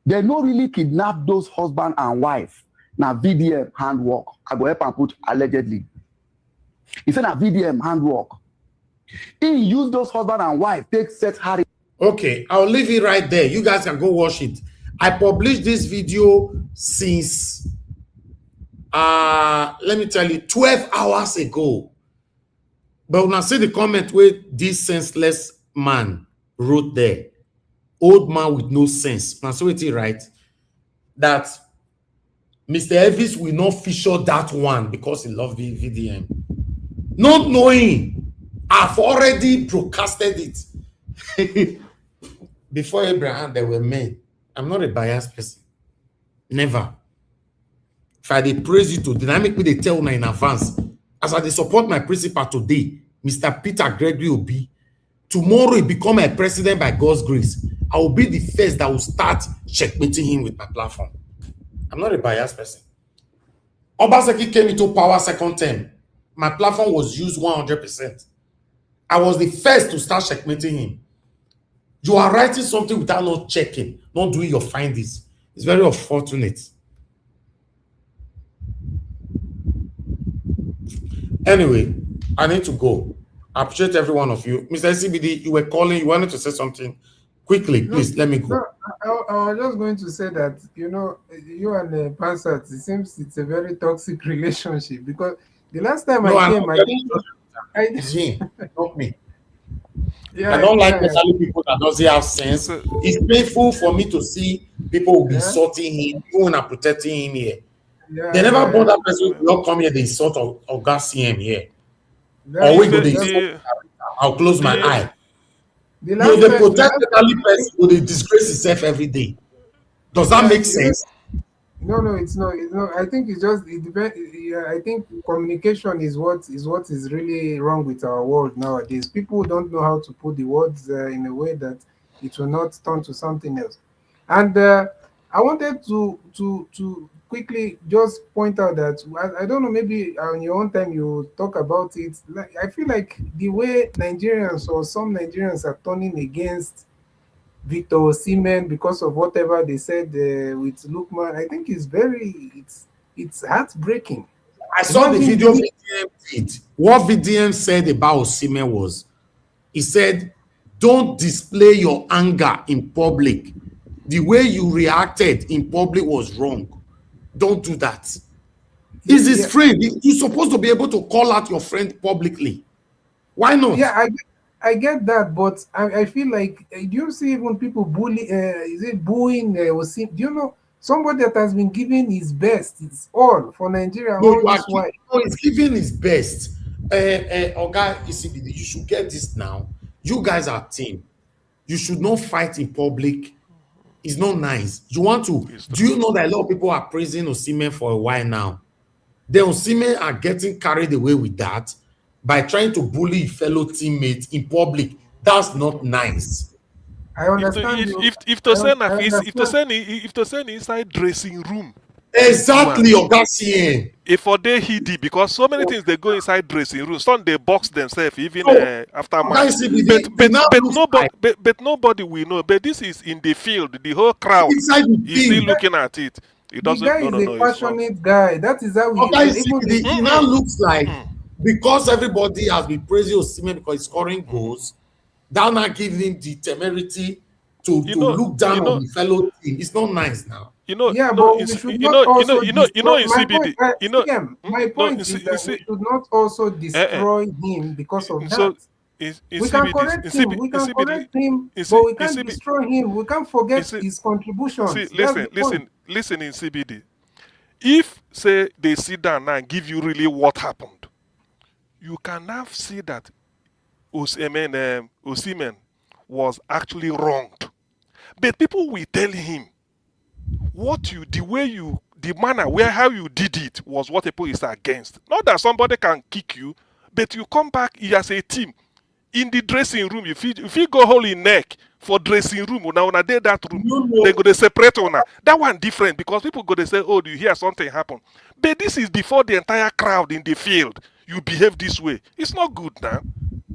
they no really kidnap those husband and wife. Now VDM handwork. I go help and put allegedly. He said, now VDM handwork. He used those husband and wife, take set Harry. Okay, I'll leave it right there. You guys can go watch it. I published this video since, let me tell you, 12 hours ago. But when I see the comment where this senseless man wrote there, old man with no sense, now see what he write, that Mr. Elvis will not feature that one because he loved the VDM. Not knowing, I've already broadcasted it. Before Abraham, there were men. I'm not a biased person. Never. If I dey praise you today, I make me they tell you in advance. As I dey support my principal today, Mr. Peter Gregory Obi, tomorrow he become a president by God's grace. I will be the first that will start checkmating him with my platform. I'm not a biased person. Obaseki came into power second term. My platform was used 100%. I was the first to start checkmating him. You are writing something without not checking, not doing your findings. It's very unfortunate. Anyway, I need to go. I appreciate every one of you. Mr. CBD, you were calling, you wanted to say something. Quickly, please, let me go. No, I was just going to say that, you know, you and Pansat, it seems it's a very toxic relationship because the last time I came, I think... It's him, not me. Yeah, I don't like especially people that doesn't have sense. It's painful for me to see people will be insulting him, even when I'm protecting him here. They never bought that person to not come here, they insult or God see him here. Or we go, they insult. I'll close my eye. They protect the only person who they disgrace himself every day. Does that make sense? No, it's not. It's not. I think it's just it depends. Yeah, I think communication is what is really wrong with our world nowadays. People don't know how to put the words in a way that it will not turn to something else. And I wanted to quickly just point out that I don't know, maybe on your own time you talk about it. Like, I feel like the way Nigerians or some Nigerians are turning against Victor Osimhen because of whatever they said with Lukman, I think it's heartbreaking. I saw the video VDM did. What VDM said about Osimhen was, he said, don't display your anger in public. The way you reacted in public was wrong. Don't do that. He's his friend. You're supposed to be able to call out your friend publicly. Why not? Yeah, I get that, but I feel like, do you see even people booing Osimhen? Do you know somebody that has been giving his best, it's all for Nigeria? He's giving his best. Oga ECBD, you should get this now. You guys are a team. You should not fight in public. It's not nice. You want to? Do you know that a lot of people are praising Osimhen for a while now? The Osimhen are getting carried away with that by trying to bully fellow teammates in public. That's not nice. I understand. If to send inside dressing room, Exactly, Oga. If for they hidi because so many things they go inside dressing room. Some they box themselves even So, after match. guys, it now looks like But nobody will know. But this is in the field. The whole crowd inside the is still team. looking at it. It The doesn't. guy No, is no, a no. It's not. passionate guy. That is how he Oga, is. Even it now looks like because everybody has been praising Osimhen because he's scoring goals, that now giving him the temerity to look down on the fellow team. It's not nice now. Yeah, but we should not also destroy. My point, my point is that we should not also destroy him because of that. We can correct him. We can correct him, but we can't destroy him. We can't forget his contributions. See, listen in CBD. If say they sit down now and give you really what happened, you can now see that Osimhen was actually wronged. But people will tell him the manner how you did it was what people is against. Not that somebody can kick you, but you come back as a team in the dressing room. If you go hole in neck for dressing room, now when I did that room, they go to separate on that one different because people go to say, oh, do you hear something happen? But this is before the entire crowd in the field. You behave this way. It's not good now.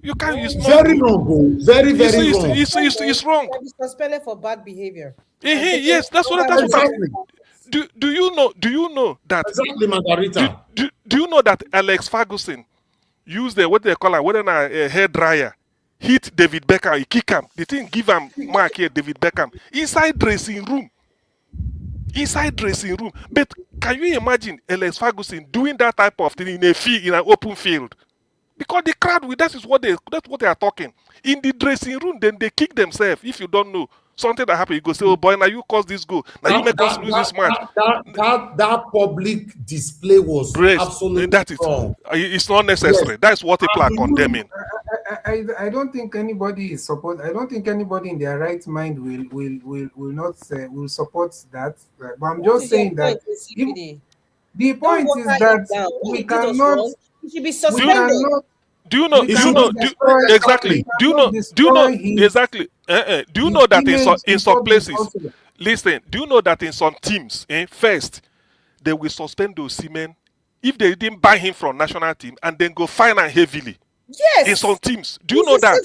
You can't. It's not very good. wrong. Very wrong. It's wrong. Can be suspended for bad behavior. Yes, that's what. Exactly. Do you know that? Exactly, Margarita. Do you know that Alex Ferguson used what they call a hair dryer, hit David Beckham, he kick him. The thing give him mark here, David Beckham inside dressing room. But can you imagine Alex Ferguson doing that type of thing in an open field? Because the crowd that's what they are talking. In the dressing room, then they kick themselves. If you don't know something that happened, you go say, "Oh boy, now you caused this goal. Now you make us lose this match." That public display was absolutely wrong. It's not necessary. Yes. That's what people are condemning. I don't think anybody is support. I don't think anybody in their right mind will not will support that. But I'm just saying that the point is that we cannot. He should be suspended. Do you know exactly? Do you know exactly? Do you know that in some places? Listen, do you know that in some teams, first they will suspend those Osimhen if they didn't buy him from national team and then go fine and heavily. Yes. In some teams, do you know that?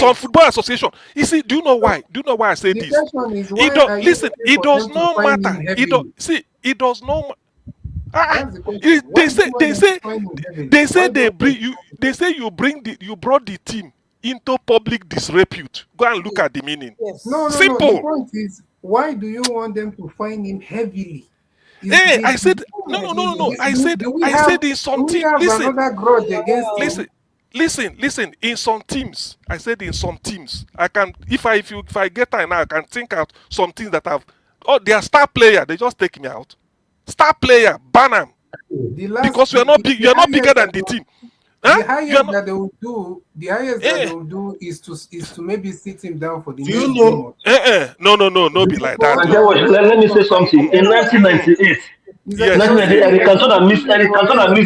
Some football association. You see, do you know why? Do you know why I say this? It does not matter. It does not. They say you brought the team into public disrepute. Go and look at the meaning. Yes. No. Simple. The point is, why do you want them to fine him heavily? I said no. I said in some teams. Listen. In some teams, I said in some teams, I can if I get time now, I can think out some things that have. Oh, they are star player. They just take me out. Star player, ban him. Because you are not big. You are not bigger than the team. The highest that they will do is to maybe sit him down for the next game. No, be like that. Let me say something. In 1998, Eric Cantona missed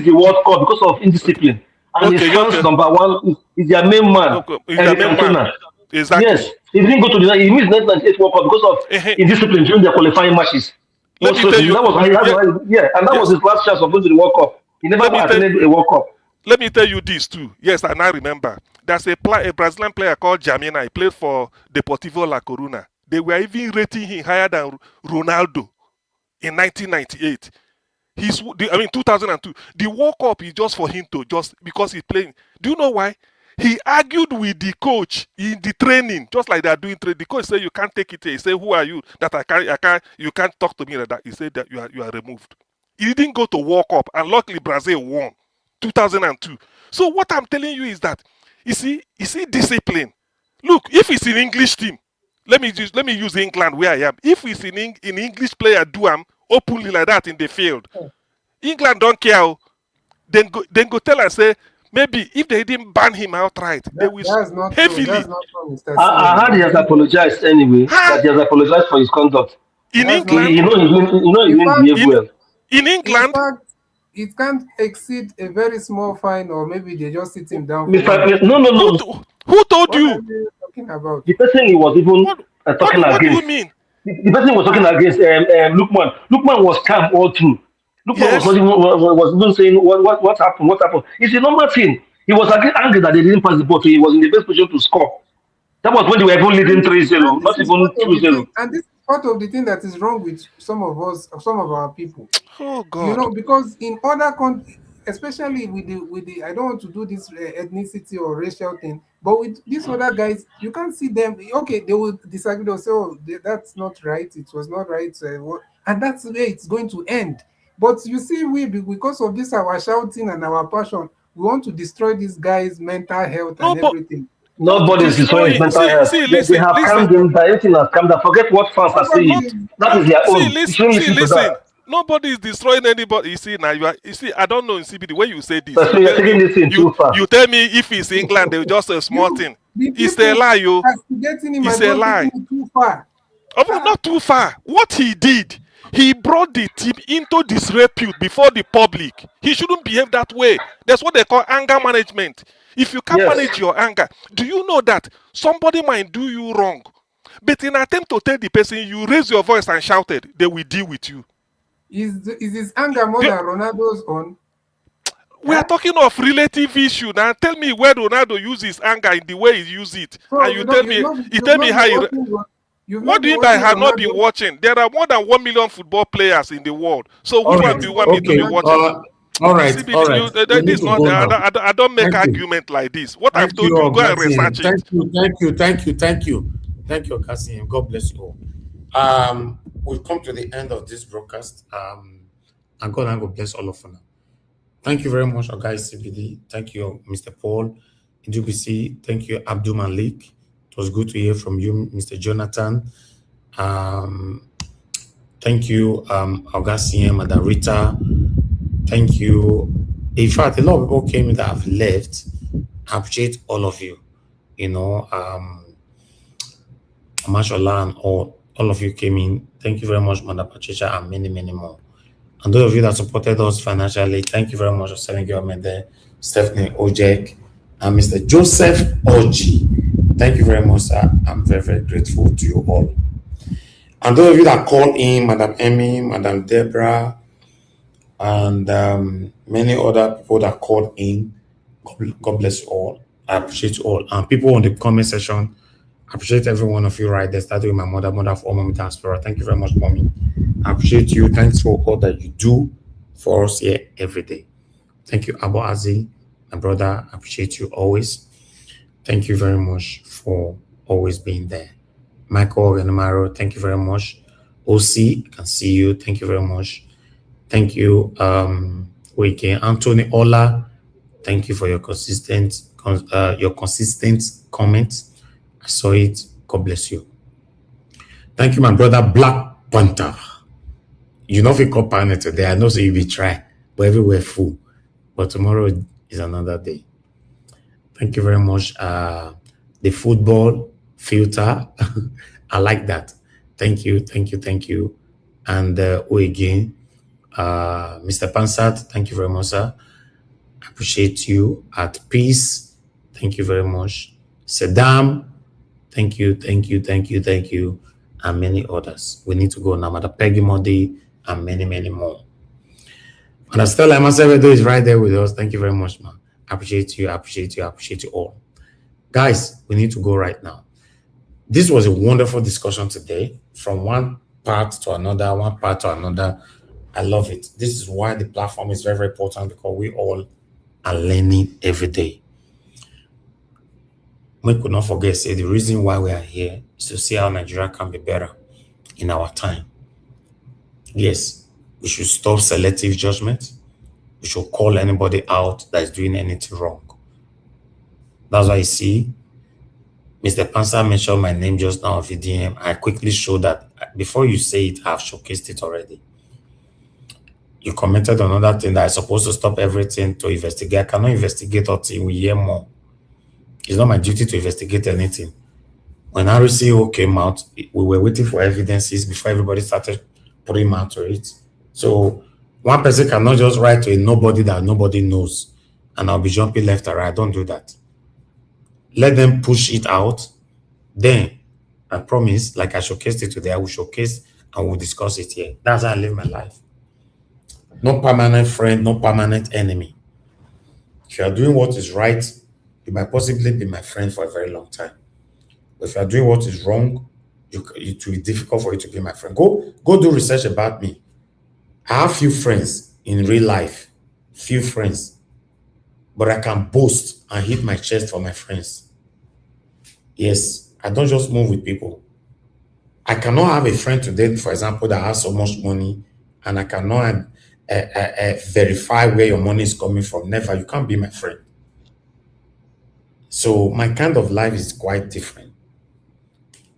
the World Cup because of indiscipline. And his fans number one is their main man, Eric Cantona. Exactly. Yes, he didn't go to he missed 1998 World Cup because of indiscipline during their qualifying matches. That was his last chance of going to the World Cup. He never attended a World Cup. Let me tell you this too. Yes, and I remember. There's a Brazilian player called Jamina. He played for Deportivo La Coruna. They were even rating him higher than Ronaldo in 1998. 2002. The World Cup is just for him because he's playing. Do you know why? He argued with the coach in the training, just like they are doing training. The coach said, "You can't take it here." He said, "Who are you that I can't? You can't talk to me like that." He said that you are removed. He didn't go to World Cup, and luckily Brazil won 2002. So what I'm telling you is that you see discipline. Look, if it's an English team, let me use England where I am. If it's an English player do openly like that in the field, England don't care. Then go tell and say. Maybe if they didn't ban him outright, they will heavily. I heard he has apologized anyway. That he has apologized for his conduct. In England, he didn't behave well. In England, it can't exceed a very small fine, or maybe they just sit him down. No. Who told you? What are you talking about? The person he was even talking against. What do you mean? The person was talking against Lukman. Lukman was calm all through. Lukman was Yes. not even was even saying what happened, what happened. It's a normal thing. He was angry that they didn't pass the ball, so he was in the best position to score. That was when they were even leading 3-0, And this not is even part of the 2-0. thing, and this is part of the thing that is wrong with some of us, some of our people. Oh You God. know, because in other countries, especially with the I don't want to do this ethnicity or racial thing, but with these other guys, you can't see them. Okay, they will disagree. They'll say, "Oh, that's not right. It was not right," and that's the way it's going to end. But you see, because of this our shouting and our passion, we want to destroy these guys' mental health No, and but everything. not Nobody is destroying his destroying. mental health. See, They listen, have calmed listen. him down. Everything has calmed down. Forget what fans are Nobody saying. Not, That not. is their See, own. You shouldn't listen to listen. that. Nobody is destroying anybody. You see, now you see. I don't know in CBD when you say this. But so you're taking this thing too far. You tell me if it's England, they're just a small thing. The It's a people lie, yo. castigating him It's are a just lie. taking it too far. Oh, not too far. What he did, he brought the team into disrepute before the public. He shouldn't behave that way. That's what they call anger management. If you can't Yes. manage your anger, do you know that somebody might do you wrong, but in attempt to tell the person, you raise your voice and shouted, they will deal with you. Is his anger more than Ronaldo's own? We are talking of relative issue now. Tell me where Ronaldo uses his anger in the way he uses it, So and you tell me how he. What do you mean by have not been watching? There are more than 1 million football players in the world. So which one do you want me to be watching? All right. CBD, All right. We need this to not. go now. I don't make Thank you. argument like this. What I've Thank told you, you, go and Augustine. research it. Thank you, Augustine. God bless you all. We've come to the end of this broadcast. And God bless all of you now. Thank you very much, guys. CBD. Thank you, Mr. Paul, DBC. Thank you, Abdul Malik. It was good to hear from you, Mr. Jonathan. Thank you, Augustine, Madam Rita. Thank you. In fact, a lot of people came in that have left. I appreciate all of you. You know, Mashallah and all of you came in. Thank you very much, Madam Patricia, and many, many more. And those of you that supported us financially, thank you very much for sending government there, Stephanie Ojek, and Mr. Joseph Oji. Thank you very much, sir. I'm very, very grateful to you all. And those of you that called in, Madam Emmy, Madam Deborah, and many other people that called in, God bless you all. I appreciate you all. And people on the comment section, I appreciate every one of you right there, starting with my mother of all Mommy Diaspora. Thank you very much, Mommy. I appreciate you. Thanks for all that you do for us here every day. Thank you, Abu Azi, my brother. I appreciate you always. Thank you very much for always being there. Michael Ganamaro, thank you very much. OC, I can see you. Thank you very much. Thank you, Wike. Anthony Ola, thank you for your consistent comments. I saw it. God bless you. Thank you, my brother Black Panther. You know if you call partner today, I know so you be try, but everywhere full. But tomorrow is another day. Thank you very much. The football filter, I like that. Thank you. And again, Mr. Pansat, thank you very much, sir. I appreciate you. At peace, thank you very much. Saddam, thank you, and many others. We need to go now. Madam Peggy Modi, and many, many more. And Stella Masevedo is right there with us. Thank you very much, man. I appreciate you all. Guys, we need to go right now. This was a wonderful discussion today, from one part to another. I love it. This is why the platform is very, very important, because we all are learning every day. We could not forget, say, the reason why we are here is to see how Nigeria can be better in our time. Yes, we should stop selective judgment. We should call anybody out that is doing anything wrong. That's why you see, Mr. Pansa mentioned my name just now on VDM. I quickly showed that before you say it, I've showcased it already. You commented on another thing that I'm supposed to stop everything to investigate. I cannot investigate until we hear more. It's not my duty to investigate anything. When RCO came out, we were waiting for evidences before everybody started putting mouth to it. So one person cannot just write to a nobody that nobody knows, and I'll be jumping left or right. Don't do that. Let them push it out. Then I promise, like I showcased it today, I will showcase and we'll discuss it here. That's how I live my life. No permanent friend, no permanent enemy. If you are doing what is right, you might possibly be my friend for a very long time. But if you are doing what is wrong, it will be difficult for you to be my friend. Go do research about me. I have few friends in real life, few friends, but I can boast and hit my chest for my friends. Yes, I don't just move with people. I cannot have a friend today, for example, that has so much money, and I cannot verify where your money is coming from. Never, you can't be my friend. So my kind of life is quite different.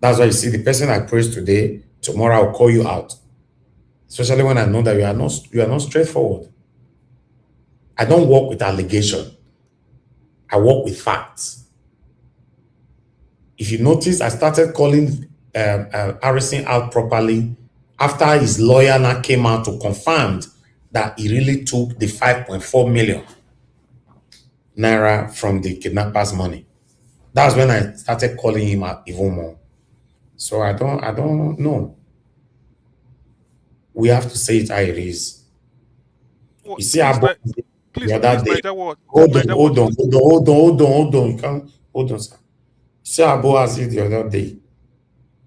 That's why you see the person I praise today, tomorrow I'll call you out. Especially when I know that you are not straightforward. I don't work with allegation. I work with facts. If you notice, I started calling Harrison out properly after his lawyer now came out to confirm that he really took the 5.4 million naira from the kidnappers' money. That's when I started calling him out even more. So I don't know. We have to say it how it is. Well, You see how the other day. Niger Hold on. You can't hold on, sir. You see how Boaz did the other day.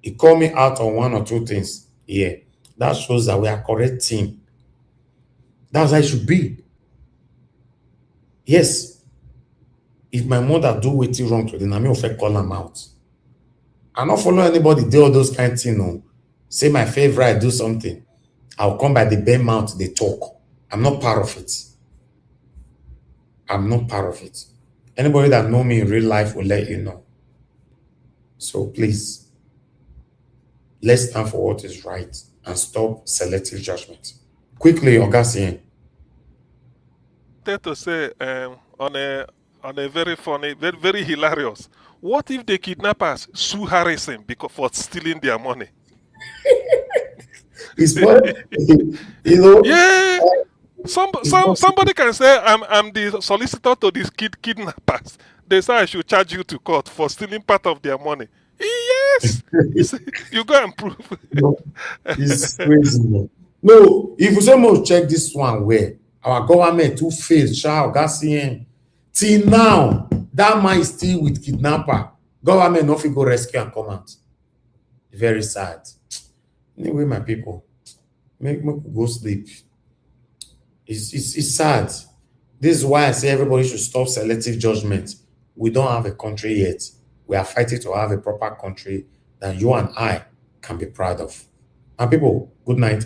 He called me out on one or two things. Yeah. That shows that we are correct team. That's how it should be. Yes. If my mother do wetin wrong today, na me go first call am out. I not follow anybody do all those kind of things. No. Say my favorite do something. I'll come by the bare mouth, they talk. I'm not part of it. I'm not part of it. Anybody that know me in real life will let you know. So please, let's stand for what is right and stop selective judgment. Quickly, Augustine. To say on a very funny, very, very hilarious. What if the kidnappers sue Harrison for stealing their money? It's what you know. Yeah. Somebody can say I'm the solicitor to these kidnappers. They say I should charge you to court for stealing part of their money. Yes. You go and prove. No, it's crazy. No, if you say most check this one where our government too fails, till now, that man is still with kidnapper. Government not go rescue and come out. Very sad. Anyway, my people, make me go sleep. It's sad. This is why I say everybody should stop selective judgment. We don't have a country yet. We are fighting to have a proper country that you and I can be proud of. And people, good night.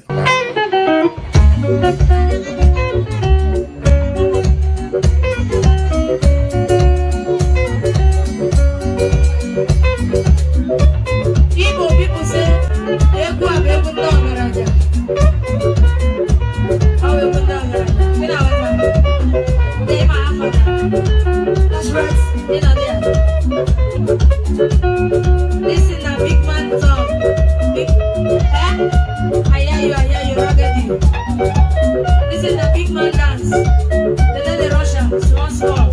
Igbo people say, "Ego abego dog raja." How we put down raja? Get out of my. They my That's right. You know there. This is a big man song. Big. I hear you rugged. This is a big man dance. They let the Russian small.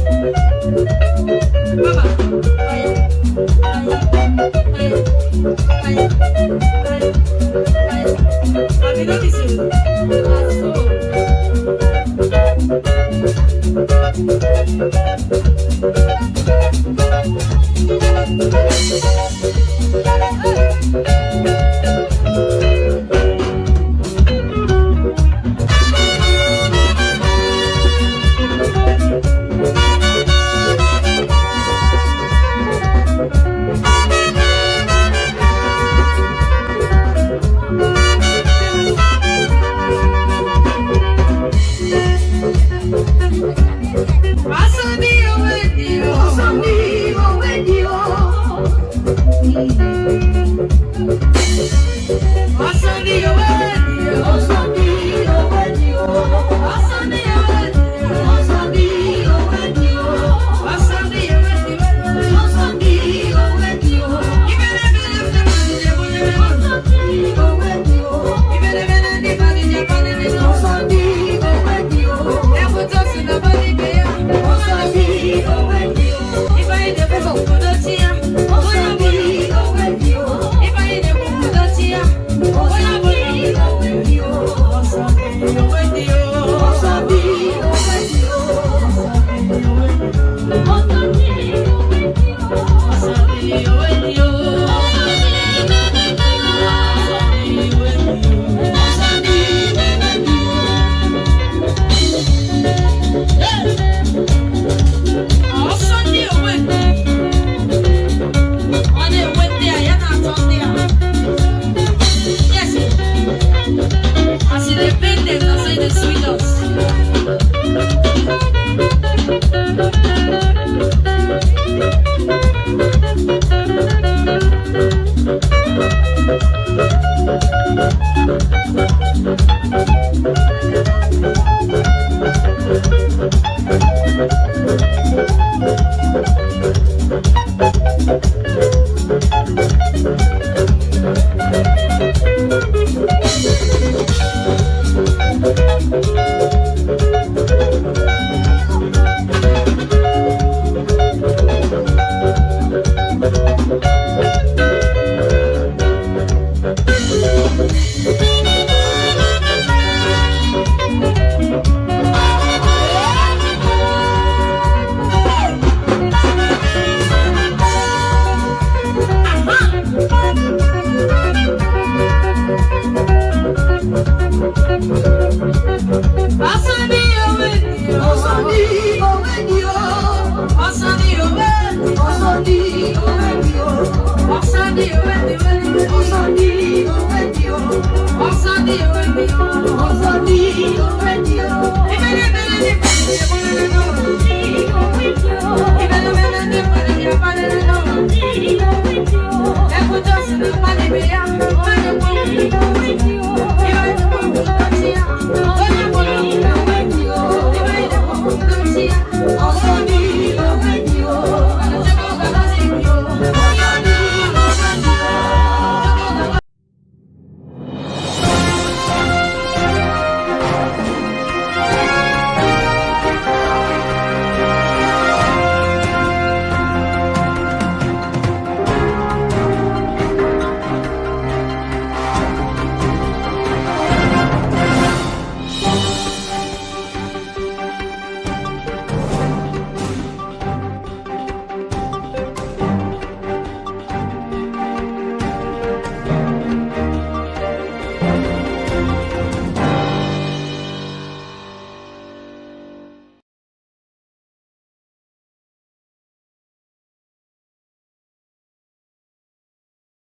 Paso Dios.